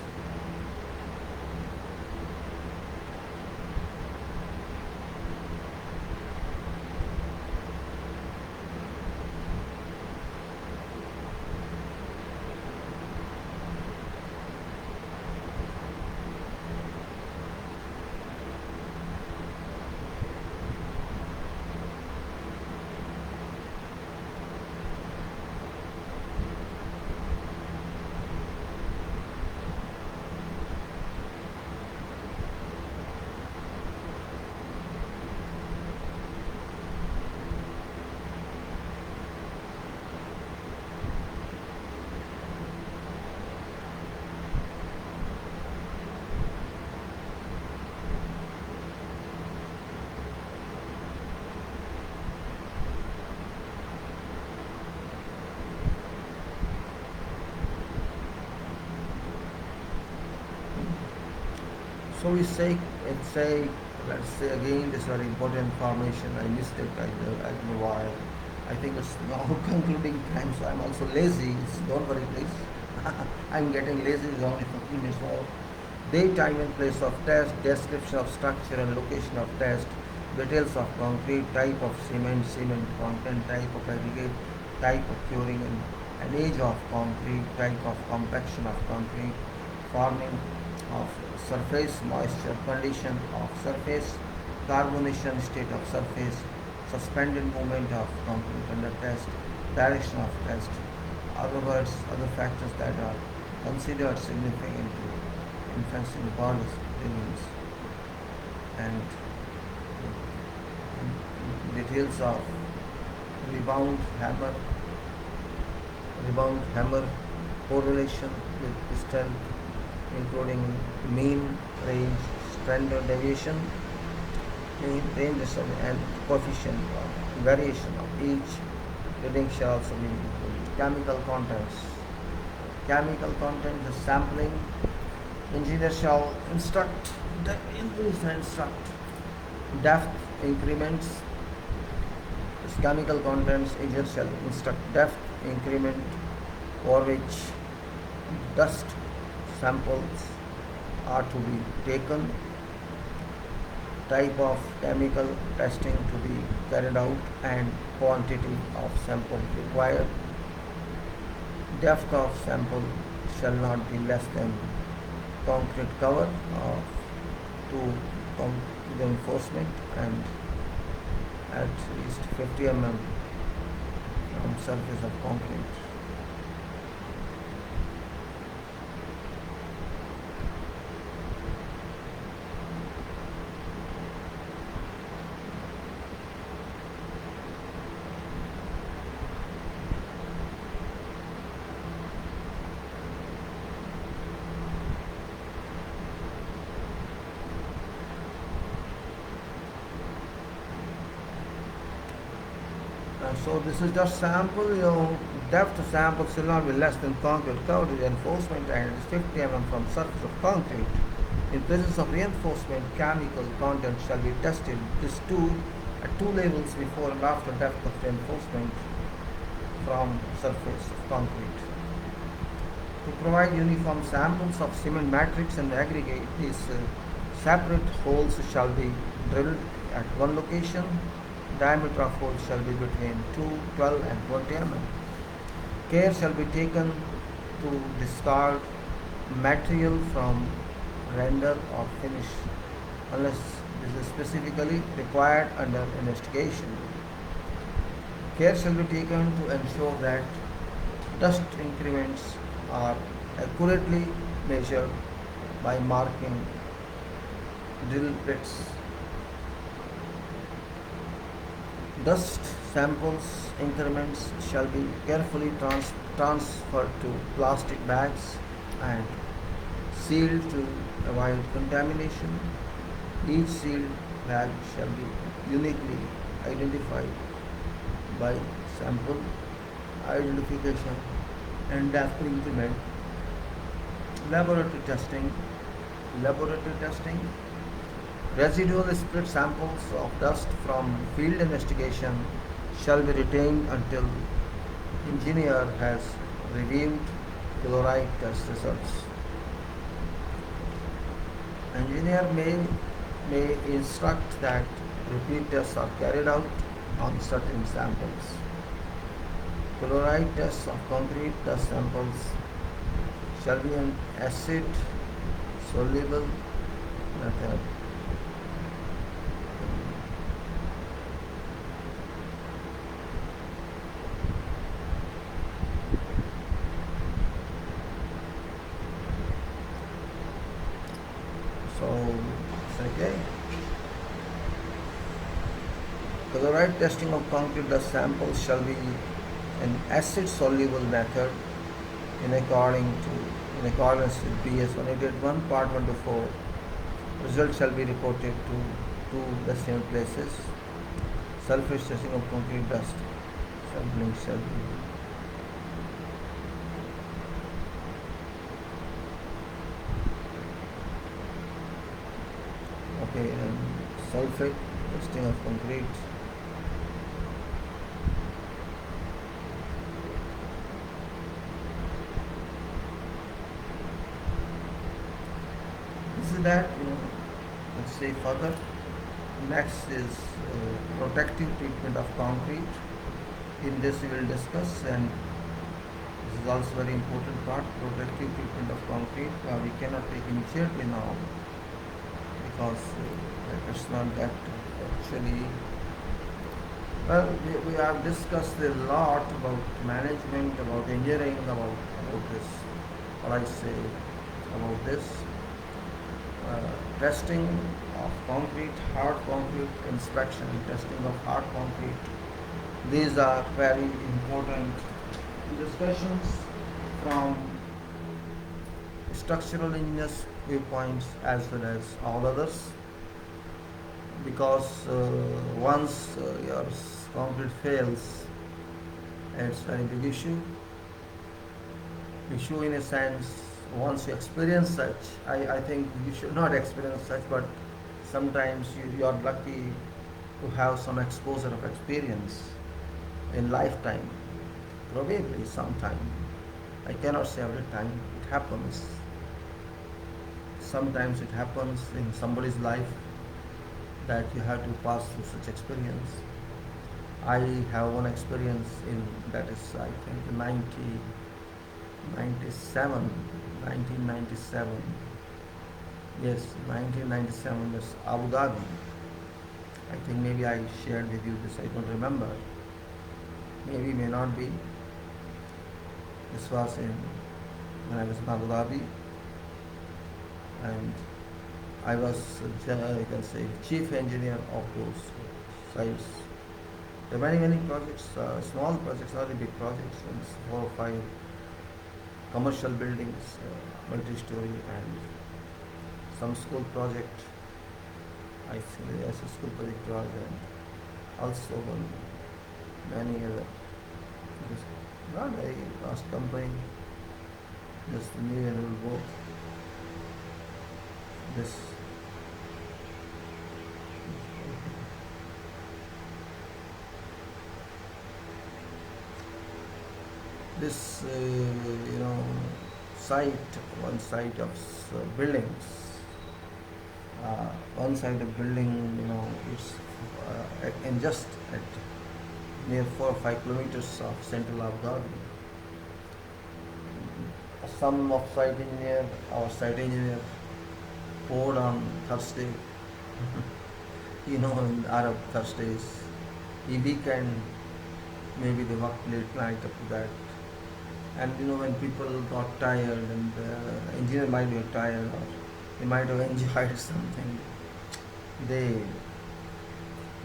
So we say, let's say again, this is very important information. I missed it. I don't know why. I think it's now concluding time, so I'm also lazy. Don't worry, please. I'm getting lazy. It's only 15 minutes more. Date, time and place of test, description of structure and location of test, details of concrete, type of cement, cement content, type of aggregate, type of curing and age of concrete, type of compaction of concrete, forming of surface, moisture condition of surface, carbonation state of surface, suspended movement of concrete under test, direction of test. Other words, other factors that are considered significant to influencing bond experience and details of rebound hammer, correlation with strength, including mean, range, standard deviation, mean, range, and coefficient of variation of each. Reading shall also be included. Chemical contents. Chemical content is sampling. Engineer shall instruct depth increments. This chemical contents, engineer shall instruct depth increment for which dust samples are to be taken, type of chemical testing to be carried out and quantity of sample required. Depth of sample shall not be less than concrete cover to reinforcement and at least 50 mm from surface of concrete. So this is just sample, depth of sample shall not be less than concrete cover reinforcement and it is 50 mm from surface of concrete. In presence of reinforcement, chemical content shall be tested. This too at two levels before and after depth of reinforcement from surface of concrete. To provide uniform samples of cement matrix and aggregate, these separate holes shall be drilled at one location. Diameter of hole shall be between 2, 12 and 20 mm. Care shall be taken to discard material from render or finish unless this is specifically required under investigation. Care shall be taken to ensure that dust increments are accurately measured by marking drill bits. Dust samples increments shall be carefully transferred to plastic bags and sealed to avoid contamination. Each sealed bag shall be uniquely identified by sample identification and depth increment. Laboratory testing. Laboratory testing. Residual split samples of dust from field investigation shall be retained until engineer has reviewed chloride test results. Engineer may instruct that repeat tests are carried out on certain samples. Chloride tests of concrete dust samples shall be an acid soluble method. Okay. Chloride testing of concrete dust samples shall be an acid soluble method in accordance with BS 1881 Part 1 to 4. Results shall be reported to the same places. Surface testing of concrete dust sampling shall be okay, and sulfate testing of concrete. This is that, let's say further. Next is protective treatment of concrete. In this we will discuss, and this is also very important part, protective treatment of concrete. We cannot take immediately now because it's not that actually. Well, we have discussed a lot about management, about engineering, about this, what I say about this. Testing of concrete, hard concrete, inspection and testing of hard concrete. These are very important discussions from structural engineers viewpoints as well as all others, because once your concrete fails, it's very big issue in a sense. Once you experience such, I think you should not experience such, but sometimes you are lucky to have some exposure of experience in lifetime, probably sometime. I cannot say every time. It happens. Sometimes it happens in somebody's life that you have to pass through such experience. I have one experience in, that is I think 1997. Yes, 1997 was Abu Dhabi. I think maybe I shared with you this, I don't remember. Maybe, may not be. This was when I was in Abu Dhabi, and I was, you can say, chief engineer of those sites. There are many projects, small projects, not big projects, and 4 or 5 commercial buildings, multi-story, and some school project. I think yes, a school project was, and also many other. Not a vast company, just new and old both. this this site, one site of buildings, one side of building, it's in just at near 4 or 5 kilometers of central Abu. Some of site engineer, our site engineer, poured on Thursday. In Arab Thursdays, the weekend, maybe they work late night up to that. And when people got tired and the engineer might be tired or they might have enjoyed something, they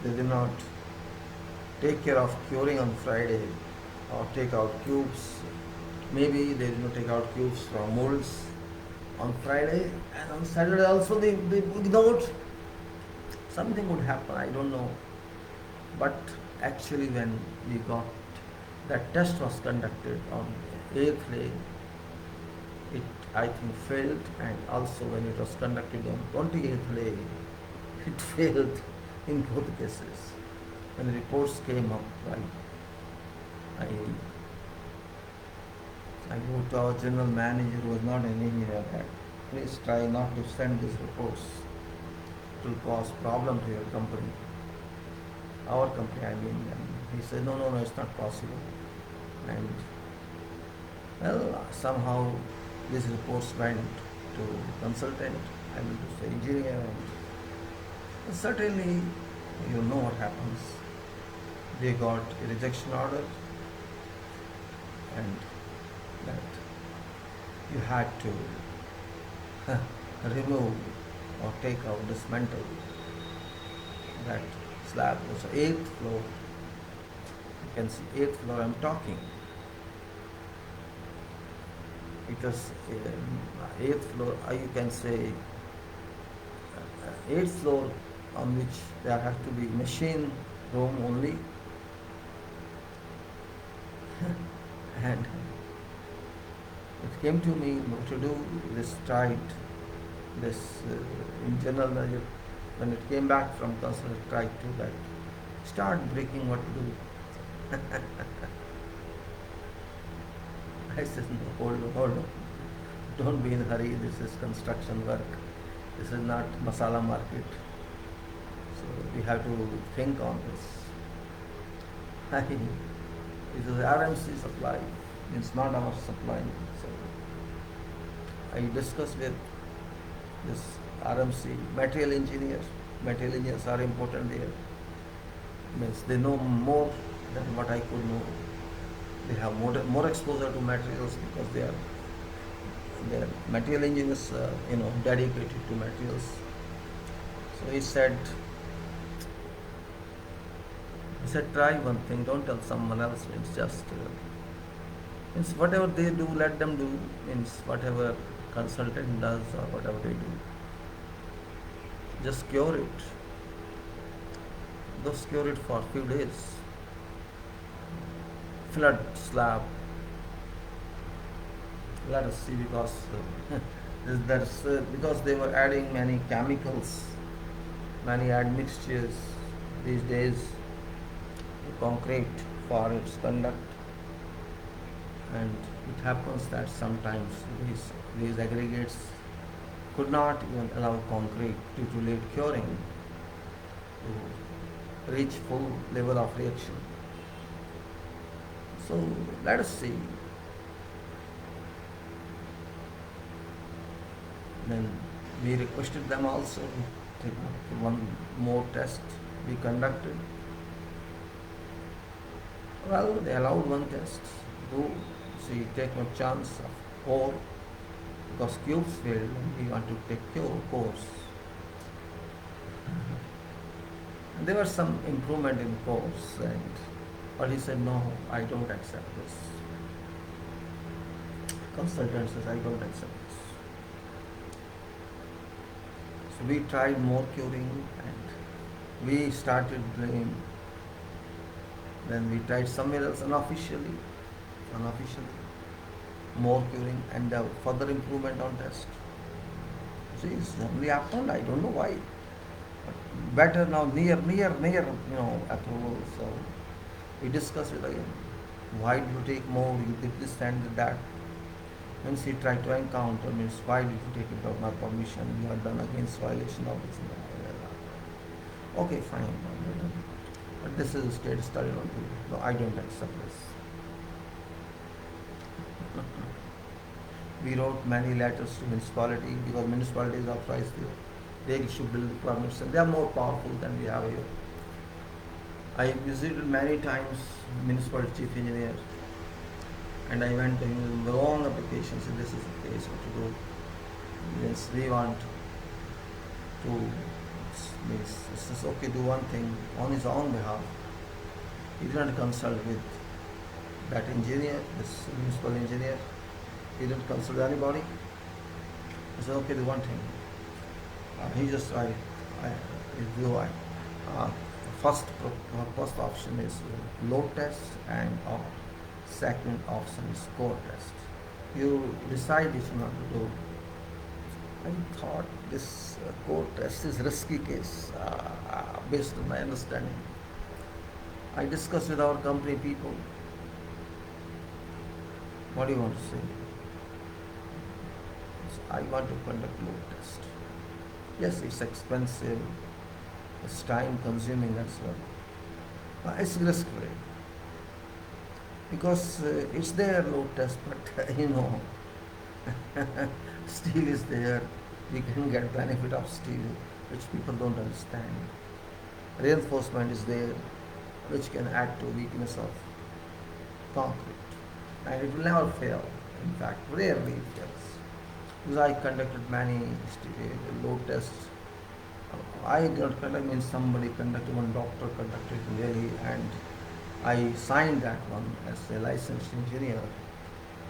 did not take care of curing on Friday or take out cubes. Maybe they did not take out cubes from molds on Friday, and on Saturday also they ignored. Something would happen, I don't know. But actually when we got, that test was conducted on 8th day, it I think failed, and also when it was conducted on 28th day, it failed in both cases. When the reports came up, I wrote to our general manager, who was not an engineer, that please try not to send these reports. It will cause problem to your company. Our company, I mean. And he said, no, it's not possible. And well, somehow these reports went to consultant, I mean to say engineer, and certainly you know what happens. They got a rejection order, and that you had to remove or take out, dismantle that slab. It was 8th floor. You can see 8th floor I'm talking. It was 8th floor, you can say 8th floor, on which there has to be machine room only. And it came to me to do this in general, when it came back from council, I tried to that start breaking what to do. I said, no, hold on, don't be in a hurry, this is construction work, this is not masala market, so we have to think on this. It is RMC supply, it's not our supply. So I discussed with this RMC material engineers. Material engineers are important there. Means they know more than what I could know. They have more exposure to materials because they are material engineers, dedicated to materials. So he said, try one thing, don't tell someone else. It's just means whatever they do, let them do. Means whatever consultant does or whatever they do, just cure it. Just cure it for a few days. Flood slab. Let us see, because because they were adding many chemicals, many admixtures these days to concrete for its conduct, and it happens that sometimes these aggregates could not even allow concrete due to late curing to reach full level of reaction. So let us see. Then we requested them also to one more test be conducted. Well, they allowed one test. Do see, take no chance of core, because cubes failed and we want to take cores. And there was some improvement in cores, but he said, no, I don't accept this. Consultant says, I don't accept this. So we tried more curing and we started blaming. Then we tried somewhere else unofficially, more curing and further improvement on test. See, it's only happened. I don't know why. But better now, near, approval. So we discussed it again. Why do you take more? You did this and that. Means he tried to encounter, means why did you take it without my permission? You are done against violation of this. Okay, fine. But this is a state study on you. No, I don't accept this. We wrote many letters to municipality because municipalities are authorized there. They issue building permits and they are more powerful than we have here. I visited many times municipal chief engineer and I went to him with long applications. This is the case, what to do. Yes, we want to, means this is okay, do one thing on his own behalf. He did not consult with that engineer, this municipal engineer. He didn't consult anybody. He said, okay, do one thing. He just, first option is load test and second option is core test. You decide which one to do. I thought this core test is risky case based on my understanding. I discussed with our company people. What do you want to say? I want to conduct load test. Yes, it's expensive, it's time consuming as well. It's risk free. Because it's there load test, but steel is there, we can get benefit of steel, which people don't understand. Reinforcement is there, which can add to weakness of concrete. And it will never fail. In fact, rarely it fails. Because I conducted many load tests. I did not conduct, means somebody conducted, one doctor conducted really, and I signed that one as a licensed engineer.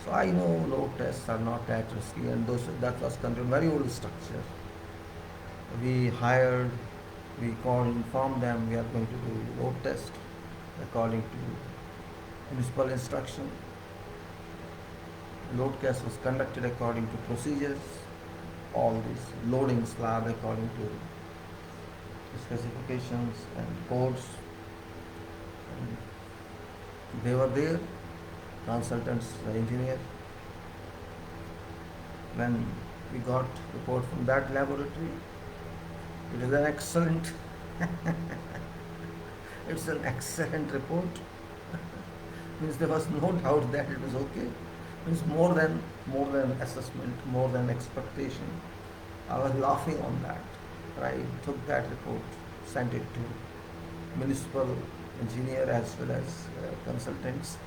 So I know load tests are not that risky, and that was considered very old structure. We informed them we are going to do load test according to municipal instruction. Load test was conducted according to procedures. All these loading slab according to specifications and codes. And they were there, consultants, the engineer. When we got report from that laboratory, it is an excellent, it's an excellent report. Means there was no doubt that it was okay. Means more than assessment, more than expectation. I was laughing on that. I took that report, sent it to municipal engineer as well as consultants.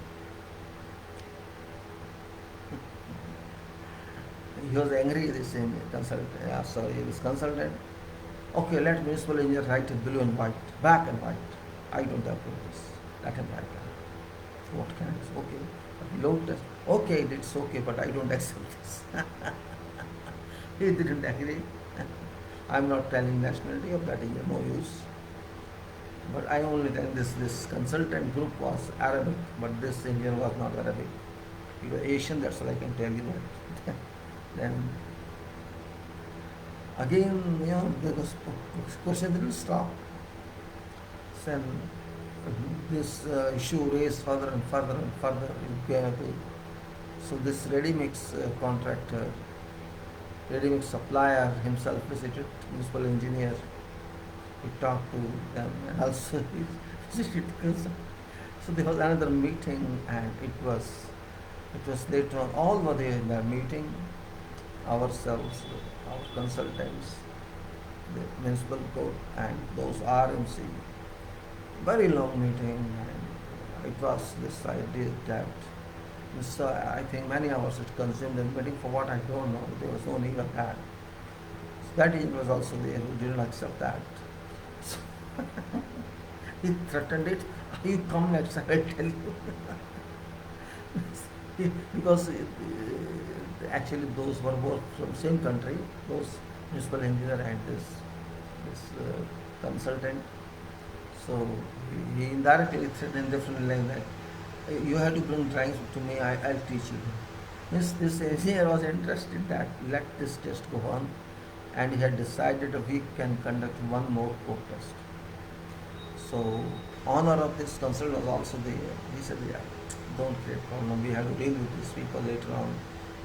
He was angry, this consultant. Okay, let municipal engineer write in blue and white, black and white. I don't approve this. Let him write that. What can I do? Okay. Load test. Okay, it's okay, but I don't accept this. He didn't agree. I'm not telling nationality of that engineer, no use. But I only tell this consultant group was Arabic, but this engineer was not Arabic. He was Asian, that's all I can tell you that. Then again, the question didn't stop. Then this issue raised further and further and further. So this ready-mix contractor, ready-mix supplier himself visited municipal engineer. He talked to them and also he visited. So there was another meeting, and it was later on. All were there in that meeting. Ourselves, our consultants, the municipal court, and those RMC. Very long meeting, and it was this idea that so I think many hours it consumed in meeting for what I don't know. There was no need of that. So that agent was also there who didn't accept that. So he threatened it. You come next, I will tell you. Because actually those were both from same country, those municipal engineer and this consultant. So he indirectly threatened different language. You have to bring drawings to me, I'll teach you. This engineer was interested that let this test go on. and he had decided a week can conduct one more code test. So honor of this consultant was also there. He said, yeah, don't create problem. We have to deal with these people later on.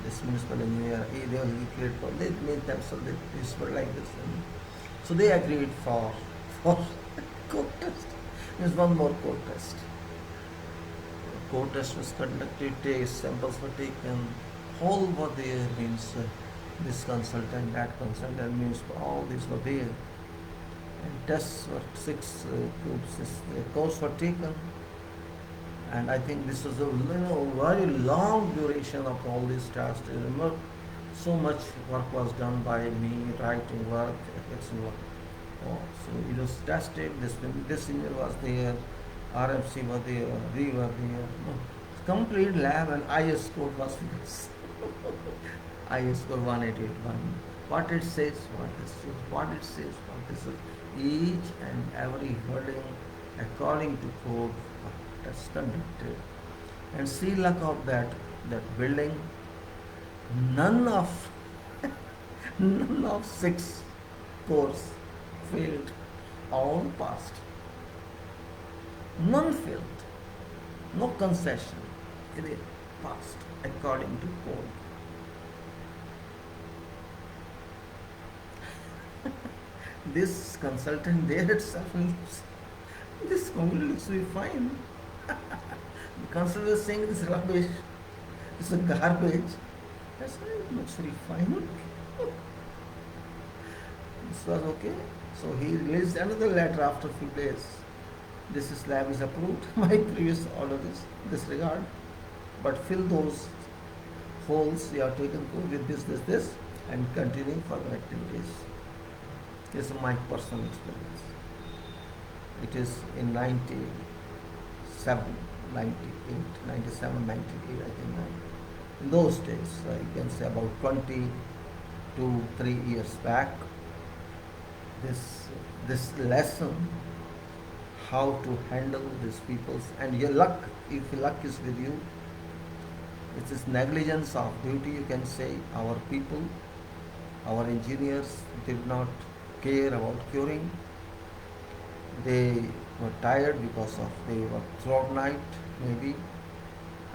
This municipal engineer, they will create problem. They made themselves they whispered like this. And so they agreed for code test. There's one more code test. Code test was conducted, samples were taken, whole were there means this consultant, that consultant means all these were there. And tests were six groups. The course were taken, and I think this was a very long duration of all these tests. Remember, so much work was done by me, writing work, etc. Oh, so it was tested. This engineer was there, RFC was there, we were there. No, complete lab and IS code was fixed. IS code 1881. What it says, what it says, what it says. Each and every wording according to code was conducted. And see luck of that building, none of none of six cores failed, all passed. None failed. No concession. It is passed according to code. This consultant there itself looks, this only looks to be fine. The consultant is saying this rubbish, this is garbage. That's why it looks very fine. This was okay. So he released another letter after a few days. This slab is approved. My previous order is disregard, but fill those holes you have taken with this, and continue further activities. This is my personal experience. It is in 97, 98, 97, 98, I think. In those days, you can say about 20 to 3 years back, this lesson, how to handle these peoples, and your luck, if luck is with you, it is negligence of duty, you can say. Our people, our engineers did not care about curing. They were tired because of they were throughout night maybe,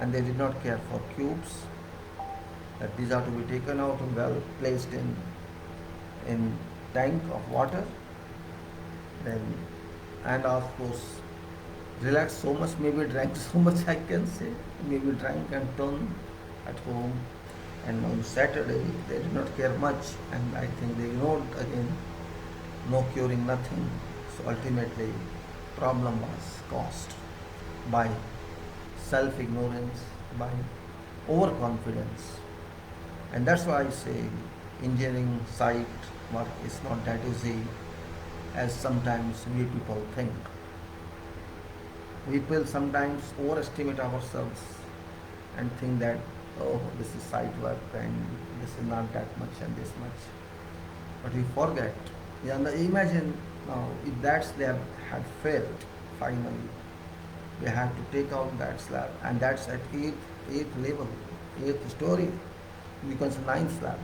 and they did not care for cubes, that these are to be taken out and well placed in tank of water, then, and of course relax so much, maybe drank so much, I can say, maybe drank and turned at home. And on Saturday they did not care much, and I think they ignored again, no curing, nothing. So ultimately problem was caused by self-ignorance, by overconfidence. And that's why I say engineering site work is not that easy as sometimes we people think. We will sometimes overestimate ourselves and think that, oh, this is site work and this is not that much and this much. But we forget. And imagine now, if that slab had failed finally, we had to take out that slab, and that's at 8th level, 8th story, becomes 9th slab.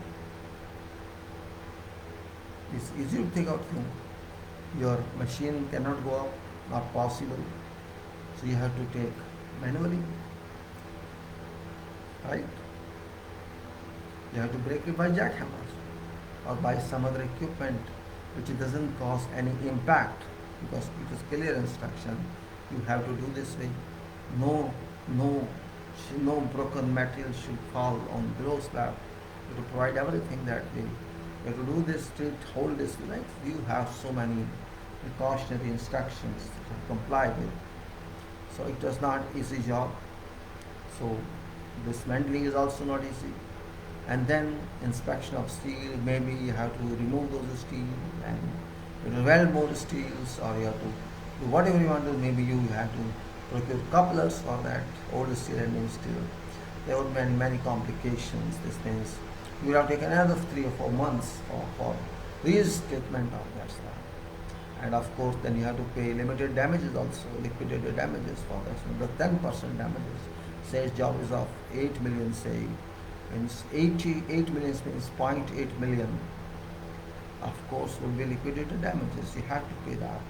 It's easy to take out thing. Your machine cannot go up, not possible. So you have to take manually, right? You have to break it by jackhammer or by some other equipment which doesn't cause any impact, because it is clear instruction. You have to do this way. No broken material should fall on below slab. You have to provide everything that way. You have to do this, hold this like you have so many precautionary instructions to comply with. So it was not easy job. So dismantling is also not easy. And then inspection of steel, maybe you have to remove those steel and you have to weld more steels, or you have to do whatever you want to do. Maybe you have to procure couplers for that, old steel and new steel. There were many complications. This means you will have taken another 3 or 4 months for restatement of that slab. And of course then you have to pay limited damages also, liquidated damages for that. So the 10% damages. Say job is of 8 million, say, means 88 million means 0.8 million. of course will be liquidated damages. You have to pay that.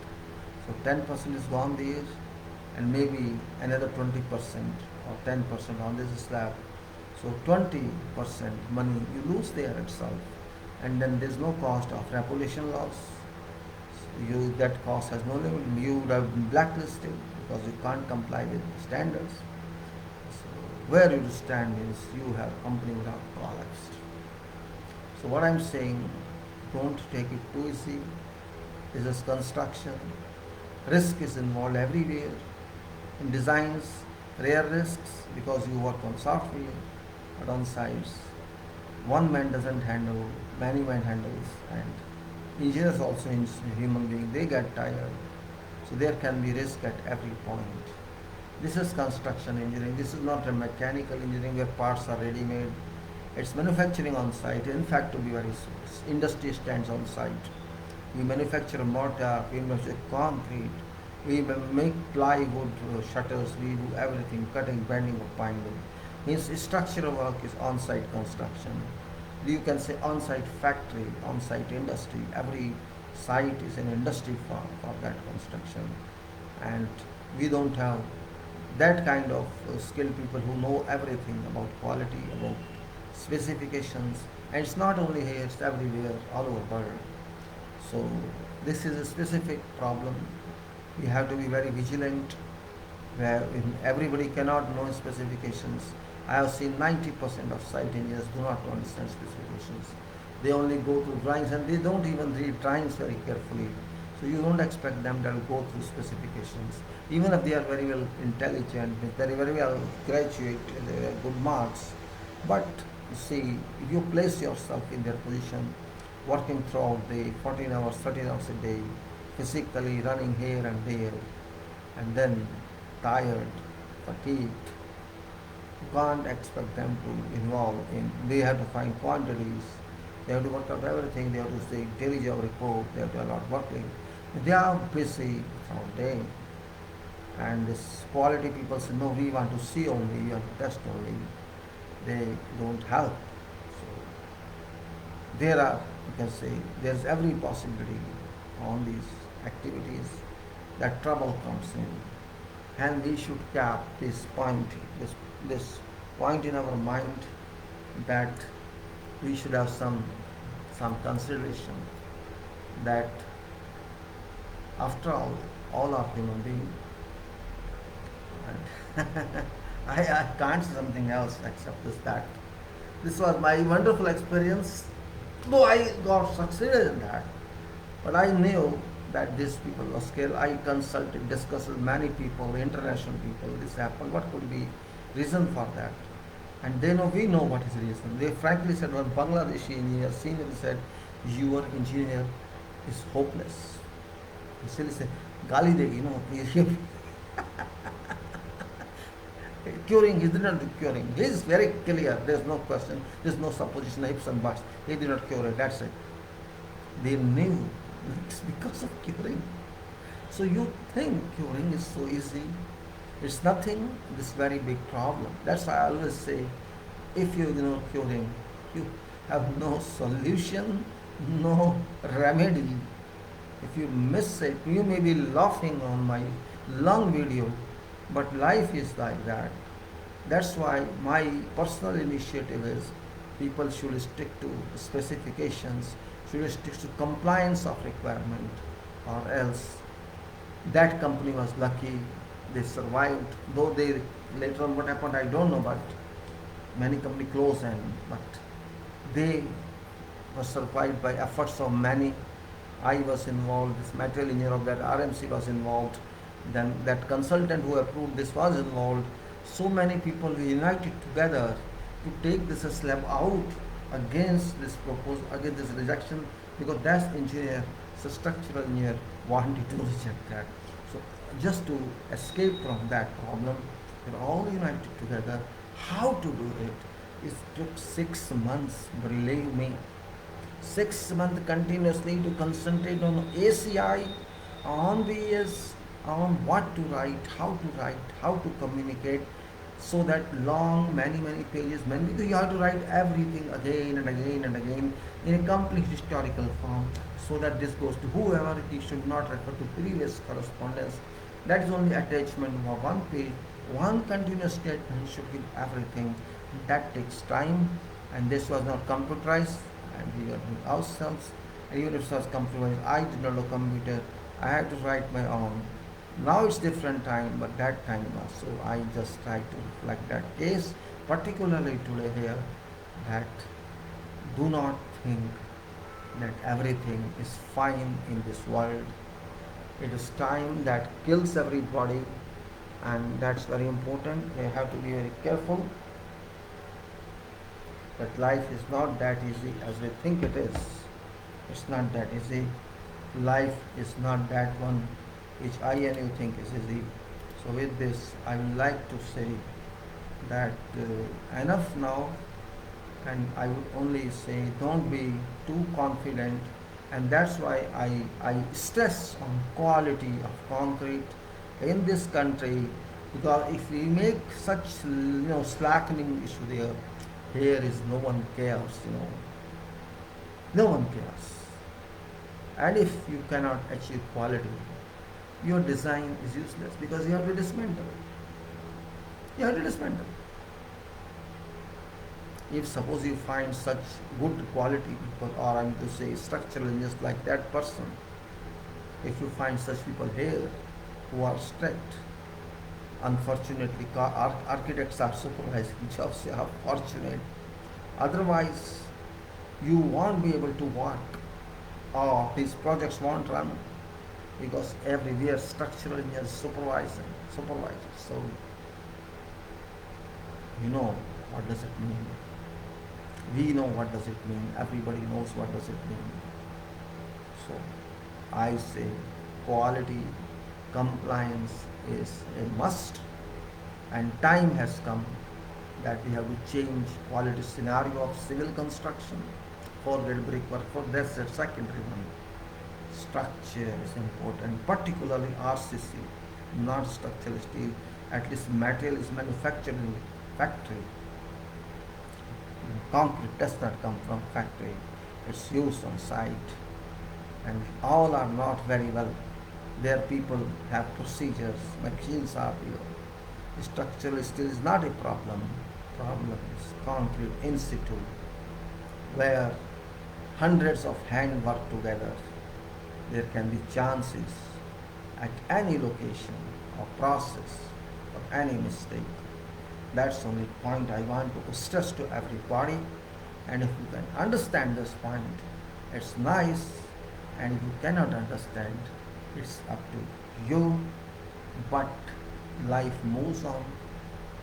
So 10% is gone there, and maybe another 20% or 10% on this slab. So 20% money you lose there itself, and then there's no cost of reputation loss. You that cost has no limit. You would have been blacklisted because you can't comply with the standards. So where you stand is you have company would have collapsed. So what I'm saying, don't take it too easy. This is construction. Risk is involved everywhere. In designs, rare risks because you work on software, but on sites, one man doesn't handle, many man handles, and engineers also in human being, they get tired. So there can be risk at every point. This is construction engineering. This is not a mechanical engineering where parts are ready made. It's manufacturing on site. In fact, to be very industry stands on site. We manufacture mortar, we manufacture concrete, we make plywood shutters, we do everything, cutting, bending, or binding. Means structural work is on-site construction. You can say on-site factory, on-site industry. Every site is an industry for that construction. And we don't have that kind of skilled people who know everything about quality, about specifications. And it's not only here, it's everywhere, all over the world. So this is a specific problem. We have to be very vigilant where everybody cannot know specifications. I have seen 90% of site engineers do not understand specifications. They only go to drawings and they don't even read drawings very carefully. So you don't expect them to go through specifications. Even if they are very well intelligent, very well graduate, they have good marks. But you see, if you place yourself in their position, working throughout the 14 hours, 13 hours a day, physically running here and there, and then tired, fatigued, you can't expect them to involve in, they have to find quantities, they have to work out everything, they have to say daily job report, they have to a lot working. They are busy all day. And this quality people say, no, we want to see only, we want to test only. They don't help. So there are, you can say, there's every possibility on these activities that trouble comes in. And we should cap this point, this point in our mind that we should have some consideration that after all are human beings. And I can't say something else except that. This was my wonderful experience, though I got succeeded in that. But I knew that these people were scared. I consulted, discussed with many people, international people, this happened, what could be reason for that? And they know, we know what is the reason. They frankly said, one Bangladeshi engineer, senior, said, your engineer is hopeless. He still said, Gali degi, curing, he did not do curing. He is very clear, there is no question, there is no supposition, ifs and buts. He did not cure it, that's it. They knew it's because of curing. So you think curing is so easy? It's nothing, this very big problem. That's why I always say, if you ignore curing, you have no solution, no remedy. If you miss it, you may be laughing on my long video, but life is like that. That's why my personal initiative is people should stick to specifications, should stick to compliance of requirement, or else that company was lucky, they survived, though they later on what happened I don't know, but many company closed, and but they were survived by efforts of many. I was involved, this material engineer of that RMC was involved, then that consultant who approved this was involved. So many people united together to take this slab out against this proposal, against this rejection, because that engineer, so structural engineer, wanted to reject that. So just to escape from that problem, they were all united together. How to do it? It took 6 months, believe me. 6 months continuously to concentrate on ACI, on BS, on what to write, how to communicate, So that long, many pages, many, because you have to write everything again and again and again in a complete historical form, so that this goes to whoever. He should not refer to previous correspondence. That is only attachment of one page. One continuous statement should give everything. That takes time, and this was not computerized, and we were doing ourselves. And even if it was computerized, I did not know computer. I had to write my own. Now it's different time, but that time was. So I just try to reflect that case, particularly today here, that do not think that everything is fine in this world. It is time that kills everybody, and that's very important. We have to be very careful that life is not that easy as we think it is. It's not that easy. Life is not that one which I and you think is easy. So with this, I would like to say that enough now, and I would only say don't be too confident, and that's why I stress on quality of concrete in this country, because if we make such slackening issue there, here is no one cares, no one cares. And if you cannot achieve quality, your design is useless, because you have to dismantle. You have to dismantle. If suppose you find such good quality people, or I'm to say structural engineers like that person, if you find such people here who are strict, unfortunately architects are supervising jobs, they are fortunate. Otherwise, you won't be able to work, or these projects won't run, because everywhere structural engineers supervisors. So you know what does it mean. We know what does it mean. Everybody knows what does it mean. So I say quality, compliance is a must, and time has come that we have to change quality scenario of civil construction. Forget brickwork, for that's a secondary one. Structure is important, particularly RCC, not structural steel. At least material is manufactured in factory. Concrete does not come from factory. It's used on site, and all are not very well. Their people have procedures, machines are here. Structural steel is not a problem. Problem is concrete in situ, where hundreds of hands work together. There can be chances at any location or process of any mistake. That's the only point I want to stress to everybody. And if you can understand this point, it's nice. And if you cannot understand, it's up to you. But life moves on,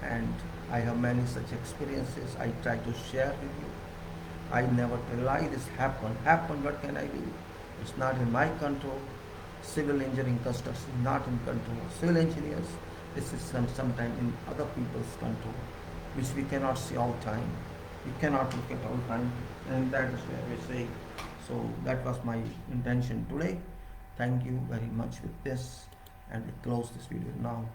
and I have many such experiences I try to share with you. I never tell lie, this happened, what can I do? It's not in my control. Civil engineering construction is not in control. Civil engineers, this is sometimes in other people's control, which we cannot see all time. We cannot look at all time, and that is where we say. So that was my intention today. Thank you very much with this, and we close this video now.